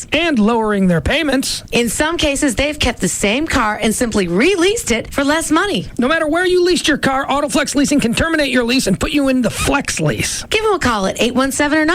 price. And lowering their payments. In some cases, they've kept the same car and simply re-leased it for less money. No matter where you leased your car, AutoFlex Leasing can terminate your lease and put you in the Flex lease. Give them a call at 817 or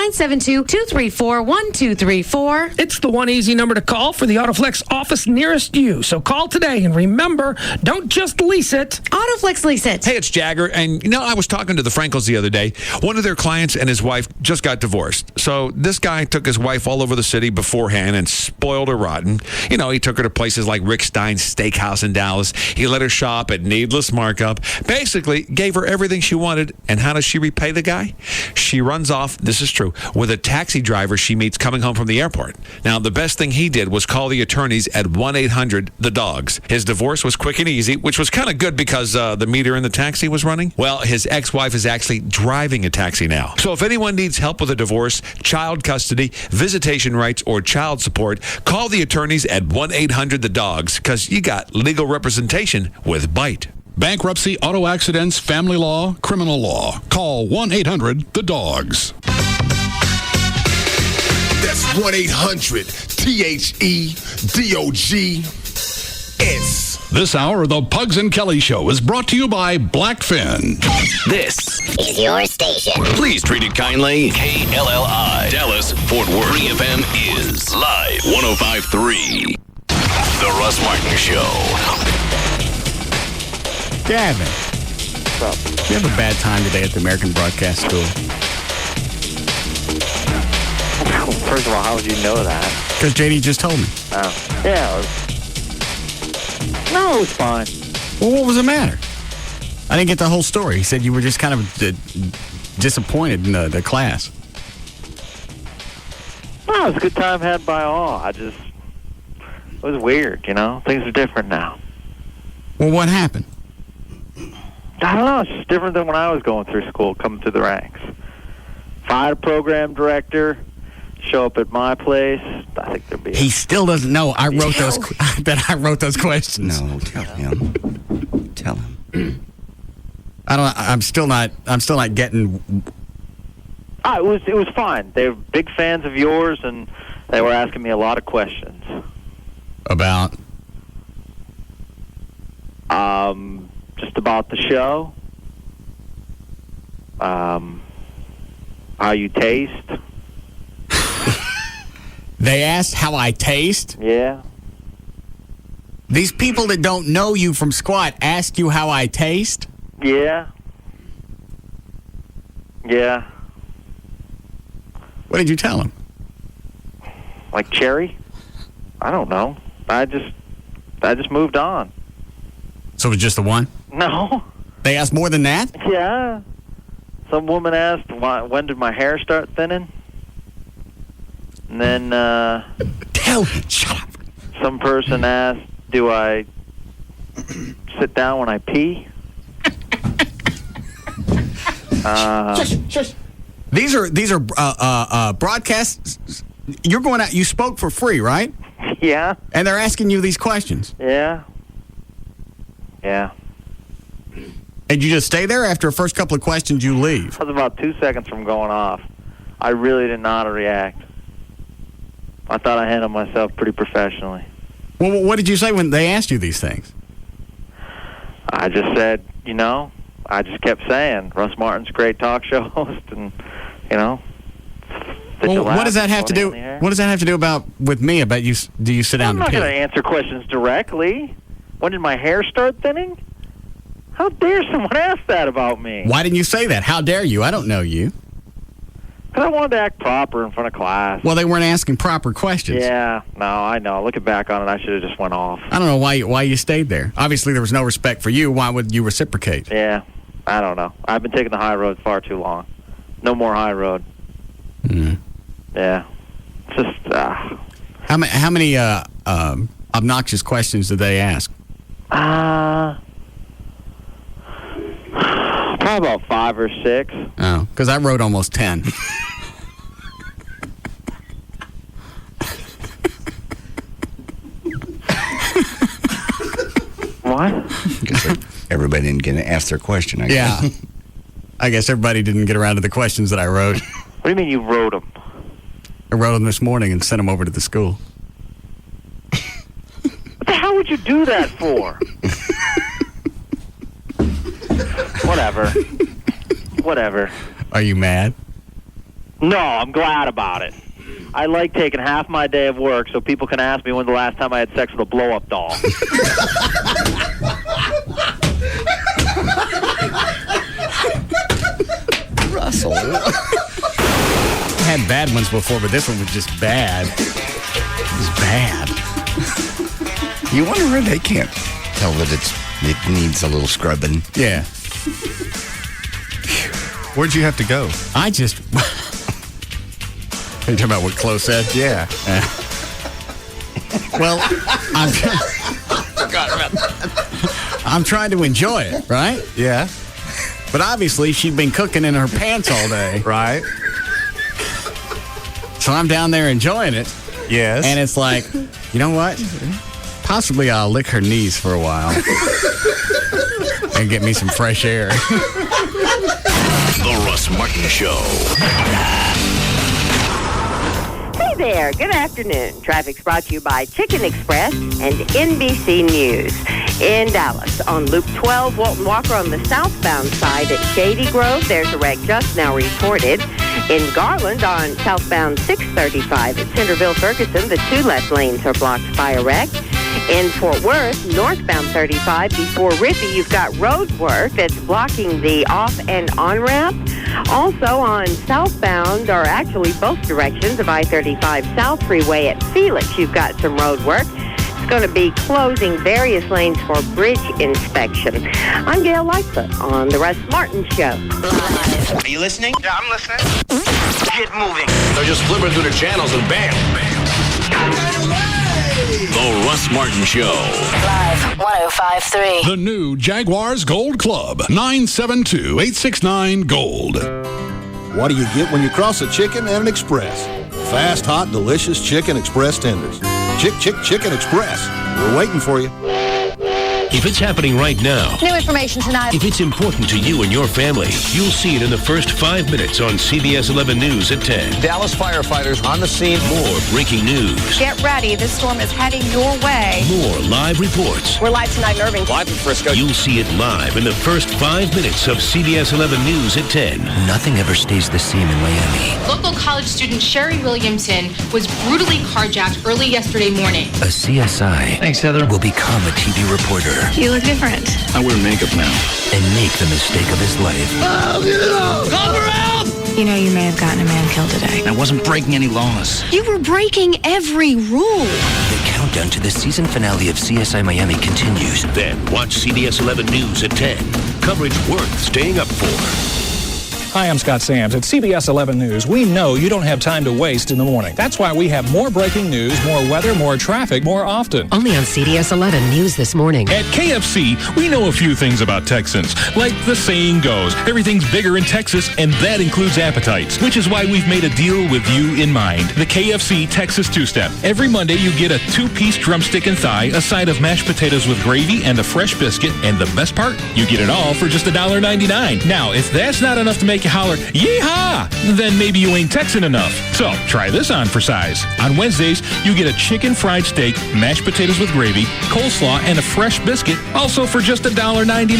972-234-1234. It's the one easy number to call for the AutoFlex office nearest you. So call today and remember, don't just lease it. AutoFlex lease it. Hey, it's Jagger. And, I was talking to the Frankels the other day. One of their clients and his wife just got divorced. So this guy took his wife all over the city beforehand and spoiled her rotten. He took her to places like Rick Stein's Steakhouse in Dallas. He let her shop at needless markup. Basically, gave her everything she wanted. And how does she repay the guy? She runs off, this is true, with a taxi driver she meets coming home from the airport. Now, the best thing he did was call the attorneys at 1-800-THE-DOGS. His divorce was quick and easy, which was kind of good because the meter in the taxi was running. Well, his ex-wife is actually driving a taxi now. So if anyone needs help with a divorce, child custody, visitation rights, or child support, call the attorneys at 1-800-THE-DOGS because you got legal representation with Byte. Bankruptcy, auto accidents, family law, criminal law. Call 1-800-THE-DOGS. That's 1-800-THEDOGS. This hour of the Pugs and Kelly Show is brought to you by Blackfin. This is your station. Please treat it kindly. KLLI, Dallas, Fort Worth. 3FM is live. 105.3. The Russ Martin Show. Gavin, you have a bad time today at the American Broadcast School. First of all, how would you know that? Because JD just told me. Oh. Yeah. No, it was fine. Well, what was the matter? I didn't get the whole story. He said you were just kind of disappointed in the class. No, it was a good time had by all. It was weird, Things are different now. Well, what happened? I don't know. It's just different than when I was going through school, coming through the ranks. If I had a program director show up at my place, I think there'd be... He still doesn't know. I wrote those. I bet I wrote those questions. No, tell him. Tell him. I'm still not getting... It was fine. They were big fans of yours, and they were asking me a lot of questions. About? Just about the show. How you taste. They asked how I taste? Yeah. These people that don't know you from squat ask you how I taste? Yeah. Yeah. What did you tell them? Like cherry? I don't know. I just moved on. So it was just the one? No. They asked more than that? Yeah. Some woman asked, when did my hair start thinning? And then, shut up. Some person asked, do I sit down when I pee? Shush. These are broadcasts. You're going out. You spoke for free, right? Yeah. And they're asking you these questions. Yeah. Yeah. And you just stay there? After the first couple of questions, you leave? I was about 2 seconds from going off. I really didn't know how to react. I thought I handled myself pretty professionally. Well, what did you say when they asked you these things? I just said, I just kept saying, Russ Martin's a great talk show host, and, Well, what does that have to do? What does that have to do with me? About you? Do you sit down? I'm not going to answer questions directly. When did my hair start thinning? How dare someone ask that about me? Why didn't you say that? How dare you? I don't know you. Because I wanted to act proper in front of class. Well, they weren't asking proper questions. Yeah, no, I know. Looking back on it, I should have just went off. I don't know why you stayed there. Obviously, there was no respect for you. Why would you reciprocate? Yeah, I don't know. I've been taking the high road far too long. No more high road. Mm. Yeah. Just, How many obnoxious questions did they ask? Probably about 5 or 6. Oh, because I wrote almost 10. What? Everybody didn't get to ask their question, I guess. Yeah. I guess everybody didn't get around to the questions that I wrote. What do you mean you wrote them? I wrote them this morning and sent them over to the school. What the hell would you do that for? Whatever. Are you mad? No, I'm glad about it. I like taking half my day of work so people can ask me when the last time I had sex with a blow-up doll. Russell. I had bad ones before, but this one was just bad. It was bad. You wonder where they can't tell that it needs a little scrubbing. Yeah. Where'd you have to go? I just... Are you talking about what Chloe said? Yeah. Well, I'm trying to enjoy it, right? Yeah. But obviously, she'd been cooking in her pants all day. Right. So I'm down there enjoying it. Yes. And it's like, you know what? Possibly I'll lick her knees for a while. And get me some fresh air. The Russ Martin Show. Hey there, good afternoon. Traffic's brought to you by Chicken Express and NBC News. In Dallas, on Loop 12, Walton Walker on the southbound side at Shady Grove, there's a wreck just now reported. In Garland, on southbound 635 at Centerville Ferguson, the two left lanes are blocked by a wreck. In Fort Worth, northbound 35 before Rippey, you've got road work that's blocking the off and on ramp. Also on southbound, or actually both directions of I-35 South Freeway at Felix, you've got some road work. It's going to be closing various lanes for bridge inspection. I'm Gail Lightfoot on The Russ Martin Show. Are you listening? Yeah, I'm listening. Get moving. They're just flipping through the channels and bam. The Russ Martin Show. Live 105.3. The new Jaguars Gold Club, 972-869-GOLD. What do you get when you cross a chicken and an express? Fast, hot, delicious Chicken Express tenders. Chicken Express. We're waiting for you. If it's happening right now, New information tonight. if it's important to you and your family, you'll see it in the first 5 minutes on CBS 11 News at 10. Dallas firefighters on the scene. More breaking news. Get ready. This storm is heading your way. More live reports. We're live tonight in Irving. Live in Frisco. You'll see it live in the first 5 minutes of CBS 11 News at 10. Nothing ever stays the same in Miami. Local college student Sherry Williamson was brutally carjacked early yesterday morning. A CSI will become a TV reporter. You look different. I wear makeup now. And make the mistake of his life. Cover up! You know you may have gotten a man killed today. I wasn't breaking any laws. You were breaking every rule. The countdown to the season finale of CSI Miami continues. Then watch CBS 11 News at 10. Coverage worth staying up for. Hi, I'm Scott Sams. At CBS 11 News, we know you don't have time to waste in the morning. That's why we have more breaking news, more weather, more traffic, more often. Only on CBS 11 News this morning. At KFC, we know a few things about Texans. Like the saying goes, everything's bigger in Texas, and that includes appetites, which is why we've made a deal with you in mind. The KFC Texas Two-Step. Every Monday, you get a 2-piece drumstick and thigh, a side of mashed potatoes with gravy, and a fresh biscuit. And the best part, you get it all for just $1.99. Now, if that's not enough to make you holler, yeehaw, then maybe you ain't Texan enough. So try this on for size. On Wednesdays, you get a chicken fried steak, mashed potatoes with gravy, coleslaw, and a fresh biscuit, also for just $1.99.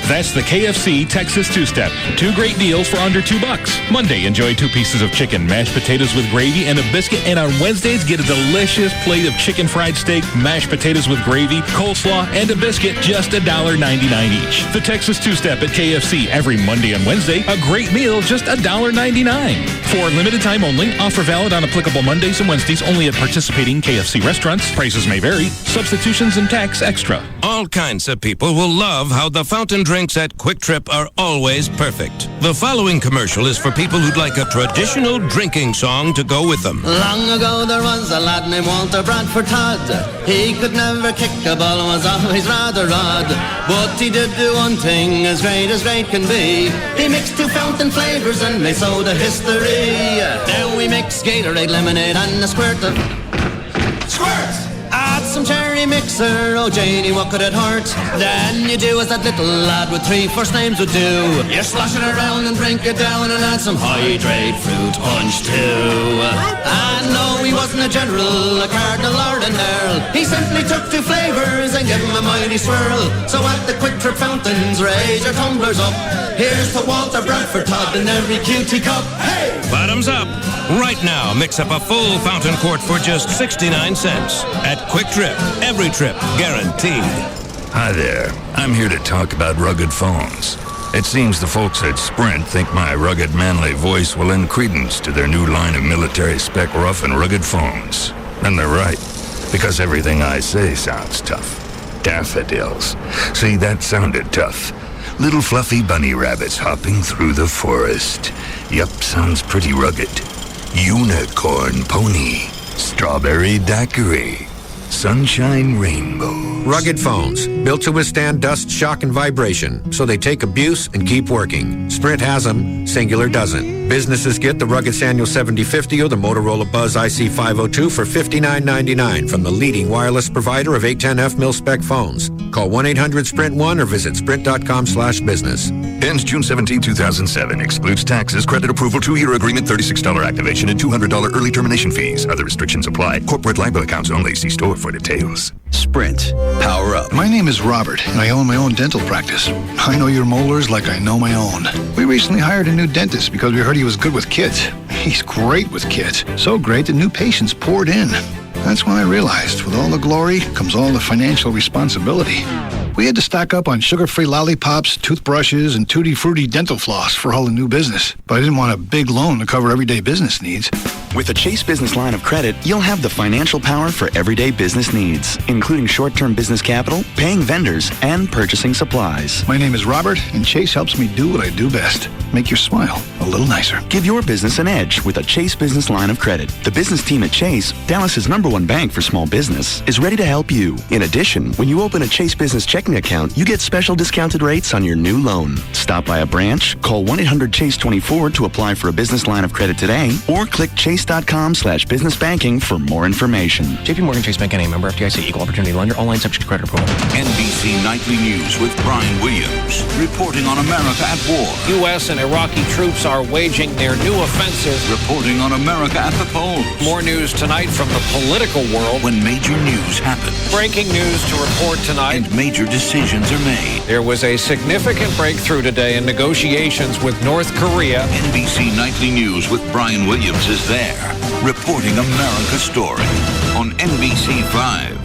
That's the KFC Texas Two-Step. 2 great deals for under $2. Monday, enjoy 2 pieces of chicken, mashed potatoes with gravy, and a biscuit. And on Wednesdays, get a delicious plate of chicken fried steak, mashed potatoes with gravy, coleslaw, and a biscuit, just $1.99 each. The Texas Two-Step at KFC every Monday and Wednesday. A great meal, just $1.99. For limited time only. Offer valid on applicable Mondays and Wednesdays only at participating KFC restaurants. Prices may vary. Substitutions and tax extra. All kinds of people will love how the fountain drinks at Quick Trip are always perfect. The following commercial is for people who'd like a traditional drinking song to go with them. Long ago there was a lad named Walter Bradford Todd. He could never kick a ball and was always rather odd. But he did do one thing as great can be. He mixed 2 fountain flavors and made soda history. Now we mix Gatorade, lemonade, and a squirt of... Squirt! Add some cherry Janie Mixer, oh Janie, what could it hurt? Then you do as that little lad with 3 first names would do. You slosh it around and drink it down and add some hydrate fruit punch too. And no, he wasn't a general, a cardinal or an earl. He simply took 2 flavours and gave them a mighty swirl. So at the Quick Trip fountains, raise your tumblers up. Here's to Walter Bradford Todd in every cutie cup. Hey! Bottoms up. Right now, mix up a full fountain quart for just 69 cents. At Quick Trip, every trip guaranteed. Hi there. I'm here to talk about rugged phones. It seems the folks at Sprint think my rugged, manly voice will lend credence to their new line of military-spec rough and rugged phones. And they're right, because everything I say sounds tough. Daffodils. See, that sounded tough. Little fluffy bunny rabbits hopping through the forest. Yup, sounds pretty rugged. Unicorn pony. Strawberry daiquiri. Sunshine rainbow. Rugged phones, built to withstand dust, shock, and vibration, so they take abuse and keep working. Sprint has them, Singular doesn't. Businesses get the rugged Sanyo 7050 or the Motorola Buzz IC502 for $59.99 from the leading wireless provider of 810F mil-spec phones. Call 1-800-SPRINT1 or visit sprint.com/business. Ends June 17, 2007. Excludes taxes, credit approval, 2-year agreement, $36 activation, and $200 early termination fees. Other restrictions apply. Corporate LIBOR accounts only. See store for details. Sprint. Power up. My name is Robert, and I own my own dental practice. I know your molars like I know my own. We recently hired a new dentist because we heard he was good with kids. He's great with kids. So great that new patients poured in. That's when I realized, with all the glory comes all the financial responsibility. We had to stock up on sugar-free lollipops, toothbrushes, and tutti-frutti dental floss for all the new business. But I didn't want a big loan to cover everyday business needs. With the Chase Business Line of Credit, you'll have the financial power for everyday business needs, including short-term business capital, paying vendors, and purchasing supplies. My name is Robert, and Chase helps me do what I do best. Make your smile a little nicer. Give your business an edge with a Chase Business Line of Credit. The business team at Chase, Dallas's #1 bank for small business, is ready to help you. In addition, when you open a Chase Business checking account, you get special discounted rates on your new loan. Stop by a branch, call 1-800-CHASE-24 to apply for a business line of credit today, or click chase.com/businessbanking for more information. JP Morgan Chase Bank, NA, member FDIC, equal opportunity lender, online subject to credit approval. NBC Nightly News with Brian Williams, reporting on America at war. U.S. and Iraqi troops are waging their new offensive. Reporting on America at the polls. More news tonight from the political world. When major news happens. Breaking news to report tonight. And major decisions are made. There was a significant breakthrough today in negotiations with North Korea. NBC Nightly News with Brian Williams is there, reporting America's story on NBC5.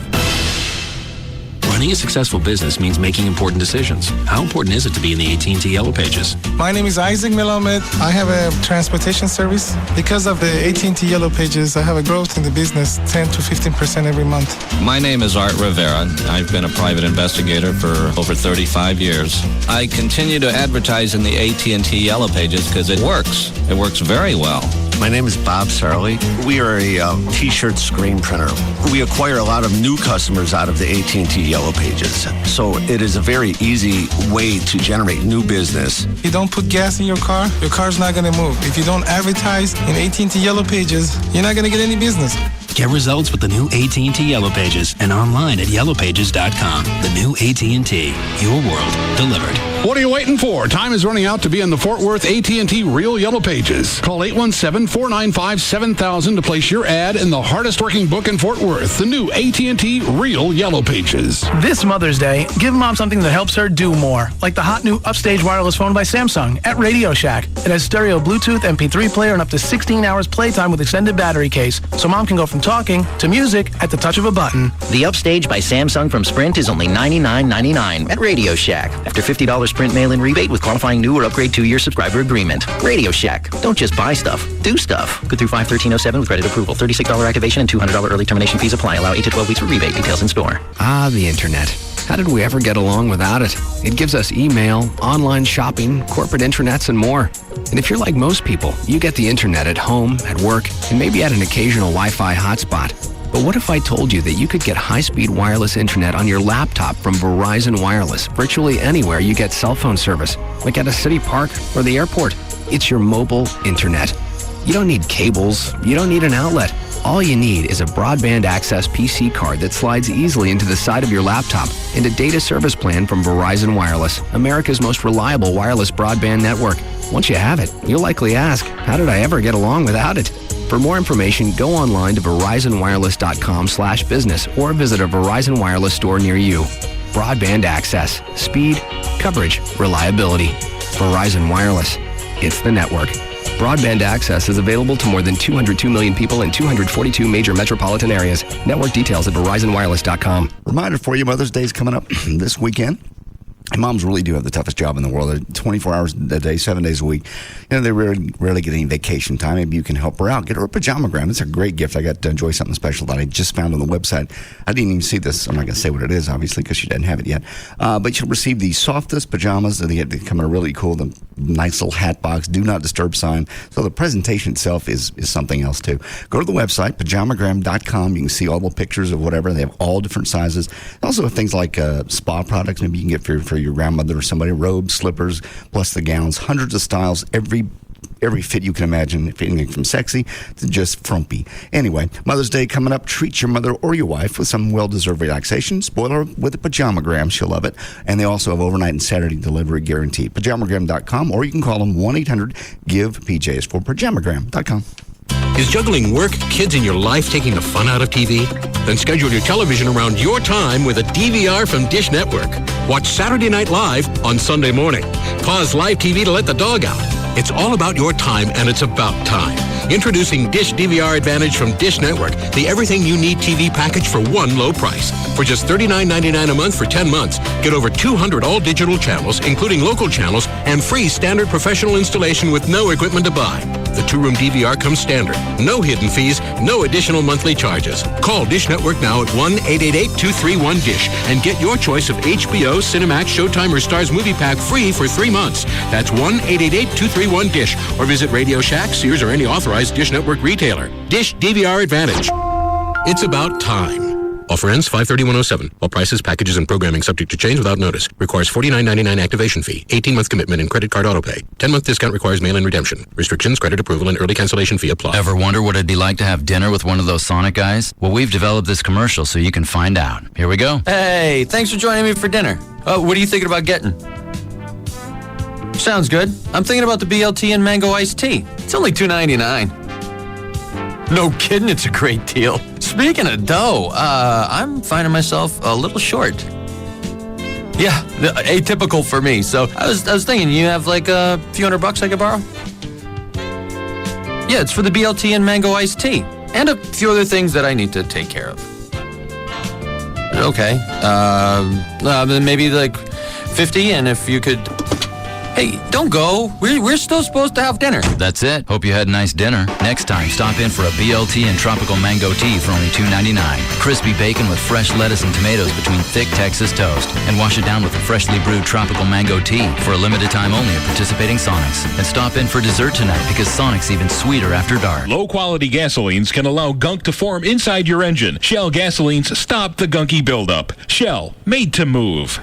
Running a successful business means making important decisions. How important is it to be in the AT&T Yellow Pages? My name is Isaac Milamed. I have a transportation service. Because of the AT&T Yellow Pages, I have a growth in the business 10 to 15% every month. My name is Art Rivera. I've been a private investigator for over 35 years. I continue to advertise in the AT&T Yellow Pages because it works. It works very well. My name is Bob Sarley. We are a T-shirt screen printer. We acquire a lot of new customers out of the AT&T Yellow Pages. So it is a very easy way to generate new business. If you don't put gas in your car's not going to move. If you don't advertise in AT&T Yellow Pages, you're not going to get any business. Get results with the new AT&T Yellow Pages and online at yellowpages.com. The new AT&T, your world delivered. What are you waiting for? Time is running out to be in the Fort Worth AT&T Real Yellow Pages. Call 817-495-7000 to place your ad in the hardest working book in Fort Worth, the new AT&T Real Yellow Pages. This Mother's Day, give Mom something that helps her do more, like the hot new Upstage wireless phone by Samsung at Radio Shack. It has stereo Bluetooth, MP3 player, and up to 16 hours playtime with extended battery case, so Mom can go from talking to music at the touch of a button. The Upstage by Samsung from Sprint is only $99.99 at Radio Shack. After $50 Sprint mail-in rebate with qualifying new or upgrade 2-year subscriber agreement. Radio Shack. Don't just buy stuff. Do stuff. Good through 5/13/07 with credit approval. $36 activation and $200 early termination fees apply. Allow 8 to 12 weeks for rebate. Details in store. Ah, the internet. How did we ever get along without it? It gives us email, online shopping, corporate intranets, and more. And if you're like most people, you get the internet at home, at work, and maybe at an occasional Wi-Fi hotspot. But what if I told you that you could get high-speed wireless internet on your laptop from Verizon Wireless virtually anywhere you get cell phone service, like at a city park or the airport? It's your mobile internet. You don't need cables. You don't need an outlet. All you need is a broadband access PC card that slides easily into the side of your laptop and a data service plan from Verizon Wireless, America's most reliable wireless broadband network. Once you have it, you'll likely ask, how did I ever get along without it? For more information, go online to verizonwireless.com/business or visit a Verizon Wireless store near you. Broadband access, speed, coverage, reliability. Verizon Wireless. It's the network. Broadband access is available to more than 202 million people in 242 major metropolitan areas. Network details at verizonwireless.com. Reminder for you, Mother's Day is coming up this weekend. And moms really do have the toughest job in the world. They're 24 hours a day, 7 days a week. They rarely get any vacation time. Maybe you can help her out. Get her a pajamagram. It's a great gift. I got to enjoy something special that I just found on the website. I didn't even see this. I'm not going to say what it is, obviously, because she doesn't have it yet. But she'll receive the softest pajamas. They come in a really cool, the nice little hat box, do not disturb sign. So the presentation itself is something else, too. Go to the website, pajamagram.com. You can see all the pictures of whatever. They have all different sizes. Also have things like spa products. Maybe you can get for your grandmother or somebody, robes, slippers, plus the gowns, hundreds of styles, every fit you can imagine, anything from sexy to just frumpy. Anyway, Mother's Day coming up. Treat your mother or your wife with some well-deserved relaxation. Spoil her with a pajamagram. She'll love it. And they also have overnight and Saturday delivery guaranteed. Pajamagram.com, or you can call them 1-800-GIVE-PJs for pajamagram.com. Is juggling work, kids, and your life taking the fun out of TV? Then schedule your television around your time with a DVR from Dish Network. Watch Saturday Night Live on Sunday morning. Pause live TV to let the dog out. It's all about your time, and it's about time. Introducing Dish DVR Advantage from Dish Network, the everything you need TV package for one low price. For just $39.99 a month for 10 months, get over 200 all-digital channels, including local channels, and free standard professional installation with no equipment to buy. The two-room DVR comes standard. No hidden fees, no additional monthly charges. Call Dish Network now at 1-888-231-DISH and get your choice of HBO, Cinemax, Showtime, or Starz Movie Pack free for 3 months. That's 1-888-231-DISH, or visit Radio Shack, Sears, or any authorized Dish Network retailer. Dish DVR Advantage. It's about time. Offer ends 5/31/07. All prices, packages, and programming subject to change without notice. Requires $49.99 activation fee. 18-month commitment and credit card autopay. 10-month discount requires mail-in redemption. Restrictions, credit approval, and early cancellation fee apply. Ever wonder what it'd be like to have dinner with one of those Sonic guys? Well, we've developed this commercial so you can find out. Here we go. Hey, thanks for joining me for dinner. What are you thinking about getting? Sounds good. I'm thinking about the BLT and mango iced tea. It's only $2.99. No kidding, it's a great deal. Speaking of dough, I'm finding myself a little short. Yeah, atypical for me. So I was thinking, you have like a few $100 I could borrow? Yeah, it's for the BLT and mango iced tea. And a few other things that I need to take care of. Okay. Then maybe like 50, and if you could... Hey, don't go. We're still supposed to have dinner. That's it. Hope you had a nice dinner. Next time, stop in for a BLT and tropical mango tea for only $2.99. Crispy bacon with fresh lettuce and tomatoes between thick Texas toast. And wash it down with a freshly brewed tropical mango tea for a limited time only at participating Sonics. And stop in for dessert tonight because Sonic's even sweeter after dark. Low-quality gasolines can allow gunk to form inside your engine. Shell gasolines stop the gunky buildup. Shell, made to move.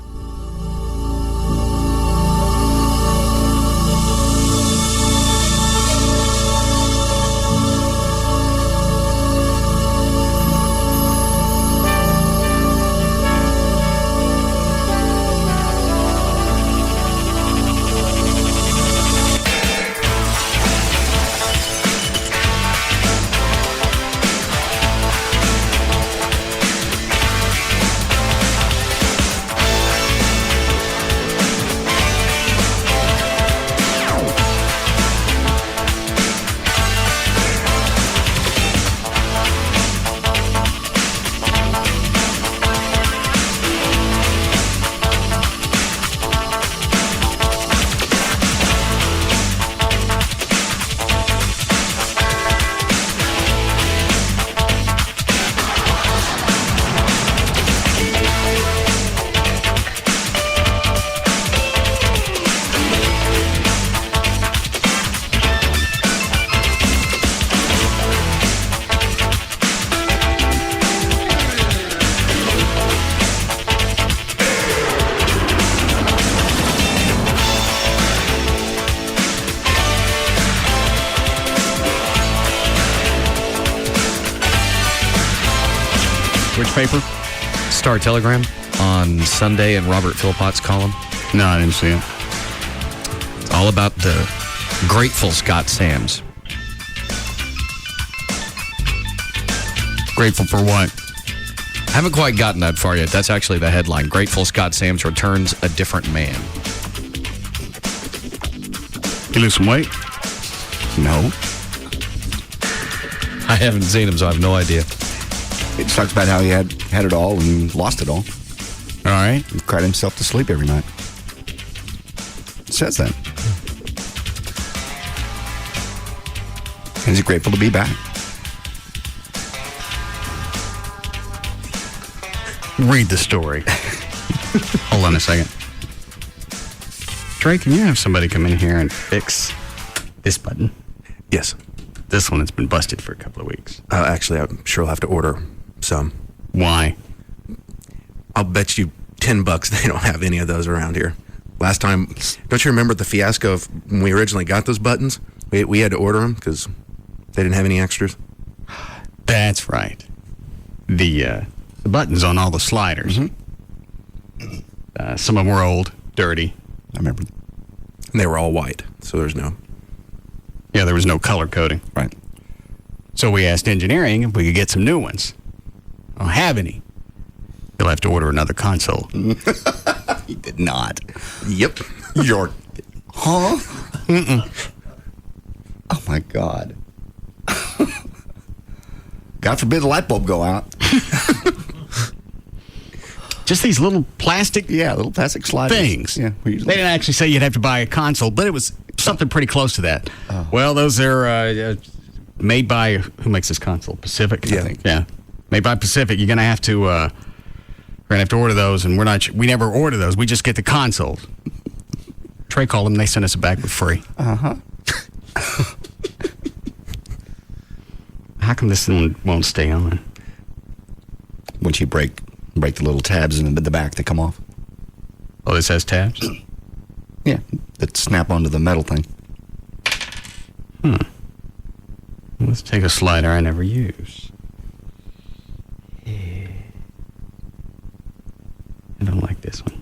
Which paper? Star-Telegram on Sunday in Robert Philpott's column. No, I didn't see it. It's all about the grateful Scott Sams. Grateful for what? I haven't quite gotten that far yet. That's actually the headline. Grateful Scott Sams returns a different man. You lose some weight? No. I haven't seen him, so I have no idea. It talks about how he had it all and lost it all. All right. He cried himself to sleep every night. It says that. And he's grateful to be back. Read the story. Hold on a second. Trey, can you have somebody come in here and fix this button? Yes. This one has been busted for a couple of weeks. Actually, I'm sure I'll have to order some. Why? I'll bet you $10 they don't have any of those around here. Last time, don't you remember the fiasco of when we originally got those buttons? We had to order them because they didn't have any extras. That's right. The buttons on all the sliders. Mm-hmm. Some of them were old, dirty. I remember. And they were all white, so there's no... Yeah, there was no color coding. Right. So we asked engineering if we could get some new ones. I don't have any. You'll have to order another console. He did not. Yep. Huh? Mm-mm. Oh, my God. God forbid the light bulb go out. Just these little plastic little plastic sliders. things. Yeah, they didn't actually say you'd have to buy a console, but it was something pretty close to that. Oh. Well, those are made by, who makes this console? Pacific, I think. Yeah. Made by Pacific. You're going to have to order those, and we never order those. We just get the consoles. Trey called them, they sent us a bag for free. Uh-huh. How come this one won't stay on? Once you break the little tabs in the back that come off. Oh, this has tabs? Yeah, that snap onto the metal thing. Let's take a slider I never use. I don't like this one.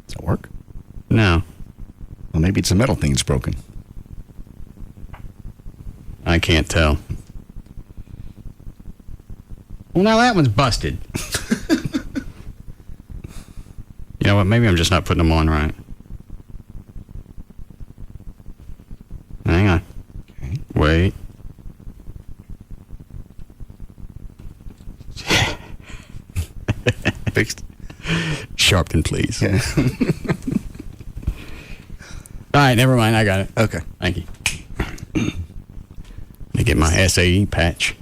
Does it work? No. Well, maybe it's a metal thing that's broken. I can't tell. Well, now that one's busted. You know what? Maybe I'm just not putting them on right. Hang on. Okay. Wait. Fixed. Sharpton, please. Yeah. All right, never mind. I got it. Okay. Thank you. Let me get my SAE patch.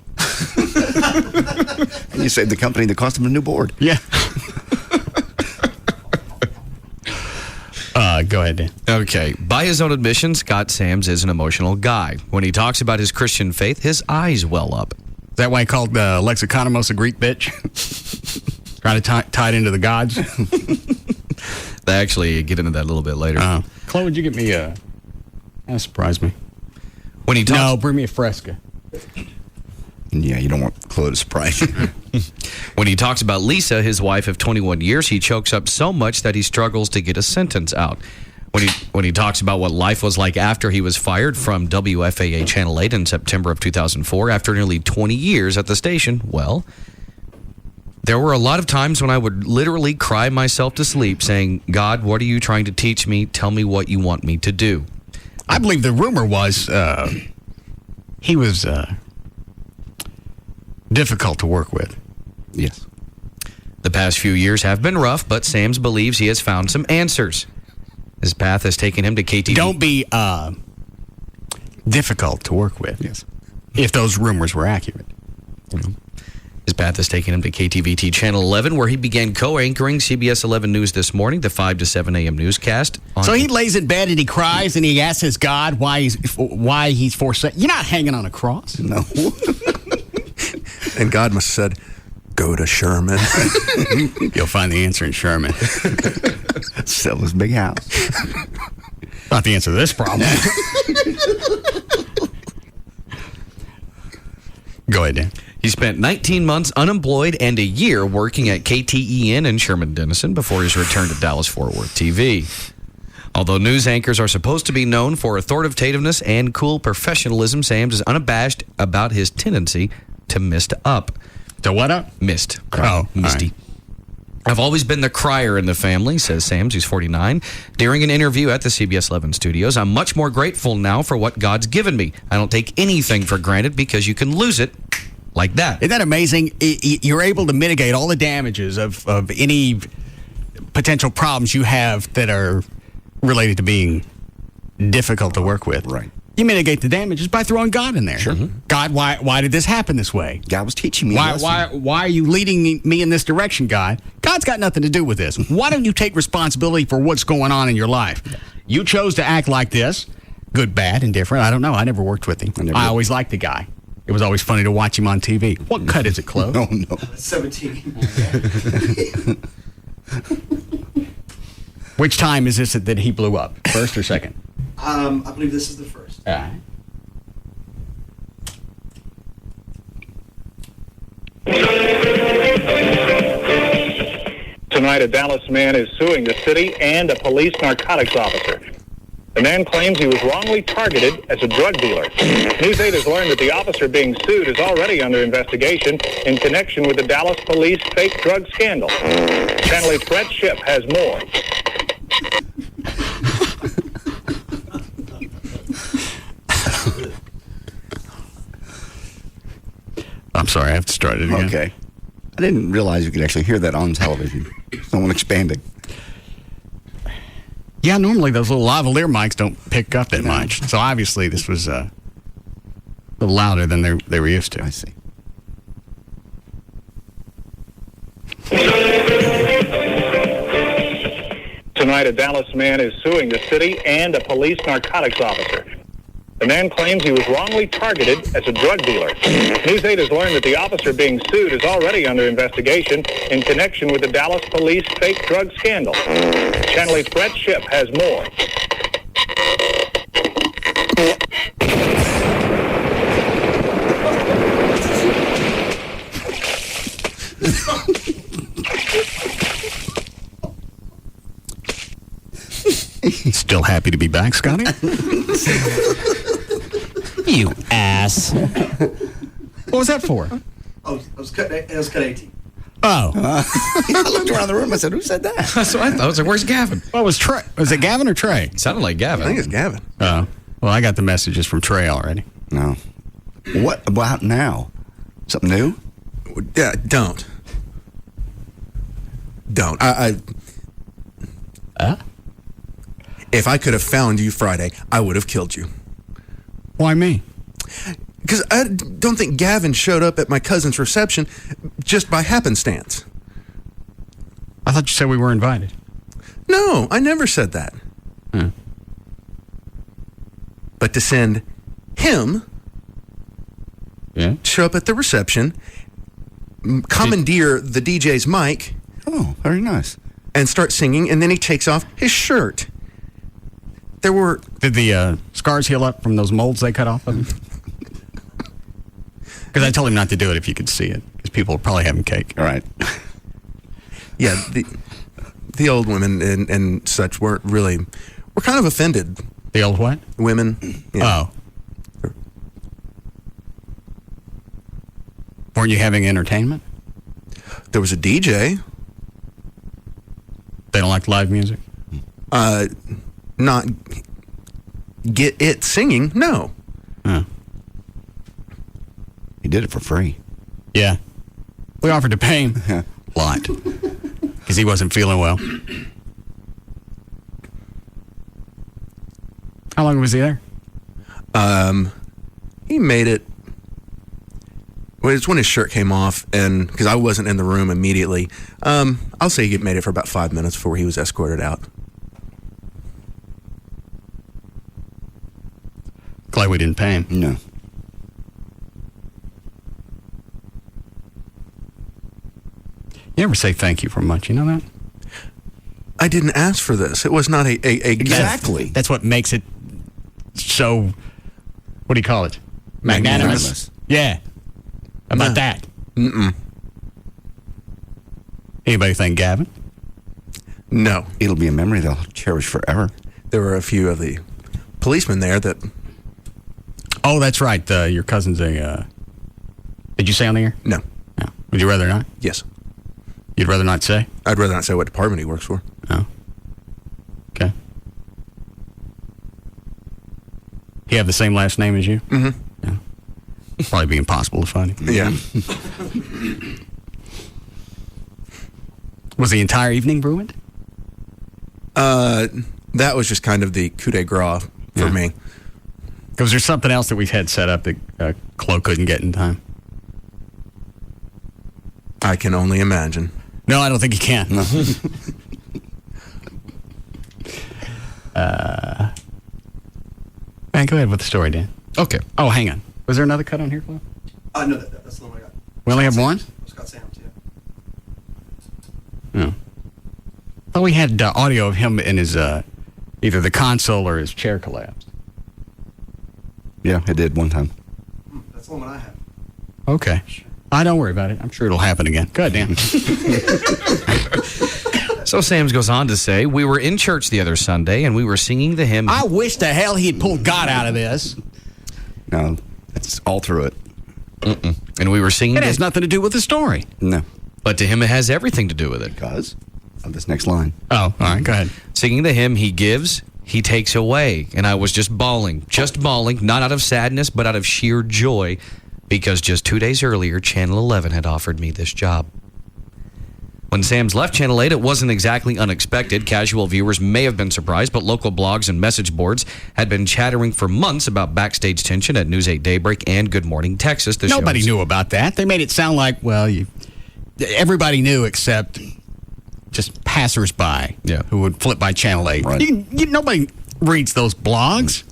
And you saved the company the cost of a new board. Yeah. Go ahead, Dan. Okay. By his own admission, Scott Sams is an emotional guy. When he talks about his Christian faith, his eyes well up. Is that why he called Lexicomos a Greek bitch? Trying to tie it into the gods? They actually get into that a little bit later. Chloe, would you get me a... That surprised me. When he talks... No, bring me a Fresca. Yeah, you don't want Chloe to surprise you. When he talks about Lisa, his wife of 21 years, he chokes up so much that he struggles to get a sentence out. When he talks about what life was like after he was fired from WFAA Channel 8 in September of 2004, after nearly 20 years at the station, well, there were a lot of times when I would literally cry myself to sleep saying, God, what are you trying to teach me? Tell me what you want me to do. I believe the rumor was he was difficult to work with. Yes. The past few years have been rough, but Sams believes he has found some answers. His path has taken him to KTV. Don't be difficult to work with. Yes. If those rumors were accurate. His path has taken him to KTVT Channel 11, where he began co-anchoring CBS 11 News this morning, the 5 to 7 a.m. newscast. So he lays in bed and he cries and he asks his God why he's forsaken. You're not hanging on a cross. No. And God must have said, go to Sherman. You'll find the answer in Sherman. Sell his big house. Not the answer to this problem. Go ahead, Dan. He spent 19 months unemployed and a year working at KTEN in Sherman-Denison before his return to Dallas-Fort Worth TV. Although news anchors are supposed to be known for authoritativeness and cool professionalism, Sams is unabashed about his tendency to mist up. To what up? Mist. Misty. Right. I've always been the crier in the family, says Sams, who's 49. During an interview at the CBS 11 studios, I'm much more grateful now for what God's given me. I don't take anything for granted because you can lose it like that. Isn't that amazing? You're able to mitigate all the damages of any potential problems you have that are related to being difficult to work with. Right. You mitigate the damages by throwing God in there. Sure. God, why did this happen this way? God was teaching me. Why are you leading me in this direction, God? God's got nothing to do with this. Why don't you take responsibility for what's going on in your life? You chose to act like this. Good, bad, indifferent. I don't know. I never worked with him. I always liked the guy. It was always funny to watch him on TV. What cut is it, Chloe? No, no. 17. Which time is this that he blew up? First or second? I believe this is the first. All right. Tonight, a Dallas man is suing the city and a police narcotics officer. The man claims he was wrongly targeted as a drug dealer. News 8 has learned that the officer being sued is already under investigation in connection with the Dallas police fake drug scandal. Channel 8's Brett Shipp has more. I'm sorry, I have to start it again. Okay. I didn't realize you could actually hear that on television. Someone expanding. Yeah, normally those little lavalier mics don't pick up that much. So obviously this was a little louder than they were used to. I see. Tonight, a Dallas man is suing the city and a police narcotics officer. The man claims he was wrongly targeted as a drug dealer. News 8 has learned that the officer being sued is already under investigation in connection with the Dallas police fake drug scandal. Channel 8's Brett Shipp has more. Still happy to be back, Scotty? You ass. What was that for? Oh, it was cut 18. Oh. I looked around the room. I said, who said that? That's what I thought. I was like, where's Gavin? What was Trey? Was it Gavin or Trey? It sounded like Gavin. I think it's Gavin. Oh. Well, I got the messages from Trey already. No. What about now? Something new? Yeah, don't. If I could have found you Friday, I would have killed you. Why me? Because I don't think Gavin showed up at my cousin's reception just by happenstance. I thought you said we were invited. No, I never said that. But to send him show up at the reception, commandeer the DJ's mic. Oh, very nice. And start singing, and then he takes off his shirt. Did the scars heal up from those molds they cut off of him? Because I told him not to do it if you could see it, because people were probably having cake. All right. Yeah, the old women and such were kind of offended. The old what? Women. Yeah. Oh. Weren't you having entertainment? There was a DJ. They don't like live music? Not get it singing, no. Oh. He did it for free. Yeah. We offered to pay him a lot because he wasn't feeling well. How long was he there? He made it. Well, it's when his shirt came off, and because I wasn't in the room immediately. I'll say he made it for about 5 minutes before he was escorted out. Glad we didn't pay him. No. You never say thank you for much, you know that? I didn't ask for this. It was not a Exactly. That's what makes it so, what do you call it? Magnanimous. Yeah. How about that? Mm-mm. Anybody think Gavin? No. It'll be a memory they'll cherish forever. There were a few of the policemen there that... Oh, that's right. Your cousin's a... Did you say on the air? No. Would you rather not? Yes. You'd rather not say? I'd rather not say what department he works for. Oh. Okay. He have the same last name as you? Mm-hmm. Yeah. Probably be impossible to find him. Yeah. Was the entire evening ruined? That was just kind of the coup de grace for me. Was there something else that we've had set up that Chloe couldn't get in time? I can only imagine. No, I don't think you can. No. Man, go ahead with the story, Dan. Okay. Oh, hang on. Was there another cut on here, Chloe? No, that's the one I got. We only have one? Scott Sam's, Yeah. I thought we had audio of him in his either the console or his chair collapsed. Yeah, it did one time. That's the one I have. Okay. Don't worry about it. I'm sure it'll happen again. Go ahead, Dan. So Sam's goes on to say, we were in church the other Sunday and we were singing the hymn. I wish the hell he'd pulled God out of this. No, it's all through it. Mm-mm. And we were singing. It has nothing to do with the story. No. But to him, it has everything to do with it. Because of this next line. Oh, all right. Go ahead. Singing the hymn, he gives, he takes away. And I was just bawling, not out of sadness, but out of sheer joy, because just 2 days earlier, Channel 11 had offered me this job. When Sam's left Channel 8, it wasn't exactly unexpected. Casual viewers may have been surprised, but local blogs and message boards had been chattering for months about backstage tension at News 8 Daybreak and Good Morning Texas. Nobody knew about that. They made it sound like, well, everybody knew except just passersby who would flip by Channel 8. Right. Nobody reads those blogs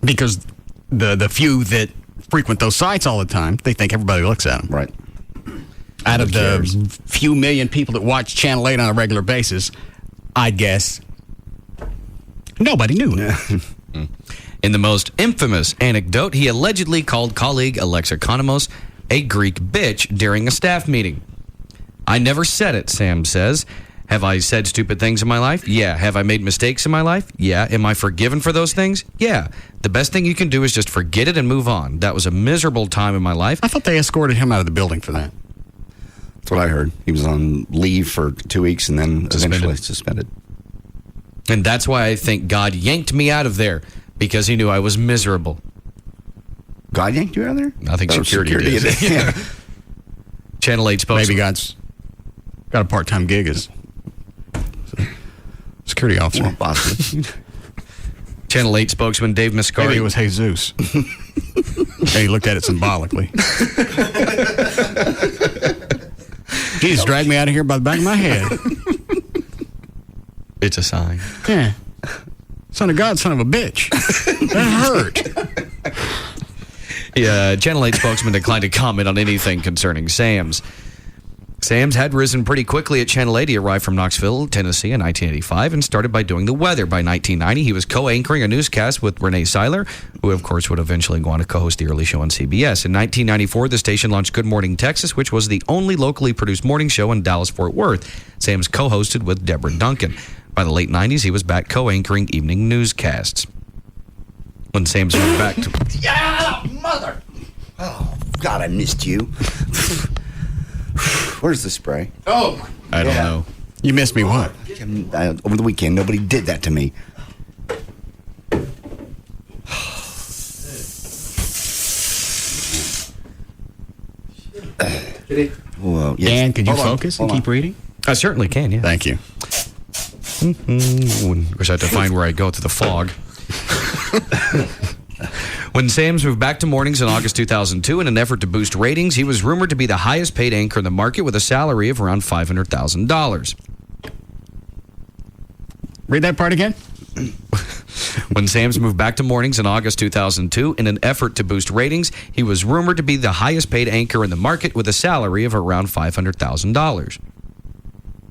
because the few that frequent those sites all the time, they think everybody looks at them. Right. Out of the few million people that watch Channel 8 on a regular basis, I'd guess nobody knew. In the most infamous anecdote, he allegedly called colleague Alexa Konomos a Greek bitch during a staff meeting. I never said it, Sam says. Have I said stupid things in my life? Yeah. Have I made mistakes in my life? Yeah. Am I forgiven for those things? Yeah. The best thing you can do is just forget it and move on. That was a miserable time in my life. I thought they escorted him out of the building for that. That's what I heard. He was on leave for 2 weeks and then eventually suspended. And that's why I think God yanked me out of there, because he knew I was miserable. God yanked you out of there? I think security did. Yeah. Channel 8 spokesman. Maybe God's got a part-time gig as security officer. Well, possibly. Channel 8 spokesman Dave Mascari. Maybe it was Jesus. And he looked at it symbolically. Jesus dragged me out of here by the back of my head. It's a sign. Yeah. Son of God, son of a bitch. That hurt. Yeah, Channel 8 spokesman declined to comment on anything concerning Sam's. Sam's had risen pretty quickly at Channel 8. He arrived from Knoxville, Tennessee in 1985 and started by doing the weather. By 1990, he was co-anchoring a newscast with Renee Seiler, who, of course, would eventually go on to co-host the early show on CBS. In 1994, the station launched Good Morning Texas, which was the only locally produced morning show in Dallas-Fort Worth. Sam's co-hosted with Deborah Duncan. By the late 90s, he was back co-anchoring evening newscasts. When Sam's moved back to... Yeah, mother! Oh, God, I missed you. Where's the spray? Oh, I don't know. You missed me what? Over the weekend, nobody did that to me. Well, yes. Dan, could you focus and keep reading? I certainly can, yeah. Thank you. Wish I had to find where I go to the fog. When Sam's moved back to mornings in August 2002 in an effort to boost ratings, he was rumored to be the highest paid anchor in the market with a salary of around $500,000. Read that part again. When Sam's moved back to mornings in August 2002 in an effort to boost ratings, he was rumored to be the highest paid anchor in the market with a salary of around $500,000.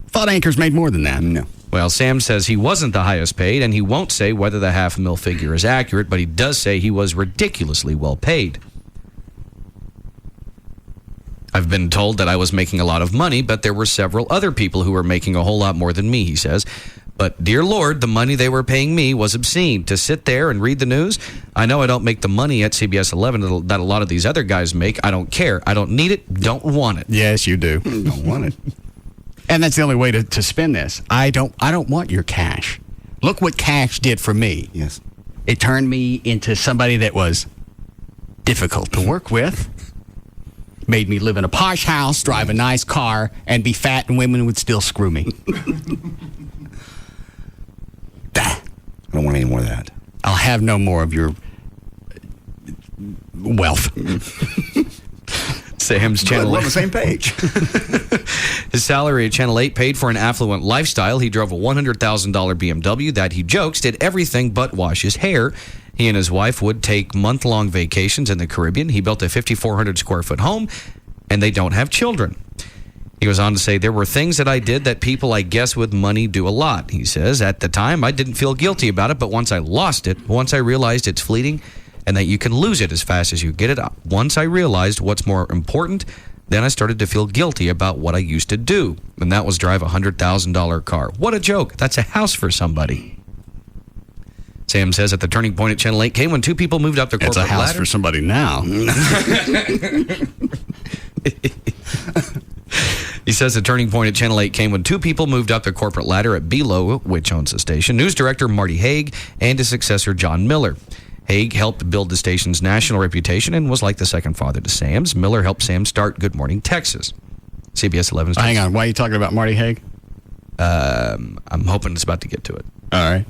Thought anchors made more than that. No. Well, Sam says he wasn't the highest paid, and he won't say whether the $500,000 figure is accurate, but he does say he was ridiculously well paid. I've been told that I was making a lot of money, but there were several other people who were making a whole lot more than me, he says. But, dear Lord, the money they were paying me was obscene. To sit there and read the news, I know I don't make the money at CBS 11 that a lot of these other guys make. I don't care. I don't need it. Don't want it. Yes, you do. Don't want it. And that's the only way to spin this. I don't want your cash. Look what cash did for me. Yes. It turned me into somebody that was difficult to work with. Made me live in a posh house, drive a nice car, and be fat, and women would still screw me. I don't want any more of that. I'll have no more of your wealth. Sam's Channel 8. We're on the same page. His salary at Channel 8 paid for an affluent lifestyle. He drove a $100,000 BMW that he jokes did everything but wash his hair. He and his wife would take month-long vacations in the Caribbean. He built a 5,400 square foot home, and they don't have children. He goes on to say, there were things that I did that people, I guess, with money do a lot. He says, at the time, I didn't feel guilty about it, but once I lost it, once I realized it's fleeting and that you can lose it as fast as you get it, once I realized what's more important, then I started to feel guilty about what I used to do, and that was drive a $100,000 car. What a joke. That's a house for somebody. Sam says that the turning point at Channel 8 came when two people moved up their corporate ladder. It's a house for somebody now. He says the turning point at Channel 8 came when two people moved up their corporate ladder at Belo, which owns the station, news director Marty Haig and his successor John Miller. Haig helped build the station's national reputation and was like the second father to Sam's. Miller helped Sam start Good Morning Texas. CBS 11's... Hang on, why are you talking about Marty Haig? I'm hoping it's about to get to it. All right.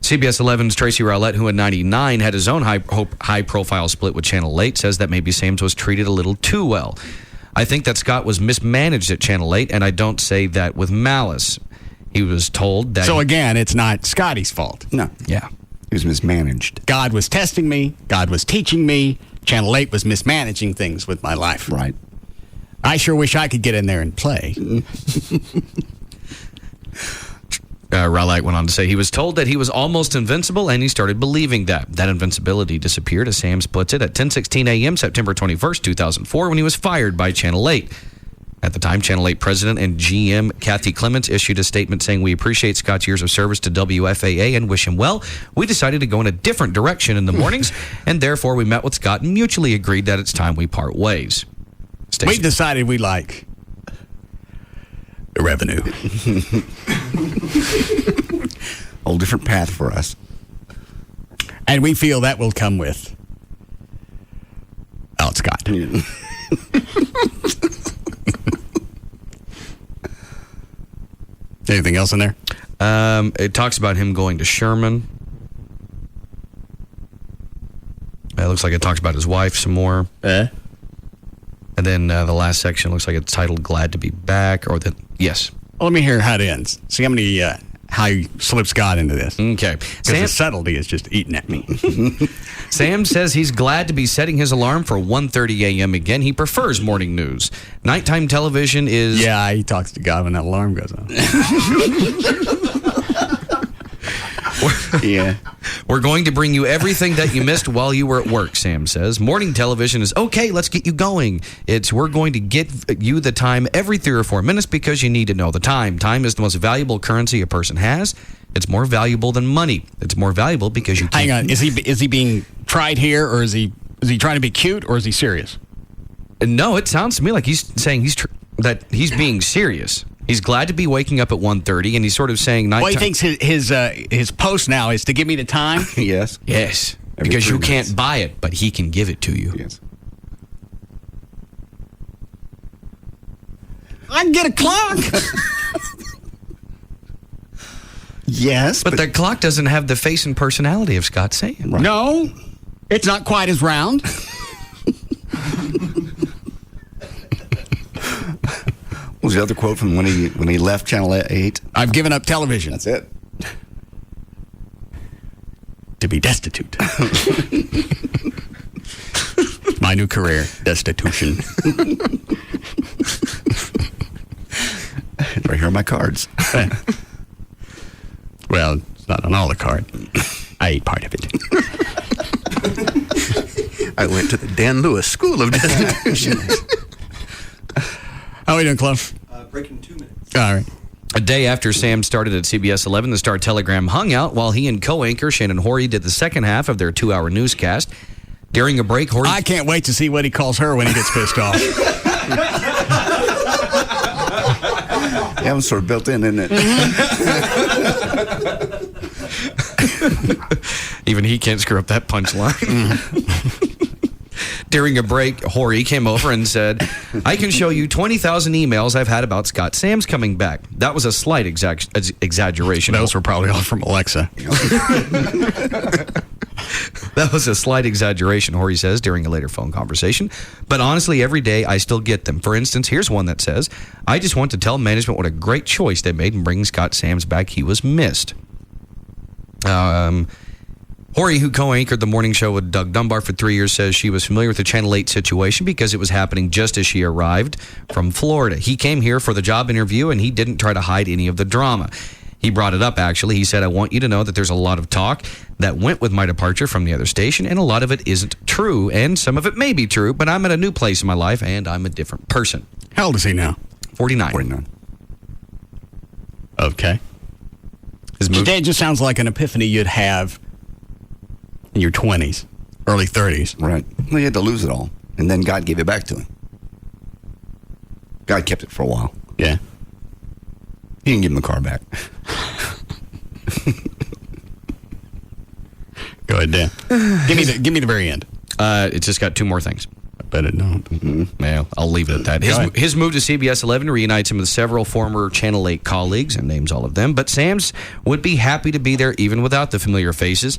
CBS 11's Tracy Rowlett, who in 99 had his own high-profile split with Channel 8, says that maybe Sam's was treated a little too well. I think that Scott was mismanaged at Channel 8, and I don't say that with malice. He was told that... So again, it's not Scotty's fault. No. Yeah. He was mismanaged. God was testing me. God was teaching me. Channel 8 was mismanaging things with my life. Right. I sure wish I could get in there and play. Rowlett went on to say he was told that he was almost invincible, and he started believing that. That invincibility disappeared, as Sam splits it, at 10:16 a.m., September 21st, 2004, when he was fired by Channel 8. At the time, Channel 8 President and GM Kathy Clements issued a statement saying, we appreciate Scott's years of service to WFAA and wish him well. We decided to go in a different direction in the mornings, and therefore we met with Scott and mutually agreed that it's time we part ways. We decided we like revenue. Whole different path for us. And we feel that will come with Scott. Yeah. Anything else in there? It talks about him going to Sherman. It looks like it talks about his wife some more. And then the last section looks like it's titled "Glad to Be Back," or that yes. Well, let me hear how it ends. See how you slip Scott into this. Okay. Because the subtlety is just eating at me. Sam says he's glad to be setting his alarm for 1:30 a.m. again. He prefers morning news. Nighttime television is... Yeah, he talks to God when that alarm goes on. Yeah. We're going to bring you everything that you missed while you were at work, Sam says. Morning television is, okay, let's get you going. We're going to get you the time every 3 or 4 minutes because you need to know the time. Time is the most valuable currency a person has. It's more valuable than money. It's more valuable because you can't... Hang on, is he being tried here, or is he trying to be cute, or is he serious? No, it sounds to me like he's saying that he's being serious. He's glad to be waking up at 1:30, and he's sort of saying nighttime. Well, he thinks his post now is to give me the time? Yes. Yes. Because you can't buy it, but he can give it to you. Yes. I can get a clock. Yes. But the clock doesn't have the face and personality of Scott saying. Right. No, it's not quite as round. What was the other quote from when he left Channel 8? I've given up television. That's it. To be destitute. My new career, destitution. Right here are my cards. Well, it's not on all the card. I ate part of it. I went to the Dan Lewis School of Destitution. How are we doing, Cliff? Breaking 2 minutes. All right. A day after Sam started at CBS 11, the Star-Telegram hung out while he and co-anchor Shannon Horry did the second half of their 2-hour newscast. During a break, Horry... I can't wait to see what he calls her when he gets pissed off. That was sort of built in, isn't it? Even he can't screw up that punchline. During a break, Horry came over and said, I can show you 20,000 emails I've had about Scott Sam's coming back. That was a slight exaggeration. Those were probably all from Alexa. That was a slight exaggeration, Horry says during a later phone conversation. But honestly, every day I still get them. For instance, here's one that says, I just want to tell management what a great choice they made in bringing Scott Sam's back. He was missed. Horry, who co-anchored the morning show with Doug Dunbar for 3 years, says she was familiar with the Channel 8 situation because it was happening just as she arrived from Florida. He came here for the job interview, and he didn't try to hide any of the drama. He brought it up, actually. He said, I want you to know that there's a lot of talk that went with my departure from the other station, and a lot of it isn't true, and some of it may be true, but I'm at a new place in my life, and I'm a different person. How old is he now? 49. 49. Okay. Today just sounds like an epiphany you'd have in your 20s, early 30s. Right. Well, he had to lose it all, and then God gave it back to him. God kept it for a while. Yeah. He didn't give him the car back. Go ahead, Dan. Give me the very end. It's just got 2 more things. I bet it don't. Mm-hmm. Well, I'll leave it at that. His move to CBS 11 reunites him with several former Channel 8 colleagues, and names all of them. But Sam's would be happy to be there even without the familiar faces.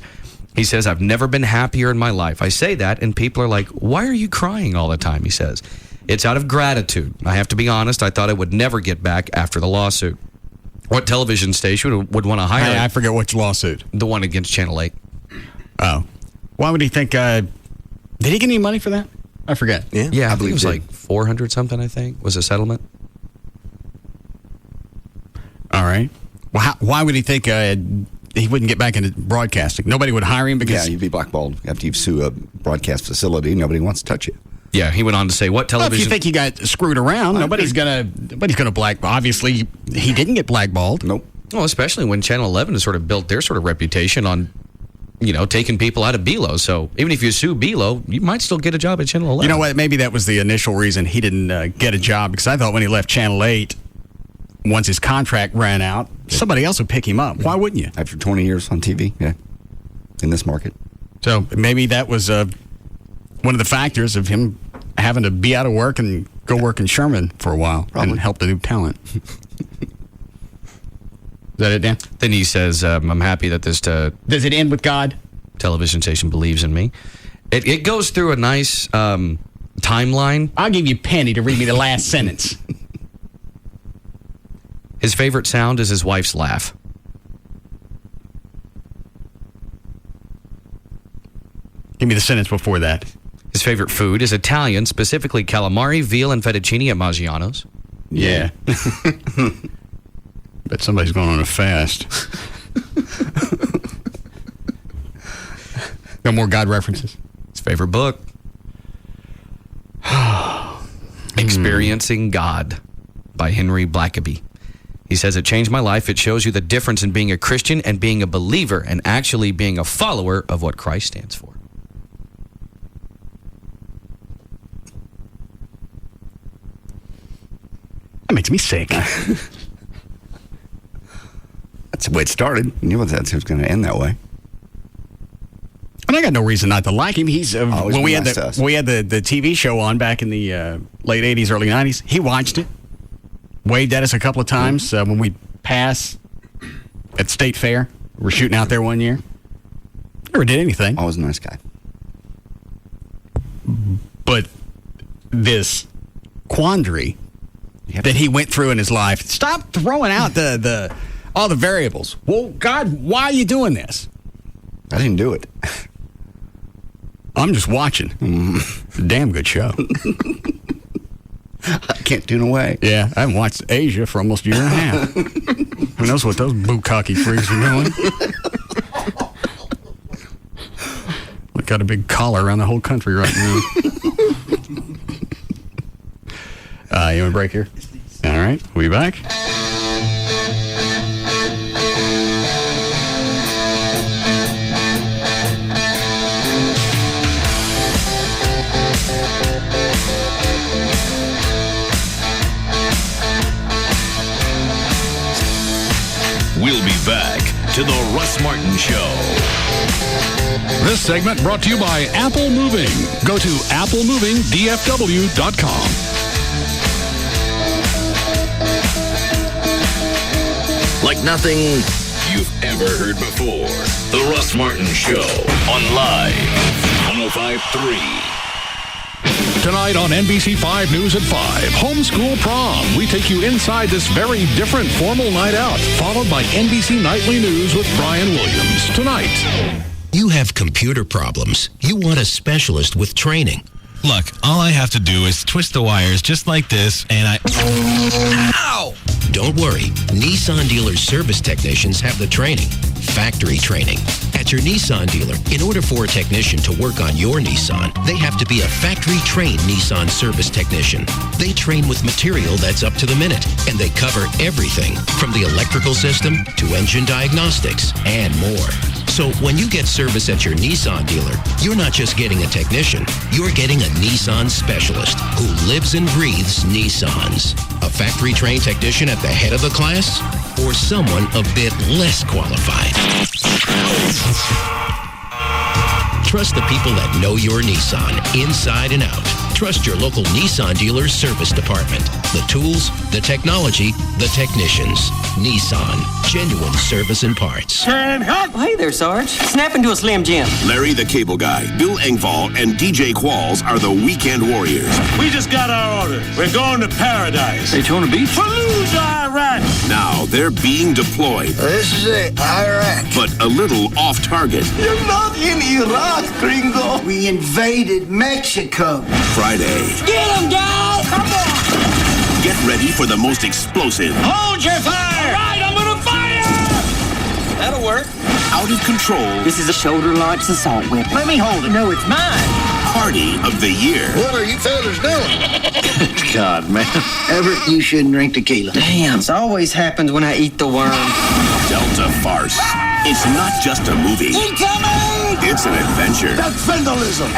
He says, I've never been happier in my life. I say that, and people are like, why are you crying all the time, he says. It's out of gratitude. I have to be honest, I thought I would never get back after the lawsuit. What television station would want to hire I forget which lawsuit. The one against Channel 8. Oh. Why would he think... did he get any money for that? I forget. Yeah, I believe it was like 400 something, I think, was a settlement. All right. Well, why would he think he wouldn't get back into broadcasting? Nobody would hire him because... Yeah, you'd be blackballed after you sue a broadcast facility. Nobody wants to touch you. Yeah, he went on to say, what television... Well, if you think he got screwed around, nobody's gonna blackball. Obviously, he didn't get blackballed. Nope. Well, especially when Channel 11 has sort of built their sort of reputation on, taking people out of BELO. So even if you sue BELO, you might still get a job at Channel 11. You know what? Maybe that was the initial reason he didn't get a job, because I thought when he left Channel 8, once his contract ran out, somebody else would pick him up. Why wouldn't you? After 20 years on TV, yeah, in this market. So maybe that was one of the factors of him having to be out of work and go work in Sherman for a while and help the new talent. Is that it, Dan? Then he says, I'm happy that this... Does it end with God? Television station believes in me. It goes through a nice timeline. I'll give you Penny to read me the last sentence. His favorite sound is his wife's laugh. Give me the sentence before that. His favorite food is Italian, specifically calamari, veal, and fettuccine at Maggiano's. Yeah. Bet somebody's going on a fast. No more God references. His favorite book. Experiencing God by Henry Blackaby. He says, it changed my life. It shows you the difference in being a Christian and being a believer and actually being a follower of what Christ stands for. That makes me sick. That's the way it started. You knew that it was going to end that way. And I got no reason not to like him. He's when we had the TV show on back in the late 80s, early 90s, he watched it, waved at us a couple of times when we passed at State Fair. We were shooting out there one year. Never did anything. Always a nice guy. But this quandary that he went through in his life, stop throwing out all the variables. Well, God, why are you doing this? I didn't do it. I'm just watching. Damn good show. I can't tune away. Yeah, I haven't watched Asia for almost a year and a half. Who knows what those bukkake freaks are doing? Look got a big collar around the whole country right now. You want a break here? All right, we'll be back. We'll be back to the Russ Martin Show. This segment brought to you by Apple Moving. Go to applemovingdfw.com. Like nothing you've ever heard before. The Russ Martin Show on Live 105.3. Tonight on NBC 5 News at 5, Homeschool Prom. We take you inside this very different formal night out, followed by NBC Nightly News with Brian Williams. Tonight. You have computer problems. You want a specialist with training. Look, all I have to do is twist the wires just like this, and Ow! Don't worry. Nissan dealer service technicians have the training. Factory training. At your Nissan dealer, in order for a technician to work on your Nissan, they have to be a factory-trained Nissan service technician. They train with material that's up to the minute, and they cover everything from the electrical system to engine diagnostics and more. So when you get service at your Nissan dealer, you're not just getting a technician, you're getting a Nissan specialist who lives and breathes Nissans. A factory-trained technician at the head of the class, or someone a bit less qualified? Trust the people that know your Nissan inside and out. Trust your local Nissan dealer's service department. The tools, the technology, the technicians. Nissan. Genuine service and parts. Turn hot! Hey there, Sarge. Snap into a Slim Jim. Larry the Cable Guy, Bill Engvall, and DJ Qualls are the Weekend Warriors. We just got our order. We're going to paradise. Daytona Beach? Fallujah, Iraq! Now they're being deployed. This is it, Iraq. But a little off target. You're not in Iraq, gringo. We invaded Mexico. Friday. Get him, guys! Come on! Get ready for the most explosive. Hold your fire! All right, I'm gonna fire! That'll work. Out of control. This is a shoulder-launched assault weapon. Let me hold it. No, it's mine. Party of the year. What are you fellas doing? God, man. Everett, you shouldn't drink tequila. Damn, this always happens when I eat the worm. Delta Farce. It's not just a movie. Incoming! It's an adventure. That's vandalism.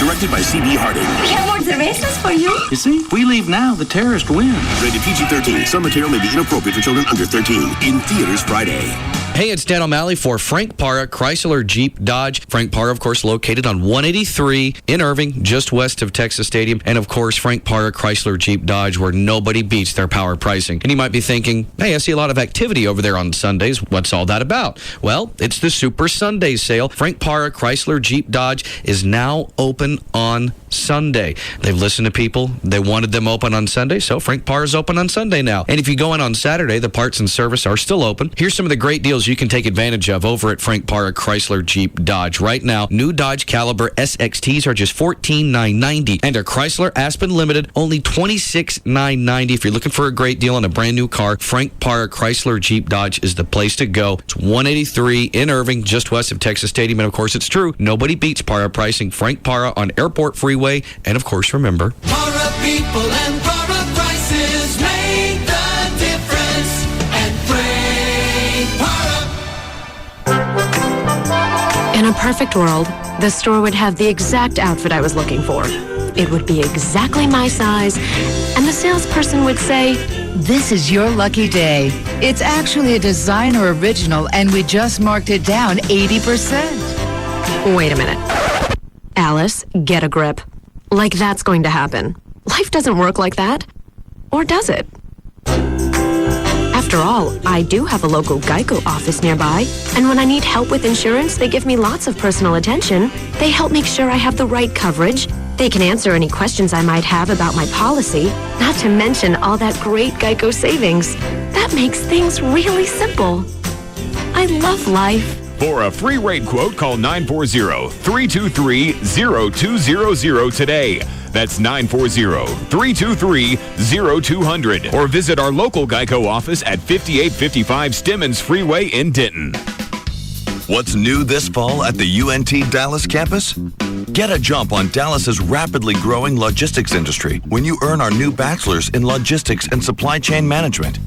Directed by C.B. Harding. We have more cervezas for you. You see, if we leave now, the terrorists win. Rated PG-13. Some material may be inappropriate for children under 13. In theaters Friday. Hey, it's Dan O'Malley for Frank Parra, Chrysler Jeep Dodge. Frank Parra, of course, located on 183 in Irving, just west of Texas Stadium. And, of course, Frank Parra, Chrysler Jeep Dodge, where nobody beats their power pricing. And you might be thinking, hey, I see a lot of activity over there on Sundays. What's all that about? Well, it's the Super Sunday sale. Frank Parra, Chrysler Jeep Dodge is now open on Sunday. They've listened to people. They wanted them open on Sunday, so Frank Parra is open on Sunday now. And if you go in on Saturday, the parts and service are still open. Here's some of the great deals you can take advantage of over at Frank Parra Chrysler Jeep Dodge. Right now, new Dodge Caliber SXTs are just $14,990, and their Chrysler Aspen Limited only $26,990. If you're looking for a great deal on a brand new car, Frank Parra Chrysler Jeep Dodge is the place to go. It's 183 in Irving, just west of Texas Stadium, and of course it's true. Nobody beats Parra pricing. Frank Parra on Airport Freeway, and of course remember, Para people and para prices make the difference. And Frank Para. In a perfect world, the store would have the exact outfit I was looking for. It would be exactly my size, and the salesperson would say, "This is your lucky day. It's actually a designer original, and we just marked it down 80%. Wait a minute. Alice, get a grip. Like that's going to happen. Life doesn't work like that. Or does it? After all, I do have a local Geico office nearby, and when I need help with insurance, they give me lots of personal attention. They help make sure I have the right coverage. They can answer any questions I might have about my policy, not to mention all that great Geico savings. That makes things really simple. I love life. For a free rate quote, call 940-323-0200 today. That's 940-323-0200. Or visit our local Geico office at 5855 Stemmons Freeway in Denton. What's new this fall at the UNT Dallas campus? Get a jump on Dallas's rapidly growing logistics industry when you earn our new bachelor's in logistics and supply chain management.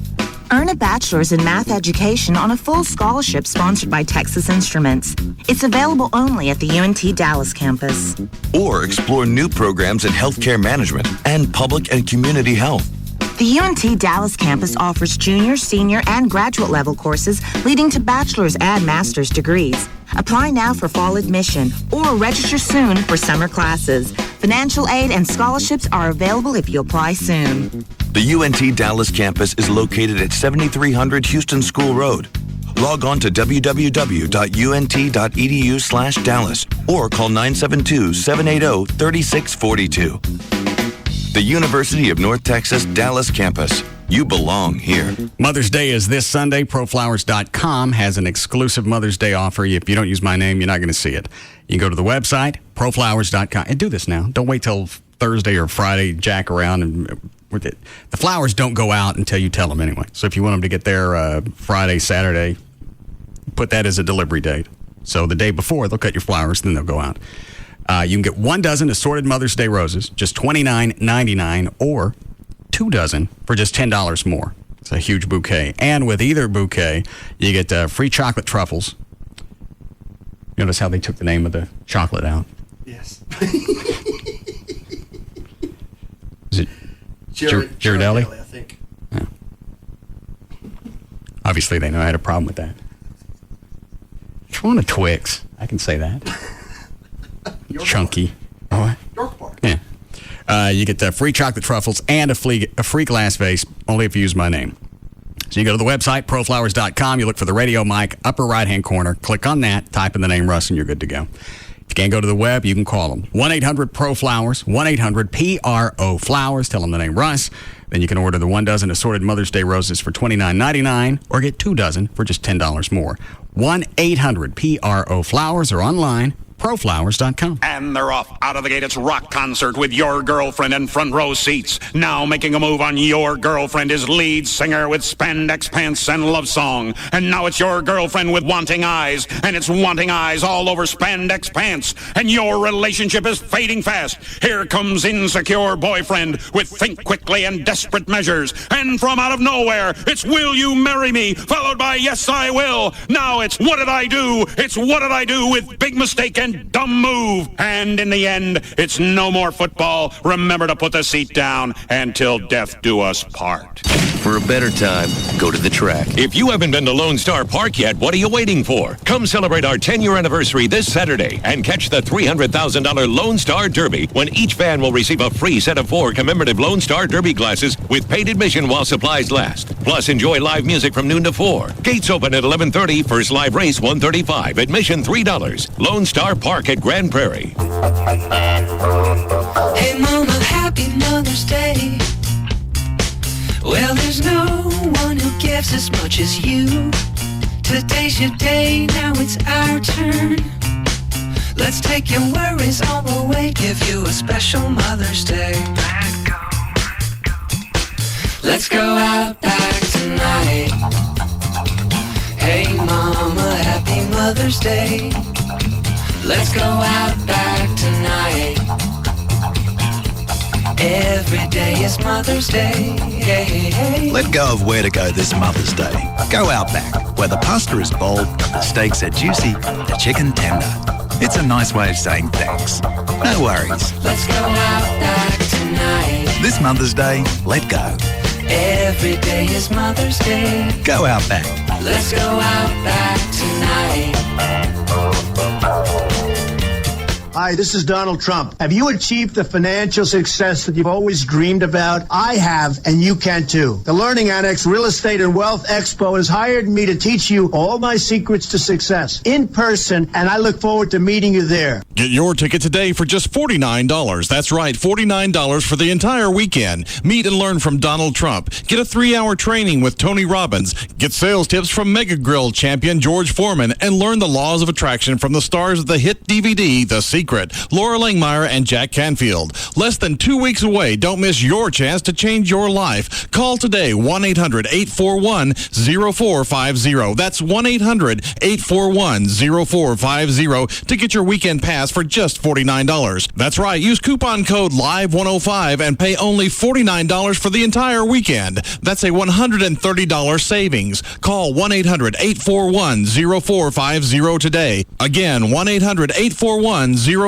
Earn a bachelor's in math education on a full scholarship sponsored by Texas Instruments. It's available only at the UNT Dallas campus. Or explore new programs in healthcare management and public and community health. The UNT Dallas campus offers junior, senior, and graduate level courses leading to bachelor's and master's degrees. Apply now for fall admission or register soon for summer classes. Financial aid and scholarships are available if you apply soon. The UNT Dallas campus is located at 7300 Houston School Road. Log on to www.unt.edu/Dallas or call 972-780-3642. The University of North Texas Dallas campus. You belong here. Mother's Day is this Sunday. ProFlowers.com has an exclusive Mother's Day offer. If you don't use my name, you're not going to see it. You can go to the website, ProFlowers.com, and do this now. Don't wait till Thursday or Friday, jack around. And the flowers don't go out until you tell them anyway. So if you want them to get there Friday, Saturday, put that as a delivery date. So the day before, they'll cut your flowers, then they'll go out. You can get 1 dozen assorted Mother's Day roses, just $29.99, or 2 dozen for just $10 more. It's a huge bouquet. And with either bouquet, you get free chocolate truffles. Notice how they took the name of the chocolate out? Yes. Is it Ghirardelli, I think. Yeah. Obviously, they know I had a problem with that. If you want a Twix, I can say that. Chunky. Oh, York Park. Yeah. You get free chocolate truffles and a free glass vase, only if you use my name. So you go to the website, proflowers.com, you look for the radio mic, upper right-hand corner, click on that, type in the name Russ, and you're good to go. If you can't go to the web, you can call them. 1-800-PRO-FLOWERS, 1-800-PRO-FLOWERS, tell them the name Russ. Then you can order the 1 dozen assorted Mother's Day roses for $29.99 or get 2 dozen for just $10 more. 1-800-PRO-FLOWERS or online, proflowers.com. And they're off out of the gate. It's rock concert with Your Girlfriend in front row seats. Now making a move on Your Girlfriend is lead singer with spandex pants and love song. And now it's Your Girlfriend with wanting eyes. And it's wanting eyes all over spandex pants. And your relationship is fading fast. Here comes insecure boyfriend with think quickly and desperate measures. And from out of nowhere, it's Will You Marry Me? Followed by Yes I Will. Now it's What Did I Do? It's What Did I Do with Big Mistake and Dumb Move. And in the end, it's no more football. Remember to put the seat down until death do us part. For a better time, go to the track. If you haven't been to Lone Star Park yet, what are you waiting for? Come celebrate our 10-year anniversary this Saturday and catch the $300,000 Lone Star Derby when each fan will receive a free set of 4 commemorative Lone Star Derby glasses with paid admission while supplies last. Plus, enjoy live music from noon to 4. Gates open at 11:30. First live race, $135. Admission, $3. Lone Star Park at Grand Prairie. Hey Mama, happy Mother's Day. Well, there's no one who gives as much as you. Today's your day, now it's our turn. Let's take your worries all away, give you a special Mother's Day. Let's go out back tonight. Hey Mama, happy Mother's Day. Let's go out back tonight. Every day is Mother's Day. Hey, hey. Let go of where to go this Mother's Day. Go out back, where the pasta is bold, the steaks are juicy, the chicken tender. It's a nice way of saying thanks. No worries. Let's go out back tonight. This Mother's Day, let go. Every day is Mother's Day. Go out back. Let's go out back tonight. Hi, this is Donald Trump. Have you achieved the financial success that you've always dreamed about? I have, and you can too. The Learning Annex Real Estate and Wealth Expo has hired me to teach you all my secrets to success in person, and I look forward to meeting you there. Get your ticket today for just $49. That's right, $49 for the entire weekend. Meet and learn from Donald Trump. Get a 3-hour training with Tony Robbins. Get sales tips from Mega Grill champion George Foreman, and learn the laws of attraction from the stars of the hit DVD, The Secret Secret, Laura Langmeyer and Jack Canfield. Less than 2 weeks away. Don't miss your chance to change your life. Call today, 1-800-841-0450. That's 1-800-841-0450 to get your weekend pass for just $49. That's right. Use coupon code LIVE105 and pay only $49 for the entire weekend. That's a $130 savings. Call 1-800-841-0450 today. Again, 1-800-841-0450.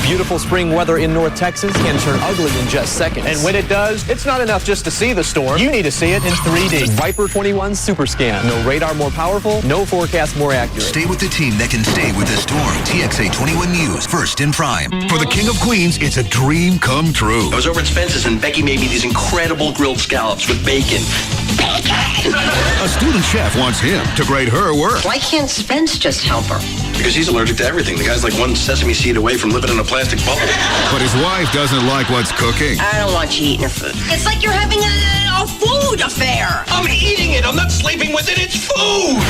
Beautiful spring weather in North Texas can turn ugly in just seconds. And when it does, it's not enough just to see the storm. You need to see it in 3D. Viper 21 Super Scan. No radar more powerful, no forecast more accurate. Stay with the team that can stay with the storm. TXA 21 News, first in prime. For the King of Queens, it's a dream come true. I was over at Spence's and Becky made me these incredible grilled scallops with bacon. A student chef wants him to grade her work. Why can't Spence just help her? Because he's allergic to everything. The guy's like one sesame seed away from living in a plastic bubble. But his wife doesn't like what's cooking. I don't want you eating her food. It's like you're having a food affair. I'm eating it. I'm not sleeping with it. It's food.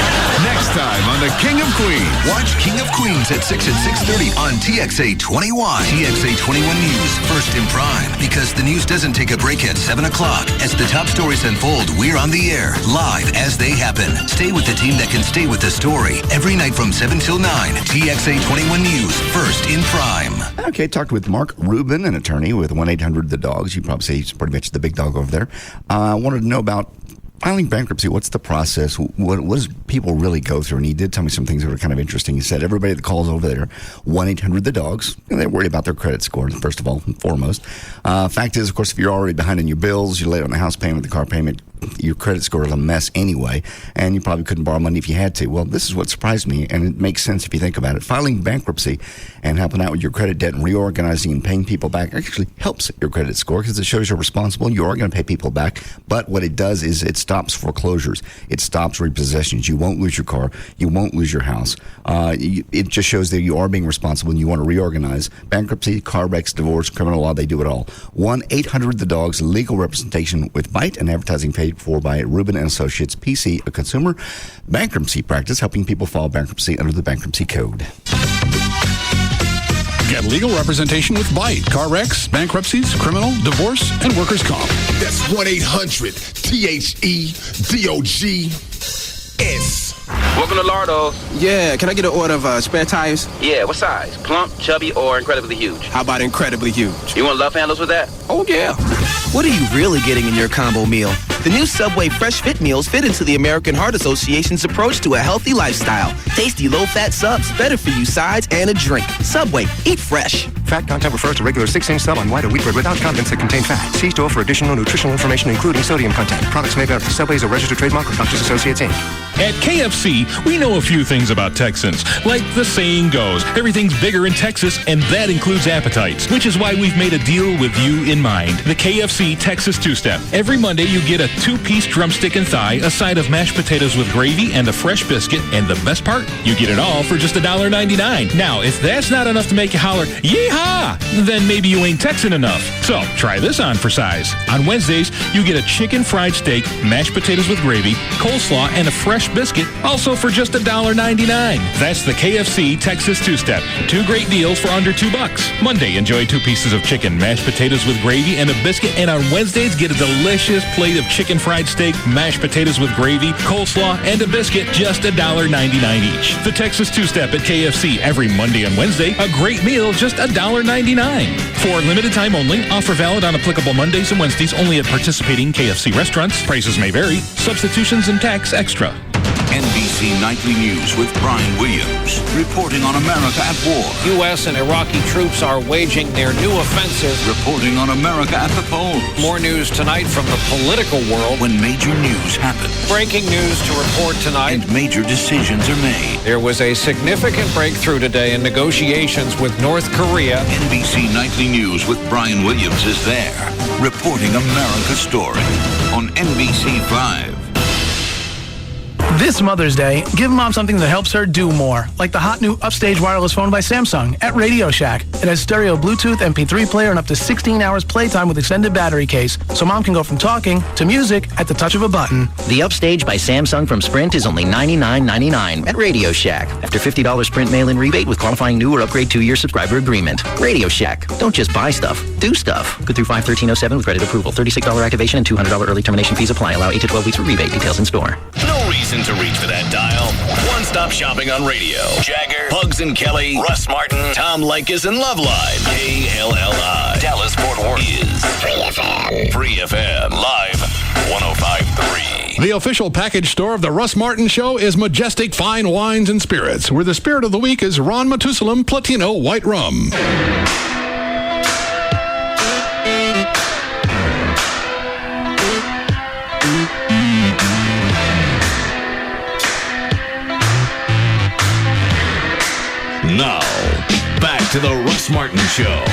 Next time on The King of Queens. Watch King of Queens at 6 and 6:30 on TXA 21. TXA 21 News, first in prime. Because the news doesn't take a break at 7 o'clock. As the top stories unfold, we're on the air, live as they happen. Stay with the team that can stay with the story. Every night from 7 till 9. TXA 21 News, first in prime. Okay, talked with Mark Rubin, an attorney with 1-800-THE-DOGS. You probably say he's pretty much the big dog over there. I wanted to know about filing bankruptcy. What's the process? What does people really go through? And he did tell me some things that were kind of interesting. He said everybody that calls over there, 1-800-THE-DOGS, they're worried about their credit score, first of all and foremost. Fact is, of course, if you're already behind in your bills, you're late on the house payment, the car payment, your credit score is a mess anyway, and you probably couldn't borrow money if you had to. Well, this is what surprised me, and it makes sense if you think about it. Filing bankruptcy and helping out with your credit debt and reorganizing and paying people back actually helps your credit score because it shows you're responsible. You are going to pay people back, but what it does is it stops foreclosures. It stops repossessions. You won't lose your car. You won't lose your house. It just shows that you are being responsible and you want to reorganize. Bankruptcy, car wrecks, divorce, criminal law, they do it all. 1-800-THE-DOGS, legal representation with Byte and advertising paid for by Rubin and Associates, PC, a consumer bankruptcy practice, helping people file bankruptcy under the bankruptcy code. Get legal representation with Byte. Car wrecks, bankruptcies, criminal, divorce, and workers' comp. That's 1-800-THE-DOGS. Welcome to Lardo's. Yeah, can I get an order of spare tires? Yeah, what size? Plump, chubby, or incredibly huge? How about incredibly huge? You want love handles with that? Oh, yeah. What are you really getting in your combo meal? The new Subway Fresh Fit meals fit into the American Heart Association's approach to a healthy lifestyle. Tasty, low-fat subs, better-for-you sides, and a drink. Subway, eat fresh. Fat content refers to regular 6-inch sub on white or wheat bread without contents that contain fat. See store for additional nutritional information, including sodium content. Products may vary. Subway is a registered trademark of Doctors Associates, Inc. At KFC, we know a few things about Texans. Like the saying goes, everything's bigger in Texas, and that includes appetites, which is why we've made a deal with you in mind. The KFC Texas Two-Step. Every Monday, you get a 2-piece drumstick and thigh, a side of mashed potatoes with gravy, and a fresh biscuit. And the best part, you get it all for just $1.99. Now, if that's not enough to make you holler, yeehaw, then maybe you ain't Texan enough. So, try this on for size. On Wednesdays, you get a chicken fried steak, mashed potatoes with gravy, coleslaw, and a fresh biscuit, also for just $1.99. That's the KFC Texas Two-Step. 2 great deals for under $2. Monday, enjoy 2 pieces of chicken, mashed potatoes with gravy, and a biscuit. And on Wednesdays, get a delicious plate of chicken fried steak, mashed potatoes with gravy, coleslaw, and a biscuit, just $1.99 each. The Texas Two-Step at KFC every Monday and Wednesday. A great meal, just $1.99. For limited time only, offer valid on applicable Mondays and Wednesdays only at participating KFC restaurants. Prices may vary. Substitutions and tax extra. NBC Nightly News with Brian Williams, reporting on America at war. U.S. and Iraqi troops are waging their new offensive. Reporting on America at the polls. More news tonight from the political world. When major news happens. Breaking news to report tonight. And major decisions are made. There was a significant breakthrough today in negotiations with North Korea. NBC Nightly News with Brian Williams is there, reporting America's story on NBC 5. This Mother's Day, give Mom something that helps her do more, like the hot new Upstage wireless phone by Samsung at Radio Shack. It has stereo Bluetooth, MP3 player, and up to 16 hours playtime with extended battery case, so Mom can go from talking to music at the touch of a button. The Upstage by Samsung from Sprint is only $99.99 at Radio Shack. After $50 Sprint mail-in rebate with qualifying new or upgrade 2-year subscriber agreement. Radio Shack. Don't just buy stuff, do stuff. Good through 5/13/07 with credit approval. $36 activation and $200 early termination fees apply. Allow 8 to 12 weeks for rebate. Details in store. No reason to reach for that dial. One-stop shopping on radio. Jagger, Bugs and Kelly, Russ Martin, Tom Leykis, and Loveline. KLLI. Dallas Fort Worth is Free FM. Free FM. Live 105.3. The official package store of the Russ Martin Show is Majestic Fine Wines and Spirits, where the spirit of the week is Ron Matusalem Platino White Rum. Now, back to the Russ Martin Show.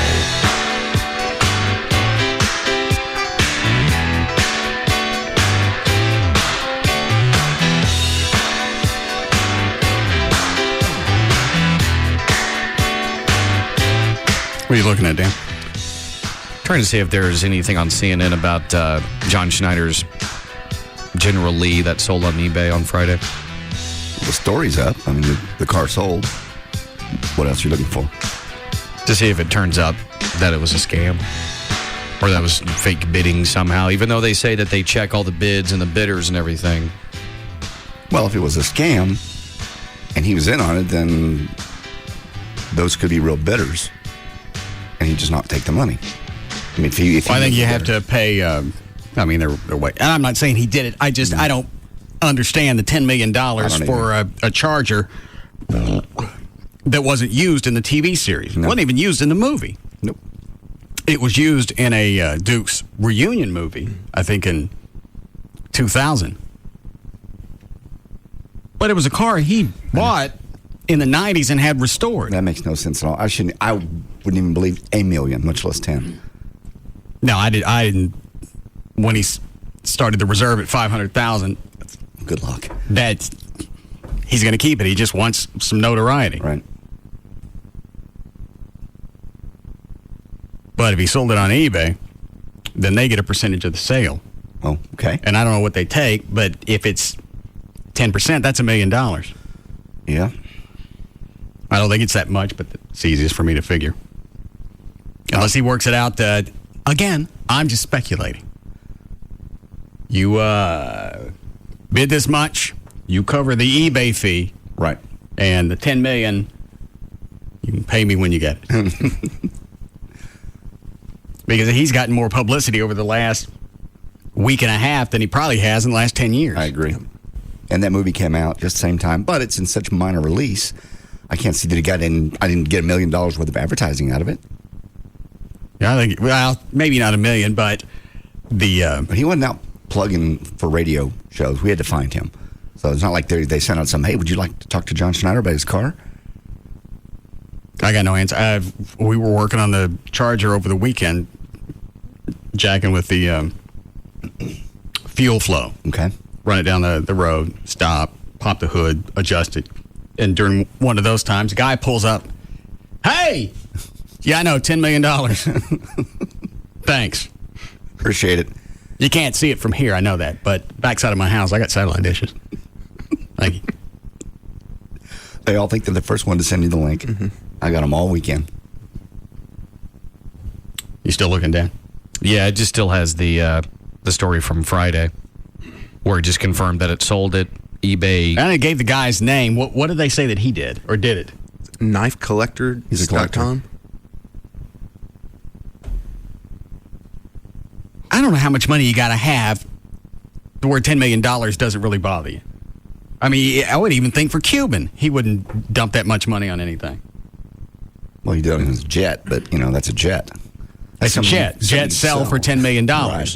What are you looking at, Dan? Trying to see if there's anything on CNN about John Schneider's General Lee that sold on eBay on Friday. The story's up. I mean, the car sold. What else are you looking for? To see if it turns up that it was a scam or that was fake bidding somehow, even though they say that they check all the bids and the bidders and everything. Well, if it was a scam and he was in on it, then those could be real bidders. And he'd just not take the money. I mean, I think you have to pay. I mean, they're way. And I'm not saying he did it. I don't understand the $10 million for a Charger that wasn't used in the TV series. No. It wasn't even used in the movie. Nope. It was used in a Dukes reunion movie, I think in 2000. But it was a car he bought in the 90s and had restored. That makes no sense at all. I wouldn't even believe $1 million, much less 10. No, I didn't. When he started the reserve at 500,000, good luck. That he's going to keep it. He just wants some notoriety. Right. But if he sold it on eBay, then they get a percentage of the sale. Oh, okay. And I don't know what they take, but if it's 10%, that's $1 million. Yeah. I don't think it's that much, but it's easiest for me to figure. Unless he works it out. Again, I'm just speculating. You bid this much, you cover the eBay fee. Right. And the $10 million, you can pay me when you get it. Because he's gotten more publicity over the last week and a half than he probably has in the last 10 years. I agree. And that movie came out just the same time, but it's in such minor release. I can't see that I didn't get $1 million worth of advertising out of it. Yeah, I think, well, maybe not $1 million, but but he wasn't out plugging for radio shows. We had to find him. So it's not like they sent out some, hey, would you like to talk to John Schneider about his car? I got no answer. We were working on the Charger over the weekend, jacking with the fuel flow. Okay. Run it down the road, stop, pop the hood, adjust it. And during one of those times, a guy pulls up. Hey! Yeah, I know, $10 million. Thanks. Appreciate it. You can't see it from here, I know that. But backside of my house, I got satellite dishes. Thank you. They all think they're the first one to send you the link. Mm-hmm. I got them all weekend. You still looking, Dan? Yeah, it just still has the story from Friday, where it just confirmed that it sold at eBay. And it gave the guy's name. What did they say that he did or did it? Knife collector. He's a collector. I don't know how much money you got to have where $10 million doesn't really bother you. I mean, I would even think for Cuban, he wouldn't dump that much money on anything. Well, he did on his jet, but, that's a jet. That's a jet. Jets sell for $10 million. Right.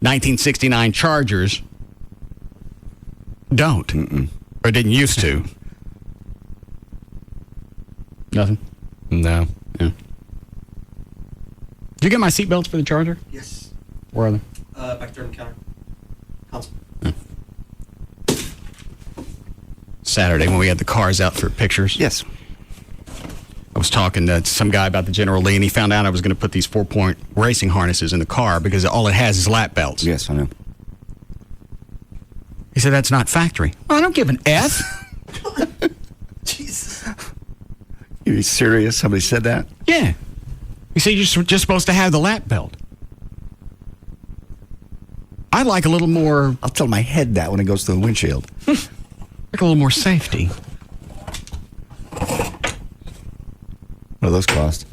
1969 Chargers don't. Mm-mm. Or didn't used to. Nothing? No. Yeah. Did you get my seatbelts for the Charger? Yes. Where are they? Back there on the counter. Console. Saturday when we had the cars out for pictures. Yes. I was talking to some guy about the General Lee, and he found out I was going to put these 4-point racing harnesses in the car because all it has is lap belts. Yes, I know. He said, that's not factory. Well, I don't give an F. Jesus. You serious? Somebody said that? Yeah. He said, you're just supposed to have the lap belt. I like a little more... I'll tell my head that when it goes to the windshield. Like a little more safety. What do those cost?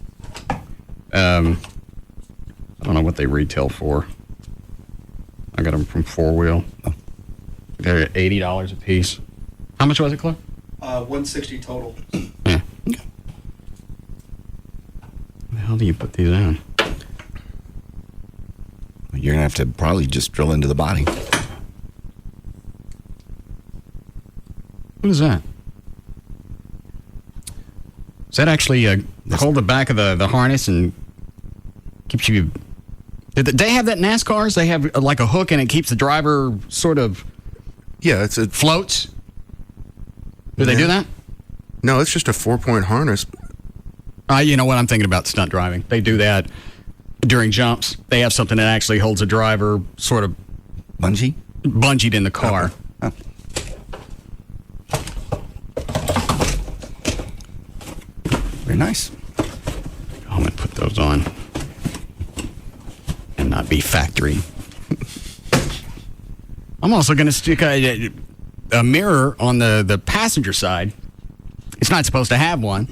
I don't know what they retail for. I got them from 4-Wheel. Oh. They're $80 a piece. How much was it, Clark? $160 total. Yeah. Okay. How the hell do you put these in? You're going to have to probably just drill into the body. What is that? Does that actually hold the back of the harness and keeps you... Did they have that in NASCARs? They have like a hook and it keeps the driver sort of... Yeah, it floats? Do they do that? No, it's just a 4-point harness. You know what? I'm thinking about stunt driving. They do that during jumps. They have something that actually holds a driver sort of... Bungeed in the car. Oh. Very nice. I'm going to put those on and not be factory. I'm also going to stick a mirror on the passenger side. It's not supposed to have one.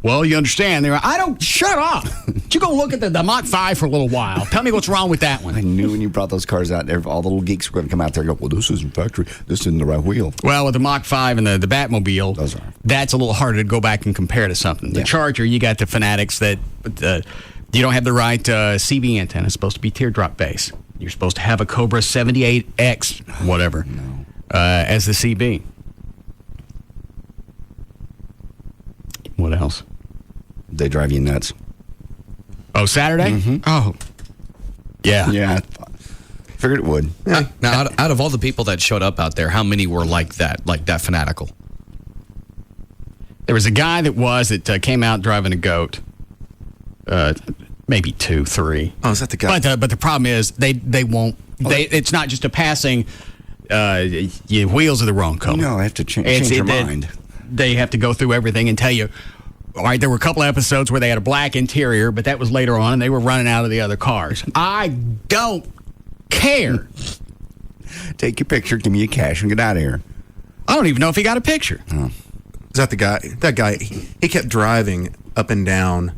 Well, you understand. I don't... Shut up. You go look at the Mach 5 for a little while. Tell me what's wrong with that one. I knew when you brought those cars out, all the little geeks were going to come out there and go, well, this isn't factory. This isn't the right wheel. Well, with the Mach 5 and the Batmobile, that's a little harder to go back and compare to something. The Charger, you got the fanatics that you don't have the right CB antenna. It's supposed to be teardrop base. You're supposed to have a Cobra 78X, whatever, as the CB. What else? They drive you nuts. Oh, Saturday? Mm-hmm. Oh. Yeah. Yeah. Figured it would. Yeah. Now, out of all the people that showed up out there, how many were like that fanatical? There was a guy that came out driving a goat. Maybe 2, 3. Oh, is that the guy? But the problem is they won't. It's not just a passing. Your wheels are the wrong color. No, I have to change your mind. They have to go through everything and tell you. All right, there were a couple of episodes where they had a black interior, but that was later on, and they were running out of the other cars. I don't care. Take your picture, give me your cash, and get out of here. I don't even know if he got a picture. Oh. Is that the guy? That guy, he kept driving up and down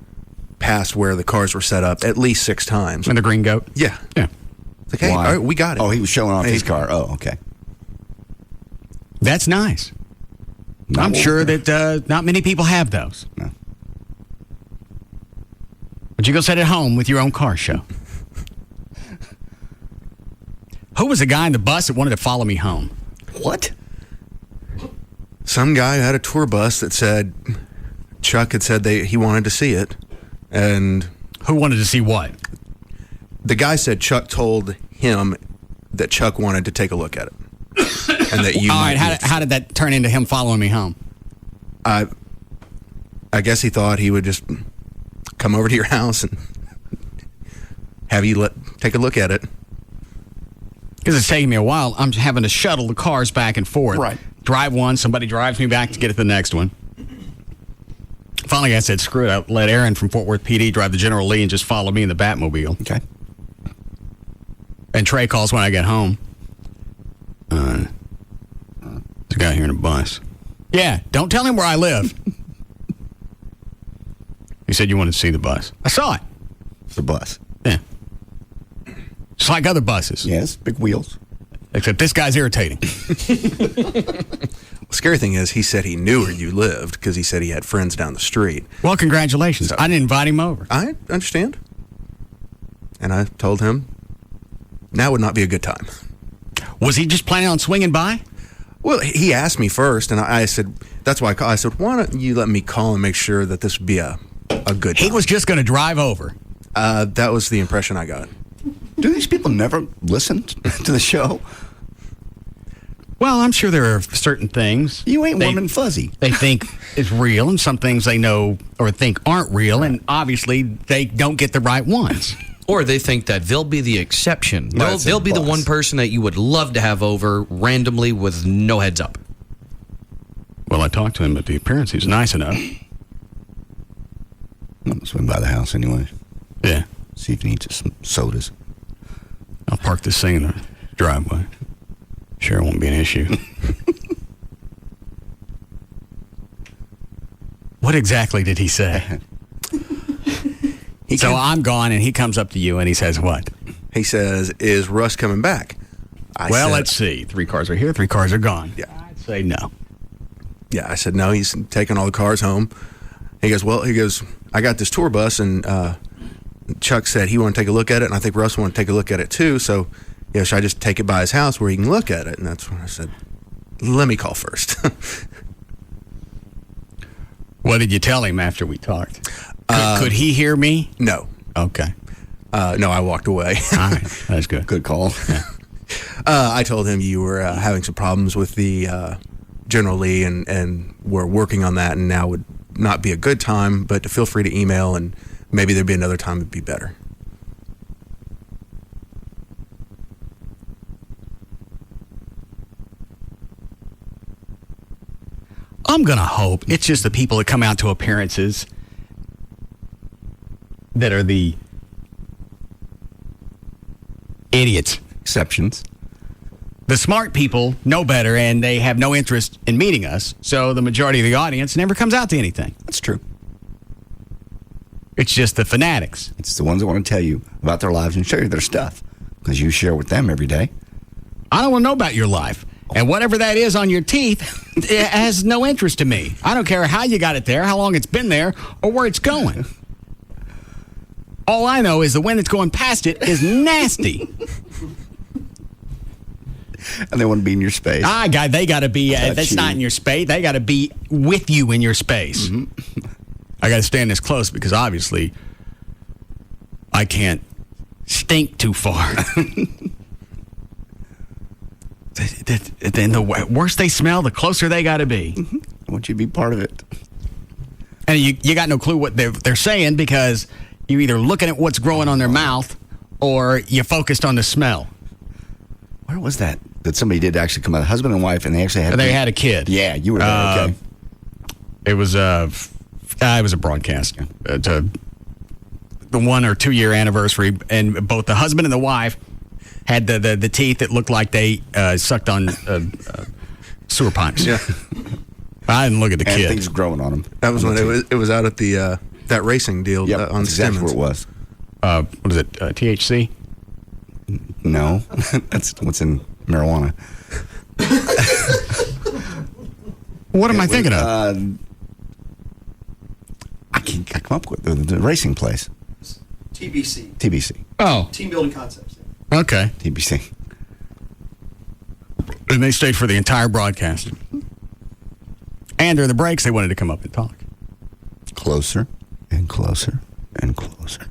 past where the cars were set up at least 6 times. In the green goat? Yeah. Yeah. It's like, hey, all right, we got it. Oh, he was showing off his car. Oh, okay. That's nice. I'm sure that not many people have those. No. But you go sit at home with your own car show. Who was the guy in the bus that wanted to follow me home? What? Some guy had a tour bus that said, Chuck had said he wanted to see it. And who wanted to see what? The guy said Chuck told him that Chuck wanted to take a look at it. And that you. All right, how did that turn into him following me home? I guess he thought he would just come over to your house and have you take a look at it. Because it's taking me a while. I'm having to shuttle the cars back and forth. Right. Drive one, somebody drives me back to get to the next one. Finally, I said, screw it. I let Aaron from Fort Worth PD drive the General Lee and just follow me in the Batmobile. Okay. And Trey calls when I get home. There's a guy here in a bus. Yeah, don't tell him where I live. He said you wanted to see the bus. I saw it. The bus. Yeah. Just like other buses. Yes, big wheels. Except this guy's irritating. The scary thing is he said he knew where you lived because he said he had friends down the street. Well, congratulations. I didn't invite him over. I understand. And I told him now would not be a good time. Was he just planning on swinging by? Well, he asked me first, and I said, that's why I called. I said, why don't you let me call and make sure that this would be a good time. He was just going to drive over. That was the impression I got. Do these people never listen to the show? Well, I'm sure there are certain things. You ain't warm and fuzzy. They think is real, and some things they know or think aren't real, and obviously they don't get the right ones. Or they think that they'll be the exception. They'll be the one person that you would love to have over randomly with no heads up. Well, I talked to him at the appearance. He's nice enough. I'm going to swing by the house anyway. Yeah. See if he needs some sodas. I'll park this thing in the driveway. Sure, it won't be an issue. What exactly did he say? I'm gone, and he comes up to you, and he says what? He says, "Is Russ coming back?" Let's see. 3 cars are here, 3 cars are gone. Yeah. I'd say no. Yeah, I said, no, he's taking all the cars home. He goes, I got this tour bus, and Chuck said he wanted to take a look at it, and I think Russ wanted to take a look at it too, so, should I just take it by his house where he can look at it? And that's when I said, let me call first. What did you tell him after we talked? Could he hear me? No. Okay. No, I walked away. All right, that's good. Good call. Yeah. I told him you were having some problems with the General Lee, and we're working on that, and now would not be a good time, but feel free to email, and maybe there'd be another time it'd be better. I'm going to hope it's just the people that come out to appearances that are the idiots. Exceptions. The smart people know better, and they have no interest in meeting us, so the majority of the audience never comes out to anything. That's true. It's just the fanatics. It's the ones that want to tell you about their lives and show you their stuff, because you share with them every day. I don't want to know about your life. And whatever that is on your teeth, it has no interest to me. I don't care how you got it there, how long it's been there, or where it's going. All I know is the wind that's going past it is nasty. And they want to be in your space. They got to be, that's not in your space. They got to be with you in your space. Mm-hmm. I got to stand this close because obviously I can't stink too far. Then the worse they smell, the closer they got to be. Mm-hmm. I want you to be part of it. And you got no clue what they're saying because you're either looking at what's growing on their mouth or you're focused on the smell. Where was that? That somebody did actually come out, husband and wife, and they actually had a kid. Yeah, you were there. Okay. It was a broadcast. The 1 or 2 year anniversary, and both the husband and the wife had the teeth that looked like they sucked on sewer pipes. Yeah. I didn't look at the kid. Things growing on them. That was when it was out at the that racing deal on exactly Simmons. Where it was. What is it? THC? No, that's what's in marijuana. What am I thinking of? I can't come up with the racing place. TBC. Oh. Team Building Concepts. Okay. TBC. And they stayed for the entire broadcast. And during the breaks, they wanted to come up and talk. Closer and closer and closer.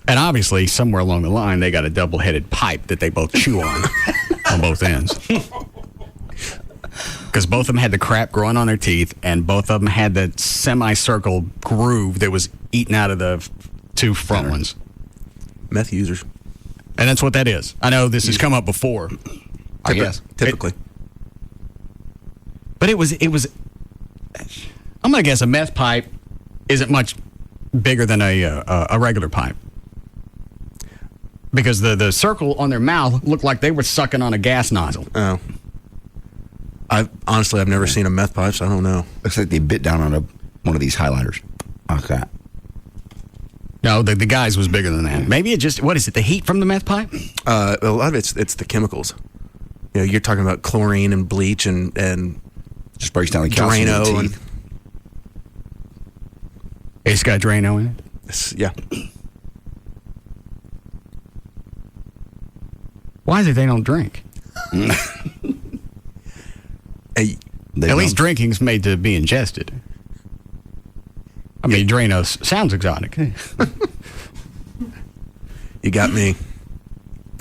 And obviously, somewhere along the line, they got a double-headed pipe that they both chew on both ends. Because both of them had the crap growing on their teeth, and both of them had that semicircle groove that was eaten out of the 2 front ones. Meth users. And that's what that is. I know this has come up before. I guess. Typically. But it was. I'm going to guess a meth pipe isn't much bigger than a regular pipe. Because the circle on their mouth looked like they were sucking on a gas nozzle. Oh. I've never seen a meth pipe, so I don't know. Looks like they bit down on one of these highlighters. Okay. No, the guy's was bigger than that. Maybe it just, what is it, the heat from the meth pipe? A lot of it's the chemicals. You're talking about chlorine and bleach and just breaks down the calcium in the teeth. It's got Drano in it? Yeah. Why is it they don't drink? At least drinking's made to be ingested. I mean, Drano sounds exotic. You got me.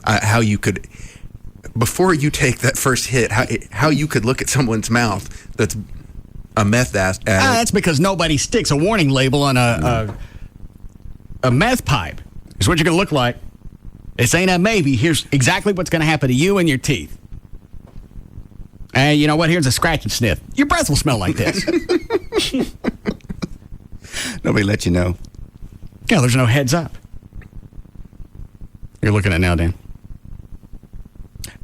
How you could before you take that first hit, how you could look at someone's mouth that's a meth addict. That's because nobody sticks a warning label on a meth pipe. It's what you're going to look like. This ain't a maybe. Here's exactly what's going to happen to you and your teeth. And you know what? Here's a scratch and sniff. Your breath will smell like this. Nobody let you know. Yeah, there's no heads up. You're looking at now, Dan.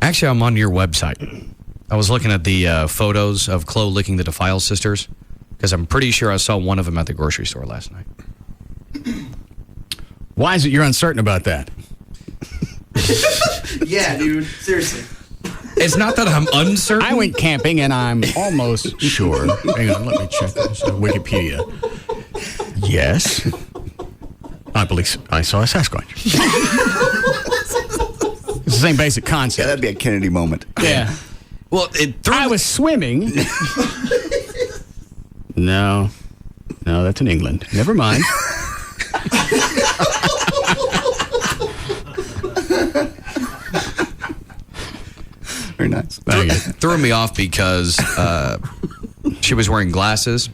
Actually, I'm on your website. I was looking at the photos of Chloe licking the Defile sisters because I'm pretty sure I saw one of them at the grocery store last night. Why is it you're uncertain about that? Yeah, dude. Seriously. It's not that I'm uncertain. I went camping and I'm almost sure. Hang on, let me check this. Wikipedia. Yes. I believe I saw a Sasquatch. It's the same basic concept. Yeah, that'd be a Kennedy moment. Yeah. Well, I was swimming. No, that's in England. Never mind. Very nice. Threw me off because she was wearing glasses,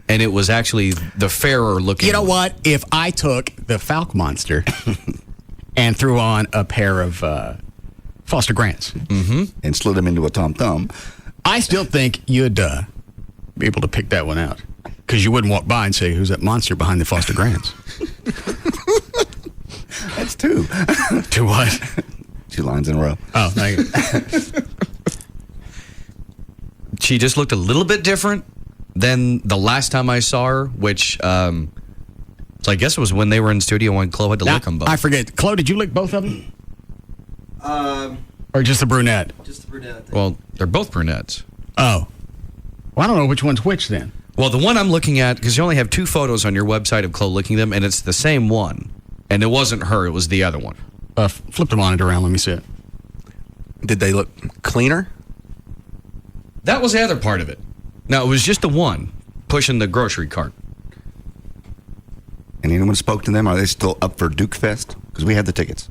and it was actually the fairer looking. You know what? If I took the Falk Monster and threw on a pair of Foster Grants and slid them into a Tom Thumb, I still think you'd be able to pick that one out. Because you wouldn't walk by and say, who's that monster behind the Foster Grants? That's two. Two what? 2 lines in a row. Oh, thank you. She just looked a little bit different than the last time I saw her, which so I guess it was when they were in studio when Chloe had to lick them both. I forget. Chloe, did you lick both of them? Or just the brunette? Just the brunette, I think. Well, they're both brunettes. Oh. Well, I don't know which one's which then. Well, the one I'm looking at, because you only have 2 photos on your website of Chloe licking them, and it's the same one. And it wasn't her, it was the other one. Flip the monitor around, let me see it. Did they look cleaner? That was the other part of it. No, it was just the one pushing the grocery cart. And anyone spoke to them? Are they still up for Duke Fest? Because we had the tickets.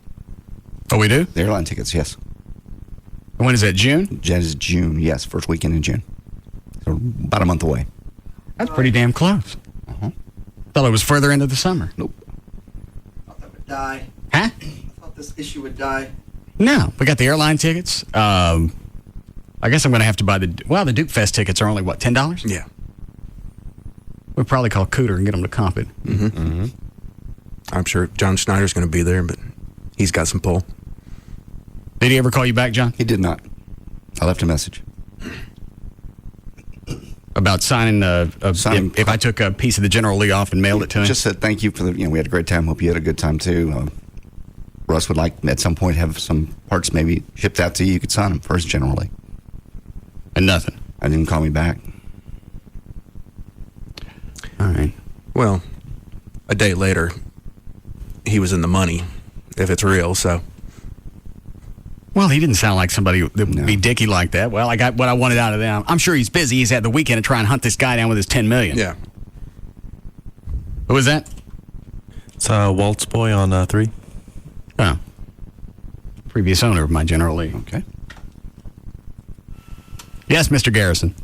Oh, we do? The airline tickets, yes. When is that, June? That is June, yes. First weekend in June. So about a month away. That's pretty damn close. Thought it was further into the summer. Nope. I thought that would die. Huh? I thought this issue would die. No, we got the airline tickets. I guess I'm going to have to buy the Duke Fest tickets are only, what, $10? Yeah. We'll probably call Cooter and get them to comp it. I'm sure John Schneider's going to be there, but he's got some pull. Did he ever call you back, John? He did not. I left a message. About signing if I took a piece of the General Lee off and mailed it to him? Just said thank you for we had a great time. Hope you had a good time too. Russ would like at some point have some parts maybe shipped out to you. You could sign them first, General Lee. And nothing. I didn't call me back. All right. Well, a day later, he was in the money, if it's real, so. Well, he didn't sound like somebody that would be dicky like that. Well, I got what I wanted out of them. I'm sure he's busy. He's had the weekend to try and hunt this guy down with his $10 million. Yeah. Who was that? It's Walt's boy on 3. Oh. Previous owner of my General Lee. Okay. Yes, Mr. Garrison.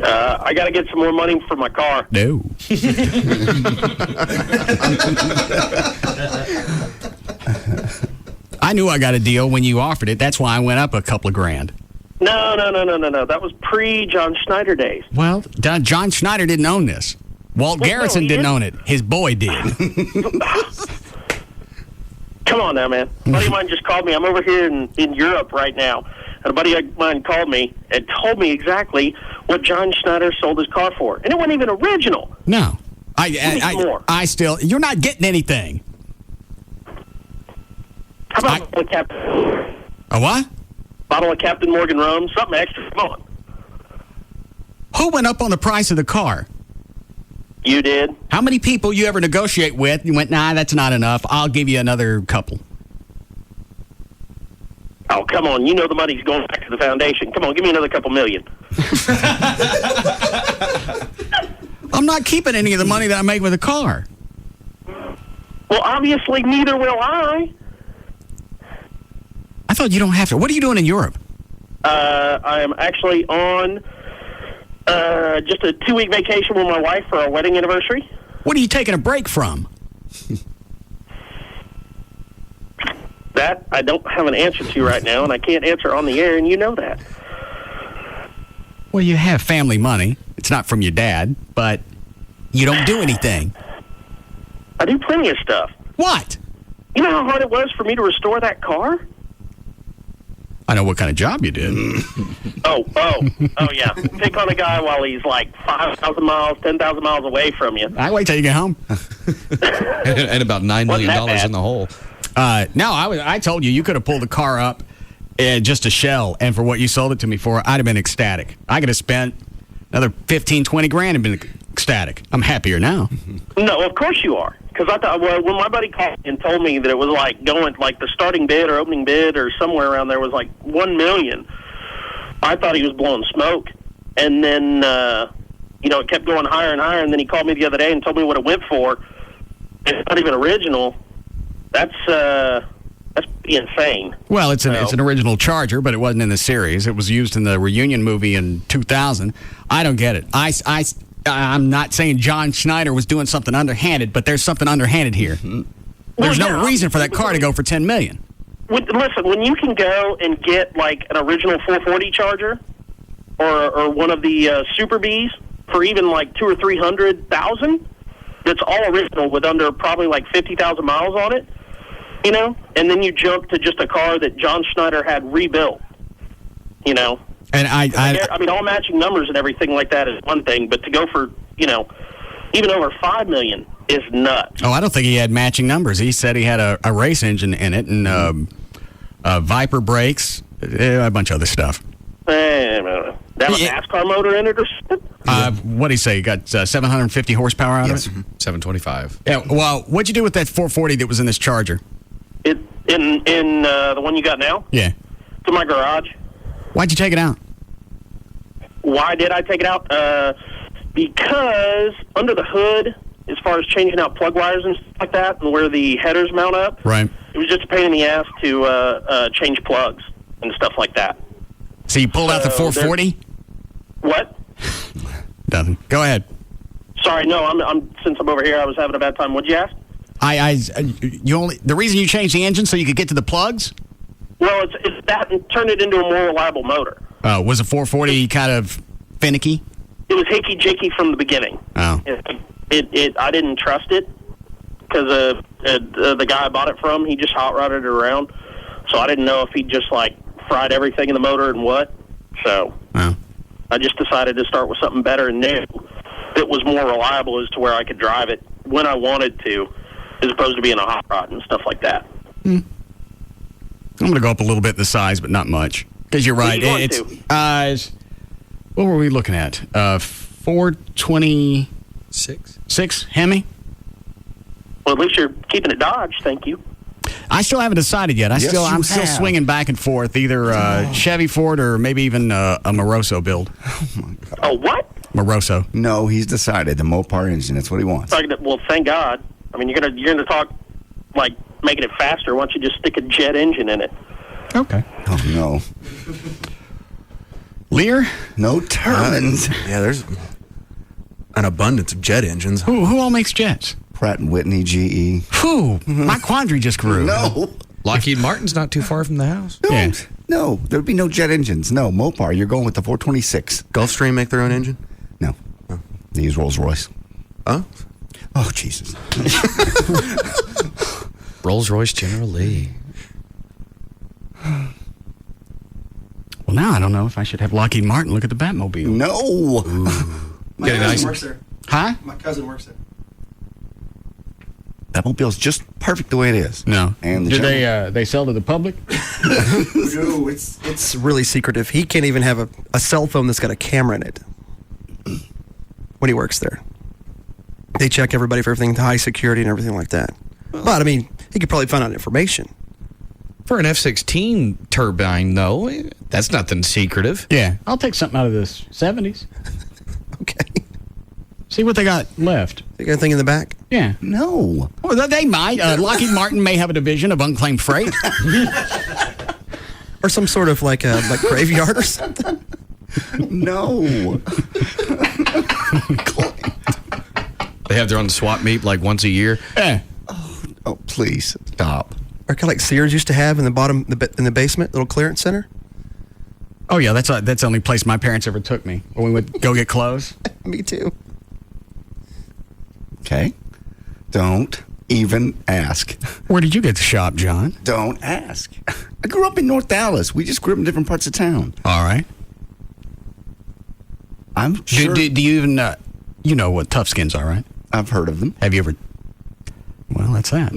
I got to get some more money for my car. No. I knew I got a deal when you offered it. That's why I went up a couple of grand. No. That was pre-John Schneider days. Well, John Schneider didn't own this. Walt Garrison didn't own it. His boy did. Come on now, man. A buddy of mine just called me. I'm over here in Europe right now. And a buddy of mine called me and told me exactly what John Schneider sold his car for. And it wasn't even original. No. I still, you're not getting anything. How about a bottle of Captain? A what? Bottle of Captain Morgan rum, something extra. Come on. Who went up on the price of the car? You did. How many people you ever negotiate with? You went, nah, that's not enough. I'll give you another couple. Oh, come on. You know the money's going back to the foundation. Come on, give me another couple million. I'm not keeping any of the money that I make with the car. Well, obviously, neither will I. thought you don't have to. What are you doing in Europe? I am actually on just a 2-week vacation with my wife for our wedding anniversary. What are you taking a break from? That I don't have an answer to right now, and I can't answer on the air, and you know that. Well, you have family money. It's not from your dad, but you don't do anything. I do plenty of stuff. What? You know how hard it was for me to restore that car? I know what kind of job you did. Oh, yeah. Pick on a guy while he's like 5,000 miles, 10,000 miles away from you. I wait till you get home. and about $9 million in the hole. No, I told you could have pulled the car up just a shell, and for what you sold it to me for, I'd have been ecstatic. I could have spent another 15, 20 grand and been ecstatic. I'm happier now. No, of course you are. Because I thought, well, when my buddy called and told me that it was like going, like the starting bid or opening bid or somewhere around there was like $1 million, I thought he was blowing smoke. And then, it kept going higher and higher. And then he called me the other day and told me what it went for. It's not even original. That's insane. Well, it's an original Charger, but it wasn't in the series. It was used in the reunion movie in 2000. I don't get it. I'm not saying John Schneider was doing something underhanded, but there's something underhanded here. There's no reason for that car to go for $10 million. Listen, when you can go and get like an original 440 Charger or one of the Super Bs for even like $200,000 or $300,000, that's all original with under probably like 50,000 miles on it, and then you jump to just a car that John Schneider had rebuilt, And I mean, all matching numbers and everything like that is one thing, but to go for, even over $5 million is nuts. Oh, I don't think he had matching numbers. He said he had a race engine in it and Viper brakes, a bunch of other stuff. That was a NASCAR motor in it or something? What did he say? He got 750 horsepower out of it? 725. Yeah, well, what'd you do with that 440 that was in this Charger? In the one you got now? Yeah. To my garage. Why'd you take it out? Why did I take it out? Because under the hood, as far as changing out plug wires and stuff like that, and where the headers mount up, right, it was just a pain in the ass to change plugs and stuff like that. So you pulled out the 440? What? Nothing. Go ahead. Sorry, no. I'm since I'm over here, I was having a bad time. What'd you ask? The reason you changed the engine so you could get to the plugs? Well, it's that and turn it into a more reliable motor. Was a 440 kind of finicky? It was hickey-jicky from the beginning. Oh. I didn't trust it because the guy I bought it from, he just hot rodded it around. So I didn't know if he just fried everything in the motor and what. So I just decided to start with something better and new that was more reliable as to where I could drive it when I wanted to, as opposed to being a hot rod and stuff like that. I'm going to go up a little bit in the size, but not much. Because you're right. What were we looking at? 426 Hemi? Well, at least you're keeping it Dodge, thank you. I still haven't decided yet. I'm still swinging back and forth, either Chevy, Ford, or maybe even a Moroso build. Oh, my God. Oh, what? Moroso. No, he's decided. The Mopar engine. That's what he wants. Well, thank God. I mean, you're gonna talk making it faster. Why don't you just stick a jet engine in it? Okay. Oh, no. Lear? No turbines. Yeah, there's an abundance of jet engines. Who all makes jets? Pratt & Whitney, GE. Whew, my quandary just grew. No. Lockheed Martin's not too far from the house. No, there'd be no jet engines. No, Mopar, you're going with the 426. Gulfstream make their own engine? No. They use Rolls-Royce. Oh? Oh, Jesus. Rolls-Royce General Lee. Well, now I don't know if I should have Lockheed Martin look at the Batmobile. No. My cousin works there. Huh? My cousin works there. Batmobile's just perfect the way it is. No. And do they sell to the public? No, it's really secretive. He can't even have a cell phone that's got a camera in it when he works there. They check everybody for everything, high security and everything like that. But, I mean, he could probably find out information. For an F-16 turbine, though, that's nothing secretive. Yeah. I'll take something out of this 70s. Okay. See what they got left. They got anything in the back? Yeah. No. Well, they might. Lockheed Martin may have a division of unclaimed freight. Or some sort of like graveyard or something? No. They have their own swap meet like once a year. Oh, please stop. Or kind of like Sears used to have in the bottom, in the basement, little clearance center. Oh yeah, that's the only place my parents ever took me when we would go get clothes. Me too. Okay. Don't even ask. Where did you get to shop, John? Don't ask. I grew up in North Dallas. We just grew up in different parts of town. All right. I'm sure. Do you even you know what Tough Skins are, right? I've heard of them. Have you ever? Well, that's that.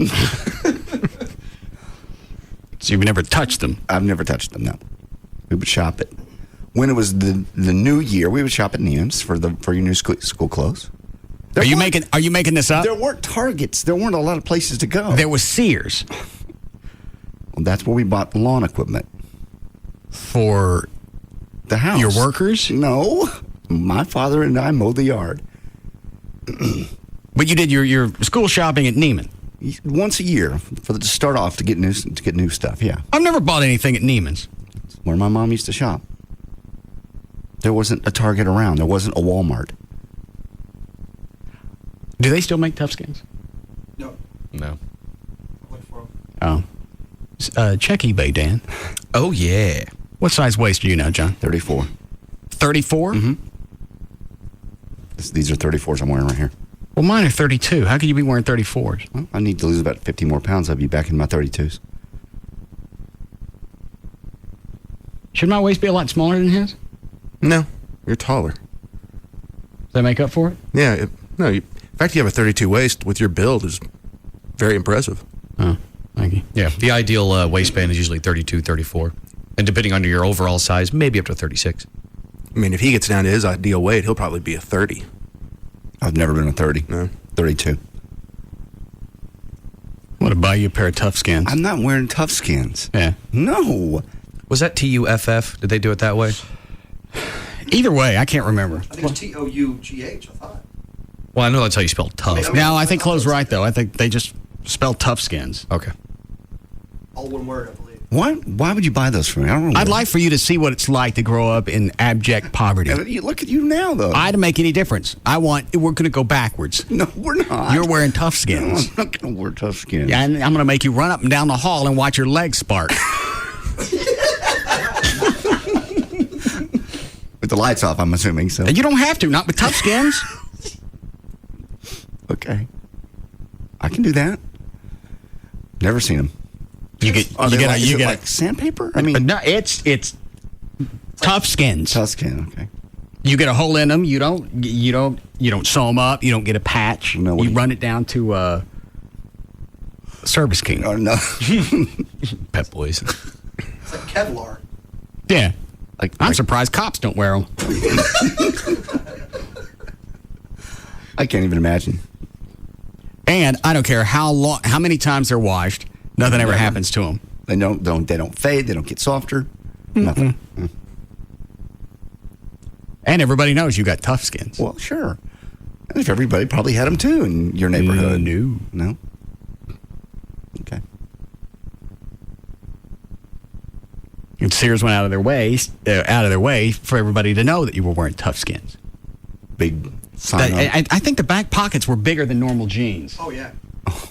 So you've never touched them? I've never touched them. No. We would shop it when it was the new year. We would shop at Neiman's for your new school clothes. Are you making this up? There weren't Targets. There weren't a lot of places to go. There was Sears. Well, that's where we bought lawn equipment for the house. Your workers? No, my father and I mowed the yard. But you did your school shopping at Neiman once a year to start off to get new stuff. Yeah, I've never bought anything at Neiman's. It's where my mom used to shop. There wasn't a Target around. There wasn't a Walmart. Do they still make Tough Skins? No. No. Oh. Check eBay, Dan. Oh, yeah. What size waist are you now, John? 34. 34? Mm-hmm. These are 34s I'm wearing right here. Well, mine are 32. How could you be wearing 34s? Well, I need to lose about 50 more pounds. I'll be back in my 32s. Should my waist be a lot smaller than his? No, you're taller. Does that make up for it? Yeah. The fact you have a 32 waist with your build is very impressive. Oh, thank you. Yeah, the ideal waistband is usually 32, 34. And depending on your overall size, maybe up to 36. I mean, if he gets down to his ideal weight, he'll probably be a 30. I've never been a 30. No. 32. I want to buy you a pair of Tough Skins. I'm not wearing Tough Skins. Yeah. No. Was that TUFF? Did they do it that way? Either way, I can't remember. I think it's TOUGH, I thought. Well, I know that's how you spell tough. No, I think Chloe's right, though. I think they just spell Tough Skins. Okay. All one word, I believe. What? Why would you buy those for me? I don't know. I'd like for you to see what it's like to grow up in abject poverty. Look at you now, though. I don't make any difference. We're going to go backwards. No, we're not. You're wearing Tough Skins. No, I'm not going to wear Tough Skins. Yeah, and I'm going to make you run up and down the hall and watch your legs spark. With the lights off, I'm assuming. So you don't have to. Not with Tough Skins. Okay. I can do that. Never seen them. You get like sandpaper? I mean, no, it's Tough Skins. Tough Skin. Okay. You get a hole in them. You don't sew them up. You don't get a patch. No, you run it down to Service King. Oh no. Pep Boys. It's like Kevlar. Yeah. I'm surprised cops don't wear them. I can't even imagine. And I don't care how many times they're washed. Nothing ever happens to them. They don't fade. They don't get softer. Nothing. And everybody knows you got Tough Skins. Well, sure. And if everybody probably had them too in your neighborhood. No. Okay. And Sears went out of their way for everybody to know that you were wearing Tough Skins. Big sign. I think the back pockets were bigger than normal jeans. Oh yeah.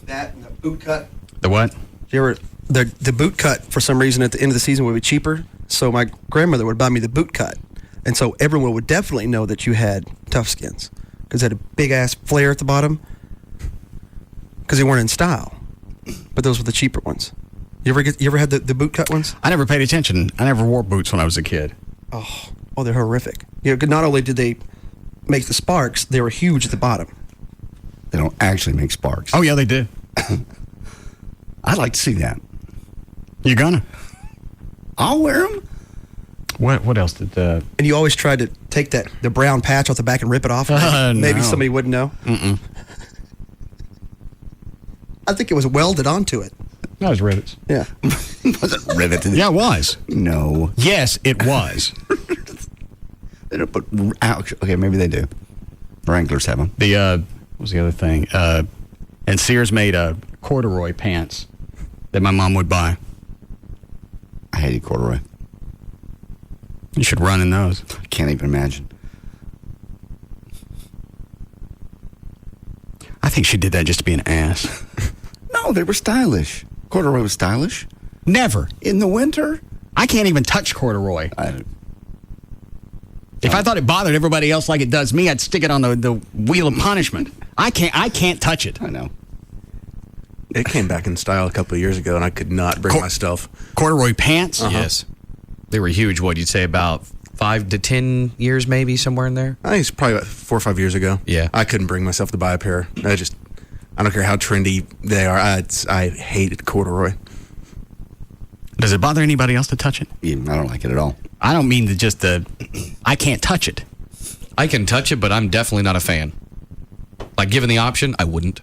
That and the boot cut. The what? The boot cut for some reason at the end of the season would be cheaper, so my grandmother would buy me the boot cut, and so everyone would definitely know that you had Tough Skins because it had a big ass flare at the bottom because they weren't in style, but those were the cheaper ones. You ever had the boot cut ones? I never paid attention. I never wore boots when I was a kid. Oh, they're horrific. Not only did they make the sparks, they were huge at the bottom. They don't actually make sparks. Oh yeah, they do. I'd like to see that. You gonna? I'll wear them. What else did And you always tried to take the brown patch off the back and rip it off. Maybe somebody wouldn't know. Mm-mm. I think it was welded onto it. That was rivets. Yeah. Was it riveted? Yeah, it was. No. Yes, it was. They don't put. Okay, maybe they do. Wranglers have them. What was the other thing? And Sears made corduroy pants that my mom would buy. I I hated corduroy. You should run in those. I can't even imagine. I think she did that just to be an ass. No, they were stylish. Corduroy was stylish. Never. In the winter? I can't even touch corduroy. If I thought it bothered everybody else like it does me, I'd stick it on the wheel of punishment. I can't touch it. I know. It came back in style a couple of years ago, and I could not bring myself. Corduroy pants? Yes. They were huge. What, you'd say about 5 to 10 years maybe, somewhere in there? I think it's probably about 4 or 5 years ago. Yeah. I couldn't bring myself to buy a pair. I don't care how trendy they are. I hated corduroy. Does it bother anybody else to touch it? Yeah, I don't like it at all. I don't mean I can't touch it. I can touch it, but I'm definitely not a fan. Like, given the option, I wouldn't.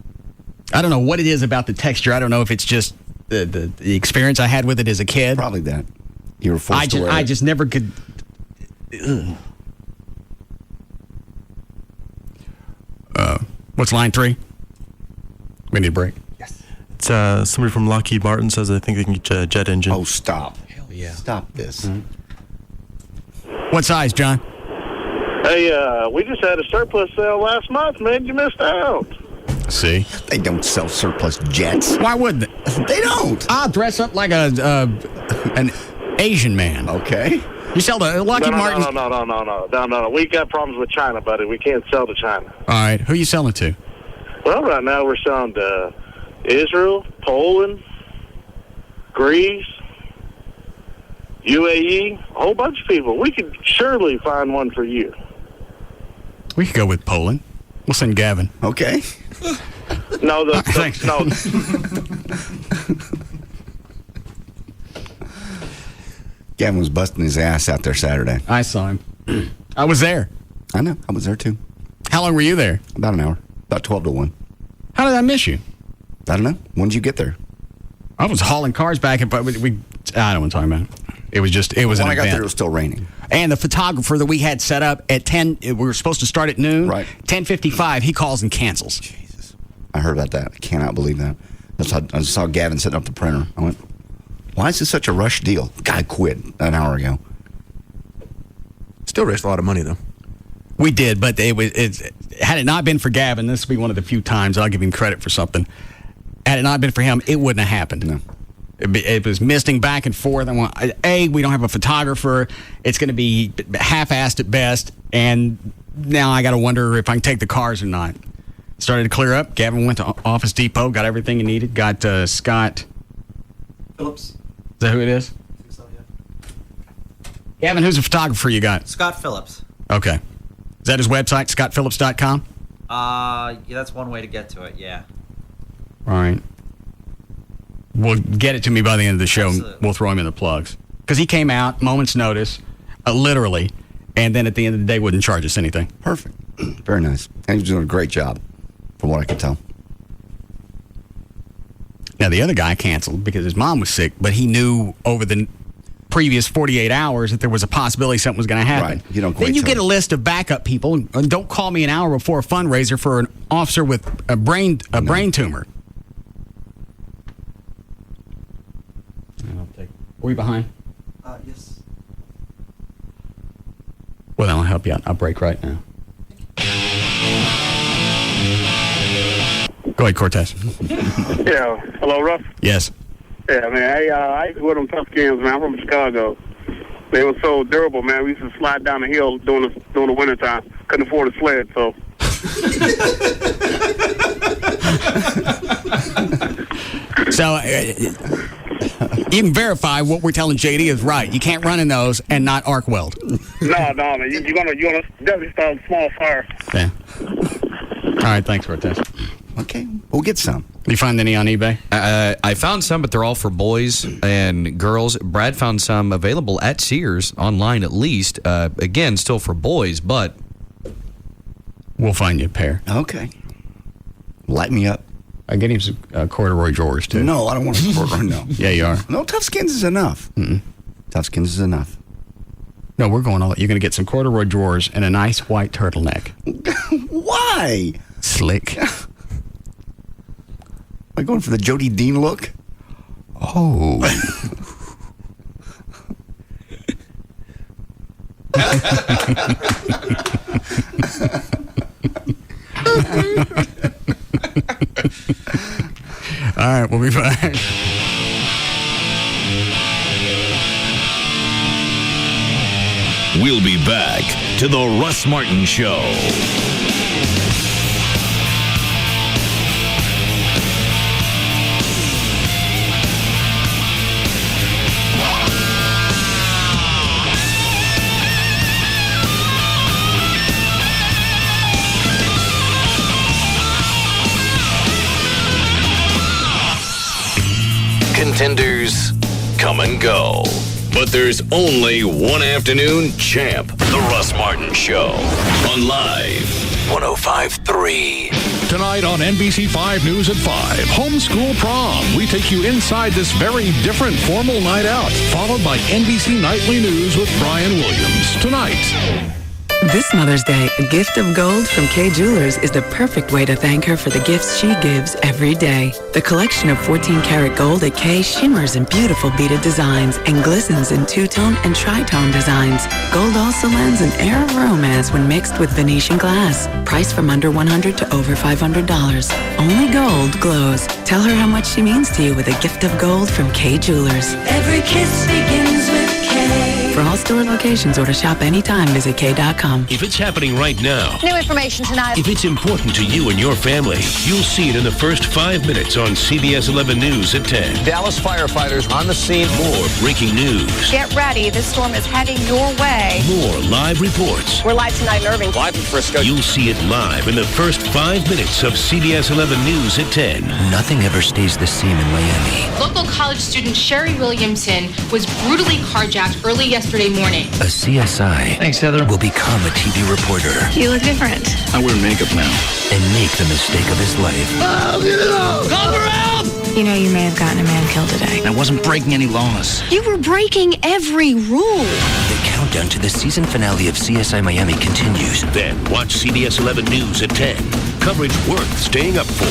I don't know what it is about the texture. I don't know if it's just the experience I had with it as a kid. Probably that. You were forced to wear it. I just never could. What's line 3? We need a break. Yes. It's somebody from Lockheed Martin says they think they can get a jet engine. Oh, stop. Hell yeah. Stop this. Mm-hmm. What size, John? Hey, we just had a surplus sale last month, man. You missed out. See? They don't sell surplus jets. Why would they? They don't. I'll dress up like an Asian man. Okay. You sell to Lockheed Martin? No. We got problems with China, buddy. We can't sell to China. All right. Who are you selling to? Well, right now we're selling to Israel, Poland, Greece, UAE, a whole bunch of people. We could surely find one for you. We could go with Poland. We'll send Gavin. Okay. No. Gavin was busting his ass out there Saturday. I saw him. I was there. I know. I was there too. How long were you there? About an hour. About 12 to 1. How did I miss you? I don't know. When did you get there? I was hauling cars back, but I don't want to talk about it. It was an event. When I got there, it was still raining. And the photographer that we had set up at 10, we were supposed to start at noon. Right. 10:55, he calls and cancels. Jesus. I heard about that. I cannot believe that. I saw Gavin setting up the printer. I went, why is this such a rush deal? Guy quit an hour ago. Still raised a lot of money, though. We did, but had it not been for Gavin, this would be one of the few times I'll give him credit for something. Had it not been for him, it wouldn't have happened. No. It was misting back and forth. We don't have a photographer. It's going to be half-assed at best, and now I got to wonder if I can take the cars or not. Started to clear up. Gavin went to Office Depot, got everything he needed. Got Scott Phillips. Is that who it is? I think so, yeah. Gavin, who's the photographer you got? Scott Phillips. Okay. Is that his website, scottphillips.com? Yeah, that's one way to get to it, yeah. All right. Well, get it to me by the end of the show. Absolutely. We'll throw him in the plugs. Because he came out, moment's notice, literally, and then at the end of the day wouldn't charge us anything. Perfect. Very nice. And he was doing a great job, from what I could tell. Now, the other guy canceled because his mom was sick, but he knew over the previous 48 hours that there was a possibility something was going to happen. Right. You don't Then you get a list of backup people, and don't call me an hour before a fundraiser for an officer with a brain tumor. Are we behind? Yes. Well, then I'll help you out. I'll break right now. Go ahead, Cortez. Yeah. Hello, Russ? Yes. Yeah, man. Hey, I used to wear them tough skins, man. I'm from Chicago. They were so durable, man. We used to slide down the hill during the wintertime. Couldn't afford a sled, so. So, you can verify what we're telling JD is right. You can't run in those and not arc weld. No, man. You're gonna definitely start a small fire. Yeah. All right, thanks, Cortez. Okay, we'll get some. You find any on eBay? I found some, but they're all for boys and girls. Brad found some available at Sears, online at least. Again, still for boys, but we'll find you a pair. Okay. Light me up. I get him some corduroy drawers, too. No, I don't want a corduroy, no. Yeah, you are. No, Tough Skins is enough. Mm-mm. Tough Skins is enough. No, we're going all. You're going to get some corduroy drawers and a nice white turtleneck. Why? Slick. Am I going for the Jody Dean look? Oh. All right, we'll be back. We'll be back to the Russ Martin Show. Contenders come and go. But there's only one afternoon champ. The Russ Martin Show. On Live 105.3. Tonight on NBC 5 News at 5, Homeschool Prom. We take you inside this very different formal night out, followed by NBC Nightly News with Brian Williams. Tonight. This Mother's Day, a gift of gold from Kay Jewelers is the perfect way to thank her for the gifts she gives every day. The collection of 14-karat gold at Kay shimmers in beautiful beaded designs and glistens in two-tone and tri-tone designs. Gold also lends an air of romance when mixed with Venetian glass. Priced from under $100 to over $500. Only gold glows. Tell her how much she means to you with a gift of gold from Kay Jewelers. Every kiss begins with Kay. For all store locations or to shop anytime, visit Kay.com. If it's happening right now, New information tonight. if it's important to you and your family, you'll see it in the first 5 minutes on CBS 11 News at 10. Dallas firefighters on the scene. More breaking news. Get ready. This storm is heading your way. More live reports. We're live tonight in Irving. Live in Frisco. You'll see it live in the first 5 minutes of CBS 11 News at 10. Nothing ever stays the same in Miami. Local college student Sherry Williamson was brutally carjacked early yesterday morning. A CSI will become a TV reporter. You look different. I wear makeup now. And make the mistake of his life. Cover up! You know you may have gotten a man killed today. I wasn't breaking any laws. You were breaking every rule. The countdown to the season finale of CSI Miami continues. Then watch CBS 11 News at 10. Coverage worth staying up for.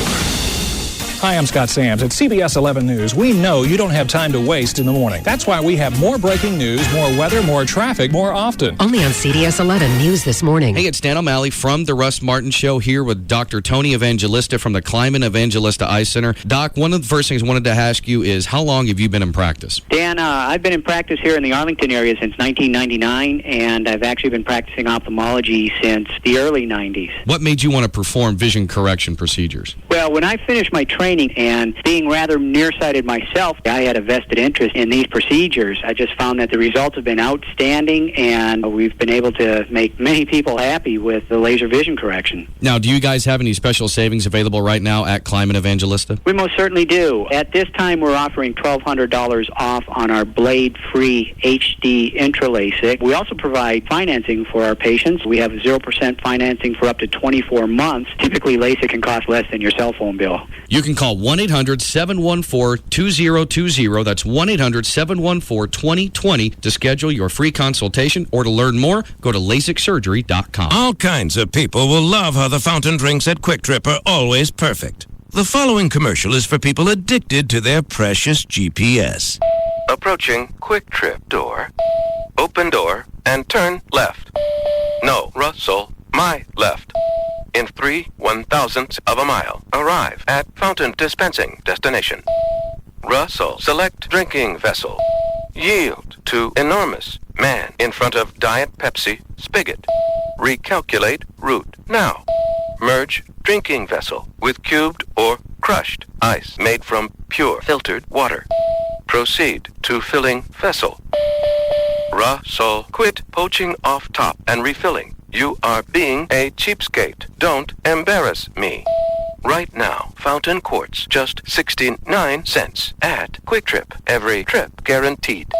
Hi, I'm Scott Sams. At CBS 11 News, we know you don't have time to waste in the morning. That's why we have more breaking news, more weather, more traffic, more often. Only on CBS 11 News this morning. Hey, it's Dan O'Malley from the Russ Martin Show here with Dr. Tony Evangelista from the Kleiman Evangelista Eye Center. Doc, one of the first things I wanted to ask you is how long have you been in practice? Dan, I've been in practice here in the Arlington area since 1999, and I've actually been practicing ophthalmology since the early 90s. What made you want to perform vision correction procedures? Well, when I finished my training and being rather nearsighted myself, I had a vested interest in these procedures. I just found that the results have been outstanding, and we've been able to make many people happy with the laser vision correction. Now, do you guys have any special savings available right now at Kleiman Evangelista? We most certainly do. At this time, we're offering $1,200 off on our blade-free HD Intra-LASIK. We also provide financing for our patients. We have 0% financing for up to 24 months. Typically, LASIK can cost less than your cell phone bill. You can call 1-800-714-2020. That's 1-800-714-2020 to schedule your free consultation, or to learn more, go to LASIKsurgery.com. All kinds of people will love how the fountain drinks at Quick Trip are always perfect. The following commercial is for people addicted to their precious GPS. Approaching Quick Trip door. Open door and turn left. No, Russell, my left. In 3/1000ths of a mile, arrive at fountain dispensing destination. Russell, select drinking vessel. Yield to enormous man in front of Diet Pepsi spigot. Recalculate route now. Merge drinking vessel with cubed or crushed ice made from pure filtered water. Proceed to filling vessel. Russell, quit poaching off top and refilling. You are being a cheapskate. Don't embarrass me. Right now, fountain quartz, just 69 cents at Quick Trip. Every trip guaranteed.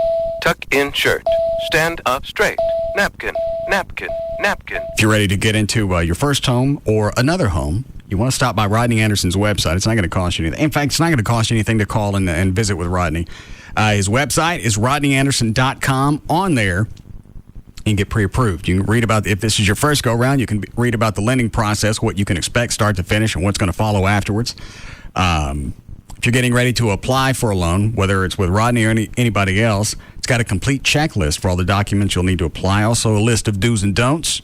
Tuck in shirt. Stand up straight. Napkin, napkin, napkin. If you're ready to get into your first home or another home, you want to stop by Rodney Anderson's website. It's not going to cost you anything. In fact, it's not going to cost you anything to call and visit with Rodney. His website is rodneyanderson.com. On there, you can get pre-approved. You can read about, if this is your first go-around, you can read about the lending process, what you can expect start to finish, and what's going to follow afterwards. If you're getting ready to apply for a loan, whether it's with Rodney or anybody else, It's got a complete checklist for all the documents you'll need to apply. Also, a list of do's and don'ts.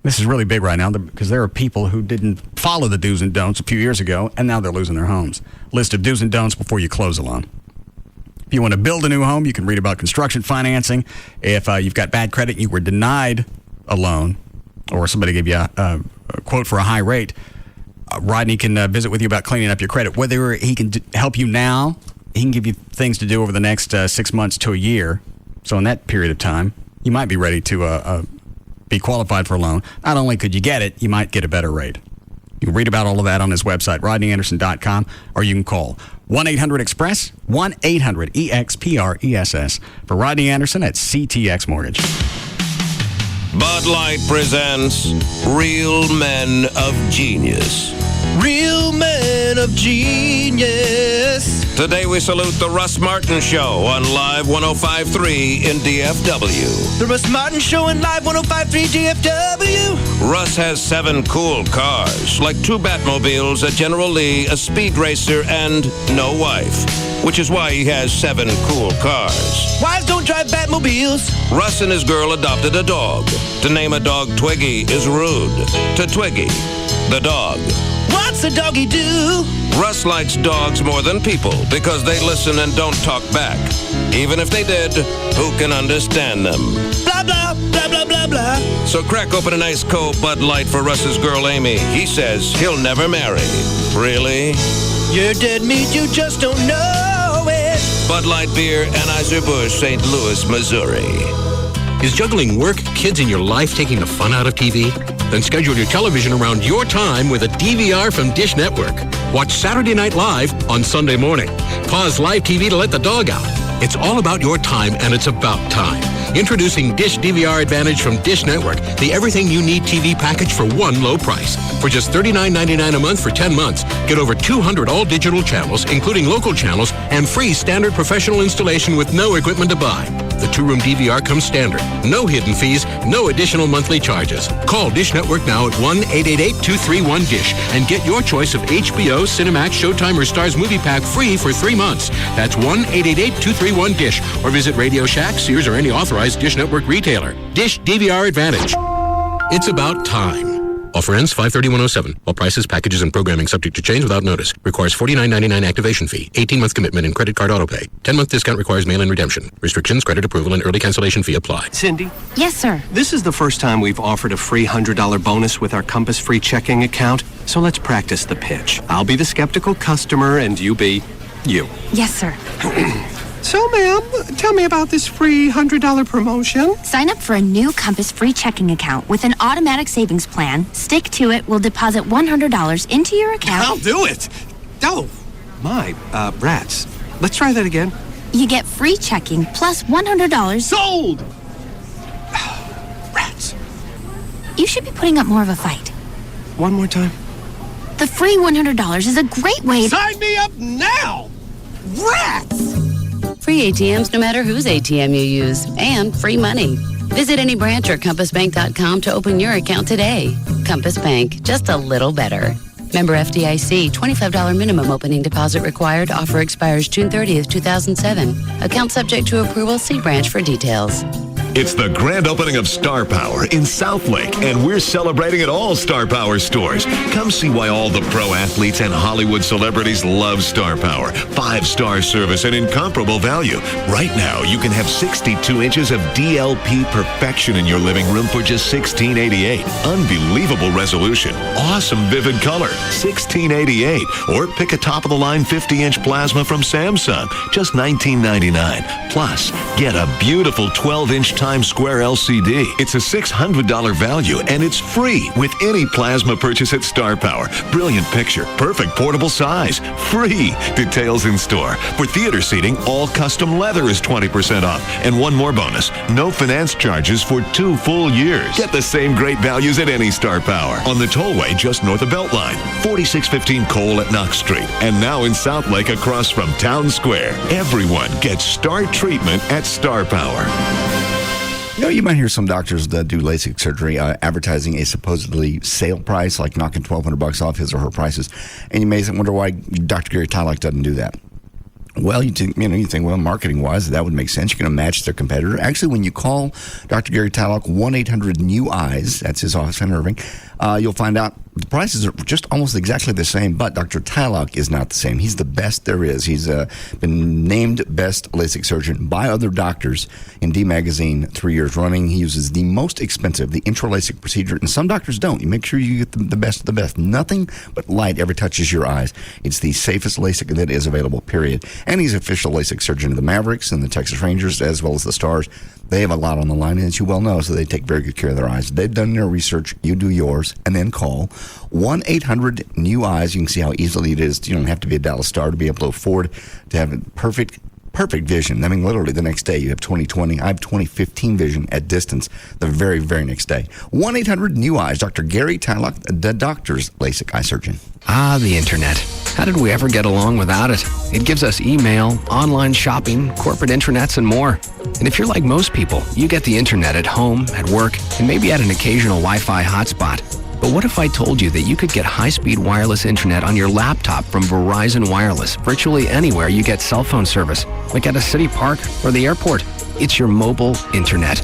This is really big right now because there are people who didn't follow the do's and don'ts a few years ago, and now they're losing their homes. List of do's and don'ts before you close a loan. If you want to build a new home, you can read about construction financing. If you've got bad credit and you were denied a loan, or somebody gave you a quote for a high rate, Rodney can visit with you about cleaning up your credit. Whether he can help you now, he can give you things to do over the next 6 months to a year. So in that period of time, you might be ready to be qualified for a loan. Not only could you get it, you might get a better rate. You can read about all of that on his website, RodneyAnderson.com, or you can call 1-800-EXPRESS, 1-800-EXPRESS for Rodney Anderson at CTX Mortgage. Bud Light presents Real Men of Genius. Real Men of Genius. Today we salute the Russ Martin Show on Live 105.3 in DFW. The Russ Martin Show on Live 105.3 DFW. Russ has 7 cool cars, like 2 Batmobiles, a General Lee, a Speed Racer, and no wife. Which is why he has 7 cool cars. Wives don't drive Batmobiles. Russ and his girl adopted a dog. To name a dog Twiggy is rude. To Twiggy, the dog. What's a doggy do? Russ likes dogs more than people because they listen and don't talk back. Even if they did, who can understand them? Blah, blah, blah, blah, blah, blah. So crack open an ice cold Bud Light for Russ's girl Amy. He says he'll never marry. Really? You're dead meat, you just don't know it. Bud Light Beer, Anheuser-Busch, St. Louis, Missouri. Is juggling work, kids, and your life taking the fun out of TV? Then schedule your television around your time with a DVR from Dish Network. Watch Saturday Night Live on Sunday morning. Pause live TV to let the dog out. It's all about your time, and it's about time. Introducing Dish DVR Advantage from Dish Network, the everything you need TV package for one low price. For just $39.99 a month for 10 months, get over 200 all-digital channels, including local channels, and free standard professional installation with no equipment to buy. The 2-room DVR comes standard. No hidden fees, no additional monthly charges. Call Dish Network now at 1-888-231-DISH and get your choice of HBO, Cinemax, Showtime, or Starz Movie Pack free for 3 months. That's 1-888-231-DISH or visit Radio Shack, Sears, or any authorized Dish Network retailer. Dish DVR Advantage. It's about time. Offer ends 5/30/107. All prices, packages, and programming subject to change without notice. Requires $49.99 activation fee. 18-month commitment and credit card autopay. 10-month discount requires mail-in redemption. Restrictions, credit approval, and early cancellation fee apply. Cindy? Yes, sir. This is the first time we've offered a free $100 bonus with our Compass free checking account. So let's practice the pitch. I'll be the skeptical customer and you be you. Yes, sir. So, ma'am, tell me about this free $100 promotion. Sign up for a new Compass free checking account with an automatic savings plan. Stick to it. We'll deposit $100 into your account. I'll do it. Oh, my, rats. Let's try that again. You get free checking plus $100. Sold! Rats. You should be putting up more of a fight. One more time. The free $100 is a great way to... Sign me up now! Rats! Free ATMs no matter whose ATM you use, and free money. Visit any branch or compassbank.com to open your account today. Compass Bank, just a little better. Member FDIC, $25 minimum opening deposit required. Offer expires June 30th, 2007. Account subject to approval. See branch for details. It's the grand opening of Star Power in Southlake, and we're celebrating at all Star Power stores. Come see why all the pro athletes and Hollywood celebrities love Star Power. 5-star service and incomparable value. Right now, you can have 62 inches of DLP perfection in your living room for just $16.88. Unbelievable resolution. Awesome vivid color. $16.88. Or pick a top-of-the-line 50-inch plasma from Samsung. Just $19.99. Plus, get a beautiful 12-inch Times Square LCD. It's a $600 value, and it's free with any plasma purchase at Star Power. Brilliant picture, perfect portable size, free. Details in store. For theater seating, all custom leather is 20% off. And one more bonus, no finance charges for 2 full years. Get the same great values at any Star Power. On the tollway just north of Beltline, 4615 Cole at Knox Street. And now in Southlake across from Town Square. Everyone gets star treatment at Star Power. You know, you might hear some doctors that do LASIK surgery advertising a supposedly sale price, like knocking $1,200 off his or her prices. And you may wonder why Dr. Gary Tylak doesn't do that. Well, you think, well, marketing-wise, that would make sense. You're going to match their competitor. Actually, when you call Dr. Gary Tylock, 1-800-NEW-EYES, that's his office in Irving, you'll find out the prices are just almost exactly the same, but Dr. Tylock is not the same. He's the best there is. He's been named best LASIK surgeon by other doctors in D Magazine 3 years running. He uses the most expensive, the intra-LASIK procedure, and some doctors don't. You make sure you get the best of the best. Nothing but light ever touches your eyes. It's the safest LASIK that is available, period. And he's official LASIK surgeon of the Mavericks and the Texas Rangers, as well as the Stars. They have a lot on the line, as you well know, so they take very good care of their eyes. They've done their research. You do yours, and then call 1-800-NEW-EYES. You can see how easily it is. You don't have to be a Dallas Star to be able to afford to have perfect vision. I mean, literally the next day you have 20/20. I have 20/15 vision at distance the very, very next day. 1-800-NEW-EYES. Dr. Gary Tylock, the doctor's LASIK eye surgeon. Ah, the internet. How did we ever get along without it? It gives us email, online shopping, corporate intranets, and more. And if you're like most people, you get the internet at home, at work, and maybe at an occasional Wi-Fi hotspot. But what if I told you that you could get high-speed wireless internet on your laptop from Verizon Wireless virtually anywhere you get cell phone service, like at a city park or the airport? It's your mobile internet.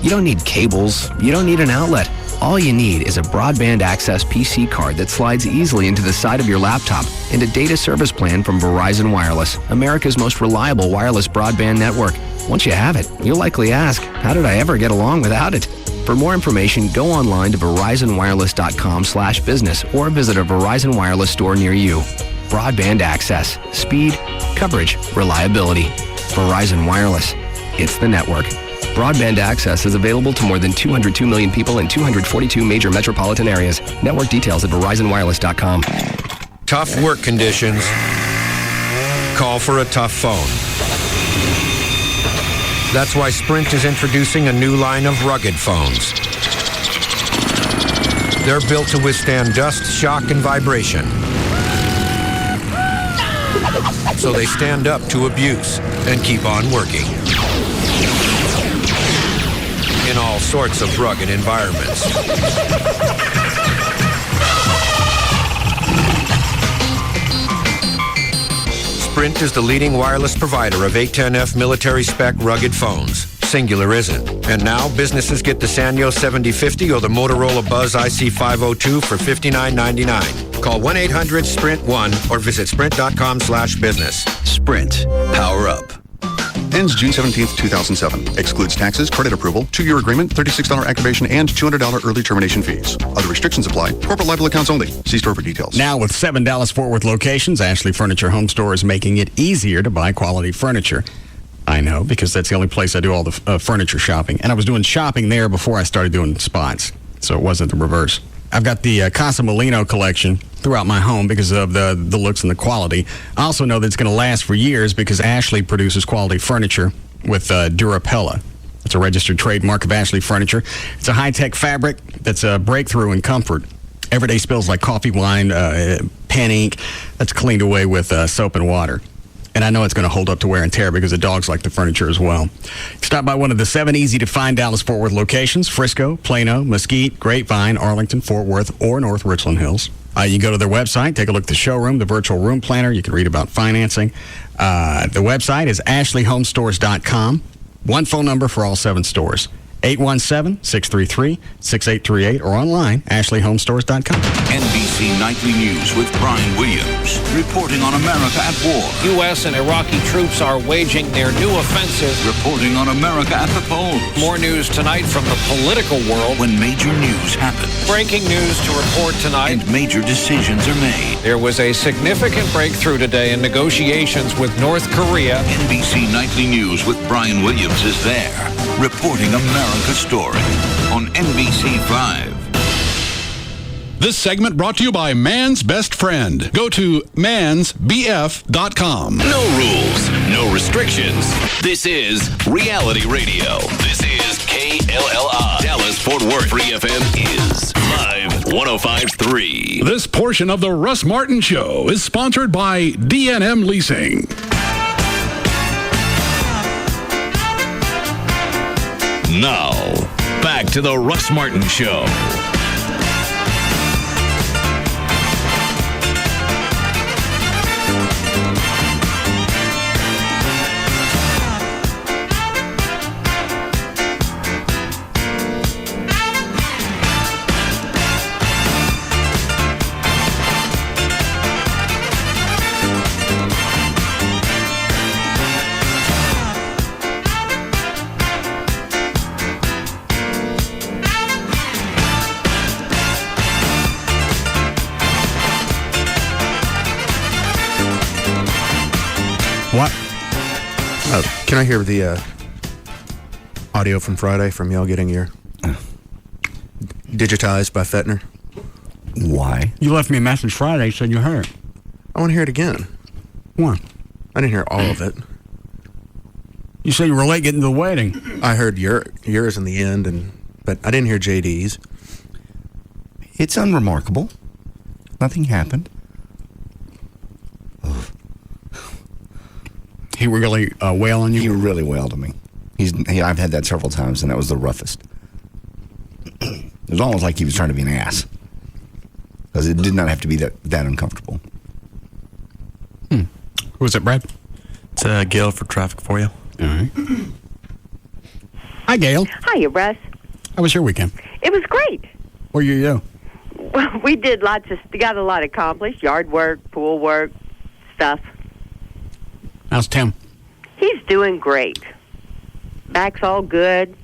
You don't need cables. You don't need an outlet. All you need is a broadband access PC card that slides easily into the side of your laptop and a data service plan from Verizon Wireless, America's most reliable wireless broadband network. Once you have it, you'll likely ask, how did I ever get along without it? For more information, go online to verizonwireless.com/business or visit a Verizon Wireless store near you. Broadband access, speed, coverage, reliability. Verizon Wireless. It's the network. Broadband access is available to more than 202 million people in 242 major metropolitan areas. Network details at verizonwireless.com. Tough work conditions. Call for a tough phone. That's why Sprint is introducing a new line of rugged phones. They're built to withstand dust, shock, and vibration. So they stand up to abuse and keep on working. In all sorts of rugged environments. Sprint is the leading wireless provider of 810F military spec rugged phones. Singular isn't. And now businesses get the Sanyo 7050 or the Motorola Buzz IC502 for $59.99. Call 1-800-SPRINT-1 or visit sprint.com/business. Sprint. Power up. Ends June 17th, 2007. Excludes taxes, credit approval, 2-year agreement, $36 activation, and $200 early termination fees. Other restrictions apply. Corporate liable accounts only. See store for details. Now with 7 Dallas-Fort Worth locations, Ashley Furniture Home Store is making it easier to buy quality furniture. I know, because that's the only place I do all the furniture shopping. And I was doing shopping there before I started doing spots, so it wasn't the reverse. I've got the Casa Molino collection throughout my home because of the looks and the quality. I also know that it's going to last for years because Ashley produces quality furniture with Durapella. It's a registered trademark of Ashley Furniture. It's a high-tech fabric that's a breakthrough in comfort. Everyday spills like coffee, wine, pen ink, that's cleaned away with soap and water. And I know it's going to hold up to wear and tear because the dogs like the furniture as well. Stop by one of the 7 easy-to-find Dallas-Fort Worth locations: Frisco, Plano, Mesquite, Grapevine, Arlington, Fort Worth, or North Richland Hills. You can go to their website, take a look at the showroom, the virtual room planner. You can read about financing. The website is ashleyhomestores.com. One phone number for all 7 stores: 817-633-6838, or online, ashleyhomestores.com. NBC Nightly News with Brian Williams, reporting on America at war. U.S. and Iraqi troops are waging their new offensive. Reporting on America at the polls. More news tonight from the political world. When major news happens. Breaking news to report tonight. And major decisions are made. There was a significant breakthrough today in negotiations with North Korea. NBC Nightly News with Brian Williams is there, reporting America's story on NBC5. This segment brought to you by Man's Best Friend. Go to mansbf.com. No rules, no restrictions. This is reality radio. This is KLLI. Dallas-Fort Worth. Free FM is Live 105.3. This portion of the Russ Martin Show is sponsored by D&M Leasing. Now, back to the Russ Martin Show. Can I hear the audio from Friday from y'all getting your digitized by Fettner? Why? You left me a message Friday, said you heard it. I want to hear it again. Why? I didn't hear all of it. You said you were late getting to the wedding. I heard yours in the end, but I didn't hear JD's. It's unremarkable. Nothing happened. He really wailed on you? He really wailed on me. I've had that several times, and that was the roughest. It was almost like he was trying to be an ass. Because it did not have to be that uncomfortable. Who was it, Brad? It's Gail for traffic for you. All right. Hi, Gail. Hiya, Russ. How was your weekend? It was great. What did you do? Well, we got a lot accomplished. Yard work, pool work, stuff. How's Tim? He's doing great. Back's all good.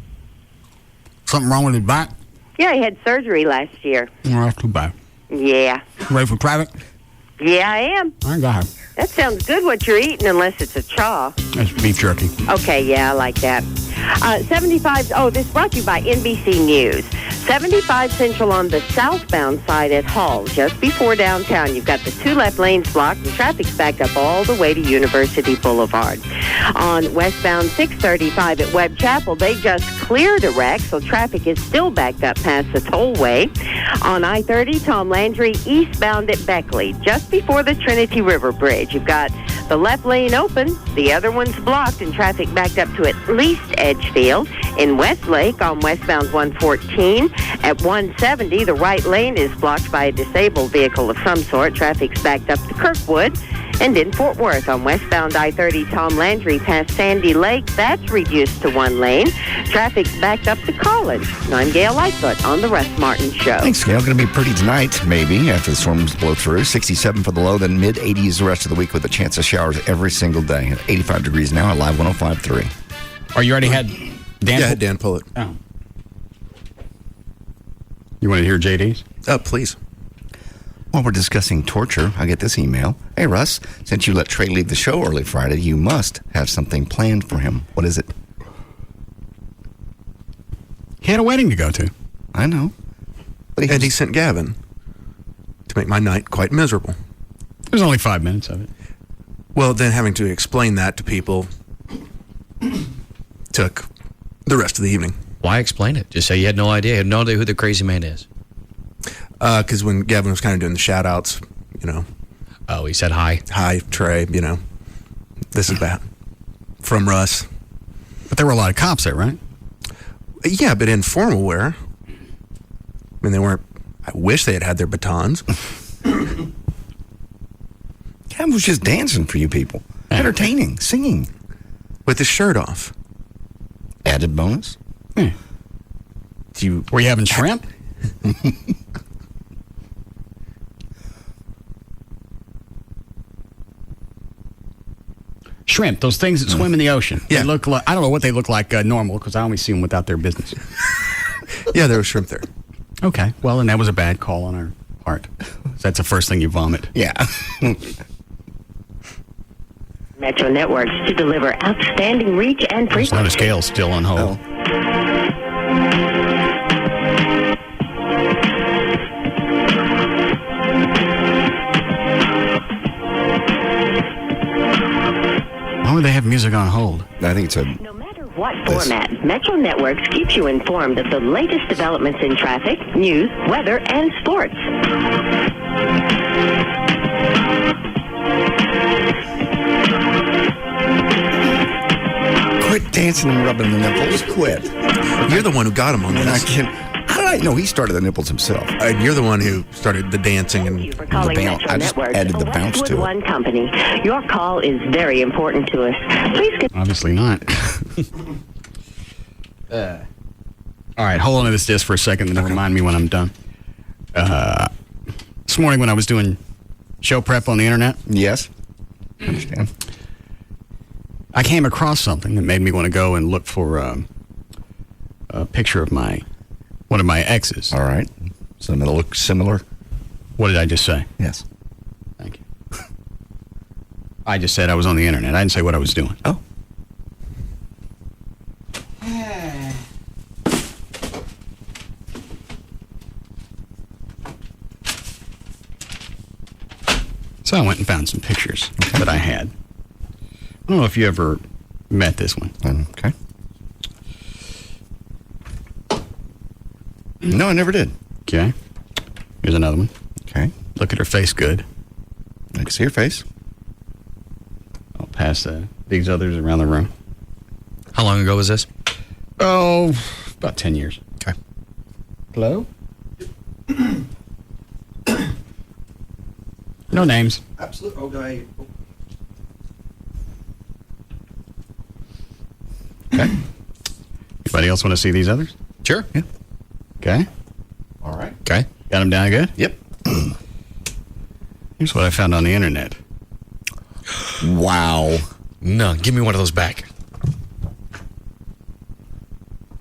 Something wrong with his back? Yeah, he had surgery last year. Well, that's too bad. Yeah. Ready for traffic? Yeah, I am. I got it. That sounds good what you're eating, unless it's a chaw. That's beef jerky. Okay, yeah, I like that. 75, this brought to you by NBC News. 75 Central on the southbound side at Hall, just before downtown. You've got the 2 left lanes blocked and traffic's backed up all the way to University Boulevard. On westbound 635 at Webb Chapel, they just cleared a wreck, so traffic is still backed up past the tollway. On I-30, Tom Landry, eastbound at Beckley, just before the Trinity River Bridge. You've got the left lane open, the other one's blocked, and traffic backed up to at least Edgefield. In Westlake on westbound 114, at 170, the right lane is blocked by a disabled vehicle of some sort. Traffic's backed up to Kirkwood. And in Fort Worth on westbound I-30, Tom Landry past Sandy Lake, that's reduced to 1 lane. Traffic's backed up to College. I'm Gail Lightfoot on the Russ Martin Show. Thanks, Gail. Going to be pretty tonight, maybe, after the storms blow through. 67 for the low, then mid-80s the rest of the week with a chance of showers every single day. 85 degrees now at Live 105.3. Oh, you already had Dan? Yeah, I had Dan pull it. Oh. You want to hear JD's? Please. While we're discussing torture, I get this email. Hey, Russ, since you let Trey leave the show early Friday, you must have something planned for him. What is it? He had a wedding to go to. I know. But he sent Gavin to make my night quite miserable. There's only 5 minutes of it. Well, then having to explain that to people took the rest of the evening. Why explain it? Just say you had no idea. You had no idea who the crazy man is. Because when Gavin was kind of doing the shout-outs, Oh, he said hi. Hi, Trey, this is bad. From Russ. But there were a lot of cops there, right? Yeah, but in formal wear. I mean, they weren't... I wish they had their batons. Gavin was just dancing for you people. Entertaining, singing. With his shirt off. Added bonus? Were you having shrimp? Shrimp, those things that swim in the ocean. Yeah. They look like, I don't know what they look like normal, because I only see them without their business. Yeah, there was shrimp there. Okay, well, and that was a bad call on our part. That's the first thing you vomit. Yeah. Metro Networks to deliver outstanding reach and frequency. Notice Gail's still on hold. Why would they have music on hold? I think it's a... No matter what format, Metro Networks keeps you informed of the latest developments in traffic, news, weather, and sports. Quit dancing and rubbing the nipples. Quit. You're the one who got him on this. How did I know he started the nipples himself? You're the one who started the dancing and For calling Metro I just Networks, added the a bounce Westwood to it. One company. Your call is very important to us. Please. Obviously not. All right, hold on to this disc for a second, and then remind me when I'm done. This morning when I was doing show prep on the internet. Yes. I understand. I came across something that made me want to go and look for a picture of one of my exes. All right. Something that looks similar. What did I just say? Yes. Thank you. I just said I was on the internet. I didn't say what I was doing. Oh. So I went and found some pictures that I had. I don't know if you ever met this one. Okay. No, I never did. Okay. Here's another one. Okay. Look at her face good. I can see her face. I'll pass these others around the room. How long ago was this? Oh, about 10 years. Okay. Hello? No names. Absolutely. Okay. Okay. Anybody else want to see these others? Sure. Yeah. Okay. All right. Okay. Got them down good? Yep. Here's what I found on the internet. Wow. No, give me one of those back.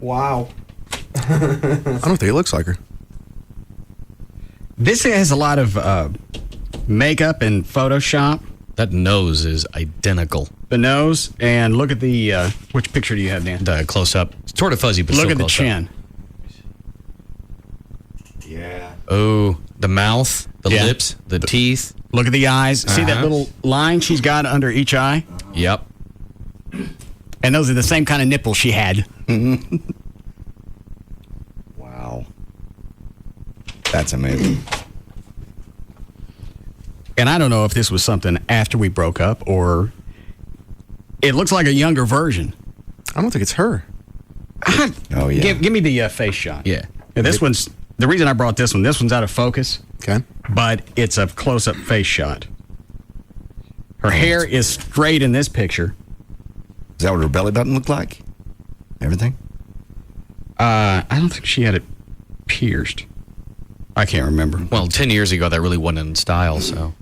Wow. I don't think it looks like her. This has a lot of makeup and Photoshop. That nose is identical. The nose, and look at the, which picture do you have, Dan? The close-up. It's sort of fuzzy, but look still at the close chin. Up. Yeah. Oh, the mouth, the lips, the teeth. Look at the eyes. See that little line she's got under each eye? Yep. And those are the same kind of nipples she had. Wow. That's amazing. And I don't know if this was something after we broke up or it looks like a younger version. I don't think it's her. Oh, yeah. Give me the face shot. Yeah. This one's, the reason I brought this one's out of focus. Okay. But it's a close-up face shot. Her hair is straight in this picture. Is that what her belly button looked like? Everything? I don't think she had it pierced. I can't remember. Well, 10 years ago, that really wasn't in style, so.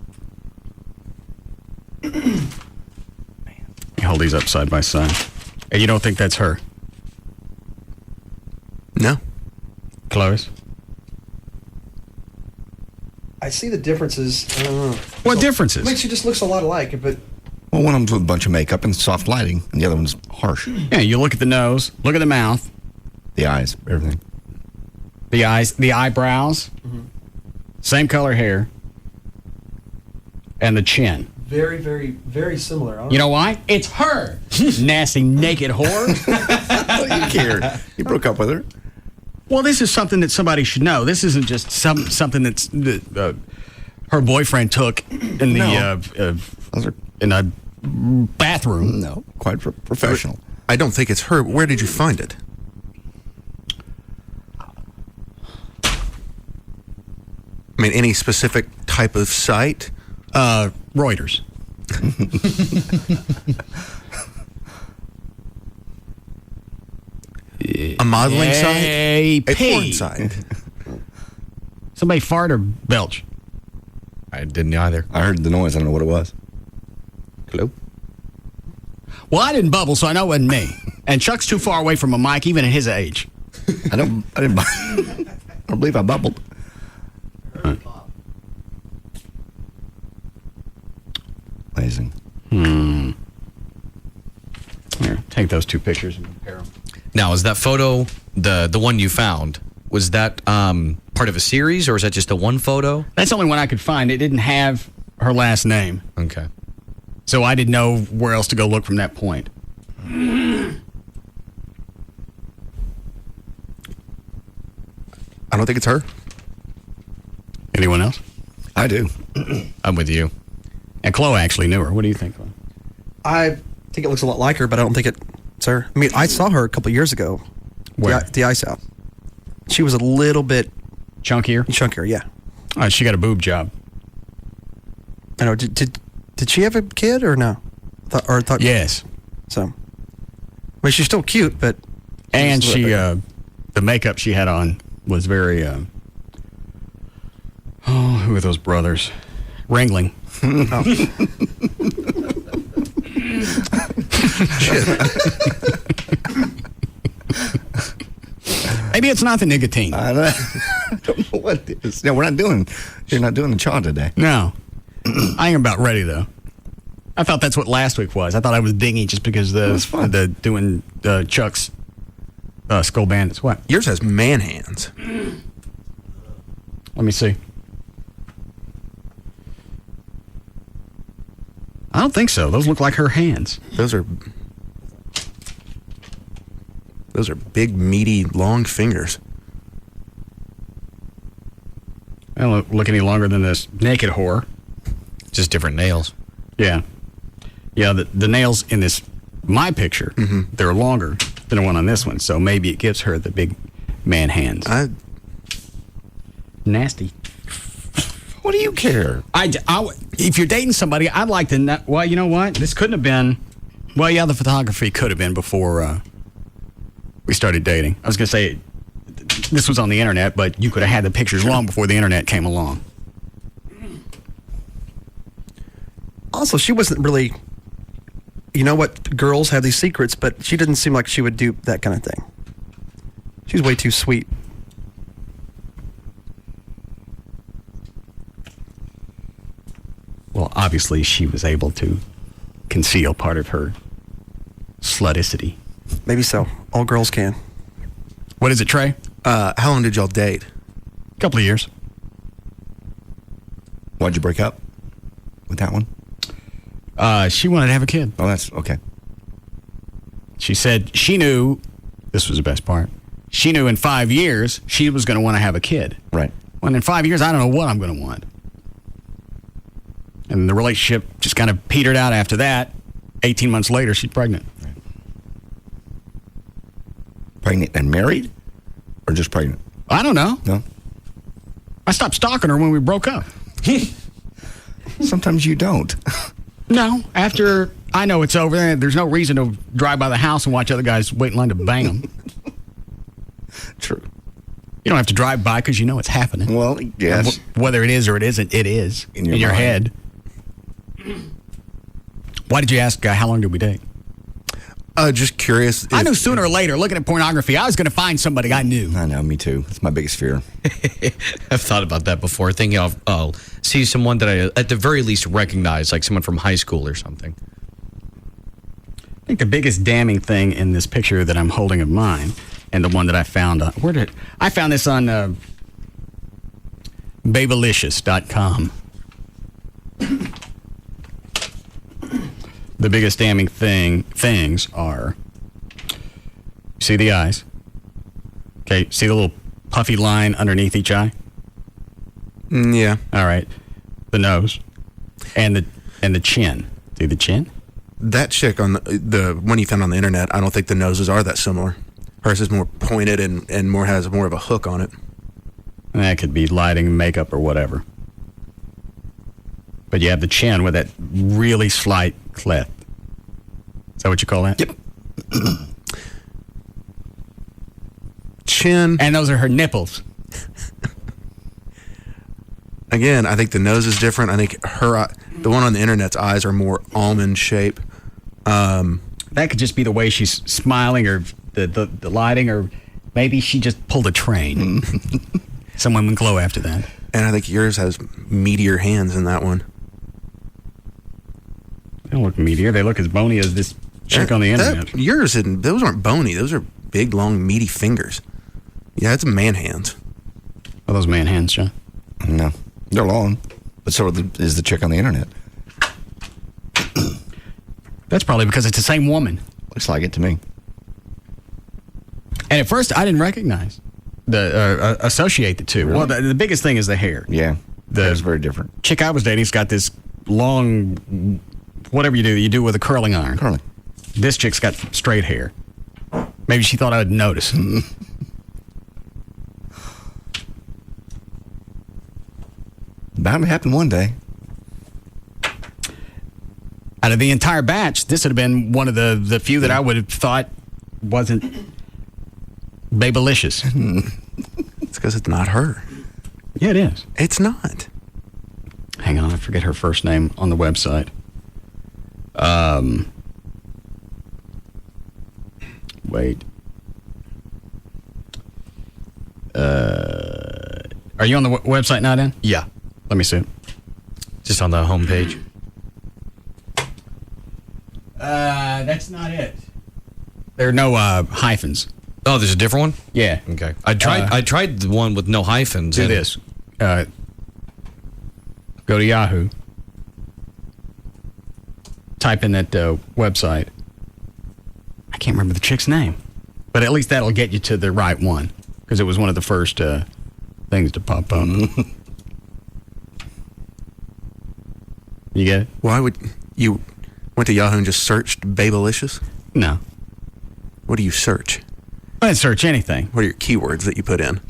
Hold these up side by side. And you don't think that's her? No. Close. I see the differences. I don't know. What differences? Makes you just looks a lot alike, but Well, one of them's with a bunch of makeup and soft lighting, and the other one's harsh. Yeah, you look at the nose, look at the mouth, The eyes, everything. the eyes, the eyebrows, same color hair, and the chin. very, very, very similar. You know why? It's her. Nasty, naked whore. You cared. You broke up with her. Well, this is something that somebody should know. This isn't just something that's her boyfriend took in the in a bathroom. No, quite professional. I don't think it's her. Where did you find it? I mean, any specific type of site? Reuters. A modeling site? A porn site? Somebody fart or belch? I didn't either. I heard the noise. I don't know what it was. Hello? Well, I didn't bubble, so I know it wasn't me. And Chuck's too far away from a mic, even at his age. I didn't. I don't believe I bubbled. Amazing. Here, take those two pictures and compare them. Now, is that photo, the one you found, was that part of a series, or is that just a one photo? That's the only one I could find. It didn't have her last name. Okay. So I didn't know where else to go look from that point. I don't think it's her. Anyone else? I do. I'm with you. And Chloe actually knew her. What do you think, Chloe? I think it looks a lot like her, but I don't think it's her. I mean, I saw her a couple years ago. Where? The ice out. She was a little bit chunkier. Chunkier, yeah. She got a boob job. I know. Did she have a kid or no? Thought yes. So, I mean, she's still cute, but and she the makeup she had on was very. Who are those brothers? Ringling. Maybe it's not the nicotine. I don't know what it is. No, we're not doing. You're not doing the chaw today. No, I ain't about ready though. I thought that's what last week was. I thought I was dingy just because the doing Chuck's Skull Bandits. What? Yours has man hands. Let me see. I don't think so. Those look like her hands. Those are big, meaty, long fingers. I don't look any longer than this naked whore. Just different nails. Yeah. Yeah, the nails in my picture, they're longer than the one on this one, so maybe it gives her the big man hands. Nasty. What do you care? If you're dating somebody, I'd like to know. Well, you know what? This couldn't have been. Well, yeah, the photography could have been before we started dating. I was going to say this was on the internet, but you could have had the pictures long before the internet came along. Also, she wasn't really. You know what? Girls have these secrets, but she didn't seem like she would do that kind of thing. She's way too sweet. Well, obviously, she was able to conceal part of her sluticity. Maybe so. All girls can. What is it, Trey? How long did y'all date? A couple of years. Why'd you break up with that one? She wanted to have a kid. Oh, that's okay. She said she knew, this was the best part, she knew in 5 years she was going to want to have a kid. Right. Well, in 5 years, I don't know what I'm going to want. And the relationship just kind of petered out after that. 18 months later, she's pregnant. Right. Pregnant and married? Or just pregnant? I don't know. No? I stopped stalking her when we broke up. Sometimes you don't. No. After I know it's over, there's no reason to drive by the house and watch other guys wait in line to bang them. True. You don't have to drive by because you know it's happening. Well, yes. Whether it is or it isn't, it is. In your head. Why did you ask, how long did we date? Just curious. I knew sooner or later, looking at pornography, I was going to find somebody I knew. I know, me too. It's my biggest fear. I've thought about that before, thinking I'll see someone that I, at the very least, recognize, like someone from high school or something. I think the biggest damning thing in this picture that I'm holding of mine, and the one that I found on, I found this on Babylicious.com. The biggest damning things are, see the eyes? Okay, see the little puffy line underneath each eye? Yeah. All right. The nose and the chin. See the chin? That chick on the one you found on the internet, I don't think the noses are that similar. Hers is more pointed and has more of a hook on it. That could be lighting, makeup, or whatever. But you have the chin with that really slight cleft. Is that what you call that? Yep. Chin. And those are her nipples. Again, I think the nose is different. I think the one on the internet's eyes are more almond shape. That could just be the way she's smiling, or the lighting, or maybe she just pulled a train. Some women glow after that. And I think yours has meatier hands in that one. They don't look meatier. They look as bony as this chick on the internet. Those aren't bony. Those are big, long, meaty fingers. Yeah, it's man hands. Are those man hands, John? No. They're long. But so is the chick on the internet. That's probably because it's the same woman. Looks like it to me. And at first, I didn't recognize associate the two. Really? Well, the biggest thing is the hair. Yeah, it's very different. Chick I was dating's got this long, whatever you do with a curling iron. Curling. This chick's got straight hair. Maybe she thought I would notice. Bound to happen one day. Out of the entire batch, this would have been one of the few that I would have thought wasn't babylicious. It's because it's not her. Yeah, it is. It's not. Hang on, I forget her first name on the website. Wait. Are you on the website now, Dan? Yeah. Let me see it. Just on the homepage. That's not it. There are no hyphens. Oh, there's a different one? Yeah. Okay. I tried the one with no hyphens. Do this. Go to Yahoo. Type in that website. I can't remember the chick's name. But at least that'll get you to the right one. Because it was one of the first things to pop up. You get it? Why would you went to Yahoo and just searched Babelicious? No. What do you search? I didn't search anything. What are your keywords that you put in?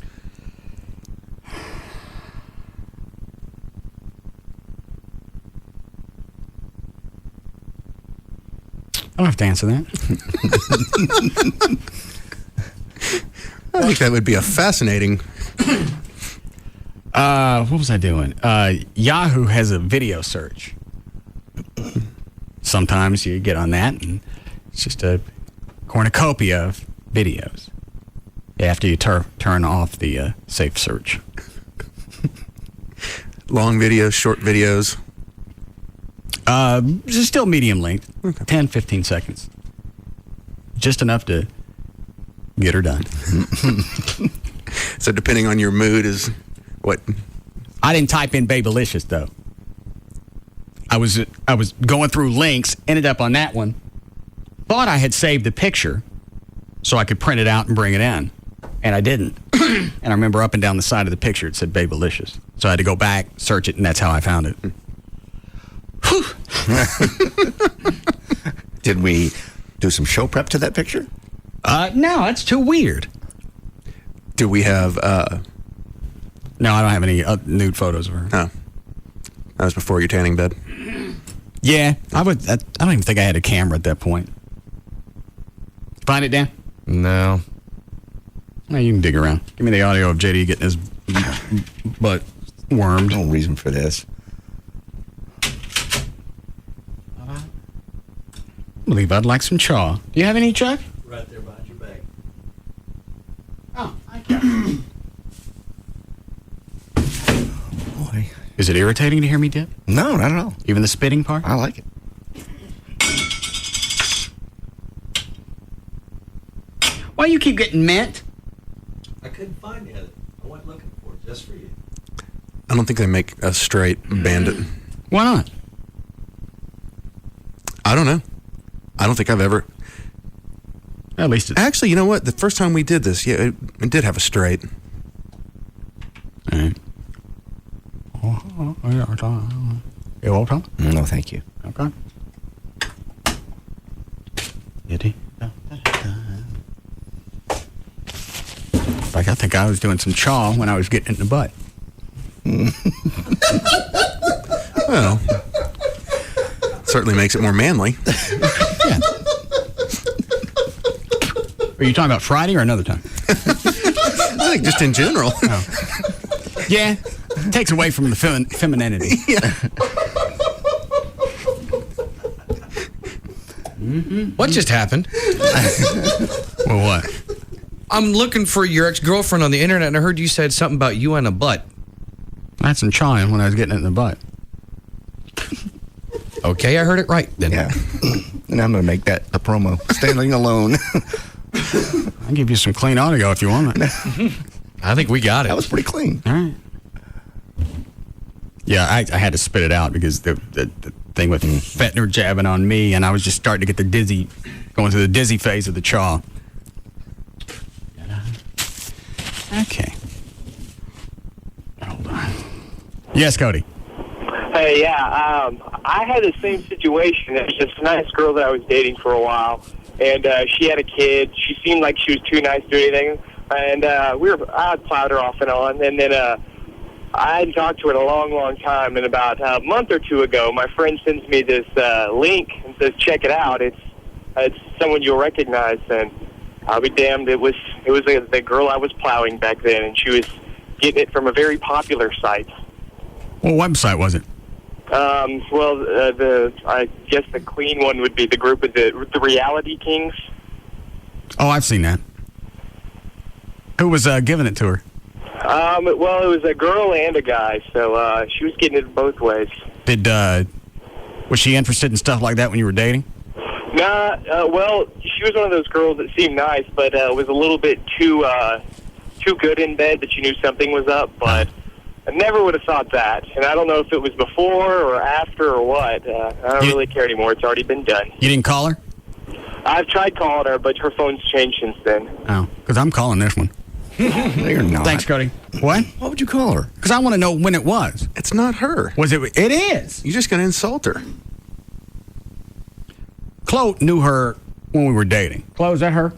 I don't have to answer that. I think that would be a fascinating. What was I doing? Yahoo has a video search. Sometimes you get on that and it's just a cornucopia of videos after you turn off the safe search. Long videos, short videos. Just still medium length. Okay. 10, 15 seconds. Just enough to get her done. So depending on your mood is what? I didn't type in Babelicious though. I was going through links, ended up on that one. Thought I had saved the picture so I could print it out and bring it in. And I didn't. And I remember up and down the side of the picture it said Babelicious. So I had to go back, search it, and that's how I found it. Did we do some show prep to that picture? No, that's too weird. Do we have... No, I don't have any nude photos of her. No. That was before your tanning bed. Yeah, I don't even think I had a camera at that point. Find it, Dan? No. No, you can dig around. Give me the audio of JD getting his butt wormed. No reason for this. I believe I'd like some chaw. Do you have any, Chuck? Right there behind your bag. Oh, okay. Boy. Is it irritating to hear me dip? No, not at all. Even the spitting part? I like it. Why you keep getting mint? I couldn't find it. I went looking for it just for you. I don't think they make a straight bandit. Why not? I don't know. I don't think I've ever... At least it's... Actually, you know what? The first time we did this, yeah, it did have a straight. All right. You want some? No, thank you. Okay. Like, I think I was doing some chaw when I was getting in the butt. Well, certainly makes it more manly. Yeah. Are you talking about Friday or another time? I think just in general. Oh. Yeah. It takes away from the femininity. Yeah. Mm-hmm. What just happened? Well, what? I'm looking for your ex-girlfriend on the internet, and I heard you said something about you and a butt. That's some chawing when I was getting it in the butt. Okay, I heard it right then. Yeah. And I'm going to make that a promo. Standing alone. I'll give you some clean audio if you want it. I think we got it. That was pretty clean. All right. Yeah, I had to spit it out because the thing with Fettner jabbing on me, and I was just starting to get the dizzy, going through the dizzy phase of the chaw. Okay. Hold on. Yes, Cody. Hey, yeah, I had the same situation. There was this nice girl that I was dating for a while, and she had a kid. She seemed like she was too nice to do anything, and I plowed her off and on, and then I hadn't talked to her in a long, long time, and about a month or two ago, my friend sends me this link and says, check it out. It's someone you'll recognize, and I'll be damned, it was the girl I was plowing back then, and she was getting it from a very popular site. What website was it? I guess the clean one would be the group of the Reality Kings. Oh, I've seen that. Who was giving it to her? Well, it was a girl and a guy, so she was getting it both ways. Was she interested in stuff like that when you were dating? Nah, well, she was one of those girls that seemed nice, but was a little bit too good in bed that you knew something was up. But I never would have thought that. And I don't know if it was before or after or what. I don't really care anymore. It's already been done. You didn't call her? I've tried calling her, but her phone's changed since then. Oh, because I'm calling this one. No, you're not. Thanks, Cody. What? Why would you call her? Because I want to know when it was. It's not her. Was it? It is. You're just going to insult her. Chloe knew her when we were dating. Chloe, is that her?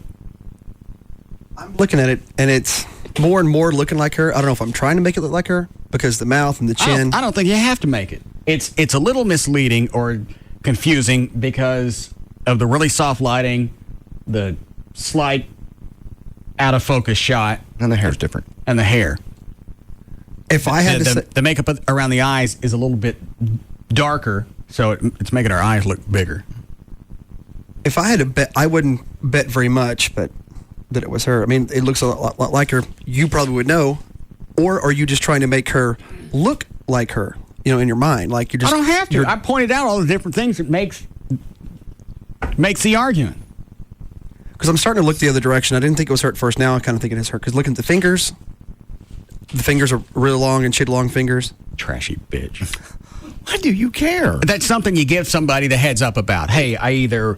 I'm looking at it, and it's more and more looking like her. I don't know if I'm trying to make it look like her because the mouth and the chin. I don't think you have to make it. It's a little misleading or confusing because of the really soft lighting, the slight out of focus shot, and the hair's different. And the hair. If I had the makeup around the eyes is a little bit darker, so it's making her eyes look bigger. If I had to bet, I wouldn't bet very much, but that it was her. I mean, it looks a lot like her. You probably would know, or are you just trying to make her look like her? You know, in your mind, like you just. I don't have to. I pointed out all the different things that makes the argument. Because I'm starting to look the other direction. I didn't think it was her at first. Now I kind of think it is her. Because looking at the fingers are really long and she had long fingers. Trashy bitch. Why do you care? That's something you give somebody the heads up about. Hey, I don't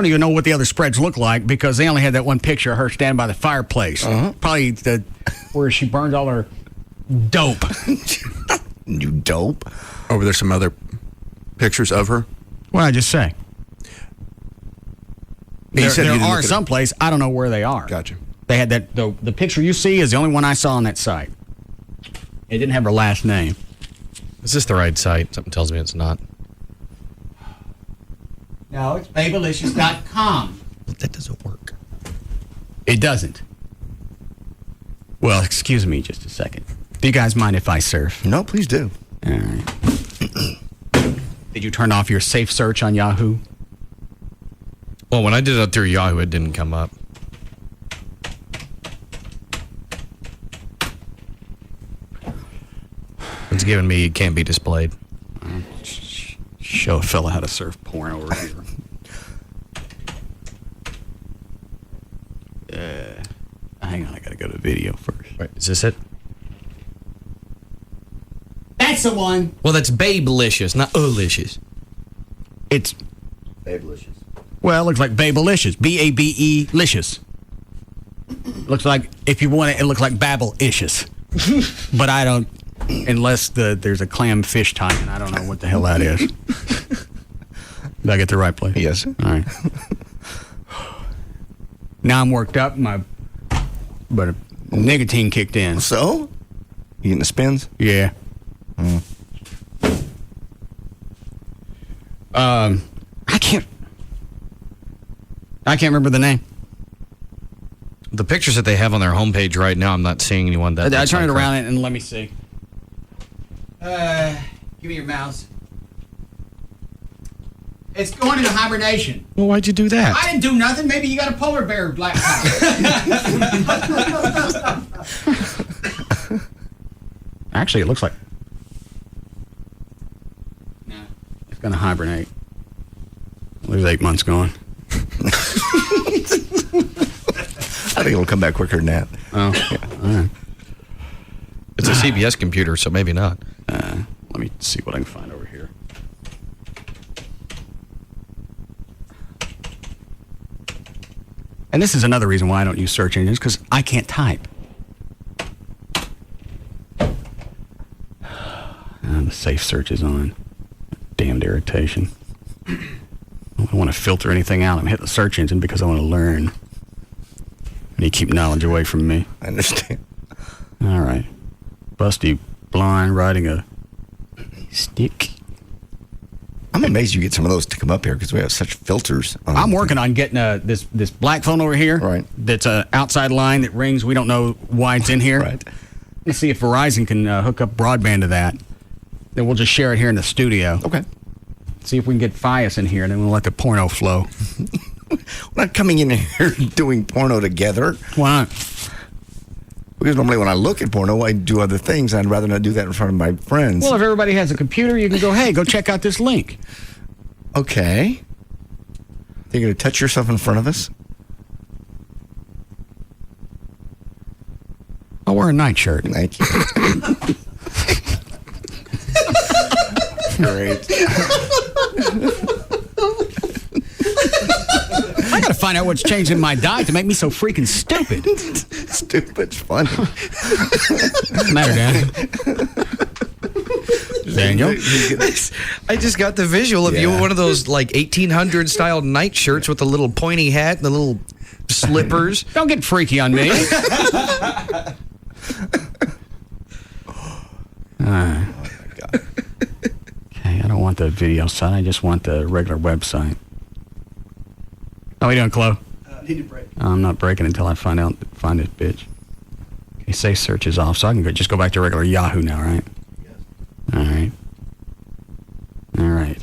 even know what the other spreads look like because they only had that one picture of her standing by the fireplace. Probably where she burned all her dope. You dope? Were there some other pictures of her? What did I just say? There are someplace. I don't know where they are. Gotcha. They had that. The picture you see is the only one I saw on that site. It didn't have her last name. Is this the right site? Something tells me it's not. No, it's babylicious.com. That doesn't work. It doesn't. Well, excuse me just a second. Do you guys mind if I surf? No, please do. All right. Did you turn off your safe search on Yahoo? Well, when I did it through Yahoo, it didn't come up. It's giving me can't be displayed. Show a fella how to surf porn over here. Hang on, I gotta go to video first. Right, is this it? That's the one. Well, that's Babelicious, not Alicious. It's Babelicious. Well, it looks like Babelicious. B-A-B-E-licious. Looks like, if you want it, it looks like Babble-icious. But I don't, unless there's a clam fish tie, and I don't know what the hell that is. Did I get the right place? Yes. All right. Now I'm worked up, but nicotine kicked in. So? You getting the spins? Yeah. I can't remember the name. The pictures that they have on their homepage right now, I'm not seeing anyone that. I turn it around and let me see. Give me your mouse. It's going into hibernation. Well, why'd you do that? I didn't do nothing. Maybe you got a polar bear laptop. Actually, it looks like. No, it's going to hibernate. There's 8 months gone. I think it'll come back quicker than that. Oh, yeah. All right. It's a CBS computer, so maybe not. Let me see what I can find over here. And this is another reason why I don't use search engines, because I can't type. And the safe search is on. Damned irritation. I don't want to filter anything out. I'm hitting the search engine because I want to learn. And you keep knowledge away from me. I understand. All right. Busty blind riding a stick. I'm amazed you get some of those to come up here because we have such filters. I'm working on getting this black phone over here. Right. That's an outside line that rings. We don't know why it's in here. Right. Let's see if Verizon can hook up broadband to that. Then we'll just share it here in the studio. Okay. See if we can get Fios in here, and then we'll let the porno flow. We're not coming in here doing porno together. Why not? Because normally when I look at porno, I do other things. I'd rather not do that in front of my friends. Well, if everybody has a computer, you can go, hey, go check out this link. Okay. You're going to touch yourself in front of us? I'll wear a nightshirt. Thank you. Great. I gotta find out what's changed in my diet to make me so freaking stupid. Stupid's funny. What's the matter, Dan? Daniel? I just got the visual of you in one of those like 1800 style night shirts with the little pointy hat and the little slippers. Don't get freaky on me. Okay, I don't want the video site. I just want the regular website. How we doing, Chloe? Need to break. I'm not breaking until I find this bitch. Okay, safe search is off, so I can just go back to regular Yahoo now, right? Yes. All right. All right.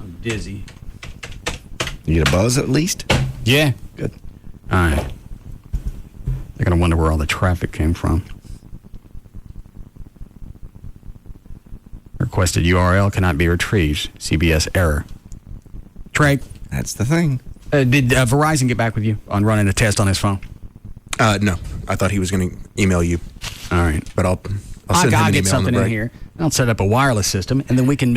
I'm dizzy. You get a buzz at least? Yeah. Good. All right. They're going to wonder where all the traffic came from. Requested URL cannot be retrieved. CBS error. Trey. That's the thing. Did Verizon get back with you on running a test on his phone? No. I thought he was going to email you. All right. But I'll send him an get email something in here. I'll set up a wireless system, and then we can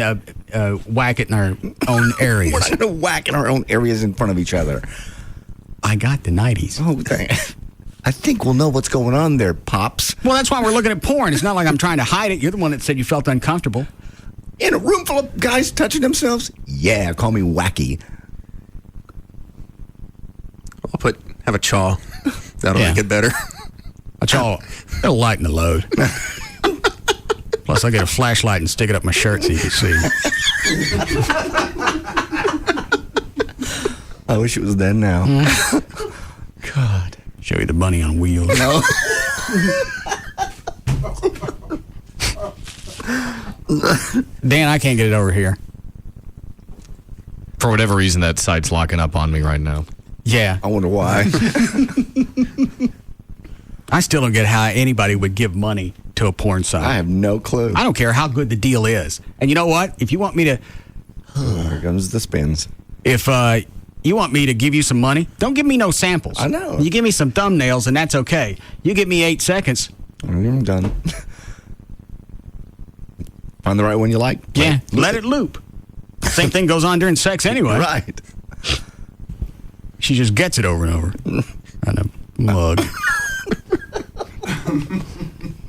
whack it in our own areas. We're not going to whack in our own areas in front of each other. I got the 90s. Oh, thanks. I think we'll know what's going on there, Pops. Well, that's why we're looking at porn. It's not like I'm trying to hide it. You're the one that said you felt uncomfortable. In a room full of guys touching themselves? Yeah, call me wacky. I'll have a chaw. That'll make it better. A chaw. It'll lighten the load. Plus, I'll get a flashlight and stick it up my shirt so you can see. I wish it was then now. God. Show you the bunny on wheels. No. Dan, I can't get it over here. For whatever reason, that site's locking up on me right now. Yeah. I wonder why. I still don't get how anybody would give money to a porn site. I have no clue. I don't care how good the deal is. And you know what? If you want me to... Here comes the spins. If you want me to give you some money, don't give me no samples. I know. You give me some thumbnails, and that's okay. You give me 8 seconds. I'm done. Find the right one you like. Yeah, let it loop. Same thing goes on during sex anyway. Right. She just gets it over and over. And a mug.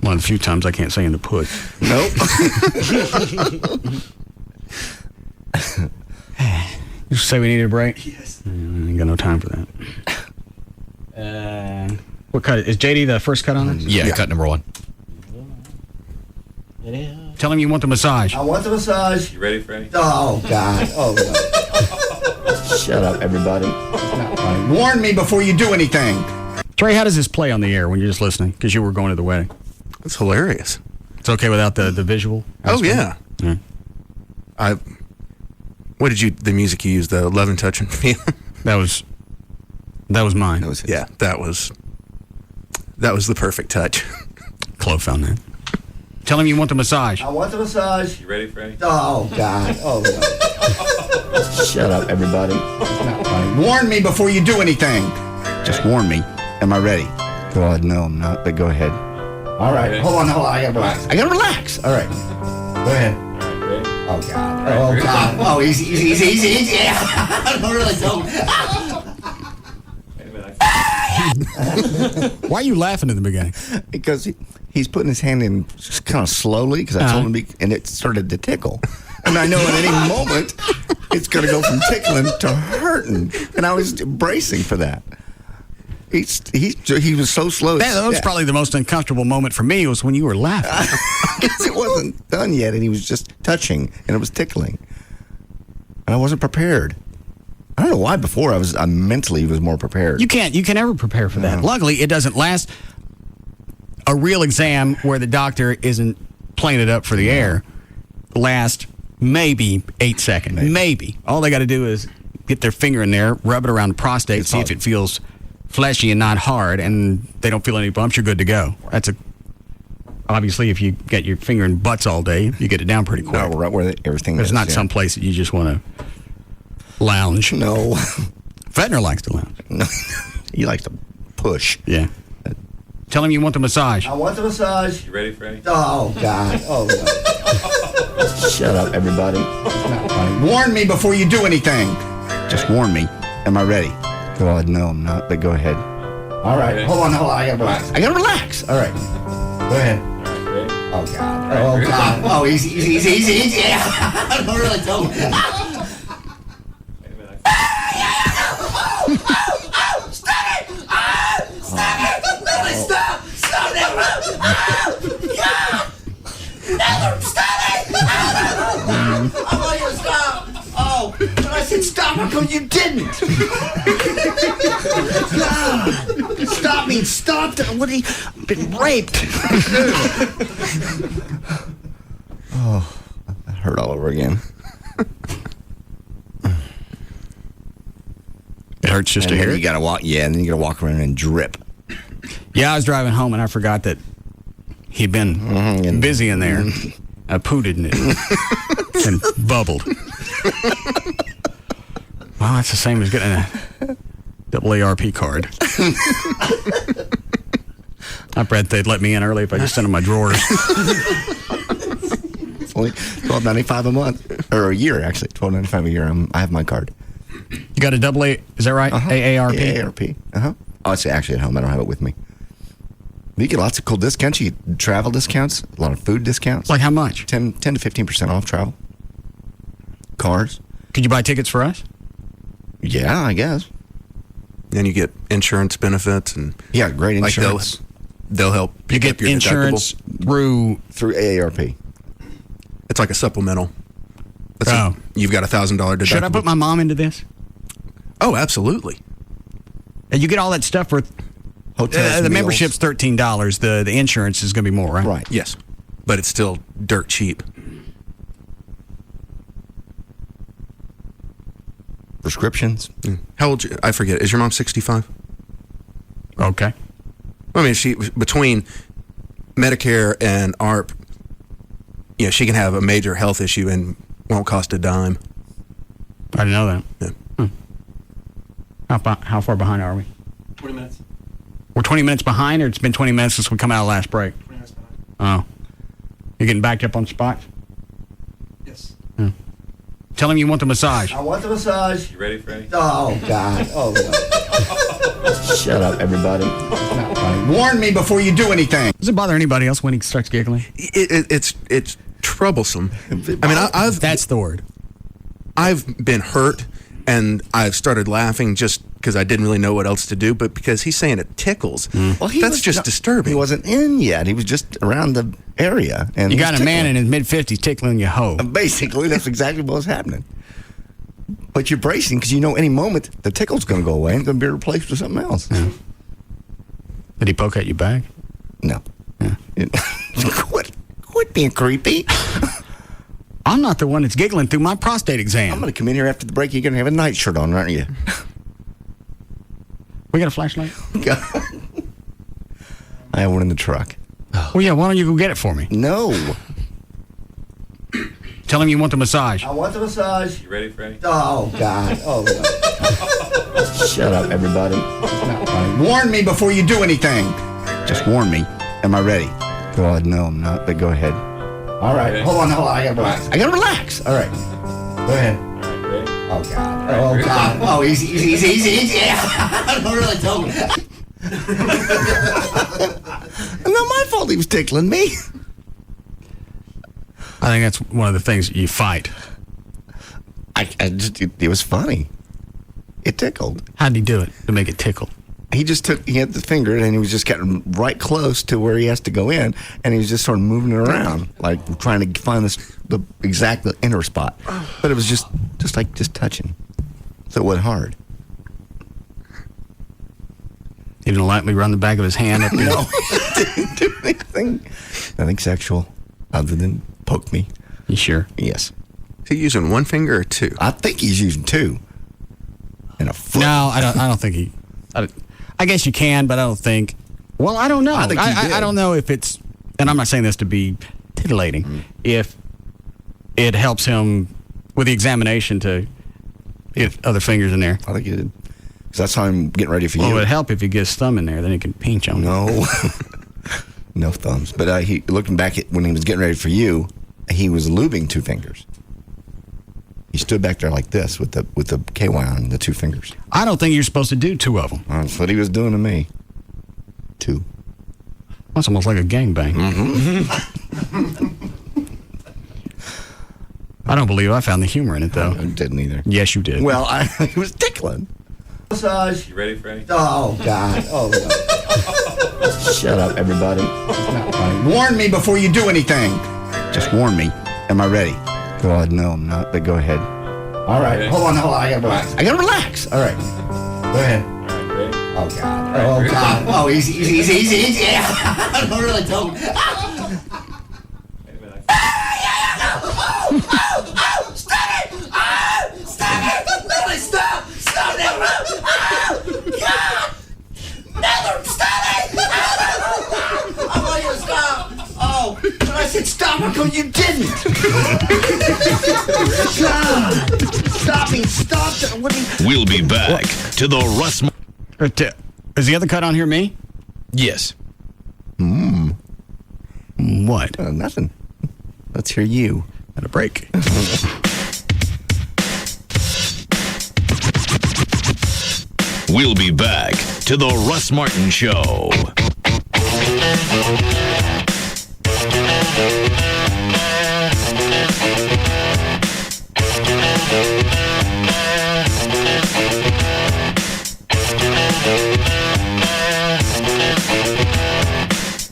One of the few times I can't say in the push. Nope. You say we need a break? Yes. I ain't got no time for that. What cut? Is JD the first cut on this? Yeah, cut number 1. Tell him you want the massage. I want the massage. You ready, Freddie? Oh, God. Oh, God. Shut up, everybody. It's not funny. Warn me before you do anything. Trey, how does this play on the air when you're just listening? Because you were going to the wedding. That's hilarious. It's okay without the visual? Oh, yeah. Yeah. What did the music you used, the Love and Touch and Feel? That was mine. That was his. Yeah, that was the perfect touch. Chloe found that. Tell him you want the massage. I want the massage. You ready, Freddie? Oh, God. Oh, God. Shut up, everybody. It's not funny. Warn me before you do anything. Just warn me. Am I ready? God, no, I'm not, but go ahead. All right. Ready? Hold on. I got to relax. All right. Go ahead. All right, ready? Oh, God. Oh, God. Oh, easy. Yeah. I really don't. Wait a minute. Why are you laughing in the beginning? Because he's putting his hand in just kind of slowly, because I told him and it started to tickle. And I know at any moment it's going to go from tickling to hurting. And I was bracing for that. He was so slow. That was probably the most uncomfortable moment for me was when you were laughing. Because it wasn't done yet, and he was just touching, and it was tickling. And I wasn't prepared. I don't know why before I mentally was more prepared. You can never prepare for that. No. Luckily, it doesn't last. A real exam where the doctor isn't playing it up for the air lasts maybe 8 seconds. Maybe. All they got to do is get their finger in there, rub it around the prostate, see if it feels fleshy and not hard, and they don't feel any bumps, you're good to go. That's obviously, if you get your finger in butts all day, you get it down pretty quick. Right where everything There's is, not some place that you just want to Lounge. No. Fetner likes to lounge. No. He likes to push. Yeah. Tell him you want the massage. I want the massage. You ready, Freddie? Oh, God. Oh, God. Shut up, everybody. It's not funny. Warn me before you do anything. Just warn me. Am I ready? Well, no, I'm not, but go ahead. All right. Hold on. I gotta relax. All right. Go ahead. Oh, God. Oh, God. Oh, easy. I don't really tell me. Stop it! Stop it! Stop it! I want you to stop. Oh, when I said stop, how come you didn't? God, stop me! Stop! What? I've been raped. Oh, that hurt all over again. It hurts just to hear it. You gotta walk. Yeah, and then you gotta walk around and drip. Yeah, I was driving home and I forgot that he'd been busy in there. I pooted in it and bubbled. Well, that's the same as getting a AARP card. I bet they'd let me in early if I just sent them my drawers. It's only $12.95 a month, or a year actually. $12.95 a year. I have my card. You got a AA? Is that right? AARP. AARP. Oh, it's actually at home. I don't have it with me. You get lots of cool discounts. You get travel discounts, a lot of food discounts. Like how much? 10 to 15% off travel. Cars. Could you buy tickets for us? Yeah, I guess. Then you get insurance benefits and great insurance. Like they'll help. You get your insurance deductible. through AARP. It's like a supplemental. You've got $1,000 deductible. Should I put my mom into this? Oh, absolutely. And you get all that stuff for hotels. The membership's $13. The insurance is going to be more, right? Right. Yes, but it's still dirt cheap. Prescriptions. How old? I forget. Is your mom 65? Okay. I mean, she between Medicare and ARP, she can have a major health issue and won't cost a dime. I didn't know that. Yeah. How far behind are we? 20 minutes. We're 20 minutes behind, or it's been 20 minutes since we come out of last break? 20 minutes behind. Oh. You're getting backed up on spots? Yes. Tell him you want the massage. I want the massage. You ready, Freddie? Oh, God. Oh, God. Shut up, everybody. It's not funny. Warn me before you do anything. Does it bother anybody else when he starts giggling? It's troublesome. I mean, that's the word. I've been hurt, and I've started laughing just because I didn't really know what else to do, but because he's saying it tickles. Well, that's just disturbing. He wasn't in yet. He was just around the area. And you got a man in his mid-50s tickling your hoe. Basically, that's exactly what was happening. But you're bracing because you know any moment the tickle's going to go away and going to be replaced with something else. Yeah. Did he poke at your back? No. Yeah. Quit being creepy. I'm not the one that's giggling through my prostate exam. I'm going to come in here after the break. You're going to have a nightshirt on, aren't you? We got a flashlight? I have one in the truck. Well, yeah, why don't you go get it for me? No. Tell him you want the massage. I want the massage. You ready, Freddie? Oh, God. Oh, God. Shut up, everybody. It's not funny. Warn me before you do anything. Just warn me. Am I ready? Well, no, I'm not, but go ahead. All right. Hold on. I got to relax. All right. Go ahead. Oh, God. Oh, God. Oh, easy. I don't really tell me. Not my fault he was tickling me. I think that's one of the things you fight. It was funny. It tickled. How'd he do it to make it tickle? He had the finger and he was just getting right close to where he has to go in, and he was just sort of moving it around, like trying to find the exact inner spot. But it was just touching. So it went hard. He didn't lightly run the back of his hand up your... No, he didn't do nothing sexual other than poke me. You sure? Yes. Is he using one finger or two? I think he's using two. And a foot. No, I don't think he... I guess you can, but I don't think... Well, I don't know. I think he did. I don't know if it's... And I'm not saying this to be titillating. If it helps him with the examination to Get other fingers in there. I think you did. Because that's how I'm getting ready for you. Well, it would help if you get his thumb in there. Then he can pinch on No. No thumbs. But he looking back at when he was getting ready for you, he was lubing 2 fingers. He stood back there like this with the KY on the 2 fingers. I don't think you're supposed to do 2 of them. That's what he was doing to me. 2. That's almost like a gangbang. I don't believe I found the humor in it, though. I didn't either. Yes, you did. Well, he was tickling. Massage. You ready, Freddie? Oh, God. Oh, God. Shut up, everybody. It's not funny. Warn me before you do anything. Just warn me. Am I ready? God, no, I'm not, but go ahead. All right. Hold on. I gotta relax. All right. Go ahead. All right, ready? Oh, God. Oh, God. Oh, easy. Yeah. Don't really tell me. Stop it! Stop it! God! Never stop it! I want you to stop. Oh, when I said stop, how come you didn't? God! Stop. We'll be back to the Russ. Is the other cut on here me? Yes. What? Nothing. Let's hear you. At a break. We'll be back to the Russ Martin Show.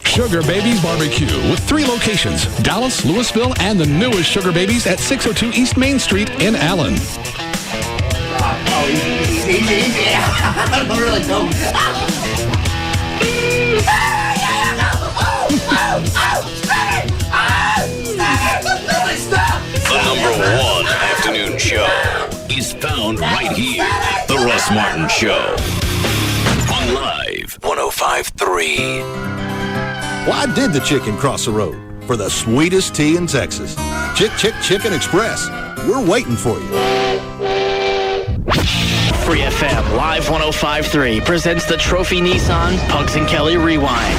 Sugar Babies Barbecue with 3 locations, Dallas, Louisville, and the newest Sugar Babies at 602 East Main Street in Allen. Oh, easy. I really don't. The #1 afternoon show is found right here. The Russ Martin Show. On Live 105.3. Why did the chicken cross the road? For the sweetest tea in Texas. Chicken Express. We're waiting for you. Free FM Live 105.3 presents the Trophy Nissan Pugs and Kelly Rewind.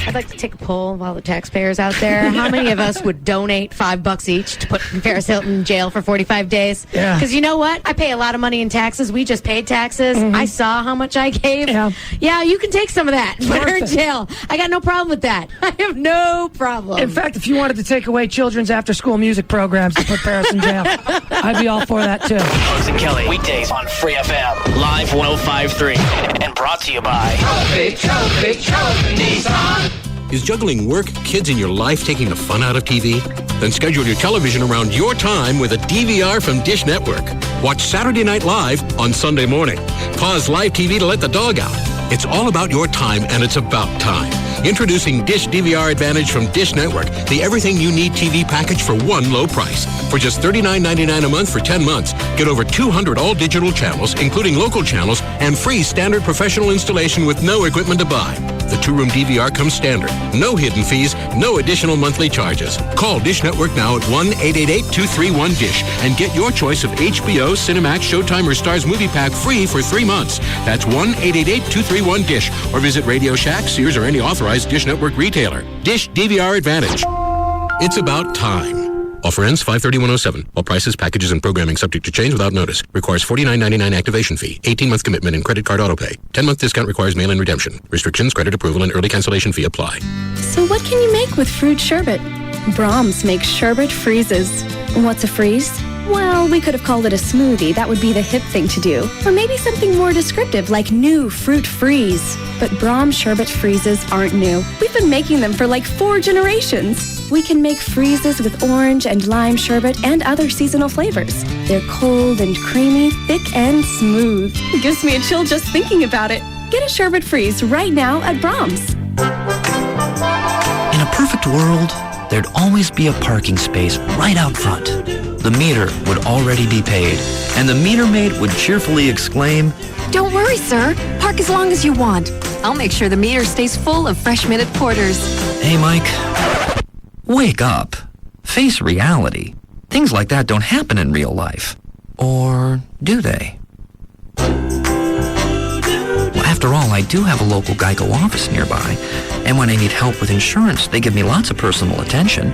I'd like to take a poll of all the taxpayers out there. How many of us would donate $5 each to put Paris Hilton in jail for 45 days? Yeah. Because you know what? I pay a lot of money in taxes. We just paid taxes. I saw how much I gave. Yeah, you can take some of that. Put her in jail. I got no problem with that. I have no problem. In fact, if you wanted to take away children's after-school music programs to put Paris in jail, I'd be all for that, too. Pugs and Kelly, weekdays on Free FM Live 105.3. And brought to you by Trophy Nissan. Is juggling work, kids, and your life taking the fun out of TV? Then schedule your television around your time with a DVR from Dish Network. Watch Saturday Night Live on Sunday morning. Pause live TV to let the dog out. It's all about your time, and it's about time. Introducing Dish DVR Advantage from Dish Network, the everything you need TV package for one low price. For just $39.99 a month for 10 months, get over 200 all-digital channels, including local channels, and free standard professional installation with no equipment to buy. The 2-room DVR comes standard. No hidden fees, no additional monthly charges. Call Dish Network now at 1-888-231-DISH and get your choice of HBO, Cinemax, Showtime, or Starz Movie Pack free for 3 months. That's 1-888-231-DISH or visit Radio Shack, Sears, or any authorized Dish Network retailer. Dish DVR Advantage. It's about time. Offer ends 5/30/107. All prices, packages, and programming subject to change without notice. Requires $49.99 activation fee. 18-month commitment and credit card autopay. 10-month discount requires mail-in redemption. Restrictions, credit approval, and early cancellation fee apply. So what can you make with fruit sherbet? Brahms makes sherbet freezes. What's a freeze? Well, we could have called it a smoothie. That would be the hip thing to do. Or maybe something more descriptive like new fruit freeze. But Brahms sherbet freezes aren't new. We've been making them for like 4 generations. We can make freezes with orange and lime sherbet and other seasonal flavors. They're cold and creamy, thick and smooth. It gives me a chill just thinking about it. Get a sherbet freeze right now at Brahms. In a perfect world, there'd always be a parking space right out front. The meter would already be paid, and the meter maid would cheerfully exclaim, "Don't worry, sir. Park as long as you want. I'll make sure the meter stays full of fresh minute porters." "Hey, Mike, wake up. Face reality. Things like that don't happen in real life. Or do they? Well, after all, I do have a local Geico office nearby, and when I need help with insurance, they give me lots of personal attention.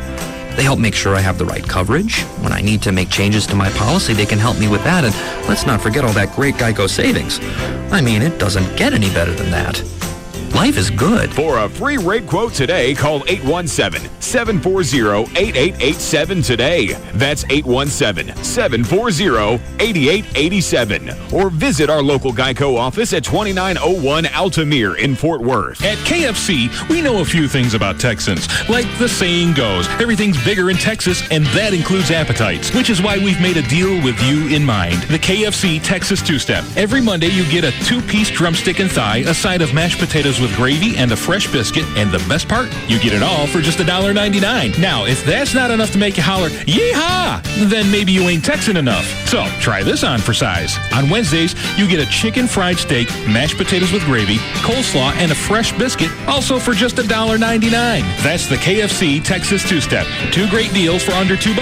They help make sure I have the right coverage. When I need to make changes to my policy, they can help me with that, and let's not forget all that great Geico savings. I mean, it doesn't get any better than that. Life is good. For a free rate quote today, call 817-740-8887 today. That's 817-740-8887. Or visit our local Geico office at 2901 Altamere in Fort Worth. At KFC, we know a few things about Texans. Like the saying goes, everything's bigger in Texas, and that includes appetites, which is why we've made a deal with you in mind. The KFC Texas Two-Step. Every Monday, you get a 2-piece drumstick and thigh, a side of mashed potatoes with gravy, and a fresh biscuit, and the best part, you get it all for just $1.99. Now, if that's not enough to make you holler, yeehaw, then maybe you ain't Texan enough. So, try this on for size. On Wednesdays, you get a chicken fried steak, mashed potatoes with gravy, coleslaw, and a fresh biscuit, also for just $1.99. That's the KFC Texas Two-Step. 2 great deals for under $2.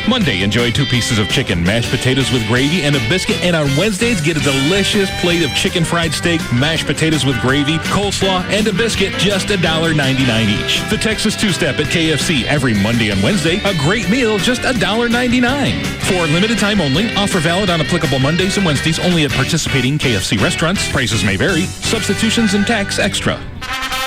Monday, enjoy 2 pieces of chicken, mashed potatoes with gravy, and a biscuit, and on Wednesdays, get a delicious plate of chicken fried steak, mashed potatoes with gravy, coleslaw, and a biscuit, just $1.99 each. The Texas Two-Step at KFC every Monday and Wednesday. A great meal, just $1.99. For limited time only. Offer valid on applicable Mondays and Wednesdays only at participating KFC restaurants. Prices may vary. Substitutions and tax extra.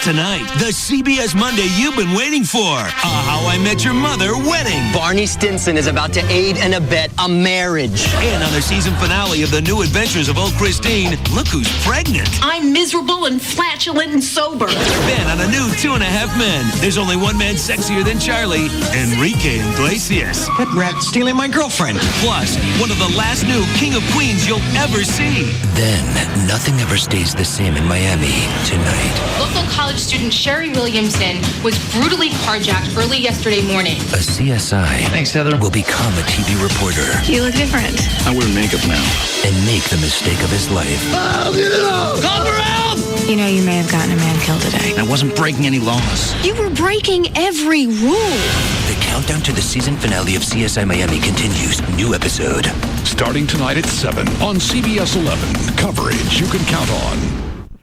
Tonight, the CBS Monday you've been waiting for. A How I Met Your Mother wedding. Barney Stinson is about to aid and abet a marriage. And on the season finale of The New Adventures of Old Christine, look who's pregnant. I'm miserable and flatulent and sober. Then on a new 2.5 Men, there's only one man sexier than Charlie, Enrique Iglesias. That rat stealing my girlfriend. Plus, one of the last new King of Queens you'll ever see. Then, nothing ever stays the same in Miami tonight. Local college student Sherry Williamson was brutally carjacked early yesterday morning. A CSI Thanks, Heather. will become a TV reporter. You look different. I wear makeup now. And make the mistake of his life. Call for help! You know you may have gotten a man killed today. I wasn't breaking any laws. You were breaking every rule. The countdown to the season finale of CSI Miami continues. New episode. Starting tonight at 7 on CBS 11. Coverage you can count on.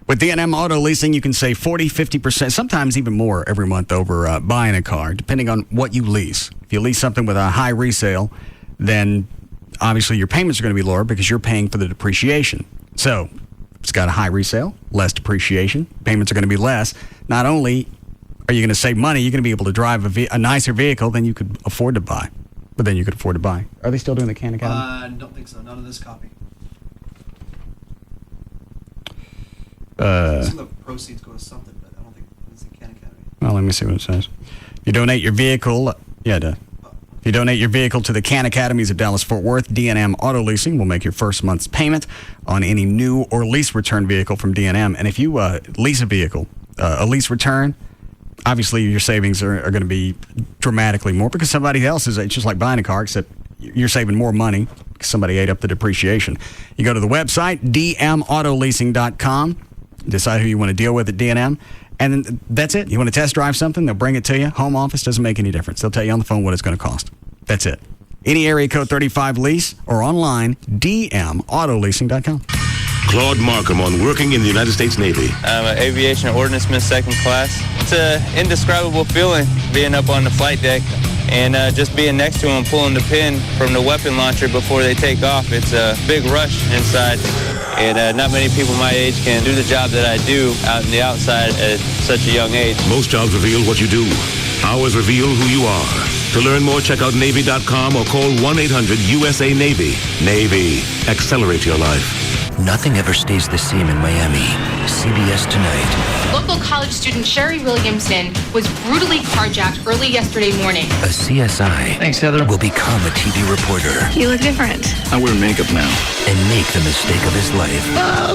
With D&M Auto Leasing, you can save 40, 50%, sometimes even more every month over buying a car, depending on what you lease. If you lease something with a high resale, then obviously your payments are going to be lower because you're paying for the depreciation. So if it's got a high resale, less depreciation, payments are going to be less. Not only are you going to save money, you're going to be able to drive a nicer vehicle than you could afford to buy. But then you could afford to buy. Are they still doing the Can Academy? I don't think so. None of this copy. Some of the proceeds go to something, but I don't think it's the Can Academy. Well, let me see what it says. If you donate your vehicle, If you donate your vehicle to the Can Academies of Dallas-Fort Worth, D&M Auto Leasing will make your first month's payment on any new or lease return vehicle from D&M. And if you lease a vehicle, a lease return, obviously your savings are going to be dramatically more because somebody else is. It's just like buying a car, except you're saving more money because somebody ate up the depreciation. You go to the website, dmautoleasing.com. Decide who you want to deal with at D&M, and then that's it. You want to test drive something, they'll bring it to you. Home office doesn't make any difference. They'll tell you on the phone what it's going to cost. That's it. Any area code 35 lease or online, dmautoleasing.com. Claude Markham on working in the United States Navy. I'm an aviation ordnanceman, 2nd class. It's an indescribable feeling being up on the flight deck and just being next to them, pulling the pin from the weapon launcher before they take off. It's a big rush inside. And not many people my age can do the job that I do out in the outside at such a young age. Most jobs reveal what you do. Ours reveal who you are. To learn more, check out Navy.com or call 1-800-USA-NAVY. Navy. Accelerate your life. Nothing ever stays the same in Miami. CBS Tonight. Local college student Sherry Williamson was brutally carjacked early yesterday morning. A CSI Thanks, Heather. will become a TV reporter. You look different. I wear makeup now. And make the mistake of his life. Call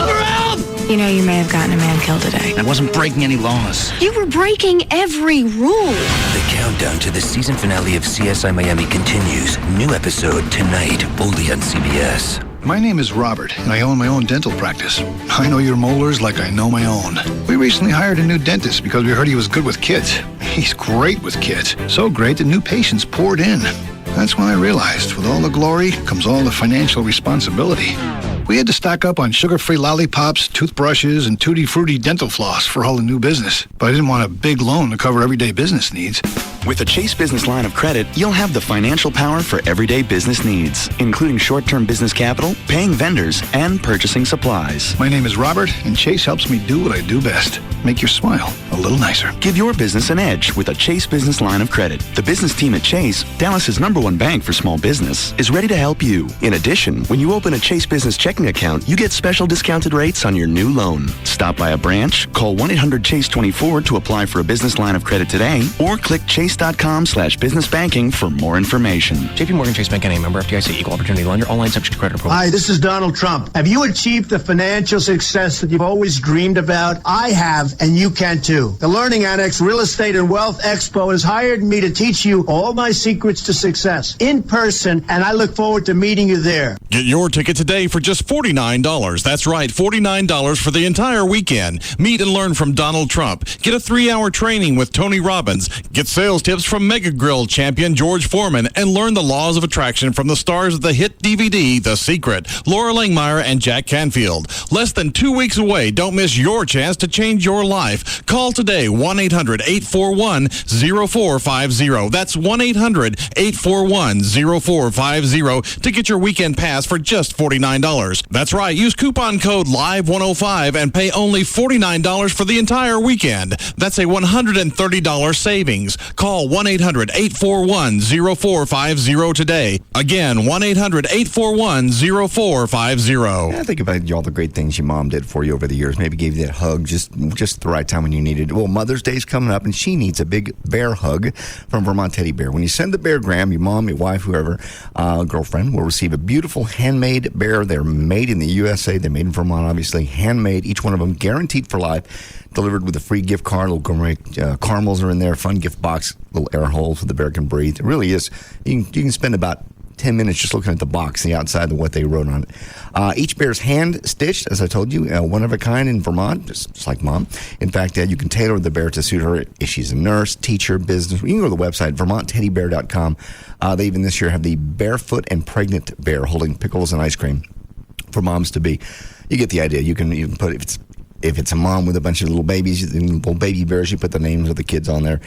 for help! You know you may have gotten a man killed today. I wasn't breaking any laws. You were breaking every rule. The countdown to the season finale of CSI Miami continues. New episode tonight, only on CBS. My name is Robert, and I own my own dental practice. I know your molars like I know my own. We recently hired a new dentist because we heard he was good with kids. He's great with kids. So great that new patients poured in. That's when I realized with all the glory comes all the financial responsibility. We had to stock up on sugar-free lollipops, toothbrushes, and tutti-frutti dental floss for all the new business. But I didn't want a big loan to cover everyday business needs. With a Chase Business Line of Credit, you'll have the financial power for everyday business needs, including short-term business capital, paying vendors, and purchasing supplies. My name is Robert, and Chase helps me do what I do best. Make your smile a little nicer. Give your business an edge with a Chase Business Line of Credit. The business team at Chase, Dallas's #1 bank for small business, is ready to help you. In addition, when you open a Chase Business checking account, you get special discounted rates on your new loan. Stop by a branch, call 1-800-CHASE-24 to apply for a business line of credit today, or click chase.com/businessbanking for more information. JP Morgan Chase Bank, NA, member FDIC, equal opportunity lender, online subject to credit approval. Hi, this is Donald Trump. Have you achieved the financial success that you've always dreamed about? I have, and you can too. The Learning Annex Real Estate and Wealth Expo has hired me to teach you all my secrets to success in person, and I look forward to meeting you there. Get your ticket today for just $49. That's right, $49 for the entire weekend. Meet and learn from Donald Trump. Get a 3-hour training with Tony Robbins. Get sales tips from Mega Grill champion George Foreman, and learn the laws of attraction from the stars of the hit DVD, The Secret, Laura Langmeyer and Jack Canfield. Less than 2 weeks away. Don't miss your chance to change your life. Call today, 1-800-841-0450. That's 1-800-841-0450 to get your weekend pass for just $49. That's right. Use coupon code LIVE105 and pay only $49 for the entire weekend. That's a $130 savings. Call 1-800-841-0450 today. Again, 1-800-841-0450. I think about all the great things your mom did for you over the years. Maybe gave you that hug just the right time when you needed it. Well, Mother's Day's coming up, and she needs a big bear hug from Vermont Teddy Bear. When you send the beargram, your mom, your wife, whoever, girlfriend, will receive a beautiful handmade bear. They're made in the USA. They're made in Vermont, obviously. Handmade, each one of them guaranteed for life. Delivered with a free gift card. Little gourmet caramels are in there. Fun gift box. Little air holes so the bear can breathe. It really is. You can spend about 10 minutes just looking at the box, the outside of what they wrote on it. Each bear's hand-stitched, as I told you, one of a kind in Vermont, just like Mom. In fact, you can tailor the bear to suit her if she's a nurse, teacher, business. You can go to the website, vermontteddybear.com. They even this year have the barefoot and pregnant bear holding pickles and ice cream for moms to be. You get the idea. You can put, if it's a mom with a bunch of little babies, little baby bears, you put the names of the kids on there.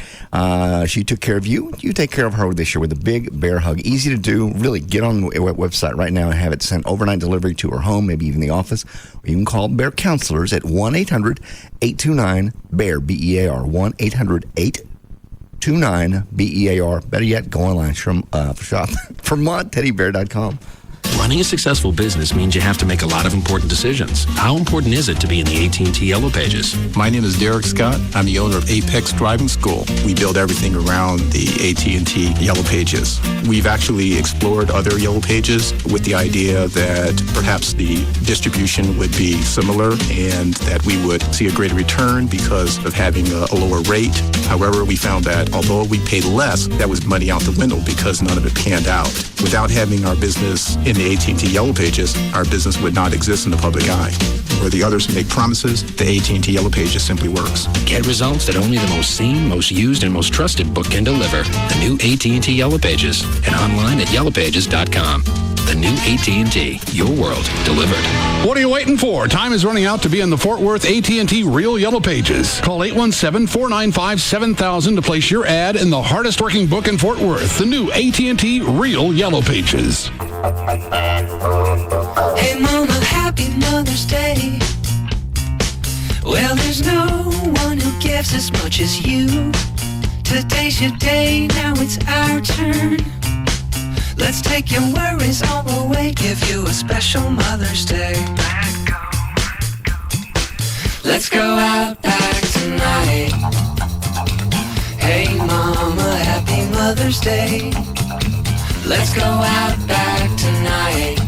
She took care of you. You take care of her this year with a big bear hug. Easy to do. Really, get on the website right now and have it sent overnight delivery to her home, maybe even the office. Or you can call Bear Counselors at 1-800-829-BEAR, B-E-A-R, 1-800-829-BEAR. Better yet, go online, shop, VermontTeddyBear.com. Running a successful business means you have to make a lot of important decisions. How important is it to be in the AT&T Yellow Pages? My name is Derek Scott. I'm the owner of Apex Driving School. We build everything around the AT&T Yellow Pages. We've actually explored other Yellow Pages with the idea that perhaps the distribution would be similar and that we would see a greater return because of having a lower rate. However, we found that although we paid less, that was money out the window because none of it panned out. Without having our business in the AT&T Yellow Pages, our business would not exist in the public eye. Where the others make promises, the AT&T Yellow Pages simply works. Get results that only the most seen, most used, and most trusted book can deliver. The new AT&T Yellow Pages, and online at yellowpages.com. The new AT&T, your world delivered. What are you waiting for? Time is running out to be in the Fort Worth AT&T Real Yellow Pages. Call 817-495-7000 to place your ad in the hardest working book in Fort Worth, the new AT&T Real Yellow Pages. Hey Mama, happy Mother's Day. Well, there's no one who gives as much as you. Today's your day, now it's our turn. Let's take your worries all away, give you a special Mother's Day. Let's go out back tonight. Hey Mama, happy Mother's Day. Let's go out back tonight.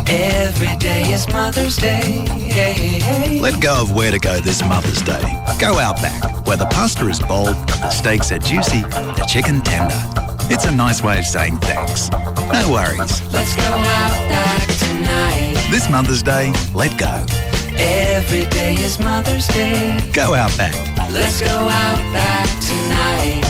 Every day is Mother's Day. Hey, hey. Let go of where to go this Mother's Day. Go out back, where the pasta is bold, the steaks are juicy, the chicken tender. It's a nice way of saying thanks. No worries. Let's go out back tonight. This Mother's Day, let go. Every day is Mother's Day. Go out back. Let's go out back tonight.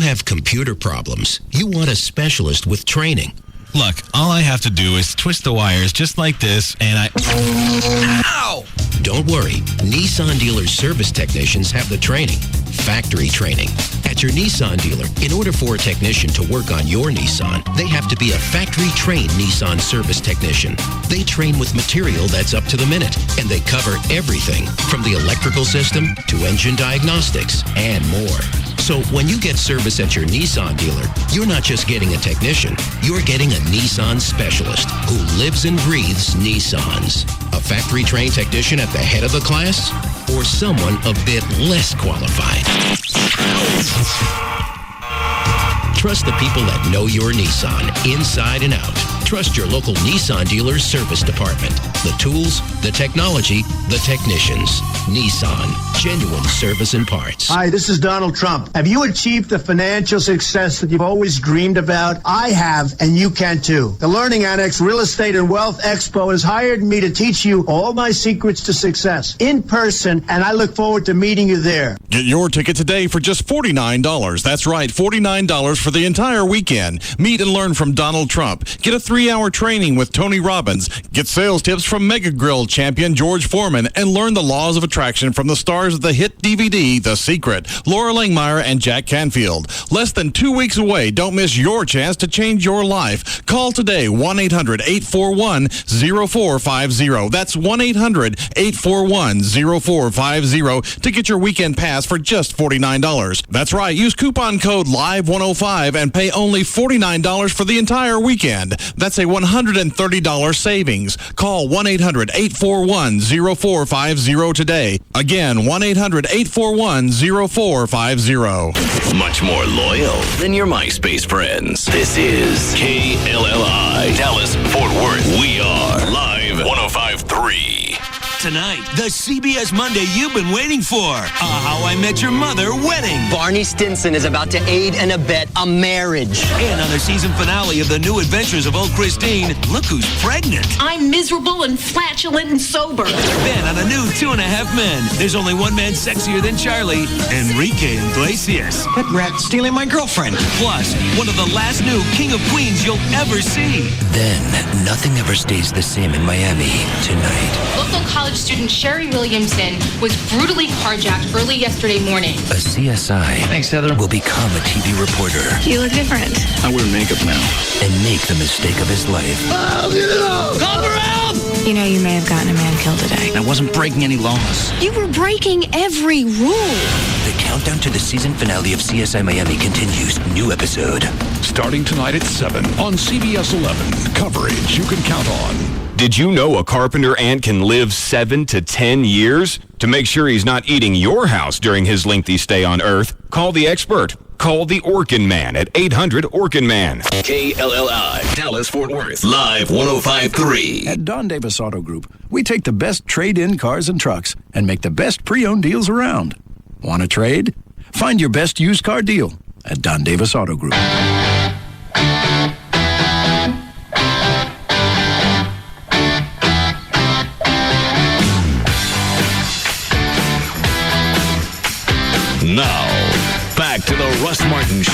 have computer problems, you want a specialist with training. Look, all I have to do is twist the wires just like this, and Ow! Don't worry. Nissan dealer service technicians have the training. Factory training. At your Nissan dealer, in order for a technician to work on your Nissan, they have to be a factory-trained Nissan service technician. They train with material that's up to the minute, and they cover everything from the electrical system to engine diagnostics and more. So when you get service at your Nissan dealer, you're not just getting a technician, you're getting a Nissan specialist who lives and breathes Nissans. A factory-trained technician at the head of the class, or someone a bit less qualified? Trust the people that know your Nissan inside and out. Trust your local Nissan dealer's service department. The tools, the technology, the technicians. Nissan. Genuine service and parts. Hi, this is Donald Trump. Have you achieved the financial success that you've always dreamed about? I have, and you can too. The Learning Annex Real Estate and Wealth Expo has hired me to teach you all my secrets to success in person, and I look forward to meeting you there. Get your ticket today for just $49. That's right, $49 for the entire weekend. Meet and learn from Donald Trump. Get a 3-hour training with Tony Robbins. Get sales tips from Mega Grill champion George Foreman, and learn the laws of attraction from the stars of the hit DVD, The Secret, Laura Langmeyer and Jack Canfield. Less than 2 weeks away. Don't miss your chance to change your life. Call today, 1-800-841-0450. That's 1-800-841-0450 to get your weekend pass for just $49. That's right. Use coupon code LIVE105 and pay only $49 for the entire weekend. That's a $130 savings. Call 1-800-841-0450 today. Again, 1-800-841-0450. Much more loyal than your MySpace friends. This is KLLI, Dallas, Fort Worth. We are Live 105.3. Tonight, the CBS Monday you've been waiting for. A How I Met Your Mother wedding. Barney Stinson is about to aid and abet a marriage. And on the season finale of The New Adventures of Old Christine, look who's pregnant. I'm miserable and flatulent and sober. Then on a new 2.5 Men, there's only one man sexier than Charlie, Enrique Iglesias. That rat's stealing my girlfriend. Plus, one of the last new King of Queens you'll ever see. Then, nothing ever stays the same in Miami tonight. Local college student Sherry Williamson was brutally carjacked early yesterday morning. A CSI will become a TV reporter. You look different. I wear makeup now. And make the mistake of his life. Cover up! You know you may have gotten a man killed today. I wasn't breaking any laws. You were breaking every rule. The countdown to the season finale of CSI Miami continues. New episode. Starting tonight at 7 on CBS 11. Coverage you can count on. Did you know a carpenter ant can live 7 to 10 years? To make sure he's not eating your house during his lengthy stay on Earth, call the expert. Call the Orkin Man at 800-ORKIN Man. KLLI, Dallas, Fort Worth. Live 105.3. At Don Davis Auto Group, we take the best trade-in cars and trucks and make the best pre-owned deals around. Want to trade? Find your best used car deal at Don Davis Auto Group. Now, back to the Russ Martin Show.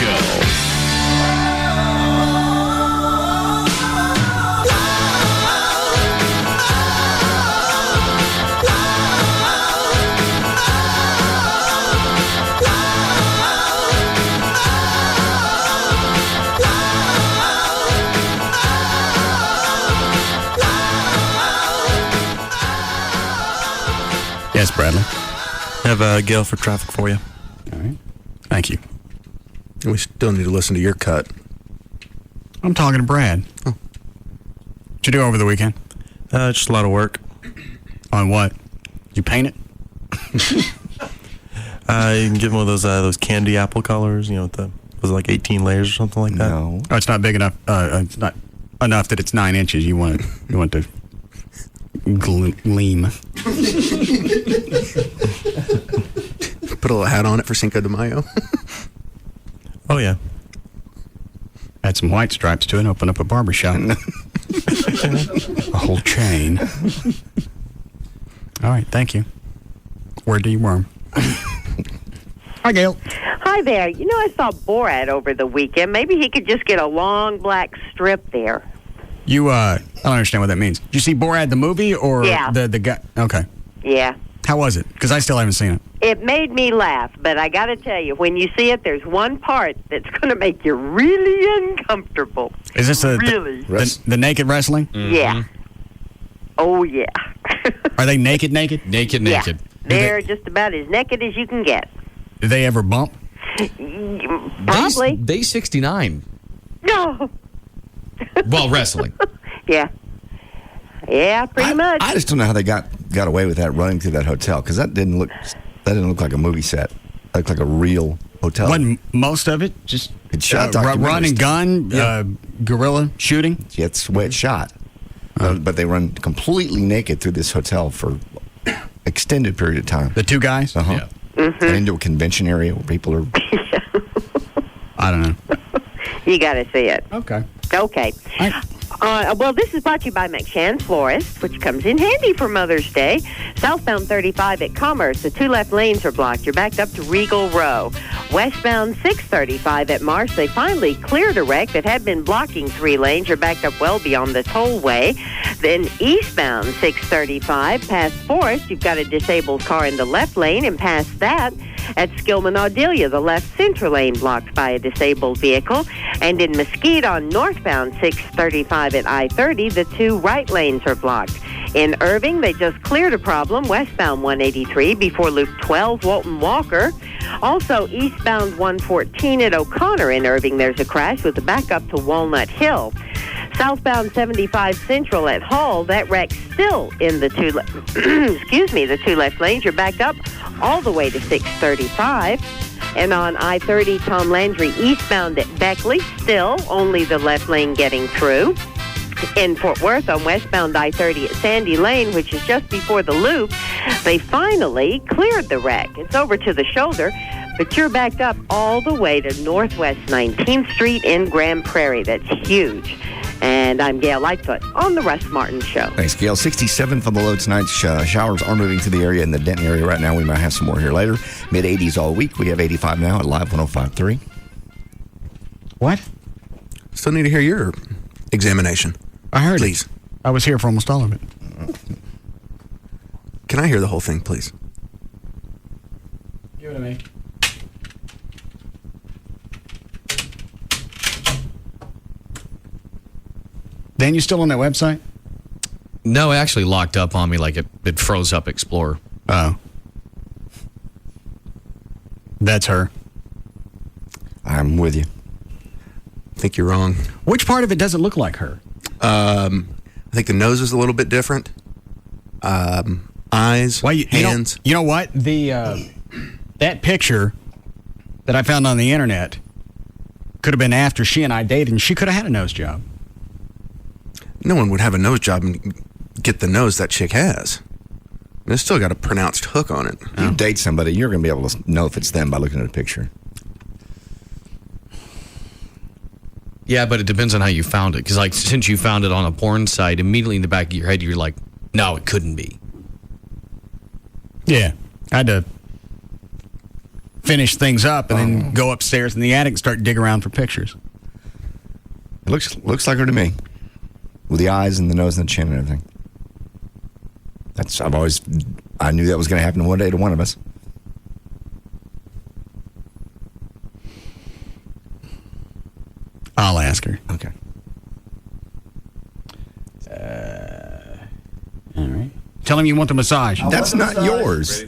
Yes, Bradley. I have Gail for traffic for you. All right. Thank you. We still need to listen to your cut. I'm talking to Brad. Oh. What'd you do over the weekend? Just a lot of work. On what? You paint it? You can get one of those candy apple colors, with was it like 18 layers or something like that? No. Oh, it's not big enough. It's not enough that it's 9 inches. You want to gleam. Put a little hat on it for Cinco de Mayo. Oh, yeah. Add some white stripes to it and open up a barbershop. A whole chain. All right, thank you. Where do you worm? Hi, Gail. Hi, Hi there. You know, I saw Borat over the weekend. Maybe he could just get a long black strip there. You, I don't understand what that means. Did you see Borat the movie or the guy? Okay. Yeah. How was it? Because I still haven't seen it. It made me laugh, but I got to tell you, when you see it, there's one part that's going to make you really uncomfortable. Is this the naked wrestling? Mm-hmm. Yeah. Oh, yeah. Are they naked? Naked. Yeah. They're just about as naked as you can get. Do they ever bump? Probably. Day 69. No. While wrestling. Yeah. Yeah, pretty much. I just don't know how they got away with that running through that hotel, because that didn't look like a movie set. That looked like a real hotel. Wasn't most of it just shot run and gun, guerrilla shooting? Yeah, it's the way it's shot. But they run completely naked through this hotel for extended period of time. The two guys? Uh-huh. Yeah. Mm-hmm. And into a convention area where people are... I don't know. You got to see it. Okay. Okay. Well, this is brought to you by McShan's Florist, which comes in handy for Mother's Day. Southbound 35 at Commerce, the two left lanes are blocked. You're backed up to Regal Row. Westbound 635 at Marsh, they finally cleared a wreck that had been blocking 3 lanes. You're backed up well beyond the tollway. Then eastbound 635 past Forest, you've got a disabled car in the left lane, and past that, at Skillman Audelia, the left center lane blocked by a disabled vehicle. And in Mesquite on northbound 635 at I-30, the 2 right lanes are blocked. In Irving, they just cleared a problem westbound 183 before Loop 12, Walton Walker. Also, eastbound 114 at O'Connor in Irving, there's a crash with a backup to Walnut Hill. Southbound 75 Central at Hall, that wreck still in the the 2 left lanes. You're backed up all the way to 635. And on I-30, Tom Landry eastbound at Beckley, still only the left lane getting through. In Fort Worth on westbound I-30 at Sandy Lane, which is just before the loop, they finally cleared the wreck. It's over to the shoulder, but you're backed up all the way to Northwest 19th Street in Grand Prairie. That's huge. And I'm Gail Lightfoot on the Russ Martin Show. Thanks, Gail. 67th on the low tonight. Showers are moving to the area in the Denton area right now. We might have some more here later. Mid-80s all week. We have 85 now at Live 105.3. What? Still need to hear your examination. I heard please. It. I was here for almost all of it. Can I hear the whole thing, please? Give it to me. Dan, you still on that website? No, it actually locked up on me like it froze up Explorer. Oh. That's her. I'm with you. I think you're wrong. Which part of it doesn't look like her? I think the nose is a little bit different. Eyes, hands. You know what? That picture that I found on the internet could have been after she and I dated, and she could have had a nose job. No one would have a nose job and get the nose that chick has. It's still got a pronounced hook on it. If you date somebody, you're going to be able to know if it's them by looking at a picture. Yeah, but it depends on how you found it. Because, like, since you found it on a porn site, immediately in the back of your head, you're like, no, it couldn't be. Yeah. I had to finish things up and then go upstairs in the attic and start digging around for pictures. It looks like her to me. With the eyes and the nose and the chin and everything. I knew that was going to happen one day to one of us. I'll ask her. Okay. All right. Tell him you want the massage. That's not yours.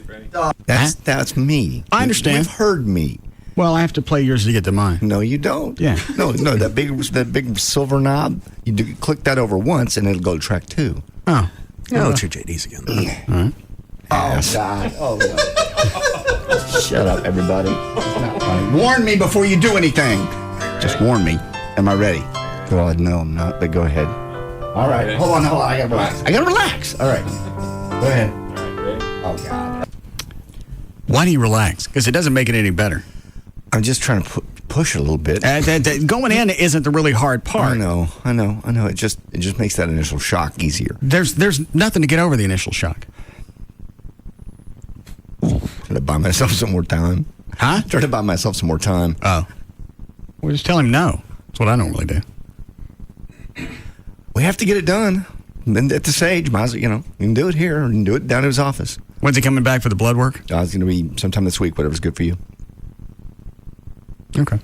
That's me. I understand. You've heard me. Well, I have to play yours to get to mine. No, you don't. Yeah. No, that big silver knob, click that over once and it'll go to track 2. Oh. No, it's your JD's again. All right. Oh, God. Oh, no. Shut up, everybody. It's not funny. Warn me before you do anything. Just warn me. Am I ready? Well, no, I'm not, but go ahead. All right. Hold on. I got to relax. All right. Go ahead. All right, ready? Oh, God. Why do you relax? Because it doesn't make it any better. I'm just trying to push it a little bit. Going in isn't the really hard part. I know. It just makes that initial shock easier. There's nothing to get over the initial shock. Should I buy myself some more time? Huh? Trying to buy myself some more time. Oh. Well, just tell him no. That's what I normally do. We have to get it done. And at this age, might as well, you can do it here or you can do it down at his office. When's he coming back for the blood work? It's going to be sometime this week, whatever's good for you. Okay.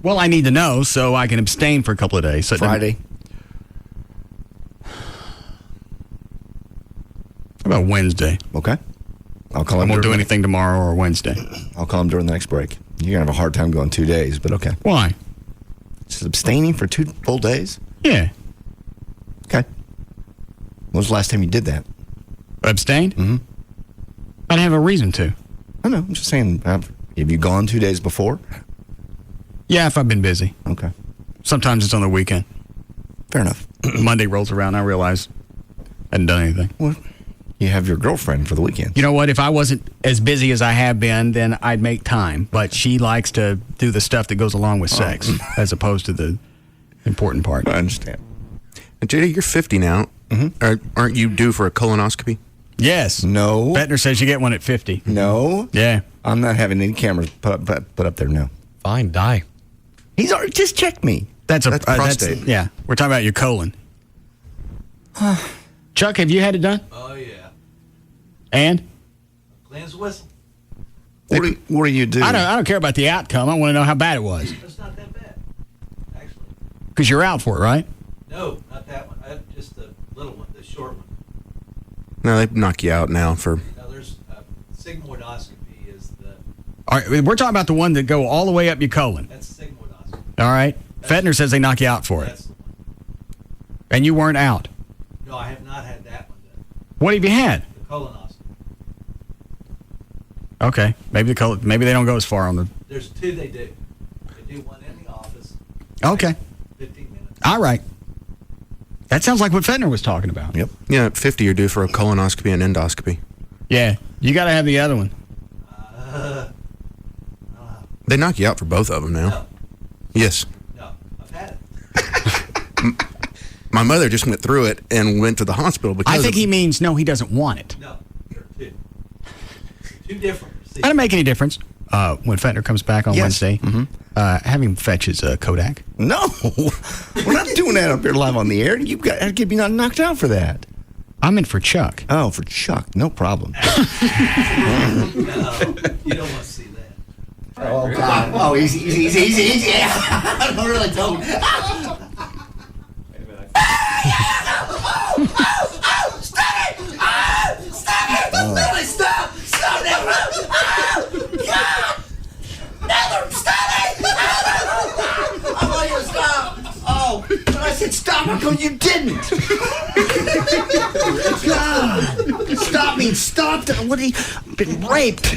Well, I need to know so I can abstain for a couple of days. So Friday. How about Wednesday? Okay. I'll call him. I won't do anything tomorrow or Wednesday. I'll call him during the next break. You're going to have a hard time going 2 days, but okay. Why? Just abstaining for 2 full days? Yeah. Okay. When was the last time you did that? Abstained? Mm-hmm. I didn't have a reason to. I know. I'm just saying, have you gone 2 days before? Yeah, if I've been busy. Okay. Sometimes it's on the weekend. Fair enough. Monday rolls around, I realize I hadn't done anything. Well, you have your girlfriend for the weekend. You know what? If I wasn't as busy as I have been, then I'd make time. But she likes to do the stuff that goes along with sex as opposed to the important part. I understand. JD, you're 50 now. Mm-hmm. Aren't you due for a colonoscopy? Yes. No. Bettner says you get one at 50. No. Yeah. I'm not having any cameras put up there, no. Fine, die. He's already just checked me. That's prostate. Yeah. We're talking about your colon. Chuck, have you had it done? Oh, yeah. And? Clean as a whistle. What do you do? I don't care about the outcome. I want to know how bad it was. It's not that bad, actually. Because you're out for it, right? No, not that one. Just the little one, the short one. No, they knock you out now for... Now, there's sigmoidoscopy is the... All right, we're talking about the one that go all the way up your colon. That's sigmoidoscopy. All right. Fettner says they knock you out for it. That's the one. And you weren't out. No, I have not had that one done. What have you had? The colonoscopy. Okay. Maybe they don't go as far on the... There's 2 they do. They do one in the office. Okay. 15 minutes. All right. That sounds like what Fettner was talking about. Yep. Yeah, at 50, you're due for a colonoscopy and endoscopy. Yeah. You got to have the other one. They knock you out for both of them now. No. Yes. No, I've had it. My mother just went through it and went to the hospital because I think he means no, he doesn't want it. No, there are 2. 2 different procedures. Doesn't make any difference. When Fettner comes back on Wednesday, have him fetch his Kodak. No. We're not doing that up here live on the air. You've got to get me not knocked out for that. I meant for Chuck. Oh, for Chuck. No problem. No, you don't want to see that. Oh, God. Oh, easy. I don't really don't. Stop it! Stop it! Really, stop! Stop it! God! Never stop it! I want you to stop. Oh, when I said stop, I go, you didn't. God! Stop me! Stop! What? I've been raped.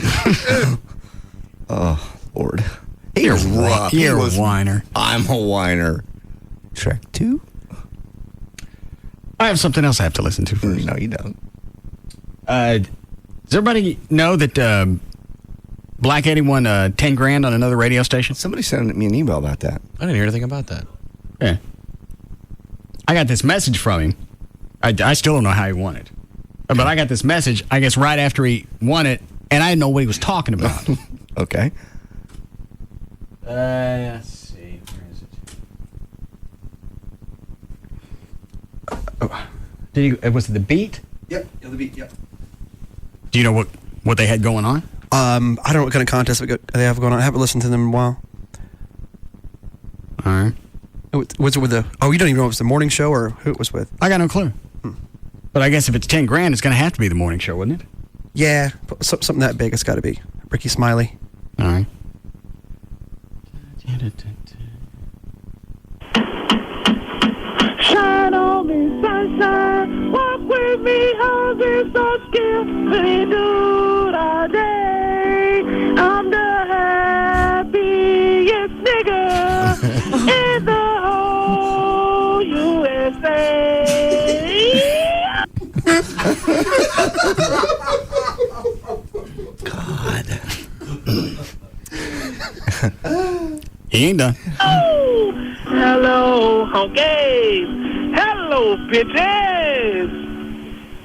Oh, Lord. He was rough. You're a whiner. I'm a whiner. Track 2? I have something else I have to listen to first. No, you don't. Does everybody know that Black Eddie won $10,000 on another radio station? Somebody sent me an email about that. I didn't hear anything about that. Yeah. I got this message from him. I still don't know how he won it. But I got this message, I guess, right after he won it, and I didn't know what he was talking about. Okay. Let's see. Where is it? Was it the beat? Yep, the beat, yep. Do you know what they had going on? I don't know what kind of contest they have going on. I haven't listened to them in a while. All right. Was it with the... Oh, you don't even know if it was the morning show or who it was with? I got no clue. But I guess if it's $10,000, it's going to have to be the morning show, wouldn't it? Yeah, something that big, it's got to be. Ricky Smiley. All right. Shine on me, sunshine. Walk with me, how's it so skillfully do all day. I'm the happiest nigga in the whole USA. God. He ain't done. Oh, hello, honkies. Hello, bitches.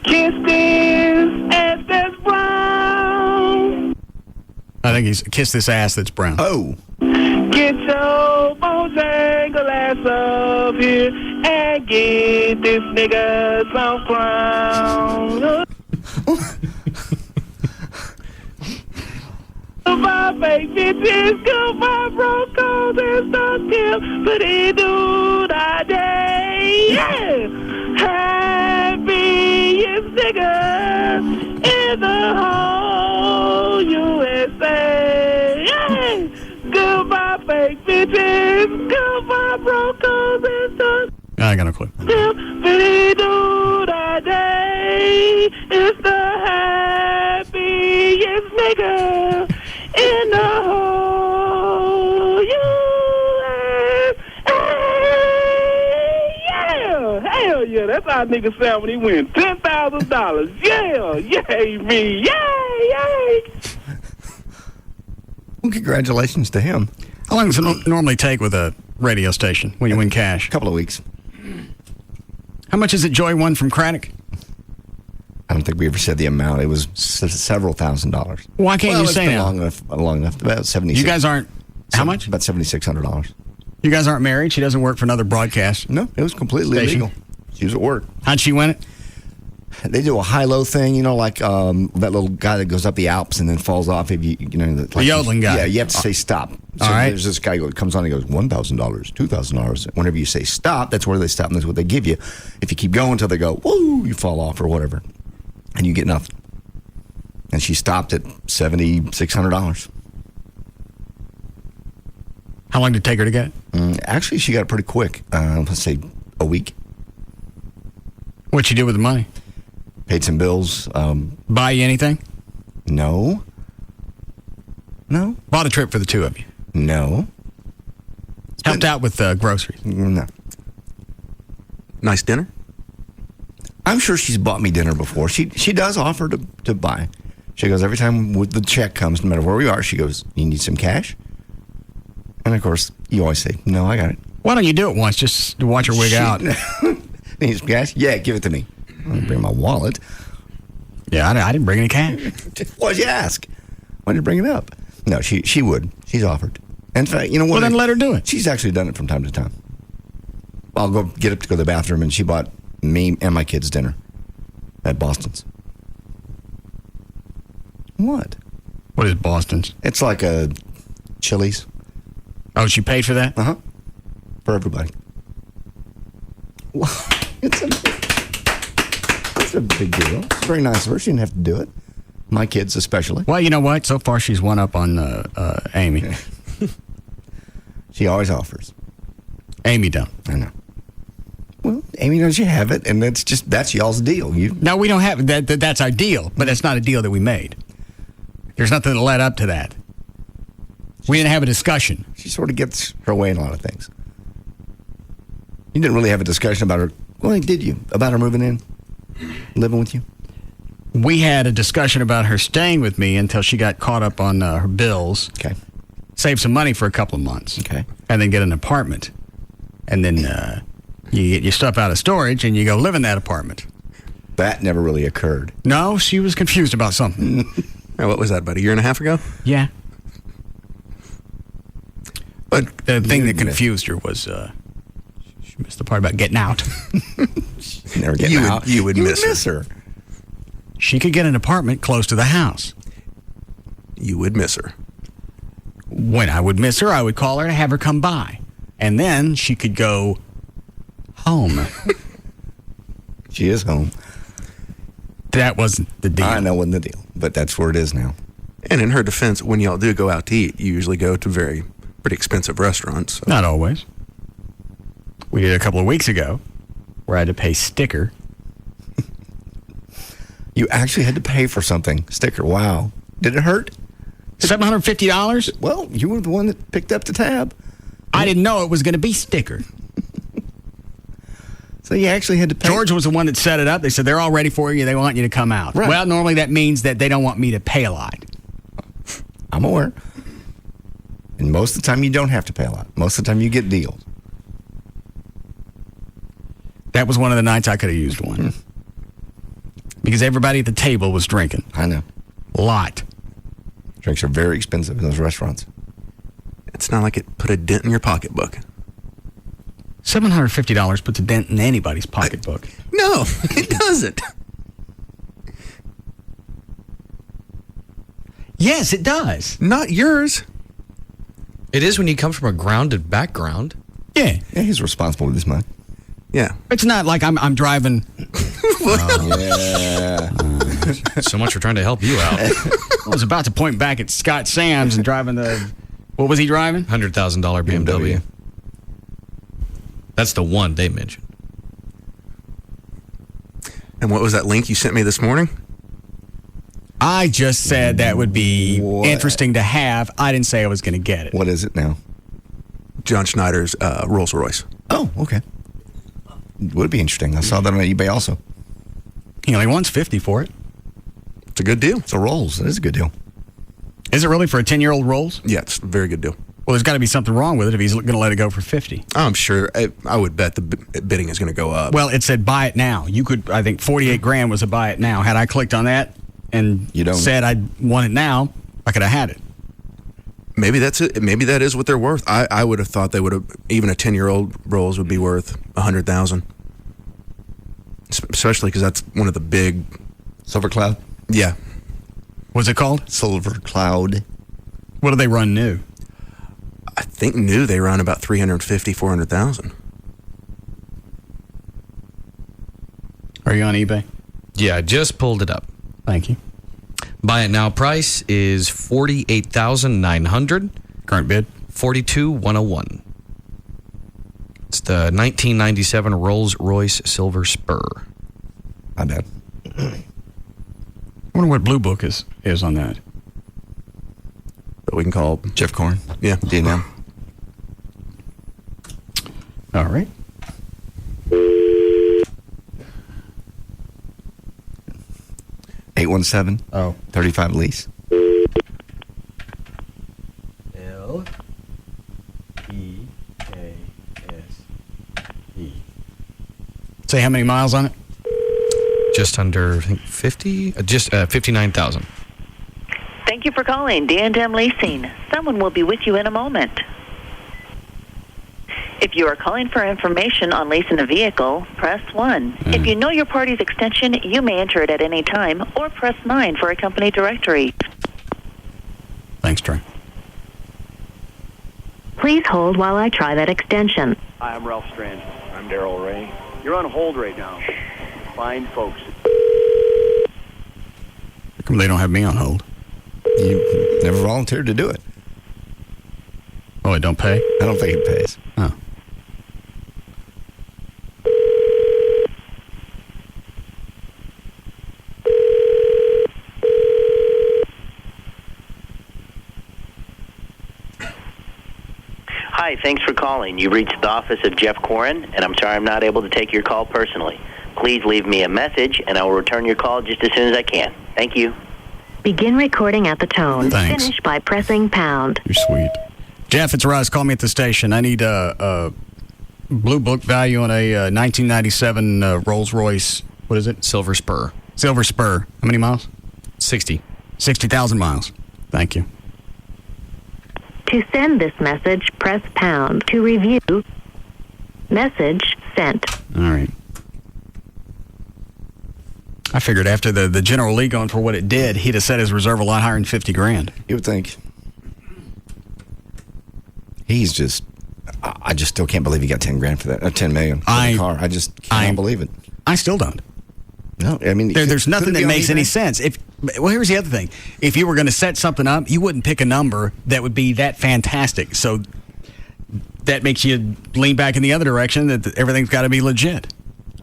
Kiss this, as this brown. I think he's Kiss This Ass That's Brown. Oh. Get your Bojangle ass up here and get this nigga some crown. Goodbye, fake bitches. Goodbye, brocos and stuff till but he do that day. Yeah. Happiest nigga in the whole USA. Yeah. Goodbye, fake bitches. Goodbye, brocos and stuff. I got no clue. Till but he do that day. It's the happiest nigga in the whole USA. Yeah! Hell yeah, that's how niggas sound when he win $10,000. Yeah! Yay me! Yay! Well, congratulations to him. How long does it normally take with a radio station when you win cash? A couple of weeks. How much is it Joy won from Craddock? I don't think we ever said the amount. It was several $1,000s. Why can't you say now? that? Long enough. About 76. You guys aren't. How much? About $7,600. You guys aren't married? She doesn't work for another broadcast? No, it was completely legal. She was at work. How'd she win it? They do a high-low thing, like that little guy that goes up the Alps and then falls off. If you know, the yodeling guy. Yeah, you have to say stop. So all right. There's this guy who comes on and goes $1,000, $2,000. Whenever you say stop, that's where they stop, and that's what they give you. If you keep going until they go, woo, you fall off or whatever, and you get nothing. And she stopped at $7,600. How long did it take her to get it? Actually, she got it pretty quick. Let's say a week. What'd she do with the money? Paid some bills. Buy you anything? No. No. Bought a trip for the two of you? No. Helped out with groceries? No. Nice dinner? I'm sure she's bought me dinner before. She does offer to buy. She goes, every time the check comes, no matter where we are, she goes, you need some cash? And, of course, you always say, no, I got it. Why don't you do it once just to watch her wig out? Need some cash? Yeah, give it to me. I didn't bring my wallet. Yeah, I didn't bring any cash. Why'd you ask? Why did you bring it up? No, she would. She's offered. In fact, you know what? Well, then let her do it. She's actually done it from time to time. I'll get up to go to the bathroom, and she bought me and my kids dinner at Boston's. What? What is Boston's? It's like a Chili's. Oh, she paid for that? Uh-huh. For everybody. It's a big deal. It's very nice of her. She didn't have to do it. My kids especially. Well, you know what? So far, she's one up on Amy. She always offers. Amy don't. I know. Well, Amy knows you have it, and that's y'all's deal. No, we don't have it. That's our deal, but that's not a deal that we made. There's nothing that led up to that. We didn't have a discussion. She sort of gets her way in a lot of things. You didn't really have a discussion about her. Well, did you? About her moving in? Living with you? We had a discussion about her staying with me until she got caught up on her bills. Okay. Save some money for a couple of months. Okay. And then get an apartment. And then you get your stuff out of storage and you go live in that apartment. That never really occurred. No, she was confused about something. What was that, about a year and a half ago? Yeah. But the thing that confused her was she missed the part about getting out. Never getting out. You would miss her. She could get an apartment close to the house. You would miss her. When I would miss her, I would call her to have her come by. And then she could go home. She is home. That wasn't the deal. I know it wasn't the deal, but that's where it is now. And in her defense, when y'all do go out to eat, you usually go to pretty expensive restaurants. So. Not always. We did a couple of weeks ago where I had to pay sticker. You actually had to pay for something. Sticker. Wow. Did it hurt? $750? Well, you were the one that picked up the tab. I didn't know it was going to be sticker. So you actually had to pay. George was the one that set it up. They said they're all ready for you. They want you to come out. Right. Well, normally that means that they don't want me to pay a lot. I'm aware. And most of the time you don't have to pay a lot. Most of the time you get deals. That was one of the nights I could have used one. Because everybody at the table was drinking. I know. A lot. Drinks are very expensive in those restaurants. It's not like it put a dent in your pocketbook. $750 puts a dent in anybody's pocketbook. No, it doesn't. Yes, it does. Not yours. It is when you come from a grounded background. Yeah. Yeah, he's responsible with his money. Yeah. It's not like I'm driving. Yeah. So much for trying to help you out. I was about to point back at Scott Sam's and driving the. What was he driving? $100,000 BMW. That's the one they mentioned. And what was that link you sent me this morning? I just said that would be interesting to have. I didn't say I was going to get it. What is it now? John Schneider's Rolls Royce. Oh, okay. Would be interesting. I saw that on eBay also. He only wants $50 for it. It's a good deal. It's a Rolls. It is a good deal. Is it really for a 10-year-old Rolls? Yeah, it's a very good deal. Well, there's got to be something wrong with it if he's going to let it go for $50. I'm sure. I would bet the bidding is going to go up. Well, it said buy it now. You could, I think, $48,000 was a buy it now. Had I clicked on that and said I want it now, I could have had it. Maybe that's it. Maybe that is what they're worth. I would have thought they would have. Even a 10-year-old Rolls would be worth $100,000. Especially because that's one of the big Silver Cloud. Yeah. What's it called? Silver Cloud. What do they run new? I think new they run about $350,000-400,000. Are you on eBay? Yeah, I just pulled it up. Thank you. Buy it now price is $48,900. Current bid? $42,101. It's the 1997 Rolls-Royce Silver Spur. My bad. I wonder what Blue Book is on that. That we can call Jeff Corn. Yeah. Do you know? All right. $817. Oh. 35 lease. L-E-A-S-E. Say how many miles on it? Just under, I think, 50? Just 59,000. Thank you for calling D&M Leasing. Someone will be with you in a moment. If you are calling for information on leasing a vehicle, press 1. If you know your party's extension, you may enter it at any time, or press 9 for a company directory. Thanks, Trey. Please hold while I try that extension. Hi, I'm Ralph Strand. I'm Darryl Ray. You're on hold right now. Fine folks. How come they don't have me on hold? You never volunteered to do it. Oh, it don't pay? I don't think it pays. Oh. Hi, thanks for calling. You reached the office of Jeff Corrin, and I'm sorry I'm not able to take your call personally. Please leave me a message, and I will return your call just as soon as I can. Thank you. Begin recording at the tone. Thanks. Finish by pressing pound. You're sweet. Jeff, it's Russ. Call me at the station. I need a Blue Book value on a 1997 Rolls-Royce. What is it? Silver Spur. Silver Spur. How many miles? 60. 60,000 miles. Thank you. To send this message, press pound. To review, message sent. All right. I figured after the General Lee going for what it did, he'd have set his reserve a lot higher than $50,000. You would think. He's just, I just still can't believe he got $10,000 for that, $10 million for the car. I just can't believe it. I still don't. No, I mean, there's nothing that makes any sense. Well, here's the other thing. If you were going to set something up, you wouldn't pick a number that would be that fantastic. So that makes you lean back in the other direction that everything's got to be legit.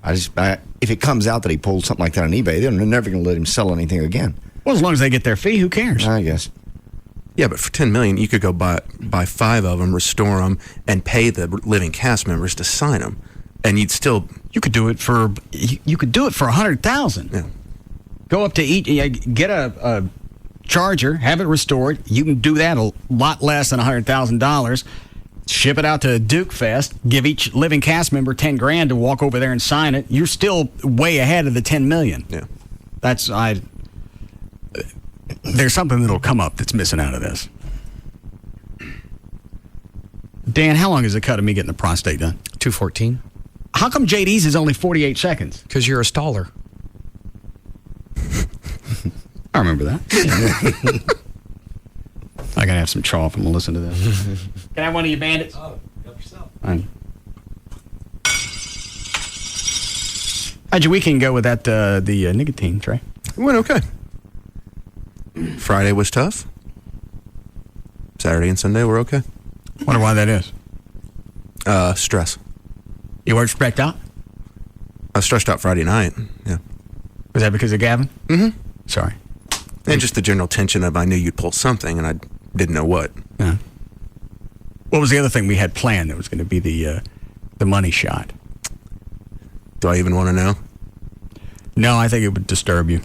If it comes out that he pulled something like that on eBay, they're never going to let him sell anything again. Well, as long as they get their fee, who cares? I guess. Yeah, but for $10 million, you could go buy 5 of them, restore them, and pay the living cast members to sign them, and you'd still. You could do it for $100,000. Yeah. Go up to each, get a Charger, have it restored. You can do that a lot less than $100,000. Ship it out to Duke Fest. Give each living cast member $10,000 to walk over there and sign it. You're still way ahead of the $10 million. Yeah. That's there's something that'll come up that's missing out of this. Dan, how long is it cut of me getting the prostate done? 2:14. How come JD's is only 48 seconds? Because you're a staller. I remember that. I gotta have some chaw if I'm gonna listen to this. Can I have one of you bandits? Oh, help yourself. How'd your weekend go with that the nicotine, Trey? It went okay. Friday was tough. Saturday and Sunday were okay. Wonder why that is. Stress. You weren't stressed out? I was stressed out Friday night. Yeah. Was that because of Gavin? Mm-hmm. Sorry. And just the general tension of I knew you'd pull something and I didn't know what. Yeah. What was the other thing we had planned that was going to be the money shot? Do I even want to know? No, I think it would disturb you.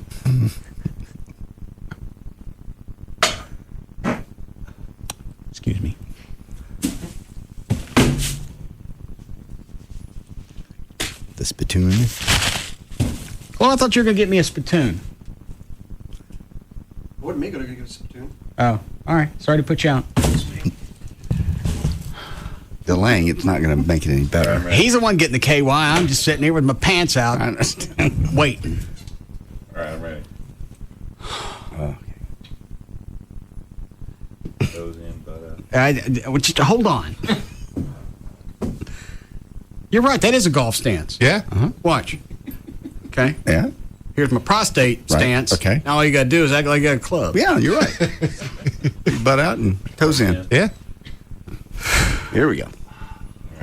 Excuse me. The spittoon. Well, I thought you were going to get me a spittoon. Wasn't me going to get a spittoon. Oh, all right. Sorry to put you out. Delaying it's not going to make it any better. He's the one getting the KY. I'm just sitting here with my pants out. I understand. Waiting. All right, I'm ready. Goes in, but Just hold on. You're right. That is a golf stance. Yeah. Watch. Okay. Yeah. Here's my prostate Right. stance. Okay. Now all you got to do is act like you got a club. Yeah, you're right. Butt out and toes in. Yeah. Here we go.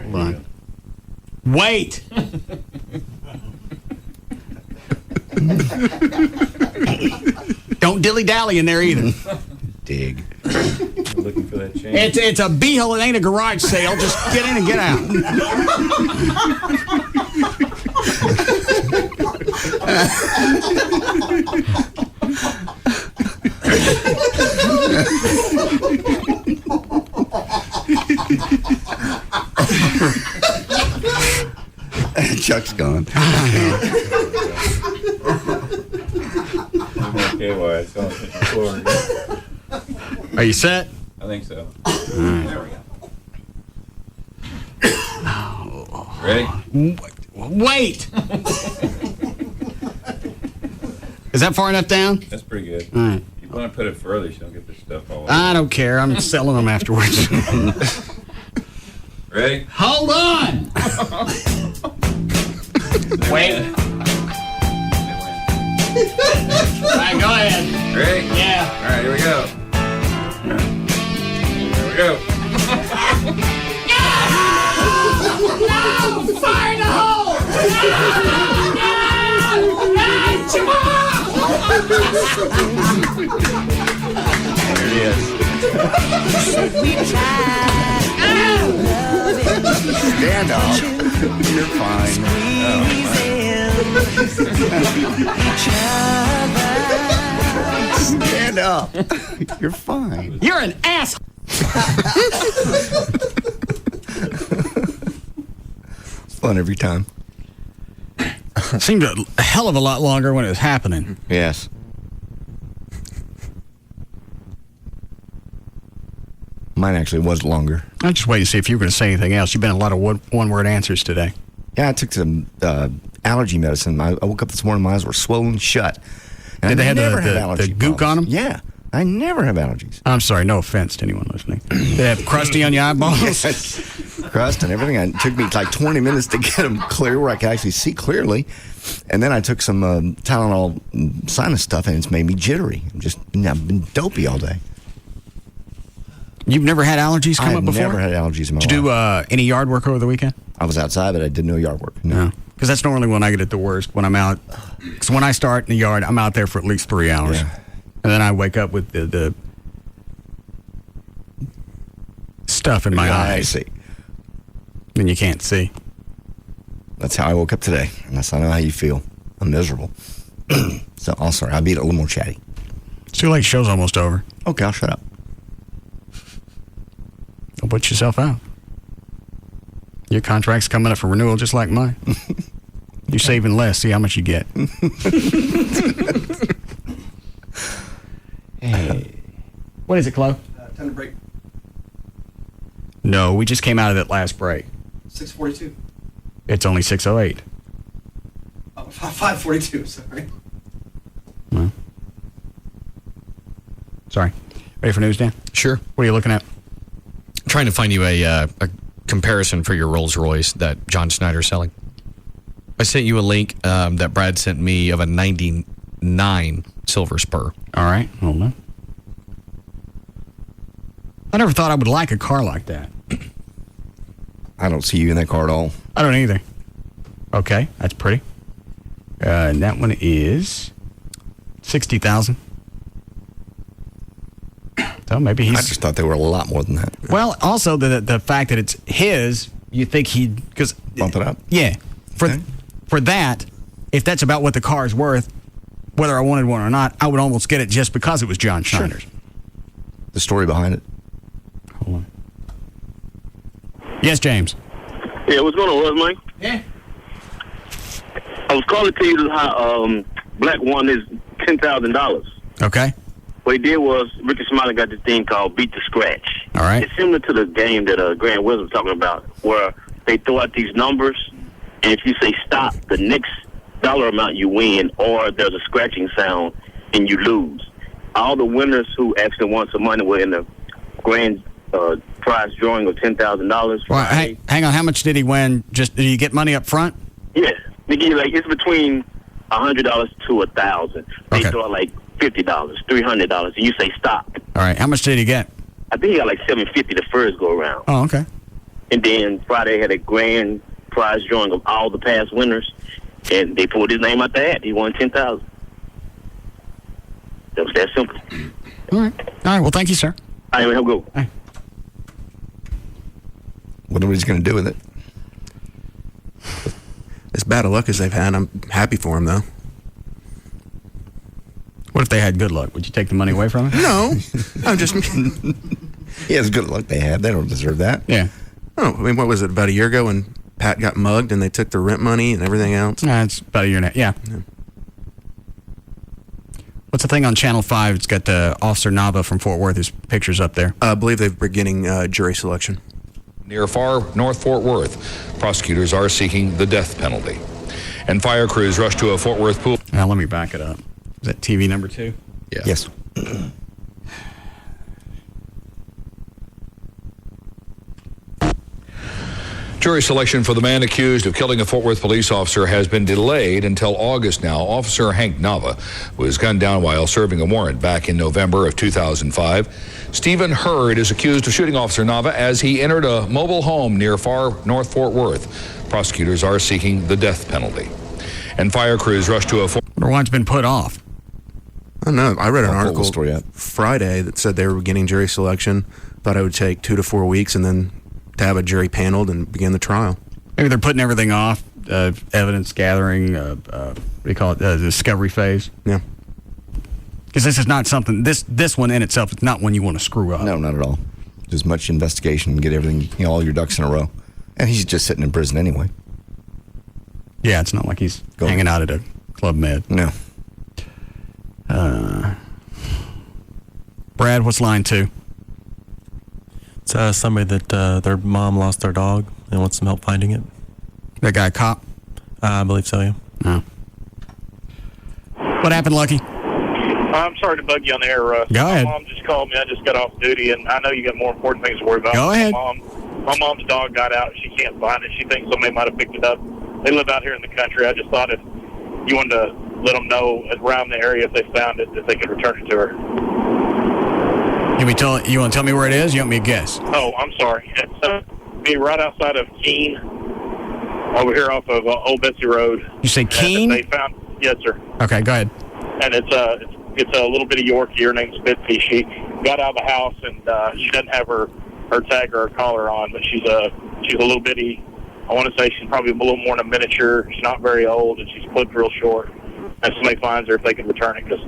Hold on. Wait. Don't dilly-dally in there either. Dig. Looking for that change. It's a beehole. It ain't a garage sale. Just get in and get out. Chuck's gone. Okay, well, it's on the floor. Are you set? I think so. There we go. Ready? Wait. Is that far enough down? That's pretty good. All right. You want to put it further so you don't get this stuff all over. I don't care. I'm selling them afterwards. Ready? Hold on. Wait. All right, go ahead. Ready? Yeah. All right, here we go. Here we go. No! Fire in the hole! There he is. Stand up. You're fine. Stand up. You're fine. You're an ass. It's fun every time. Seemed a hell of a lot longer when it was happening. Yes. Mine actually was longer. I just waited to see if you were going to say anything else. You've been a lot of one-word answers today. Yeah, I took some allergy medicine. I woke up this morning, my eyes were swollen shut. And Did they have never had the allergy gook on them? Yeah. I never have allergies. I'm sorry, no offense to anyone listening. They have crusty on your eyeballs? Yes. Crust and everything. It took me like 20 minutes to get them clear where I could actually see clearly. And then I took some Tylenol sinus stuff, and it's made me jittery. I've been dopey all day. You've never had allergies come up before? I've never had allergies in my life. Did you do any yard work over the weekend? I was outside, but I did no yard work. No. Because that's normally when I get it the worst, when I'm out. Because when I start in the yard, I'm out there for at least 3 hours. Yeah. And then I wake up with the stuff in my eyes. I see. And you can't see. That's how I woke up today. And that's I know how you feel. I'm miserable. So, I'm sorry. I'll be a little more chatty. It's too late. Show's almost over. Okay, I'll shut up. Don't put yourself out. Your contract's coming up for renewal just like mine. You're saving less. See how much you get. Okay. What is it, Chloe? Time to break. No, we just came out of that last break. 6:42. It's only 6:08. 5:42. Sorry. Well. Sorry. Ready for news, Dan? Sure. What are you looking at? I'm trying to find you a comparison for your Rolls Royce that John Snyder's selling. I sent you a link that Brad sent me of a 99 Silver Spur. All right. Hold on. I never thought I would like a car like that. I don't see you in that car at all. I don't either. Okay, that's pretty. And that one is 60,000. So maybe he's. I just thought they were a lot more than that. Well, also the fact that it's his, you think because bump it up. Yeah, for that, if that's about what the car is worth, whether I wanted one or not, I would almost get it just because it was John Schneider's. Sure. The story behind it. Hold on. Yes, James. Yeah, what's going on, Russ, Mike? Yeah. I was calling to tell you how Black won his $10,000. Okay. What he did was Ricky Smiley got this thing called Beat the Scratch. All right. It's similar to the game that Grant Williams was talking about, where they throw out these numbers, and if you say stop, the next dollar amount you win, or there's a scratching sound and you lose. All the winners who actually won some money were in the grand prize drawing of $10,000. Well, hang on. How much did he win? Did he get money up front? Yeah, they give you it's between $100 to $1,000. They throw out $50, $300, and you say stop. All right. How much did he get? I think he got $750 the first go around. Oh, okay. And then Friday had a grand prize drawing of all the past winners, and they pulled his name out the hat. He won $10,000. That was that simple. All right. Well, thank you, sir. I have a go. All right. What he's going to do with it? As bad of luck as they've had, I'm happy for him, though. What if they had good luck? Would you take the money away from him? No. I'm just... He has good luck they have. They don't deserve that. Yeah. Oh, I mean, what was it, about a year ago when Pat got mugged and they took the rent money and everything else? It's about a year and a half. Yeah. What's the thing on Channel 5? It's got Officer Nava from Fort Worth. His pictures up there. I believe they're beginning jury selection. Near far North Fort Worth, prosecutors are seeking the death penalty. And fire crews rushed to a Fort Worth pool. Now, let me back it up. Is that TV number 2? Yeah. Yes. Jury selection for the man accused of killing a Fort Worth police officer has been delayed until August now. Officer Hank Nava was gunned down while serving a warrant back in November of 2005. Stephen Hurd is accused of shooting Officer Nava as he entered a mobile home near far North Fort Worth. Prosecutors are seeking the death penalty. And fire crews rushed to a... Or one's been put off. I don't know. I read an article Friday that said they were beginning jury selection. Thought it would take 2 to 4 weeks and then to have a jury paneled and begin the trial. Maybe they're putting everything off, evidence gathering, what do you call it, discovery phase. Yeah. Because this is not something, this one in itself is not one you want to screw up. No, not at all. Just much investigation and get everything, all your ducks in a row. And he's just sitting in prison anyway. Yeah, it's not like he's hanging out at a Club Med. No. Brad, what's line 2? It's somebody that their mom lost their dog and wants some help finding it. That guy a cop? I believe so, yeah. Oh. What happened, Lucky? I'm sorry to bug you on the air, Russ. Go ahead. My mom just called me. I just got off duty, and I know you got more important things to worry about. Go ahead. My mom's dog got out. She can't find it. She thinks somebody might have picked it up. They live out here in the country. I just thought if you wanted to let them know around the area if they found it, that they could return it to her. You want to tell me where it is? You want me to guess? Oh, I'm sorry. It's be right outside of Keene, over here off of Old Betsy Road. You say Keene? They found, yes, sir. Okay, go ahead. And it's a little bitty Yorkie. Her name's Bitsy. She got out of the house and she doesn't have her tag or her collar on, but she's a little bitty. I want to say she's probably a little more than a miniature. She's not very old, and she's clipped real short. And somebody finds her if they can return it, because,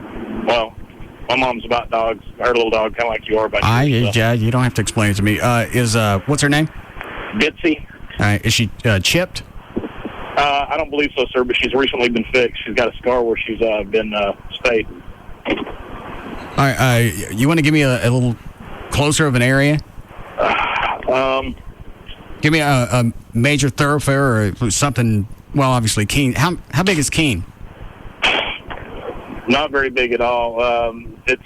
well, my mom's about dogs. Her little dog, kind of like you are about yours. Yeah, you don't have to explain it to me. What's her name? Bitsy. Is she chipped? I don't believe so, sir, but she's recently been fixed. She's got a scar where she's been spayed. All right, you want to give me a little closer of an area? Give me a major thoroughfare or something. Well, obviously Keene. How big is Keene? Not very big at all. It's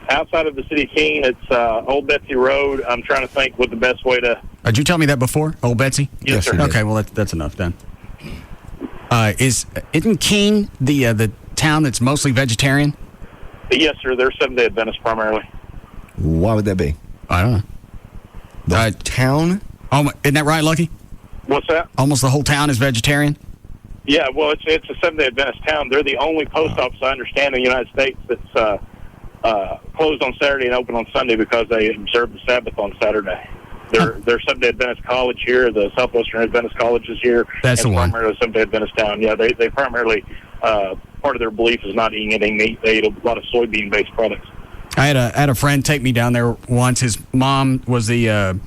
outside of the city of Keene. It's Old Betsy Road. I'm trying to think what the best way to... Did you tell me that before, Old Betsy? Yes, sir. Okay, well, that's enough then. Isn't Keene the town that's mostly vegetarian? Yes, sir. They're Seventh-day Adventists primarily. Why would that be? I don't know. The town? Oh, isn't that right, Lucky? What's that? Almost the whole town is vegetarian? Yeah, well, it's a Seventh-day Adventist town. They're the only post office, I understand, in the United States that's closed on Saturday and open on Sunday because they observe the Sabbath on Saturday. They're Seventh-day Adventist College here. The Southwestern Adventist College is here. That's the one. Primarily Seventh-day Adventist town. Yeah, they primarily, part of their belief is not eating any meat. They eat a lot of soybean-based products. I had a friend take me down there once. His mom was the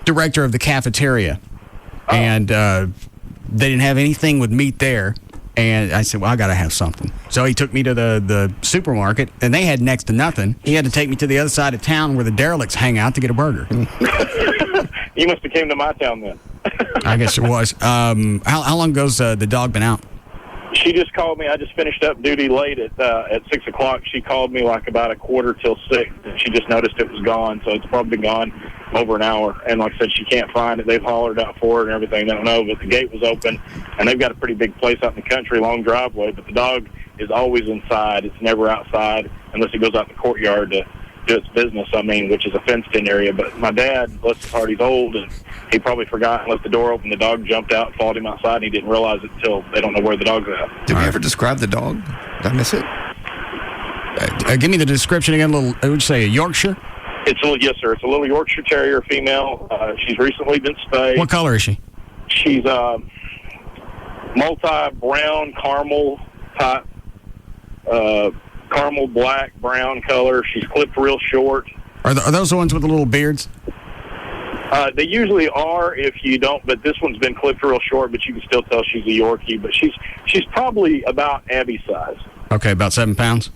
director of the cafeteria, and they didn't have anything with meat there. And I said, well, I got to have something. So he took me to the supermarket, and they had next to nothing. He had to take me to the other side of town where the derelicts hang out to get a burger. You must have came to my town then. I guess it was. How long ago's the dog been out? She just called me. I just finished up duty late at 6 o'clock. She called me like about a quarter till 6, and she just noticed it was gone. So it's probably been gone over an hour. And like I said, she can't find it. They've hollered out for it and everything. They don't know, but the gate was open, and they've got a pretty big place out in the country, long driveway. But the dog is always inside. It's never outside unless it goes out in the courtyard to do its business, which is a fenced-in area. But my dad, bless his heart, he's old, and he probably forgot and left the door open. The dog jumped out, followed him outside, and he didn't realize it until they don't know where the dog's at. Did we ever describe the dog? Did I miss it? Give me the description again. Would you say a Yorkshire? Yes, sir. It's a little Yorkshire Terrier female. She's recently been spayed. What color is she? She's multi-brown caramel type. Caramel black brown color. She's clipped real short. Are those the ones with the little beards? They usually are if you don't, but this one's been clipped real short, but you can still tell she's a Yorkie. But she's probably about Abby's size. Okay, about 7 pounds?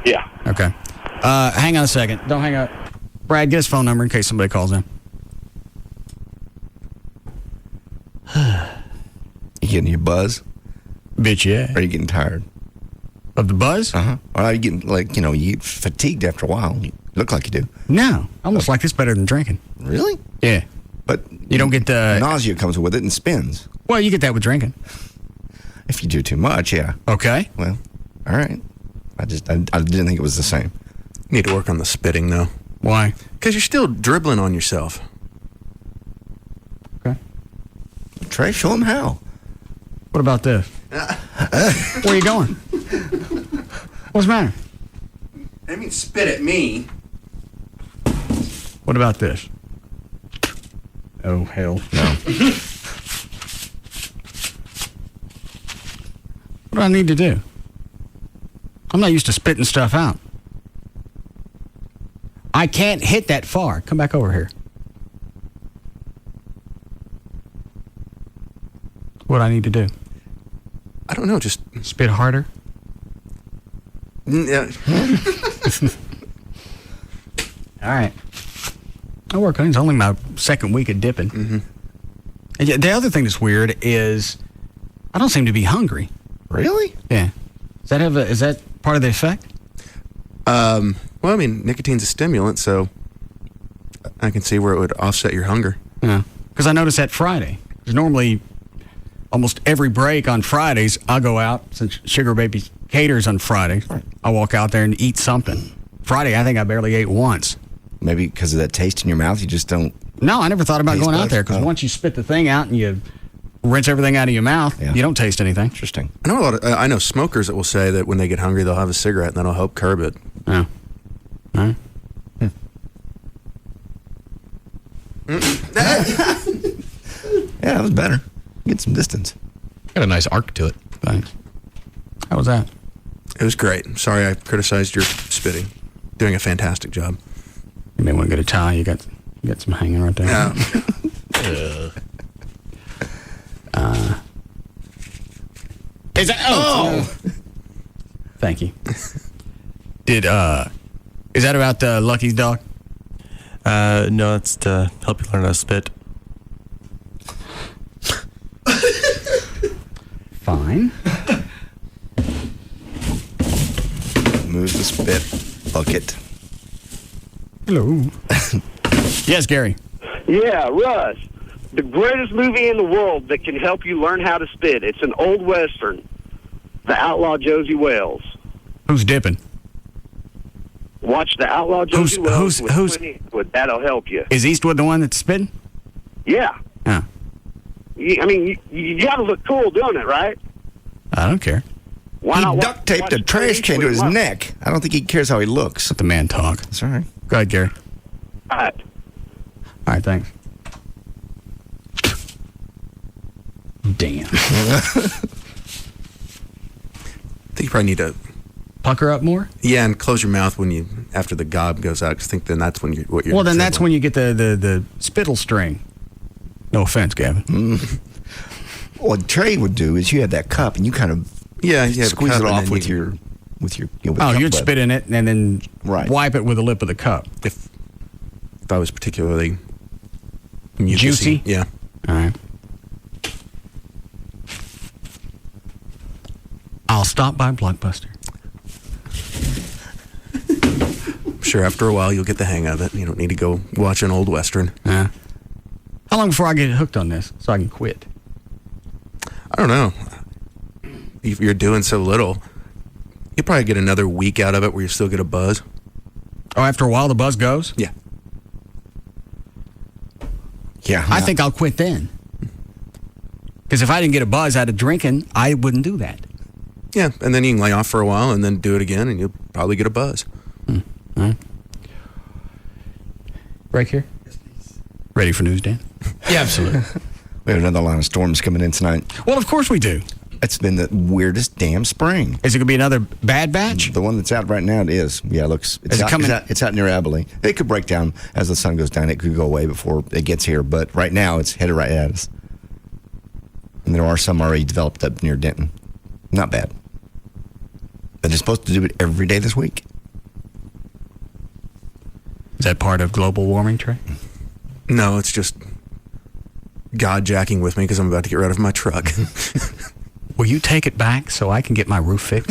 Yeah. Okay. Hang on a second. Don't hang up. Brad, get his phone number in case somebody calls in. You getting your buzz? Bitch, yeah. Or are you getting tired? Of the buzz? Uh-huh. Or are you getting, you get fatigued after a while? You look like you do. No. I almost like this better than drinking. Really? Yeah. But you don't get the... nausea comes with it and spins. Well, you get that with drinking. If you do too much, yeah. Okay. Well, all right. I didn't think it was the same. Need to work on the spitting, though. Why? Because you're still dribbling on yourself. Okay. Trey, show him how. What about this? Where are you going? What's the matter? I mean, spit at me. What about this? Oh, hell no. What do I need to do? I'm not used to spitting stuff out. I can't hit that far. Come back over here. What do I need to do? I don't know, just... Spit harder? Yeah. All right. I work on it. It's only my second week of dipping. Mm-hmm. And the other thing that's weird is I don't seem to be hungry. Really? Yeah. Is that part of the effect? Well, I mean, nicotine's a stimulant, so I can see where it would offset your hunger. Yeah. Because I noticed that Friday. Because normally, almost every break on Fridays, I'll go out, since Sugar Baby caters on Friday, I'll walk out there and eat something. Friday, I think I barely ate once. Maybe because of that taste in your mouth, you just don't... No, I never thought about going out there, because once you spit the thing out and you rinse everything out of your mouth, you don't taste anything. Interesting. I know smokers that will say that when they get hungry, they'll have a cigarette, and that'll help curb it. Oh. All right. Yeah, that was better. Get some distance. Got a nice arc to it. Thanks. How was that? It was great. Sorry I criticized your spitting. Doing a fantastic job. You may want to get a tie. You got some hanging right there. Yeah. Is that? Oh. Thank you. Is that about Lucky's dog? No, it's to help you learn how to spit. Fine. Move the spit bucket. Hello. Yes, Gary. Yeah, Russ. The greatest movie in the world that can help you learn how to spit. It's an old Western. The Outlaw Josie Wales. Who's dipping? Watch The Outlaw Josie Wales with Clint Eastwood. That'll help you. Is Eastwood the one that's spitting? Yeah. Oh. You got to look cool doing it, right? I don't care. He duct taped a trash can to his neck. I don't think he cares how he looks. Let the man talk. That's all right. Go ahead, Gary. All right. All right, thanks. Damn. I think you probably need to pucker up more. Yeah, and close your mouth when you after the gob goes out. Because I think then that's when you're what you're. Well, then that's when you get the spittle string. No offense, Gavin. What Trey would do is you had that cup and you kind of squeeze it off with your with you'd spit in it and then wipe it with the lip of the cup. If I was particularly juicy, yeah. All right. I'll stop by Blockbuster. I'm sure after a while you'll get the hang of it. You don't need to go watch an old Western. Yeah. How long before I get hooked on this so I can quit? I don't know. If you're doing so little, you'll probably get another week out of it where you still get a buzz. Oh, after a while the buzz goes? Yeah. Yeah. I think I'll quit then. Because if I didn't get a buzz out of drinking, I wouldn't do that. Yeah, and then you can lay off for a while and then do it again and you'll probably get a buzz. All right. Break here? Ready for news, Dan? Yeah, absolutely. We have another line of storms coming in tonight. Well, of course we do. It's been the weirdest damn spring. Is it going to be another bad batch? The one that's out right now, it is. Yeah, it looks. It's out near Abilene. It could break down as the sun goes down. It could go away before it gets here. But right now, it's headed right at us. And there are some already developed up near Denton. Not bad. But it's supposed to do it every day this week. Is that part of global warming, Trey? No, it's just God jacking with me because I'm about to get rid of my truck. Will you take it back so I can get my roof fixed?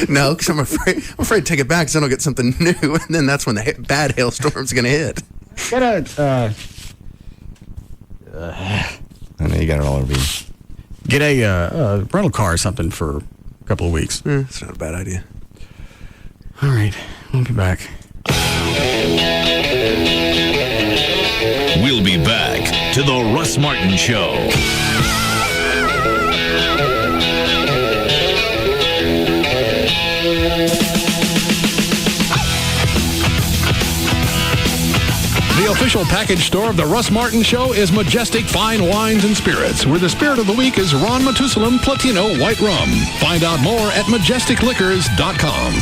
No, because I'm afraid to take it back because then I'll get something new, and then that's when the bad hailstorm's going to hit. Get a... I know you got it all over you. Get a rental car or something for a couple of weeks. It's not a bad idea. All right, we'll be back. We'll be back to the Russ Martin Show. The official package store of the Russ Martin Show is Majestic Fine Wines and Spirits, where the spirit of the week is Ron Matusalem Platino White Rum. Find out more at majesticliquors.com.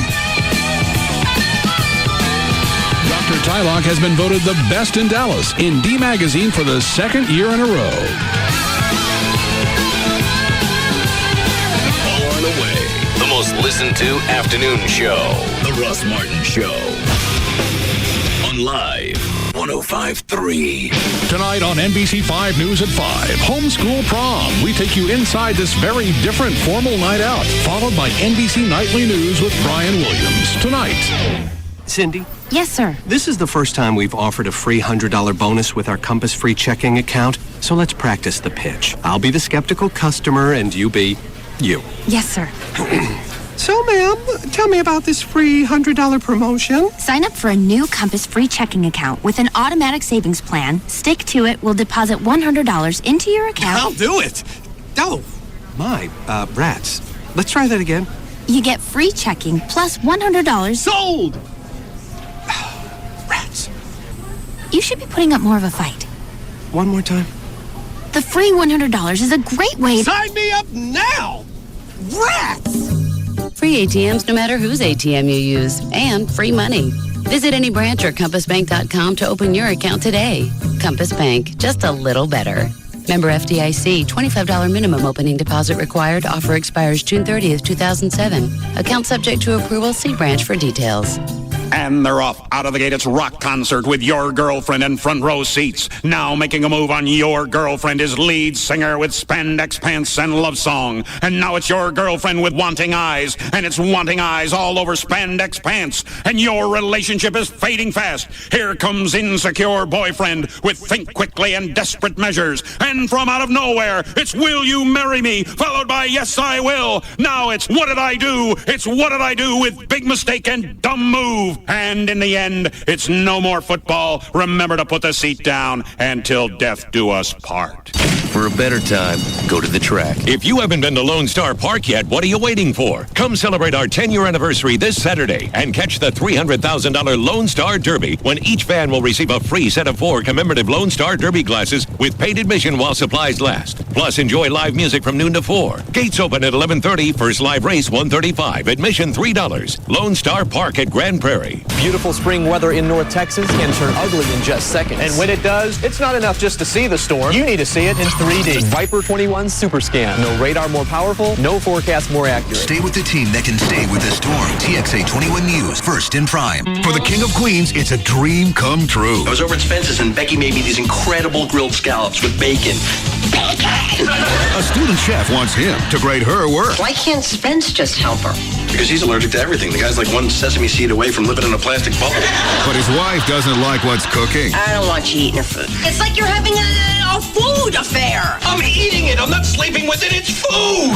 Dr. Tylock has been voted the best in Dallas in D Magazine for the second year in a row. Far and away, the most listened to afternoon show, The Russ Martin Show. On Live 105.3. Tonight on NBC 5 News at 5, Homeschool Prom. We take you inside this very different formal night out, followed by NBC Nightly News with Brian Williams. Tonight. Cindy? Yes, sir. This is the first time we've offered a free $100 bonus with our Compass Free checking account, so let's practice the pitch. I'll be the skeptical customer, and you be you. Yes, sir. So, ma'am, tell me about this free $100 promotion. Sign up for a new Compass Free checking account with an automatic savings plan. Stick to it. We'll deposit $100 into your account. I'll do it. Oh, my, rats. Let's try that again. You get free checking plus $100. Sold! Rats. You should be putting up more of a fight. One more time. The free $100 is a great way to... Sign me up now! Rats! Free ATMs no matter whose ATM you use, and free money. Visit any branch or compassbank.com to open your account today. Compass Bank, just a little better. Member FDIC, $25 minimum opening deposit required. Offer expires June 30th, 2007. Account subject to approval. See branch for details. And they're off. Out of the gate, it's rock concert with Your Girlfriend in front row seats. Now making a move on Your Girlfriend is lead singer with spandex pants and love song. And now it's Your Girlfriend with wanting eyes. And it's wanting eyes all over spandex pants. And your relationship is fading fast. Here comes insecure boyfriend with think quickly and desperate measures. And from out of nowhere, it's Will You Marry Me? Followed by Yes, I Will. Now it's What Did I Do? It's What Did I Do with Big Mistake and Dumb Move. And in the end, it's no more football. Remember to put the seat down until death do us part. For a better time, go to the track. If you haven't been to Lone Star Park yet, what are you waiting for? Come celebrate our 10-year anniversary this Saturday and catch the $300,000 Lone Star Derby when each fan will receive a free set of 4 commemorative Lone Star Derby glasses with paid admission while supplies last. Plus, enjoy live music from noon to 4. Gates open at 11:30. First live race, $135. Admission, $3. Lone Star Park at Grand Prairie. Beautiful spring weather in North Texas can turn ugly in just seconds. And when it does, it's not enough just to see the storm. You need to see it in 3D. Viper 21 Super Scan. No radar more powerful, no forecast more accurate. Stay with the team that can stay with the storm. TXA 21 News, first in prime. For the King of Queens, it's a dream come true. I was over at Spence's and Becky made me these incredible grilled scallops with bacon. A student chef wants him to grade her work. Why can't Spence just help her? Because he's allergic to everything. The guy's like one sesame seed away from living in a plastic bubble. But his wife doesn't like what's cooking. I don't want you eating her food. It's like you're having a food affair. I'm eating it. I'm not sleeping with it. It's food.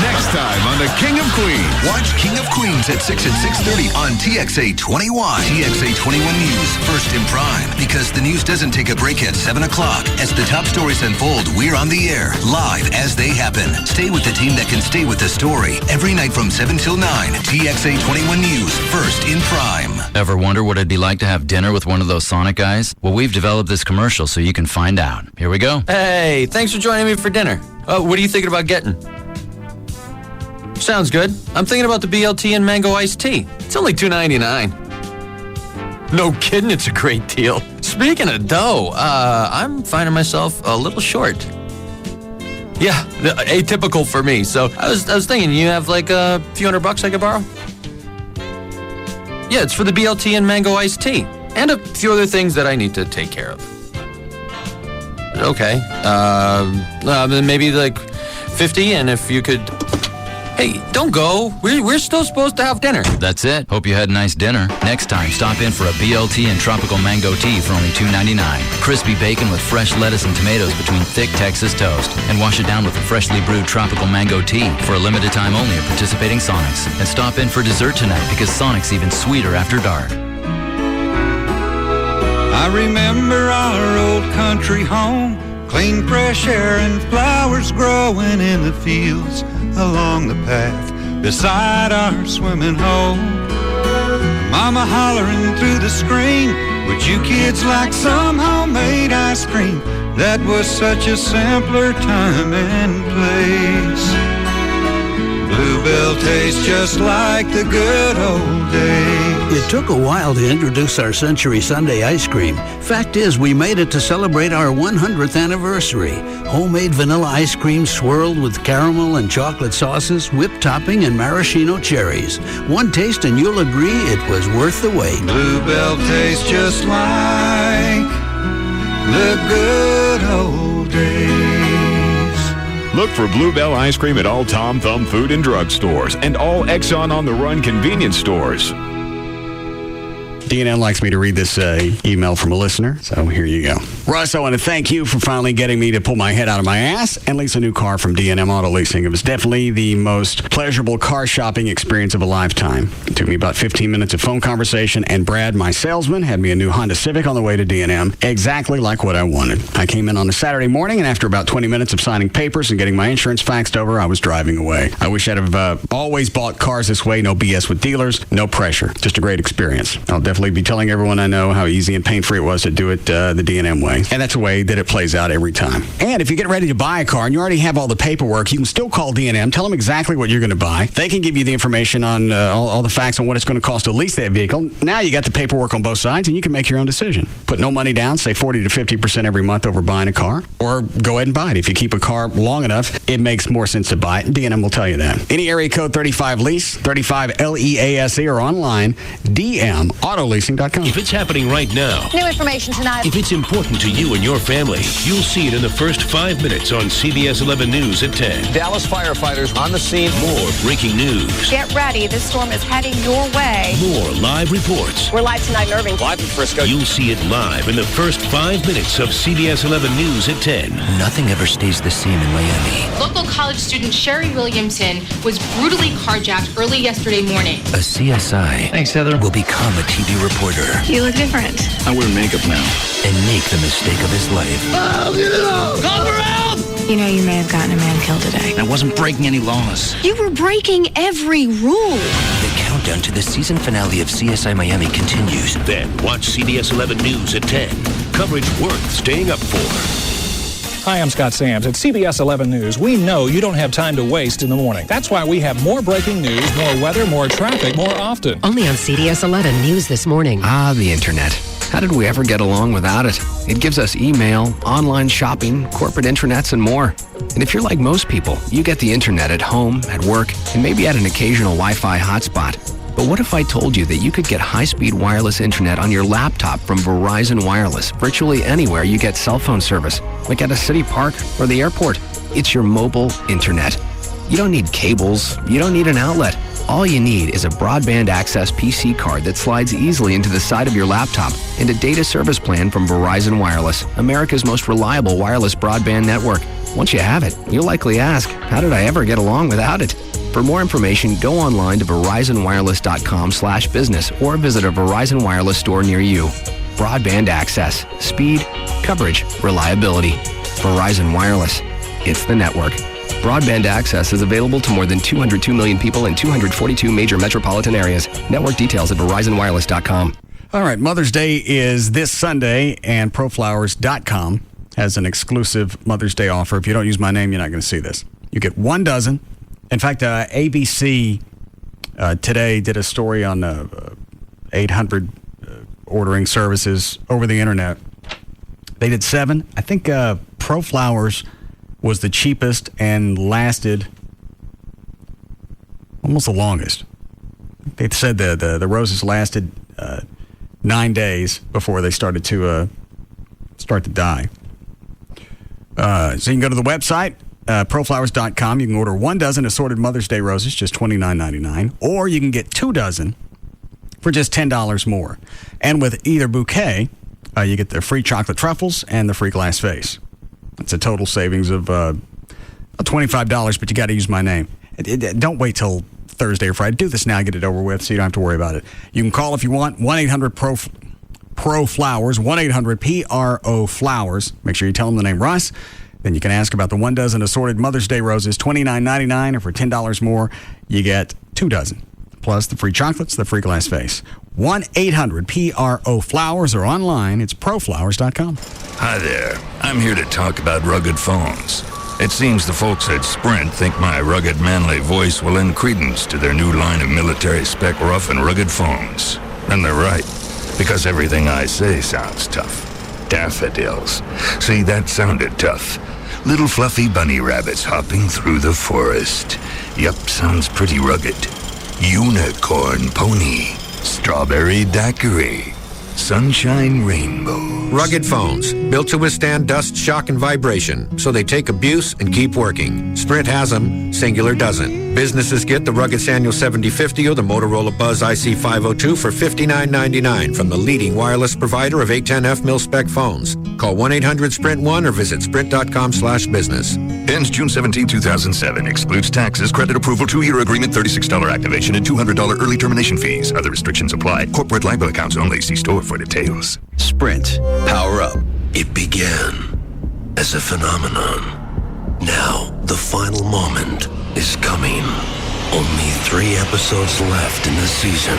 Next time on The King of Queens. Watch King of Queens at 6 and 6:30 on TXA 21. TXA 21 News, first in prime. Because the news doesn't take a break at 7 o'clock. As the top stories unfold, we're on the air, live as they happen. Stay with the team that can stay with the story. Every night from 7 till 9. TXA 21 News, first in prime. Ever wonder what it'd be like to have dinner with one of those Sonic guys? Well, we've developed this commercial so you can find out. Here we go. Hey, thanks for joining me for dinner. What are you thinking about getting? Sounds good. I'm thinking about the BLT and mango iced tea. It's only $2.99. No kidding, it's a great deal. Speaking of dough, I'm finding myself a little short. Yeah, atypical for me. So I was thinking, you have like a few $100 I could borrow? Yeah, it's for the BLT and mango iced tea. And a few other things that I need to take care of. Okay. Then maybe like 50, and if you could... Hey, don't go. We're still supposed to have dinner. That's it. Hope you had a nice dinner. Next time, stop in for a BLT and tropical mango tea for only $2.99. Crispy bacon with fresh lettuce and tomatoes between thick Texas toast. And wash it down with a freshly brewed tropical mango tea for a limited time only at participating Sonics. And stop in for dessert tonight because Sonic's even sweeter after dark. I remember our old country home, clean fresh air and flowers growing in the fields along the path beside our swimming hole. Mama hollering through the screen, would you kids like some homemade ice cream? That was such a simpler time and place. Bluebell tastes just like the good old days. It took a while to introduce our Century Sundae ice cream. Fact is, we made it to celebrate our 100th anniversary. Homemade vanilla ice cream swirled with caramel and chocolate sauces, whipped topping, and maraschino cherries. One taste and you'll agree it was worth the wait. Bluebell tastes just like the good old days. Look for Bluebell ice cream at all Tom Thumb food and drug stores and all Exxon on the Run convenience stores. DNN likes me to read this email from a listener, so here you go. Russ, I want to thank you for finally getting me to pull my head out of my ass and lease a new car from DNM Auto Leasing. It was definitely the most pleasurable car shopping experience of a lifetime. It took me about 15 minutes of phone conversation, and Brad, my salesman, had me a new Honda Civic on the way to DNM, exactly like what I wanted. I came in on a Saturday morning, and after about 20 minutes of signing papers and getting my insurance faxed over, I was driving away. I wish I'd have always bought cars this way. No BS with dealers, no pressure. Just a great experience. I'll definitely definitely be telling everyone I know how easy and pain-free it was to do it the D&M way. And that's the way that it plays out every time. And if you get ready to buy a car and you already have all the paperwork, you can still call D&M, tell them exactly what you're going to buy. They can give you the information on all the facts on what it's going to cost to lease that vehicle. Now you got the paperwork on both sides, and you can make your own decision. Put no money down, say 40 to 50% every month over buying a car, or go ahead and buy it. If you keep a car long enough, it makes more sense to buy it. D&M will tell you that. Any area code 35 lease, 35 LEASE, or online, DMAutoleasing.com. If it's happening right now, New information tonight. if it's important to you and your family, you'll see it in the first 5 minutes on CBS 11 News at 10. Dallas firefighters on the scene. More breaking news. Get ready. This storm is heading your way. More live reports. We're live tonight in Irving. Live in Frisco. You'll see it live in the first 5 minutes of CBS 11 News at 10. Nothing ever stays the same in Miami. Local college student Sherry Williamson was brutally carjacked early yesterday morning. A CSI Thanks, Heather. will become a TV reporter You look different. I wear makeup now. and make the mistake of his life. You know you may have gotten a man killed today. I wasn't breaking any laws. You were breaking every rule. The countdown to the season finale of CSI Miami continues. Then watch CBS 11 News at 10. Coverage worth staying up for. Hi, I'm Scott Sams. At CBS 11 News, we know you don't have time to waste in the morning. That's why we have more breaking news, more weather, more traffic, more often. Only on CBS 11 News this morning. The internet. How did we ever get along without it? It gives us email, online shopping, corporate intranets, and more. And if you're like most people, you get the internet at home, at work, and maybe at an occasional Wi-Fi hotspot. But what if I told you that you could get high-speed wireless internet on your laptop from Verizon Wireless virtually anywhere you get cell phone service, like at a city park or the airport? It's your mobile internet. You don't need cables. You don't need an outlet. All you need is a broadband access PC card that slides easily into the side of your laptop and a data service plan from Verizon Wireless, America's most reliable wireless broadband network. Once you have it, you'll likely ask, how did I ever get along without it? For more information, go online to verizonwireless.com/business or visit a Verizon Wireless store near you. Broadband access, speed, coverage, reliability. Verizon Wireless. It's the network. Broadband access is available to more than 202 million people in 242 major metropolitan areas. Network details at verizonwireless.com. All right, Mother's Day is this Sunday, and ProFlowers.com has an exclusive Mother's Day offer. If you don't use my name, you're not going to see this. You get 1 dozen. In fact, ABC today did a story on 800 ordering services over the internet. They did 7. I think ProFlowers was the cheapest and lasted almost the longest. They said the roses lasted 9 days before they started to die. So you can go to the website, proflowers.com. You can order 1 dozen assorted Mother's Day roses, just $29.99, or you can get 2 dozen for just $10 more. And with either bouquet, you get the free chocolate truffles and the free glass vase. It's a total savings of $25, but you got to use my name. Don't wait till Thursday or Friday. Do this now, get it over with, so you don't have to worry about it. You can call if you want, 1-800-PRO-FLOWERS, 1-800-PRO-FLOWERS. Make sure you tell them the name Russ. Then you can ask about the 1 dozen assorted Mother's Day roses, $29.99, or for $10 more, you get 2 dozen. Plus the free chocolates, the free glass vase. 1-800-PRO-FLOWERS or online, it's proflowers.com. Hi there. I'm here to talk about rugged phones. It seems the folks at Sprint think my rugged, manly voice will lend credence to their new line of military-spec rough and rugged phones. And they're right, because everything I say sounds tough. Daffodils. See, that sounded tough. Little fluffy bunny rabbits hopping through the forest. Yup, sounds pretty rugged. Unicorn pony. Strawberry daiquiri. Sunshine rainbow. Rugged phones, built to withstand dust, shock, and vibration, so they take abuse and keep working. Sprint has them, Singular doesn't. Businesses get the rugged Sanyo 7050 or the Motorola Buzz IC502 for $59.99 from the leading wireless provider of 810F mil-spec phones. Call 1-800-SPRINT1 or visit sprint.com/business. Ends June 17, 2007. Excludes taxes, credit approval, 2-year agreement, $36 activation, and $200 early termination fees. Other restrictions apply. Corporate liable accounts only. See store for details. Sprint. Power up. It began as a phenomenon. Now, the final moment is coming. Only 3 episodes left in the season.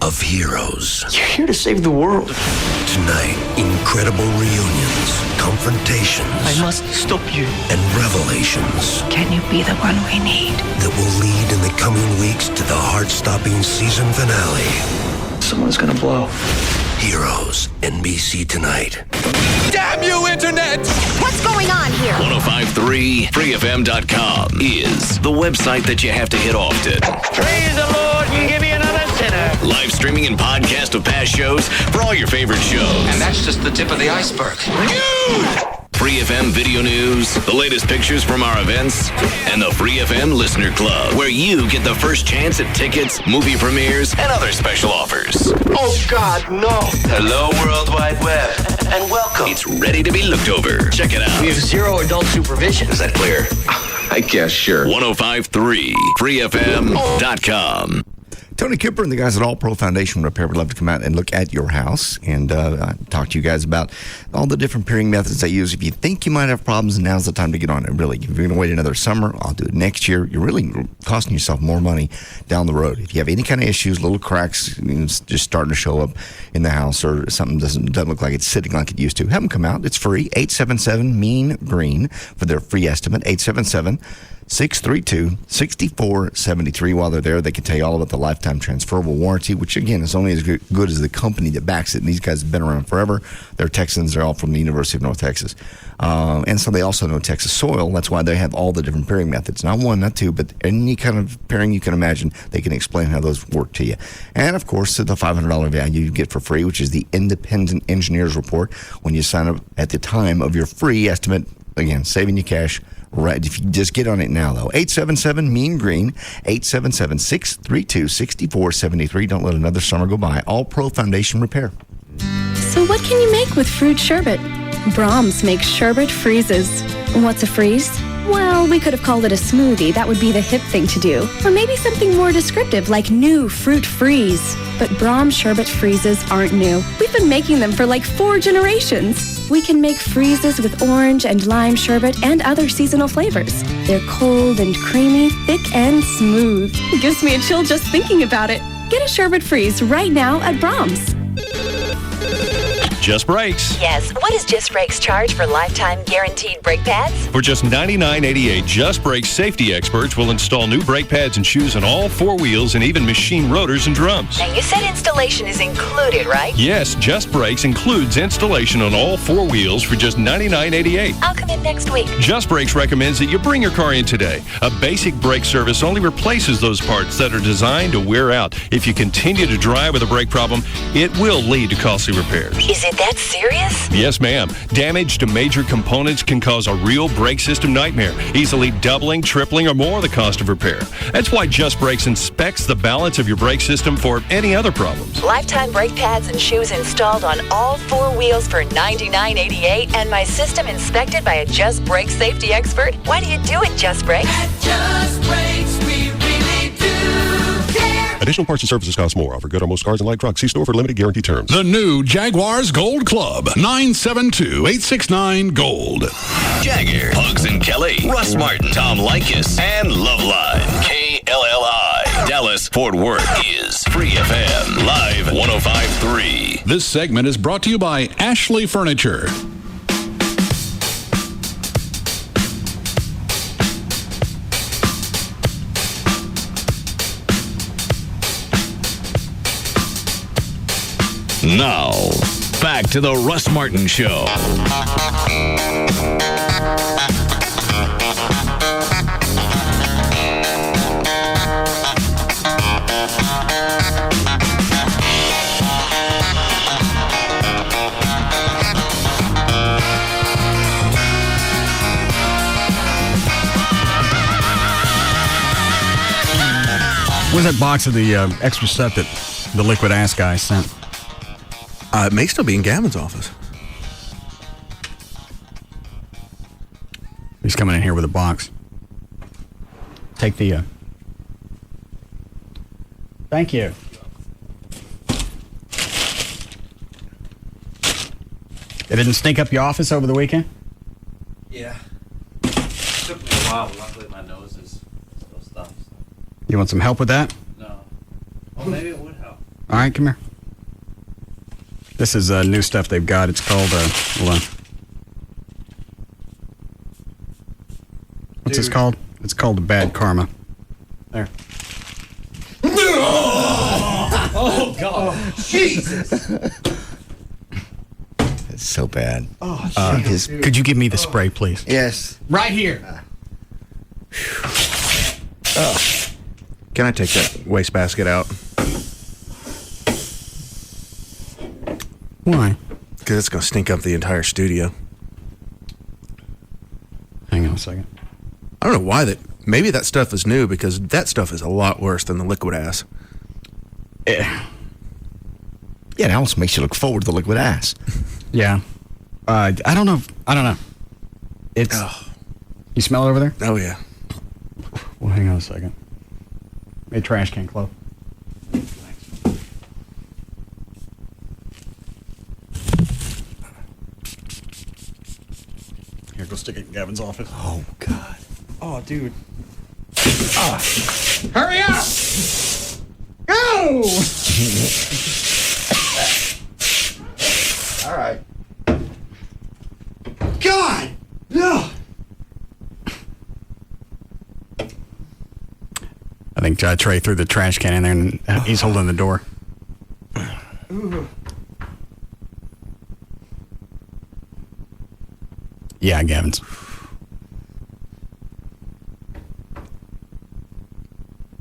of heroes. You're here to save the world. Tonight, incredible reunions, confrontations. I must stop you. And revelations. Can you be the one we need? That will lead in the coming weeks to the heart-stopping season finale. Someone's gonna blow. Heroes, NBC Tonight. Damn you, Internet! What's going on here? 105.3 freefm.com is the website that you have to hit often. Praise the Lord and give me another sinner. Live streaming and podcast of past shows for all your favorite shows. And that's just the tip of the iceberg. Free FM video news, the latest pictures from our events, and the Free FM Listener Club, where you get the first chance at tickets, movie premieres, and other special offers. Oh, God, no. Hello, World Wide Web, and welcome. It's ready to be looked over. Check it out. We have zero adult supervision. Is that clear? I guess, sure. 105.3 freefm.com. Tony Cooper and the guys at All Pro Foundation Repair would love to come out and look at your house and talk to you guys about all the different paring methods they use. If you think you might have problems, now's the time to get on it. Really, if you're going to wait another summer, I'll do it next year. You're really costing yourself more money down the road. If you have any kind of issues, little cracks just starting to show up in the house, or something doesn't look like it's sitting like it used to, have them come out. It's free. 877-MEAN-GREEN for their free estimate. 877-632-6473. While they're there, they can tell you all about the lifetime transferable warranty, which, again, is only as good as the company that backs it. And these guys have been around forever. They're Texans. They're all from the University of North Texas. And so they also know Texas soil. That's why they have all the different paring methods. Not one, not two, but any kind of paring you can imagine, they can explain how those work to you. And, of course, the $500 value you get for free, which is the Independent Engineers Report, when you sign up at the time of your free estimate. Again, saving you cash. Right, if you just get on it now, though. 877-MEAN-GREEN, 877-632-6473. Don't let another summer go by. All Pro Foundation Repair. So what can you make with fruit sherbet? Brahms makes sherbet freezes. What's a freeze? Well, we could have called it a smoothie. That would be the hip thing to do. Or maybe something more descriptive like new fruit freeze. But Brahms sherbet freezes aren't new. We've been making them for like 4 generations. We can make freezes with orange and lime sherbet and other seasonal flavors. They're cold and creamy, thick and smooth. Gives me a chill just thinking about it. Get a sherbet freeze right now at Brahms. Just Brakes. Yes. What does Just Brakes charge for lifetime guaranteed brake pads? For just $99.88, Just Brakes safety experts will install new brake pads and shoes on all 4 wheels and even machine rotors and drums. Now, you said installation is included, right? Yes, Just Brakes includes installation on all 4 wheels for just $99.88. I'll come in next week. Just Brakes recommends that you bring your car in today. A basic brake service only replaces those parts that are designed to wear out. If you continue to drive with a brake problem, it will lead to costly repairs. Is it that serious? Yes, ma'am. Damage to major components can cause a real brake system nightmare, easily doubling, tripling, or more the cost of repair. That's why Just Brakes inspects the balance of your brake system for any other problems. Lifetime brake pads and shoes installed on all 4 wheels for $99.88, and my system inspected by a Just Brakes safety expert. Why do you do it, Just Brakes? At Just Brakes, we really do care. Additional parts and services cost more. Offer good on most cars and light trucks. See store for limited guarantee terms. The new Jaguars Gold Club, 972-869-GOLD. Jagger, Pugs and Kelly, Russ Martin, Tom Likas, and Loveline. KLLI. Dallas, Fort Worth is Free FM. Live 105.3. This segment is brought to you by Ashley Furniture. Now, back to the Russ Martin Show. Where's that box of the extra stuff that the liquid ass guy sent? It may still be in Gavin's office. He's coming in here with a box. Take the... Thank you. It didn't stink up your office over the weekend? Yeah. It took me a while, but luckily my nose is still stuffed. So. You want some help with that? No. Well, maybe it would help. All right, come here. This is new stuff they've got. It's called, hold on. What's this called? It's called the Bad Karma. There. Oh, God. Jesus. It's so bad. Oh, could you give me the spray, please? Yes. Right here. Can I take that wastebasket out? Why? Because it's going to stink up the entire studio. Hang on a second. I don't know why that. Maybe that stuff is new because that stuff is a lot worse than the liquid ass. Yeah, it almost makes you look forward to the liquid ass. Yeah. I don't know. It's. You smell it over there? Oh, yeah. Well, hang on a second. A trash can close. Here, go stick it in Gavin's office. Oh, God. Oh, dude. Hurry up! Go! All right. God! No! I think Trey threw the trash can in there and he's holding the door. Yeah, Gavin's.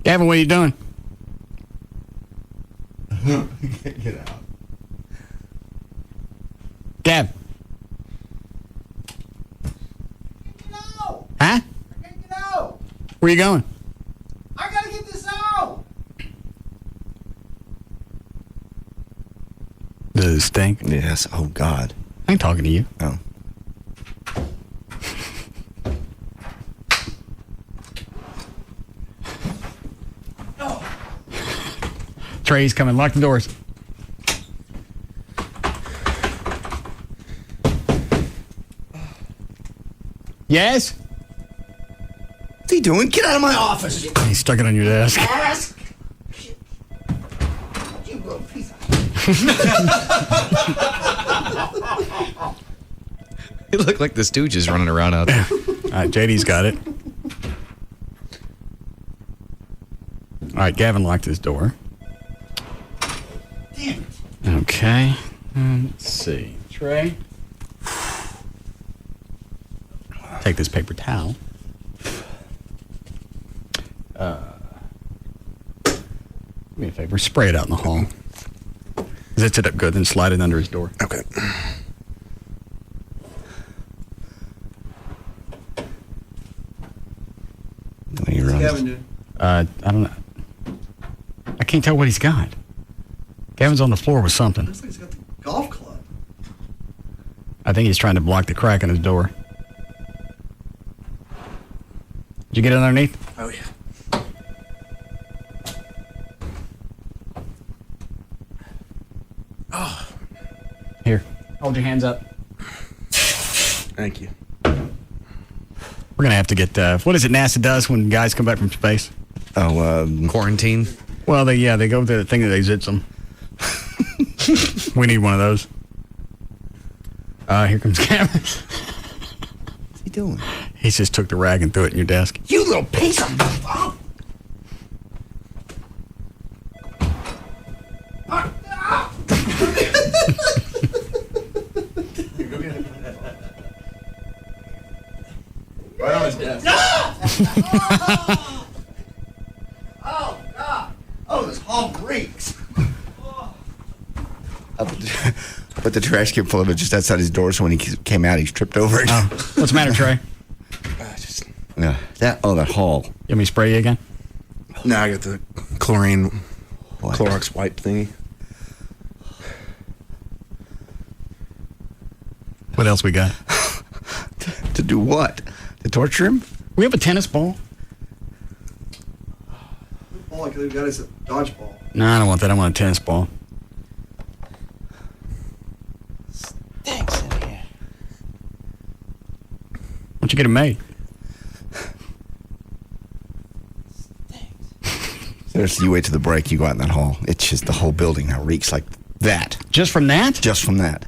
Gavin, what are you doing? Get out. Gav. No! Huh? I gotta get out! Where you going? I gotta get this out! Does it stink? Yes. Oh, God. I ain't talking to you. Oh. Trey's coming. Lock the doors. Yes? What's he doing? Get out of my office. He stuck it on your desk. Ask! You little piece of... You look like the Stooges running around out there. All right, JD's got it. All right, Gavin locked his door. Damn it. Okay. Let's see. Trey. Take this paper towel. Do me a favor. Spray it out in the hall. Zits it up good, then slide it under his door. Okay. What's Gavin doing? I don't know. I can't tell what he's got. Gavin's on the floor with something. Looks like he's got the golf club. I think he's trying to block the crack in his door. Did you get it underneath? Oh, yeah. Oh. Here. Hold your hands up. Thank you. We're going to have to get, what is it NASA does when guys come back from space? Oh, Quarantine? Well, they go to the thing that they zits them. We need one of those. Here comes Gavin. What's he doing? He just took the rag and threw it in your desk. You little piece of... Right on his desk. Oh, God. Oh, this hall reeks. I put the trash can full of it just outside his door, so when he came out, he tripped over it. Oh. What's the matter, Trey? That hall. You want me to spray you again? No, I got the chlorine, Clorox wipe thingy. What else we got? To do what? To torture him? We have a tennis ball. All I could have got is a dodgeball. No, I don't want that. I want a tennis ball. Stinks in here. Why don't you get it made? Stinks. There's you wait to the break, you go out in that hall. It's just the whole building now reeks like that. Just from that? Just from that.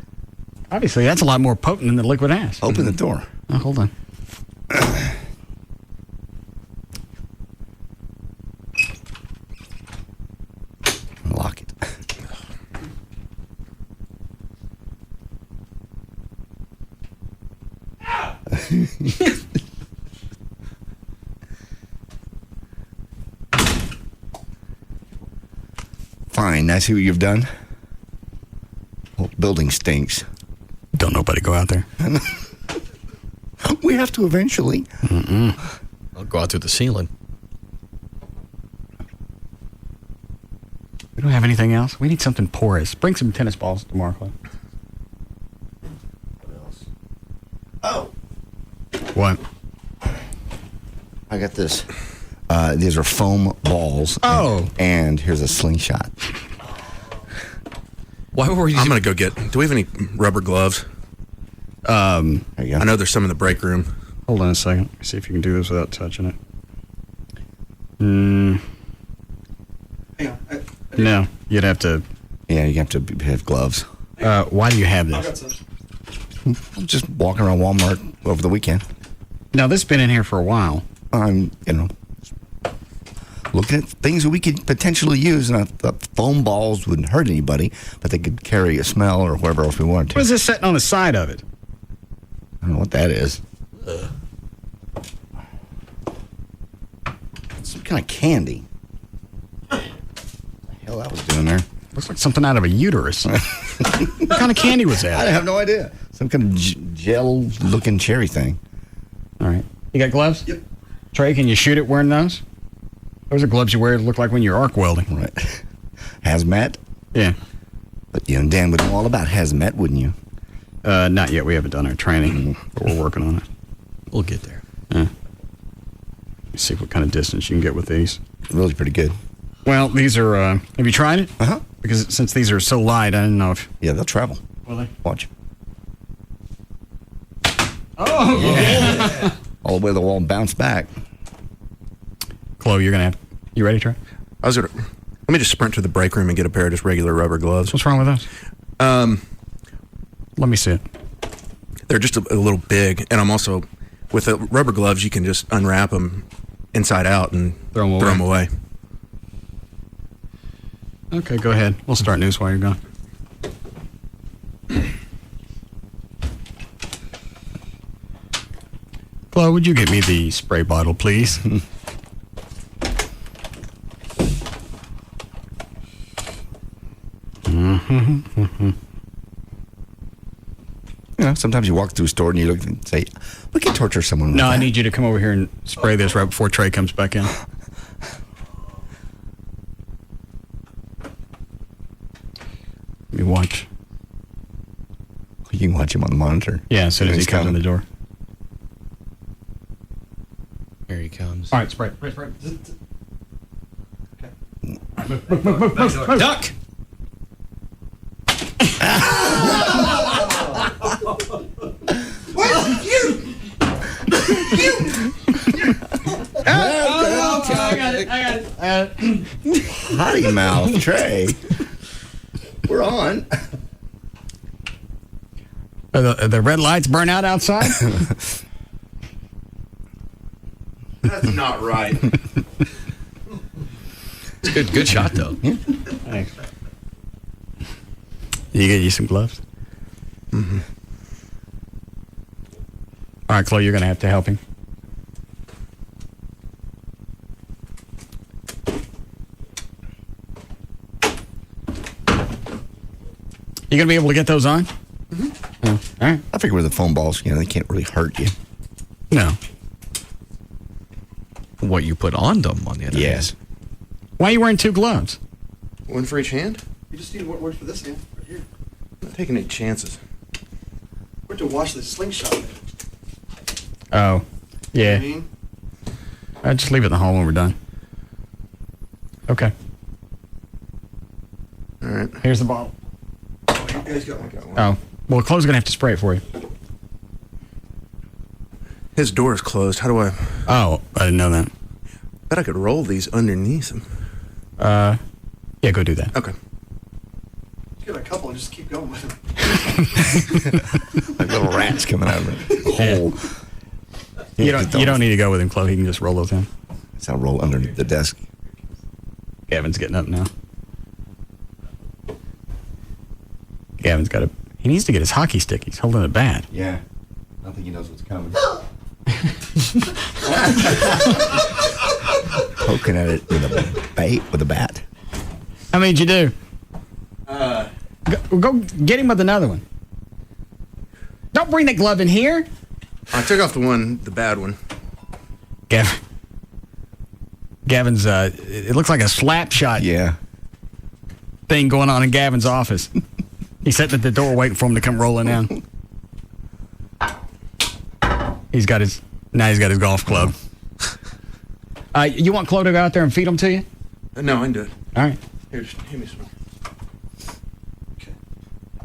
Obviously, that's a lot more potent than the liquid ass. Open the door. Oh, hold on. Lock it. Fine. I see what you've done. Whole building stinks. Don't nobody go out there. We have to eventually. I'll go out through the ceiling. We don't have anything else. We need something porous. Bring some tennis balls tomorrow, Clay. Oh. What? I got this. These are foam balls. Oh. And here's a slingshot. Why were you? I'm going to go get. Do we have any rubber gloves? There you go. I know there's some in the break room. Hold on a second. Let me see if you can do this without touching it. No, you'd have to. Yeah, you have to have gloves. Why do you have this? I'm just walking around Walmart over the weekend. Now, this has been in here for a while. I'm, looking at things that we could potentially use, and I thought foam balls wouldn't hurt anybody, but they could carry a smell or whatever else we wanted to. What is this sitting on the side of it? I don't know what that is. Some kind of candy. What the hell that was doing there? Looks like something out of a uterus. What kind of candy was that? I have no idea. Some kind of gel-looking cherry thing. All right. You got gloves? Yep. Trey, can you shoot it wearing those? Those are gloves you wear that look like when you're arc welding. Right. Hazmat? Yeah. But Dan would know all about hazmat, wouldn't you? Not yet. We haven't done our training, but we're working on it. We'll get there. Yeah. Let's see what kind of distance you can get with these. Really pretty good. Well, these are, have you tried it? Uh-huh. Because since these are so light, I didn't know if... Yeah, they'll travel. Will they? Watch. Oh, yeah. All the way to the wall and bounce back. Chloe, you're going to have... You ready, Trey? Let me just sprint to the break room and get a pair of just regular rubber gloves. What's wrong with those? Let me see it. They're just a little big, and I'm also... With the rubber gloves, you can just unwrap them inside out and throw them away. Okay, go ahead. We'll start news while you're gone. Chloe, would you get me the spray bottle, please? Sometimes you walk through a store and you look and say, we can torture someone with No, that. I need you to come over here and spray this right before Trey comes back in. Let me watch. You can watch him on the monitor. Yeah, as soon as he comes in the door. Here he comes. All right, spray. Duck! I got it. Potty mouth, Trey. We're on. Are the red lights burn out outside? That's not right. It's a good shot, though. Yeah. Thanks. You get you some gloves? Mm-hmm. All right, Chloe, you're going to have to help him. You going to be able to get those on? Mm-hmm. All right. I figure with the foam balls, they can't really hurt you. No. What you put on them, on the other Yes. hand. Why are you wearing two gloves? One for each hand? You just need what works for this hand, right here. I'm not taking any chances. We're to wash the slingshot. Oh, yeah. I mean, Just leave it in the hall when we're done. Okay. All right. Here's the bottle. oh, you guys got one. Oh, well, Chloe's going to have to spray it for you. His door is closed. How do I... Oh, I didn't know that. Bet I could roll these underneath him. Yeah, go do that. Okay. Get a couple and just keep going with them. Like little rats coming out of the hole. You don't need to go with him, Chloe. He can just roll those in. So I'll roll underneath the desk. Gavin's getting up now. Gavin's got he needs to get his hockey stick. He's holding it bad. Yeah. I don't think he knows what's coming. Poking at it with a bat. How many'd you do? Go get him with another one. Don't bring the glove in here. I took off the bad one. Gavin's, it looks like a slap shot thing going on in Gavin's office. He's sitting at the door waiting for him to come rolling in. He's got his golf club. You want Chloe to go out there and feed them to you? No, I can do it. All right. Here, just give me some.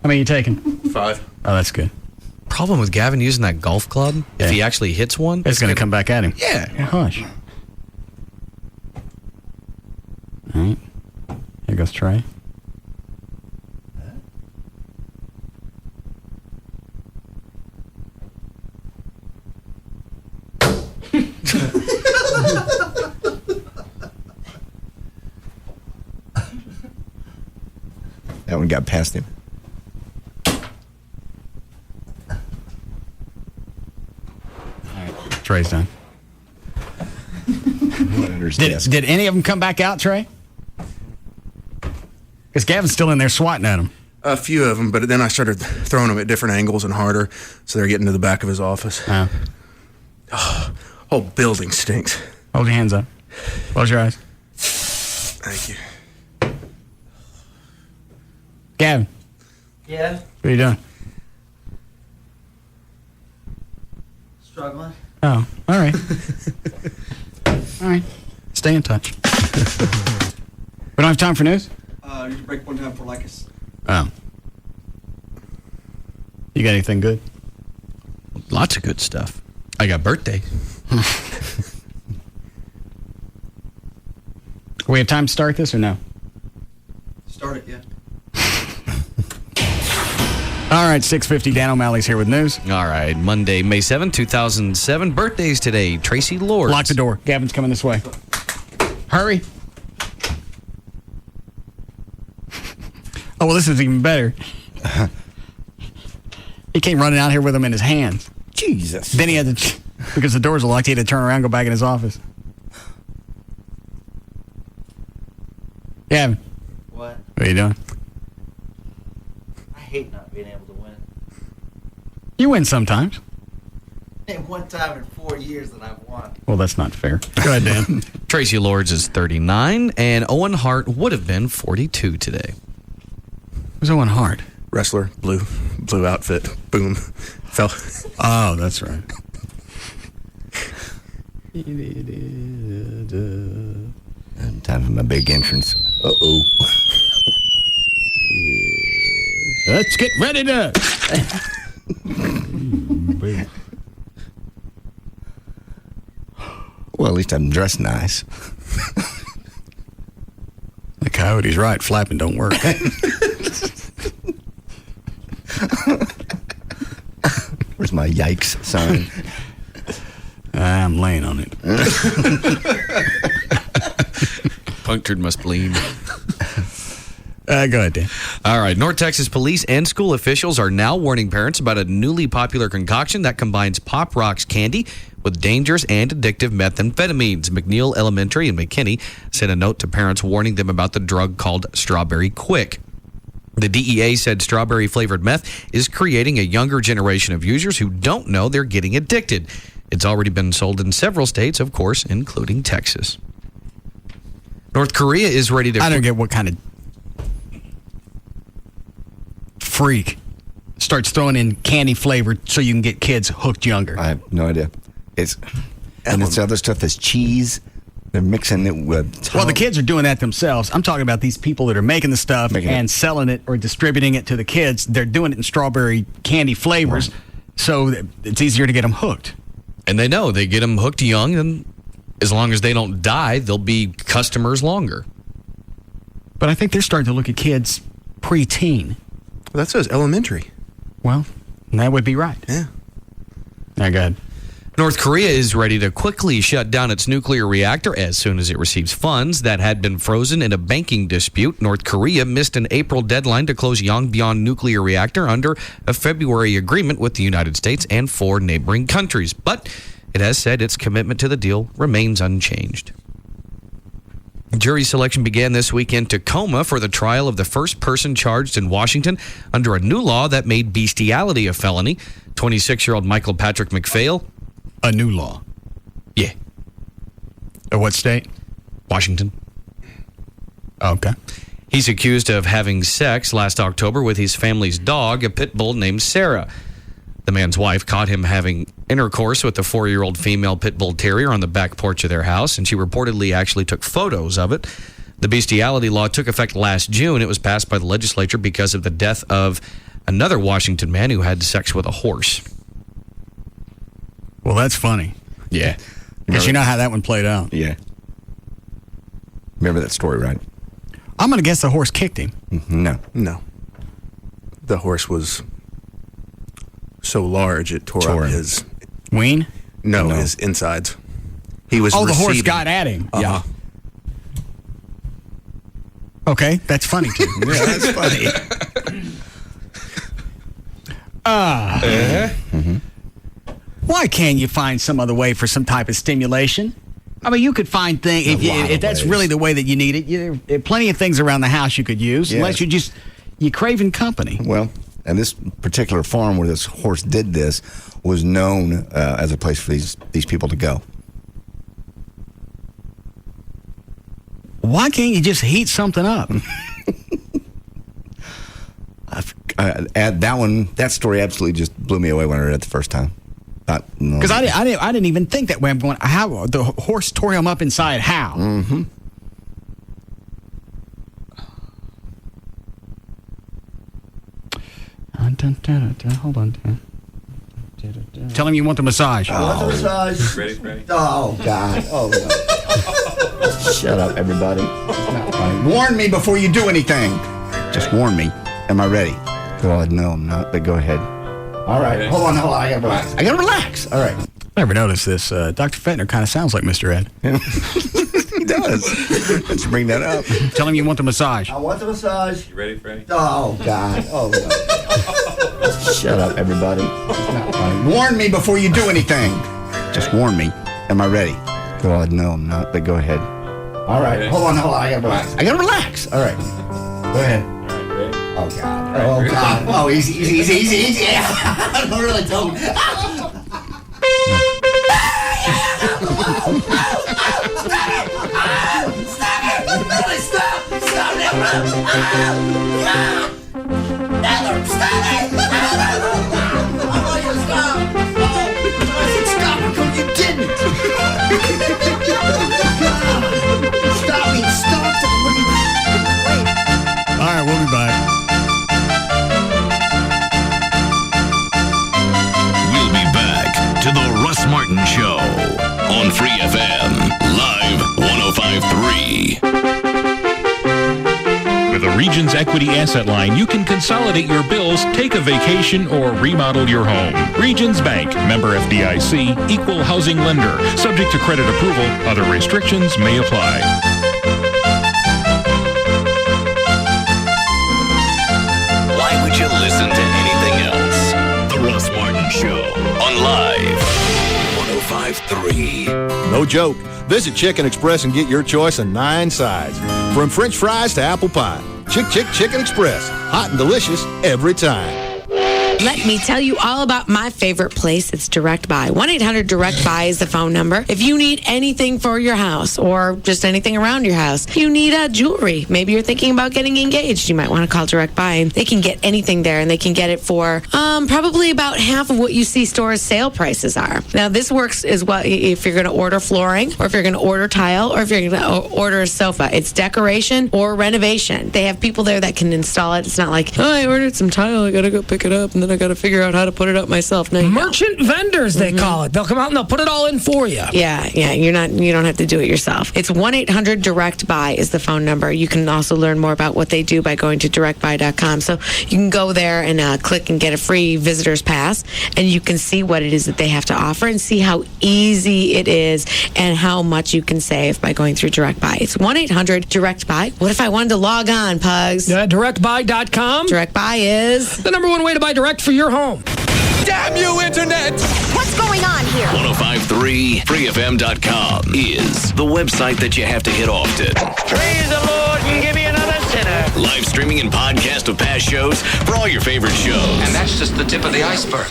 How many are you taking? 5. Oh, that's good. Problem with Gavin using that golf club, if he actually hits one, it's going to come back at him. Yeah. Hush. All right. Here goes Trey. That one got past him. Trey's done. Did any of them come back out, Trey? Because Gavin's still in there swatting at him. A few of them, but then I started throwing them at different angles and harder, so they're getting to the back of his office. Whole building stinks. Hold your hands up. Close your eyes. Thank you. Gavin. Yeah? What are you doing? Struggling. Oh, all right. All right. Stay in touch. We don't have time for news? You can break one time for Lycus. Oh. You got anything good? Lots of good stuff. I got birthday. We have time to start this or no? Start it, yeah. All right, 6:50. Dan O'Malley's here with news. All right, Monday, May 7, 2007. Birthdays today. Tracy Lord. Lock the door. Gavin's coming this way. Hurry. Oh, well, this is even better. He came running out here with him in his hands. Jesus. Then he had to, because the doors were locked, he had to turn around and go back in his office. Gavin. What? What are you doing? I hate not being able to win. You win sometimes. Name one time in 4 years that I've won. Well, that's not fair. Go ahead, Dan. Tracy Lords is 39, and Owen Hart would have been 42 today. Who's Owen Hart? Wrestler, blue outfit, boom, fell. Oh, that's right. Time for my big entrance. Uh-oh. Let's get ready to... Well, at least I'm dressed nice. The coyote's right. Flapping don't work. Where's my yikes sign? I'm laying on it. Punctured must bleed. Go ahead, Dan. All right. North Texas police and school officials are now warning parents about a newly popular concoction that combines Pop Rocks candy with dangerous and addictive methamphetamines. McNeil Elementary in McKinney sent a note to parents warning them about the drug called Strawberry Quick. The DEA said strawberry-flavored meth is creating a younger generation of users who don't know they're getting addicted. It's already been sold in several states, of course, including Texas. North Korea is ready to... I don't get what kind of freak starts throwing in candy flavored so you can get kids hooked younger. I have no idea. It's other stuff that's cheese. They're mixing it with... Well, the kids are doing that themselves. I'm talking about these people that are making the stuff and selling it or distributing it to the kids. They're doing it in strawberry candy flavors, so it's easier to get them hooked. And they know they get them hooked young, and as long as they don't die, they'll be customers longer. But I think they're starting to look at kids pre-teen. Well, that says elementary. Well, that would be right. Yeah. Now, go ahead. North Korea is ready to quickly shut down its nuclear reactor as soon as it receives funds that had been frozen in a banking dispute. North Korea missed an April deadline to close Yongbyon nuclear reactor under a February agreement with the United States and 4 neighboring countries. But it has said its commitment to the deal remains unchanged. Jury selection began this week in Tacoma for the trial of the first person charged in Washington under a new law that made bestiality a felony. 26-year-old Michael Patrick McPhail. A new law? Yeah. Of what state? Washington. Okay. He's accused of having sex last October with his family's dog, a pit bull named Sarah. The man's wife caught him having intercourse with the 4-year-old female pit bull terrier on the back porch of their house, and she reportedly actually took photos of it. The bestiality law took effect last June. It was passed by the legislature because of the death of another Washington man who had sex with a horse. Well, that's funny. Yeah. Because you know how that one played out. Yeah. Remember that story, right? I'm going to guess the horse kicked him. No. No. The horse was so large it tore up his... Ween? No, his insides. He was the horse receiving- got at him. Uh-huh. Yeah. Okay, that's funny, too. Yeah, that's funny. Why can't you find some other way for some type of stimulation? I mean, you could find things, if that's ways. really the way that you need it, there are plenty of things around the house you could use, unless you're craving company. Well, and this particular farm where this horse did this was known as a place for these people to go. Why can't you just heat something up? That story absolutely just blew me away when I read it the first time. Because I didn't even think that way. I'm going, how the horse tore him up inside? How? Mm-hmm. Hold on. Tell him you want the massage. Want the massage? Ready, Freddie? Oh, God. Oh, no. Shut up, everybody. It's not funny. Warn me before you do anything. Just warn me. Am I ready? God, no, I'm not, but go ahead. All right. Okay. Hold on. I gotta relax. All right. I never noticed this. Dr. Fentner kind of sounds like Mr. Ed. He does. Let's bring that up. Tell him you want the massage. I want the massage. You ready, Freddie? Oh, God. Oh, no. Shut up, everybody. It's not funny. Warn me before you do anything. Just warn me. Am I ready? God, no, I'm not, but go ahead. All right. Okay. Hold on. I gotta relax. All right. Go ahead. All right, ready? Oh, God. Oh, God. Oh, easy. Yeah. Don't really tell me. All right, we'll be back. We'll be back to the Russ Martin Show on Free FM, live 105.3. With a Regions Equity Asset Line, you can consolidate your bills, take a vacation, or remodel your home. Regions Bank, member FDIC, equal housing lender. Subject to credit approval, other restrictions may apply. Why would you listen to anything else? The Russ Martin Show on Live 105.3. No joke. Visit Chicken Express and get your choice of 9 sides. From French fries to apple pie. Chicken Express. Hot and delicious every time. Let me tell you all about my favorite place. It's Direct Buy. 1-800-DIRECT-BUY is the phone number. If you need anything for your house or just anything around your house, you need jewelry. Maybe you're thinking about getting engaged. You might want to call Direct Buy. And they can get anything there, and they can get it for probably about half of what you see stores' sale prices are. Now, this works as well if you're going to order flooring, or if you're going to order tile, or if you're going to order a sofa. It's decoration or renovation. They have people there that can install it. It's not like, oh, I ordered some tile. I got to go pick it up and then I got to figure out how to put it up myself. Now, Merchant vendors, they call it. They'll come out and they'll put it all in for you. Yeah. You don't have to do it yourself. It's 1-800-DIRECT-BUY is the phone number. You can also learn more about what they do by going to directbuy.com. So you can go there and click and get a free visitor's pass, and you can see what it is that they have to offer and see how easy it is and how much you can save by going through Direct Buy. It's 1-800-DIRECT-BUY. What if I wanted to log on, Pugs? Directbuy.com. Direct Buy is the number one way to buy direct for your home. Damn you, Internet! What's going on here? 1053 freefm.com is the website that you have to hit often. Praise the Lord and give me another sinner. Live streaming and podcast of past shows for all your favorite shows. And that's just the tip of the iceberg.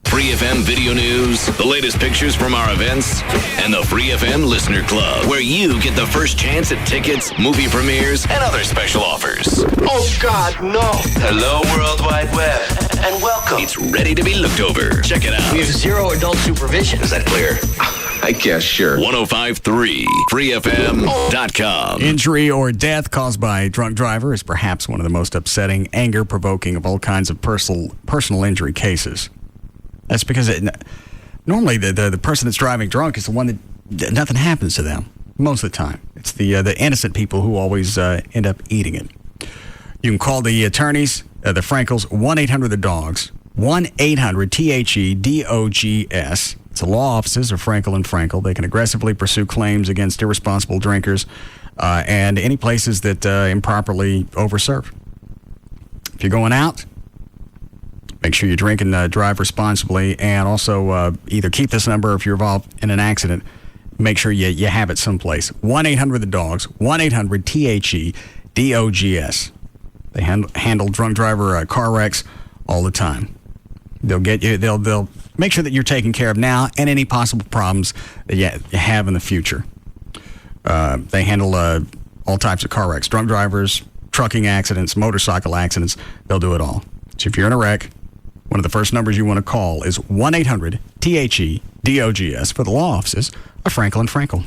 Free FM video news, the latest pictures from our events, and the Free FM Listener Club, where you get the first chance at tickets, movie premieres, and other special offers. Oh, God, no. Hello, World Wide Web, and welcome. It's ready to be looked over. Check it out. We have zero adult supervision. Is that clear? I guess, sure. 1053 freefm.com. Injury or death caused by a drunk driver is perhaps one of the most upsetting, anger-provoking of all kinds of personal injury cases. That's because normally the person that's driving drunk is the one that nothing happens to them most of the time. It's the innocent people who always end up eating it. You can call the attorneys, the Frankels, 1-800-THE-DOGS, 1-800-THEDOGS. It's the law offices of Frankel and Frankel. They can aggressively pursue claims against irresponsible drinkers and any places that improperly overserve. If you're going out, make sure you drink and drive responsibly, and also either keep this number if you're involved in an accident. Make sure you have it someplace. 1-800-THE-DOGS, 1-800-THEDOGS. They handle drunk driver car wrecks all the time. They'll get you. They'll make sure that you're taken care of now and any possible problems that you have in the future. They handle all types of car wrecks, drunk drivers, trucking accidents, motorcycle accidents. They'll do it all. So if you're in a wreck, one of the first numbers you want to call is 1-800-THEDOGS for the law offices of Frankel and Frankel.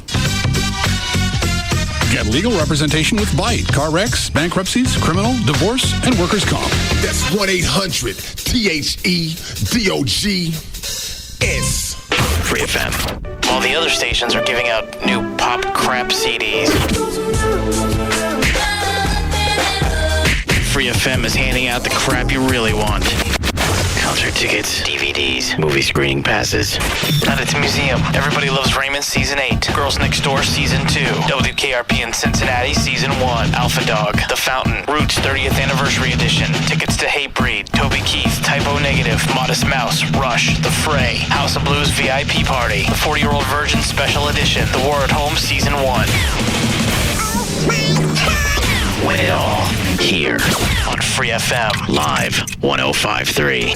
Get legal representation with Bite. Car wrecks, bankruptcies, criminal, divorce, and workers' comp. That's 1-800-THEDOGS. Free FM. While the other stations are giving out new pop crap CDs, Free FM is handing out the crap you really want. Concert tickets, DVDs, movie screening passes. At its museum, Everybody Loves Raymond Season 8, Girls Next Door Season 2, WKRP in Cincinnati Season 1, Alpha Dog, The Fountain, Roots 30th Anniversary Edition, tickets to Hatebreed, Toby Keith, Typo Negative, Modest Mouse, Rush, The Fray, House of Blues VIP Party, The 40-Year-Old Virgin Special Edition, The War at Home Season 1. Win it all here on Free FM Live 105.3.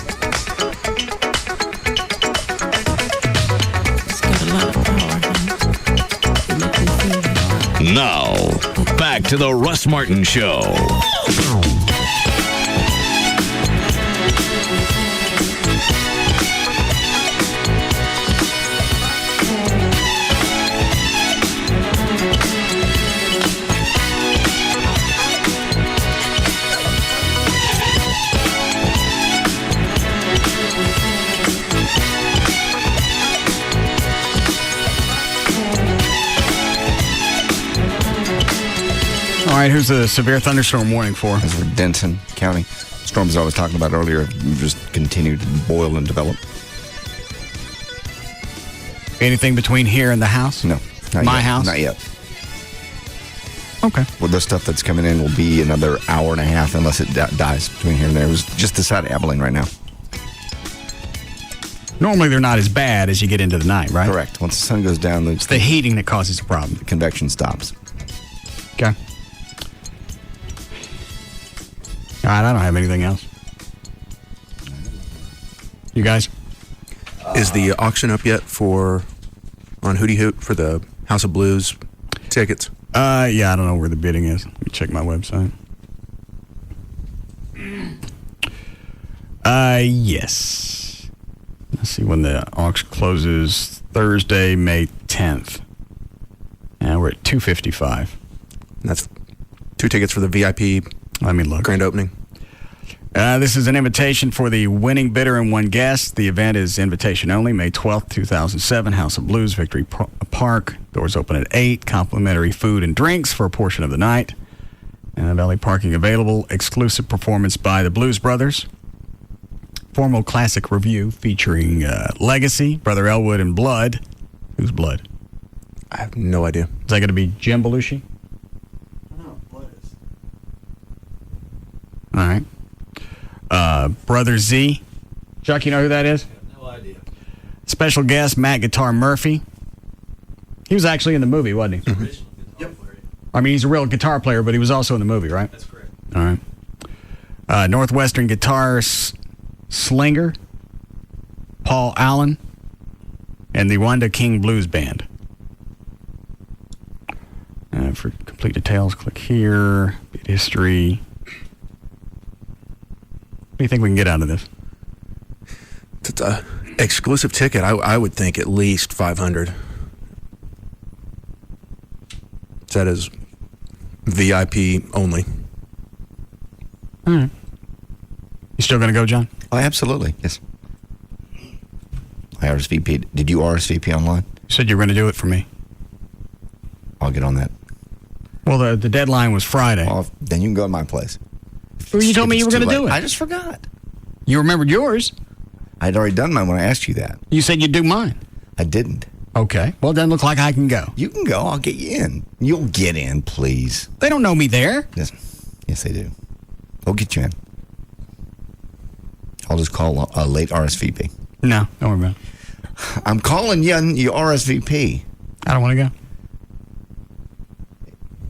Now, back to the Russ Martin Show. All right, who's the severe thunderstorm warning for? That's for Denton County. Storms I was talking about earlier just continue to boil and develop. Anything between here and the house? No. My house? Not yet. Okay. Well, the stuff that's coming in will be another hour and a half unless it dies between here and there. It was just this side of Abilene right now. Normally they're not as bad as you get into the night, right? Correct. Once the sun goes down, it's the heating that causes a problem. The convection stops. Okay. All right, I don't have anything else. You guys? Is the auction up yet on Hootie Hoot for the House of Blues tickets? Yeah, I don't know where the bidding is. Let me check my website. Yes. Let's see when the auction closes. Thursday, May 10th. And we're at $255. That's 2 tickets for the VIP. Let me look. Grand opening. This is an invitation for the winning bidder and one guest. The event is invitation only, May 12th, 2007, House of Blues, Victory Park. Doors open at 8. Complimentary food and drinks for a portion of the night. Valet parking available. Exclusive performance by the Blues Brothers. Formal classic review featuring Legacy, Brother Elwood, and Blood. Who's Blood? I have no idea. Is that going to be Jim Belushi? All right. Brother Z. Chuck, you know who that is? No idea. Special guest, Matt Guitar Murphy. He was actually in the movie, wasn't he? Yep. I mean, he's a real guitar player, but he was also in the movie, right? That's correct. All right. Northwestern Guitar Slinger, Paul Allen, and the Wanda King Blues Band. For complete details, click here. Beat history. What do you think we can get out of this? It's an exclusive ticket. I would think at least 500. That is VIP only. All right. You still going to go, John? Oh, absolutely. Yes. I RSVP'd. Did you RSVP online? You said you were going to do it for me. I'll get on that. Well, the deadline was Friday. Well, then you can go to my place. Well, you told me you were going to do it. I just forgot. You remembered yours. I'd already done mine when I asked you that. You said you'd do mine. I didn't. Okay. Well, it doesn't look like I can go. You can go. I'll get you in. You'll get in, please. They don't know me there. Yes, they do. I'll get you in. I'll just call a late RSVP. No, don't worry about it. I'm calling you RSVP. I don't want to go.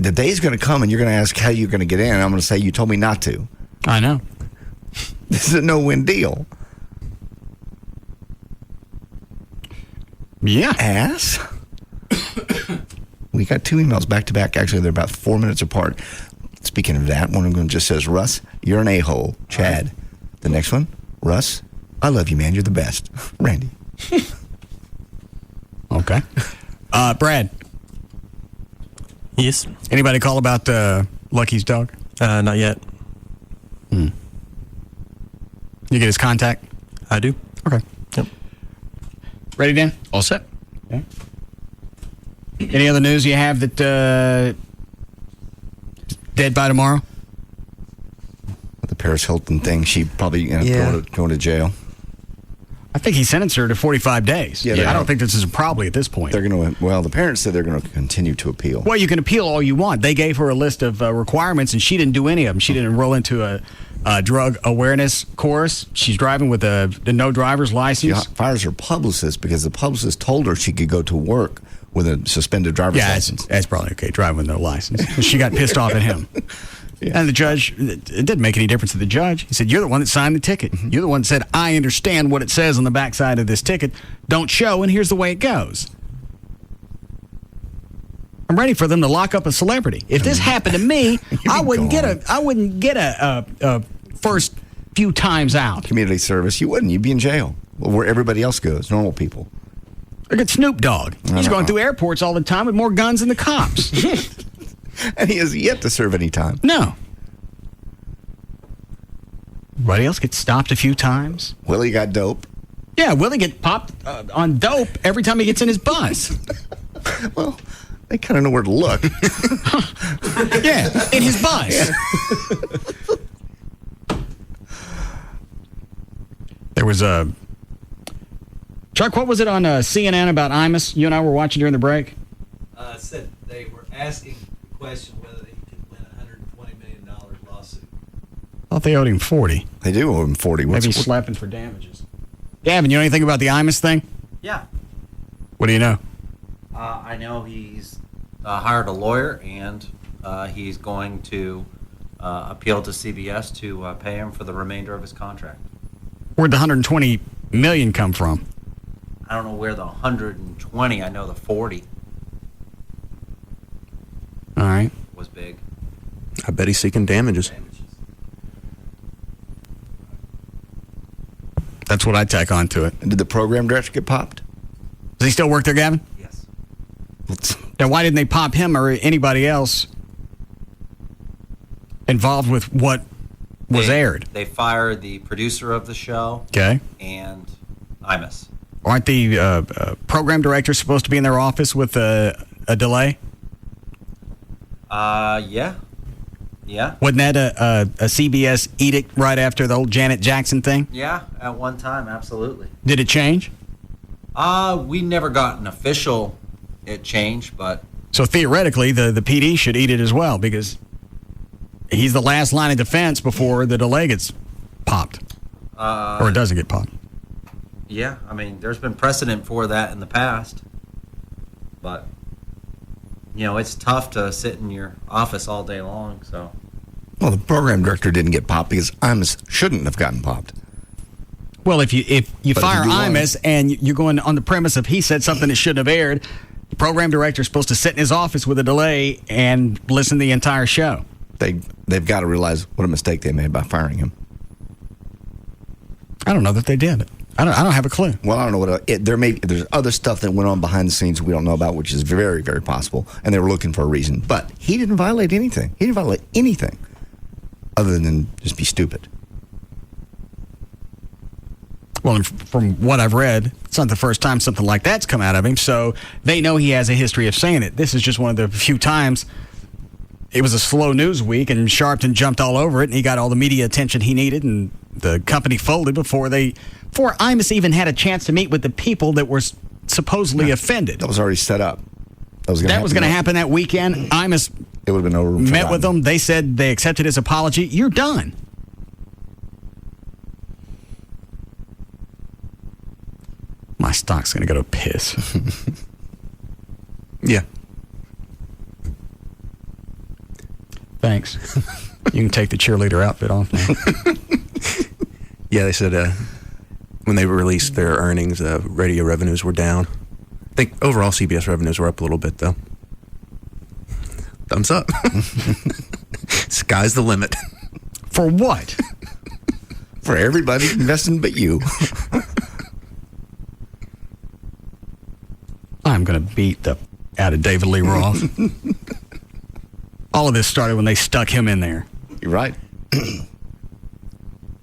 The day's going to come and you're going to ask how you're going to get in. And I'm going to say you told me not to. I know. This is a no-win deal. Yeah. Ass. We got 2 emails back to back. Actually, they're about 4 minutes apart. Speaking of that, one of them just says, Russ, you're an a-hole. Chad. Right. The next one, Russ, I love you, man. You're the best. Randy. Okay. Brad. Yes. Anybody call about Lucky's dog? Not yet. You get his contact? I do. Okay. Yep. Ready, Dan? All set. Okay. Any other news you have that dead by tomorrow? The Paris Hilton thing, she probably going to jail. I think he sentenced her to 45 days. Yeah, I don't think this is a probably at this point. They're going to. Well, the parents said they're going to continue to appeal. Well, you can appeal all you want. They gave her a list of requirements, and she didn't do any of them. She didn't enroll into a drug awareness course. She's driving with a no driver's license. She fires her publicist because the publicist told her she could go to work with a suspended driver's license. That's probably okay, driving with no license. She got pissed off at him. Yeah. And the judge, it didn't make any difference to the judge. He said, you're the one that signed the ticket. Mm-hmm. You're the one that said, I understand what it says on the backside of this ticket. Don't show, and here's the way it goes. I'm ready for them to lock up a celebrity. If this happened to me, I wouldn't get a first few times out. Community service, you wouldn't. You'd be in jail. Where everybody else goes, normal people. Look at Snoop Dogg. He's going through airports all the time with more guns than the cops. And he has yet to serve any time. No. Everybody else gets stopped a few times. Willie got dope. Yeah, Willie get popped on dope every time he gets in his bus. Well, they kind of know where to look. Yeah, in his bus. Yeah. There was a... Chuck, what was it on CNN about Imus? You and I were watching during the break. Said they were asking the question whether he could win a $120 million lawsuit. I thought they owed him 40. They do owe him 40. Maybe he's slapping for damages. Gavin, you know anything about the Imus thing? Yeah. What do you know? I know he's hired a lawyer, and he's going to appeal to CBS to pay him for the remainder of his contract. Where'd the $120 million come from? I don't know where the 120. I know the 40. All right. Was big. I bet he's seeking damages. That's what I tack on to it. And did the program director get popped? Does he still work there, Gavin? Yes. Now, why didn't they pop him or anybody else involved with what was aired. They fired the producer of the show. Okay. And Imus. Aren't the program directors supposed to be in their office with a delay? Yeah. Yeah. Wasn't that a CBS edict right after the old Janet Jackson thing? Yeah, at one time, absolutely. Did it change? We never got an official change, but... So theoretically, the PD should eat it as well, because he's the last line of defense before the delay gets popped. Or it doesn't get popped. Yeah, I mean, there's been precedent for that in the past. But, it's tough to sit in your office all day long, so... Well, the program director didn't get popped because Imus shouldn't have gotten popped. Well, if you fire Imus and you're going on the premise of he said something that shouldn't have aired, the program director is supposed to sit in his office with a delay and listen to the entire show. They've got to realize what a mistake they made by firing him. I don't know that they did. I don't have a clue. Well, I don't know what there's other stuff that went on behind the scenes we don't know about, which is very, very possible, and they were looking for a reason. But he didn't violate anything. He didn't violate anything other than just be stupid. Well, and from what I've read, it's not the first time something like that's come out of him, so they know he has a history of saying it. This is just one of the few times it was a slow news week, and Sharpton jumped all over it, and he got all the media attention he needed, and the company folded before Imus even had a chance to meet with the people that were supposedly offended. That was already set up. That was going to happen that weekend. Imus it would have been over. Met with them. They said they accepted his apology. You're done. My stock's going to go to piss. Yeah. Thanks. You can take the cheerleader outfit off now. Yeah, they said when they released their earnings, radio revenues were down. I think overall CBS revenues were up a little bit, though. Thumbs up. Sky's the limit. For what? For everybody investing but you. I'm going to beat the out of David Lee Roth. All of this started when they stuck him in there. You're right.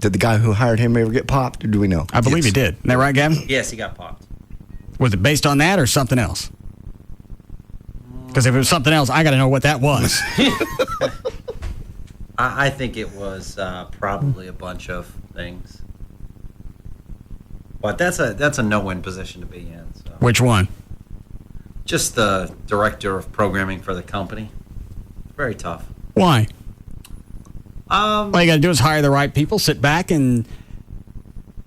Did the guy who hired him ever get popped, or do we know? I believe he did. Isn't that right, Gavin? Yes, he got popped. Was it based on that or something else? Because if it was something else, I got to know what that was. I think it was probably a bunch of things. But that's a no-win position to be in. So. Which one? Just the director of programming for the company. Very tough. Why? All you got to do is hire the right people, sit back, and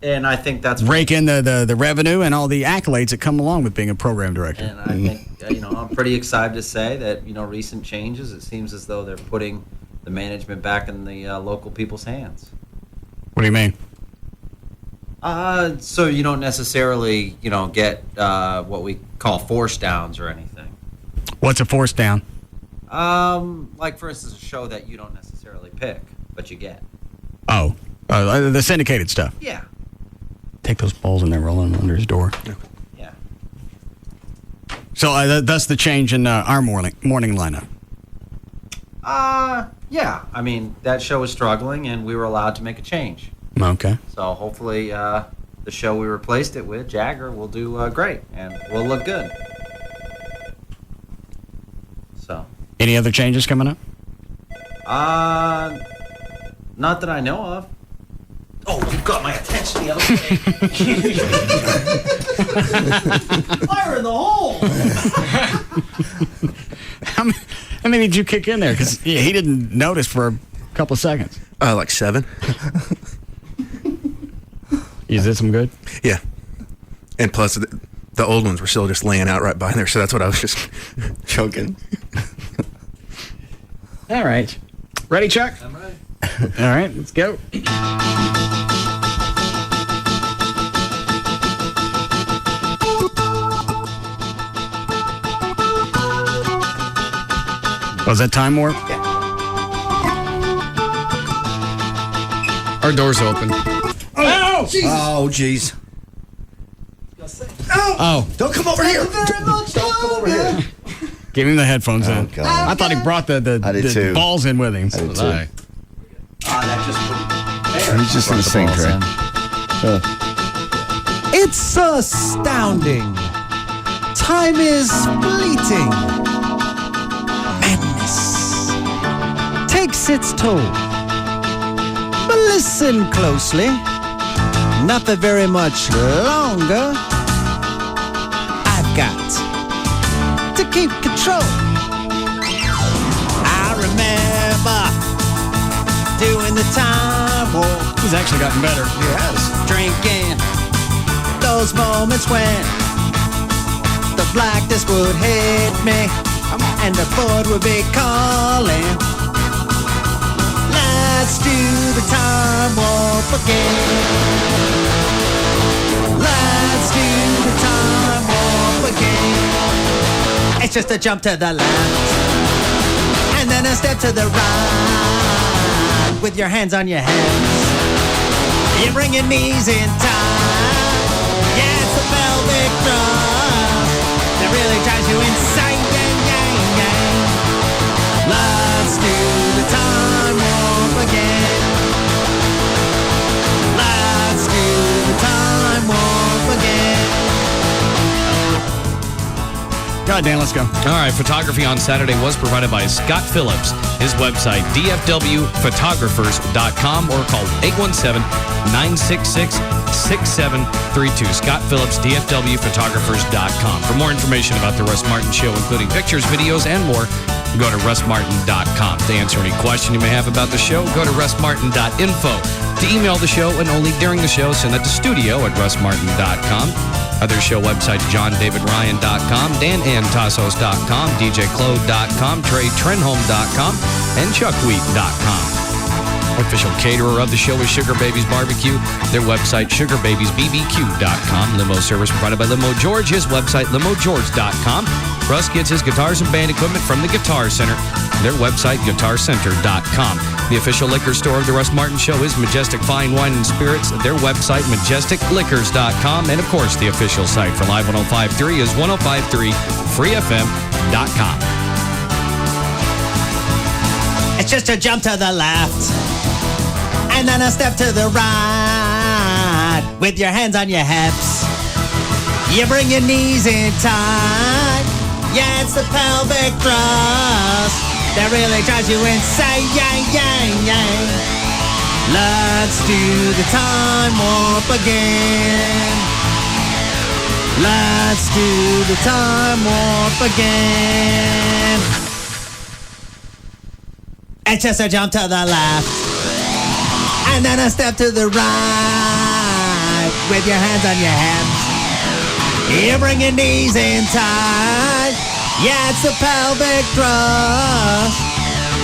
I think that's rake in the revenue and all the accolades that come along with being a program director. And I think I'm pretty excited to say that recent changes. It seems as though they're putting the management back in the local people's hands. What do you mean? So you don't necessarily get what we call force downs or anything. What's a force down? Like for instance, a show that you don't necessarily pick, but you get. Oh, the syndicated stuff. Yeah. Take those balls and then roll them under his door. Yeah. So that's the change in our morning lineup. Yeah. I mean, that show was struggling, and we were allowed to make a change. Okay. So hopefully, the show we replaced it with, Jagger, will do great, and we'll look good. So. Any other changes coming up? Not that I know of. Oh, you got my attention the other way. Fire in the hole. How many did you kick in there? Because he didn't notice for a couple of seconds. Like 7. Is this some good? Yeah. And plus, the old ones were still just laying out right by there, so that's what I was just choking. All right. Ready, Chuck? I'm ready. All right, let's go. Was that time warp? Yeah. Our door's open. Oh, Jesus. Oh, jeez. Oh. Don't come over here. Don't come over here. Give him the headphones in. God. I thought he brought the too. balls in with him. I did too. That just He's just going to sing, Trey. It's astounding. Time is fleeting. Madness takes its toll. But listen closely. Not for very much longer. I've got to keep control. I remember doing the time warp. He's actually gotten better. Yes. Drinking those moments when the blackness would hit me and the board would be calling. Let's do the time warp again. Let's do the time warp again. It's just a jump to the left and then a step to the right with your hands on your hips. You bring your knees in tight. Yeah, it's the pelvic thrust that really drives you insane. Let's do the time warp again. Let's do the time warp again. Go ahead, Dan, let's go. All right, photography on Saturday was provided by Scott Phillips. His website, dfwphotographers.com, or call 817-966-6732. Scott Phillips, dfwphotographers.com. For more information about the Russ Martin Show, including pictures, videos, and more, go to russmartin.com. To answer any question you may have about the show, go to russmartin.info. To email the show and only during the show, send that to studio@russmartin.com. Other show websites, johndavidryan.com, danandtassos.com, djclode.com, treytrenholm.com, and chuckwheat.com. Official caterer of the show is Sugar Babies Barbecue. Their website, sugarbabiesbbq.com. Limo service provided by Limo George. His website, limogeorge.com. Russ gets his guitars and band equipment from the Guitar Center. Their website, guitarcenter.com. The official liquor store of the Russ Martin Show is Majestic Fine Wine and Spirits. Their website, majesticliquors.com. And, of course, the official site for Live 105.3 is 105.3freefm.com. It's just a jump to the left and then a step to the right with your hands on your hips. You bring your knees in tight. Yeah, it's the pelvic thrust that really drives you insane. Let's do the time warp again. Let's do the time warp again. It's just a jump to the left and then a step to the right with your hands on your hips. You bring your knees in tight. Yeah, it's the pelvic thrust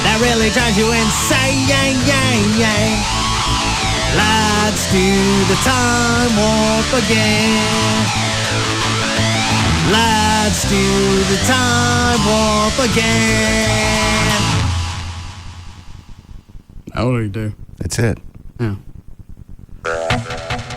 that really drives you insane. Let's do the time warp again. Let's do the time warp again. What do you do? That's it. Yeah.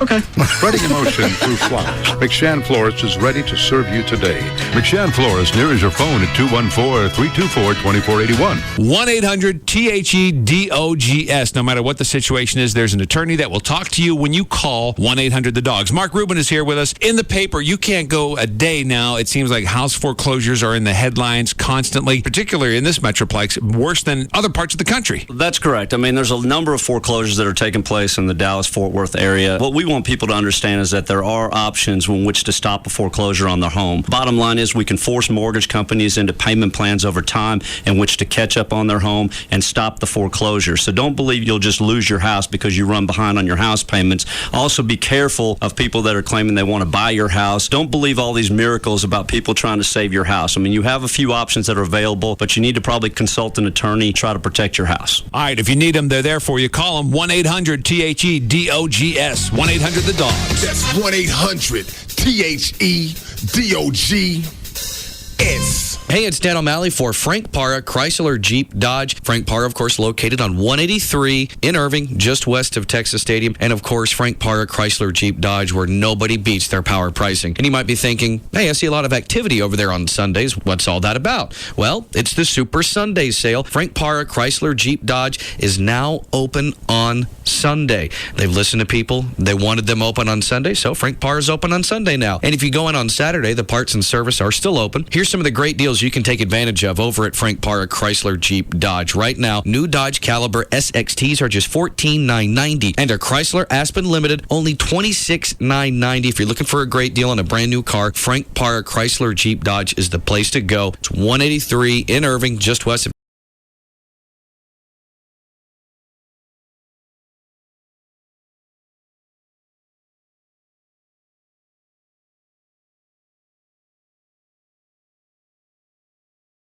Okay. Spreading emotion through flowers. McShann Florist is ready to serve you today. McShann Florist near is your phone at 214-324-2481. 1-800-THEDOGS. No matter what the situation is, there's an attorney that will talk to you when you call 1-800-THE-DOGS. Mark Rubin is here with us. In the paper, you can't go a day now. It seems like house foreclosures are in the headlines constantly, particularly in this metroplex, worse than other parts of the country. That's correct. I mean, there's a number of foreclosures that are taking place in the Dallas-Fort Worth area. What we want people to understand is that there are options in which to stop a foreclosure on their home. Bottom line is we can force mortgage companies into payment plans over time in which to catch up on their home and stop the foreclosure. So don't believe you'll just lose your house because you run behind on your house payments. Also be careful of people that are claiming they want to buy your house. Don't believe all these miracles about people trying to save your house. I mean, you have a few options that are available, but you need to probably consult an attorney, try to protect your house. All right, if you need them, they're there for you. Call them 1-800-THEDOGS. 1-800-THE-DOGS. That's 1-800-THEDOG. Hey, it's Dan O'Malley for Frank Parra Chrysler Jeep Dodge. Frank Parra, of course, located on 183 in Irving, just west of Texas Stadium. And, of course, Frank Parra Chrysler Jeep Dodge, where nobody beats their power pricing. And you might be thinking, hey, I see a lot of activity over there on Sundays. What's all that about? Well, it's the Super Sunday sale. Frank Parra Chrysler Jeep Dodge is now open on Sunday. They've listened to people. They wanted them open on Sunday, so Frank Parra is open on Sunday now. And if you go in on Saturday, the parts and service are still open. Here's some of the great deals you can take advantage of over at Frank Parra Chrysler Jeep Dodge. Right now, new Dodge Caliber SXTs are just $14,990, and our Chrysler Aspen Limited only $26,990. If you're looking for a great deal on a brand new car, Frank Parra Chrysler Jeep Dodge is the place to go. It's 183 in Irving, just west of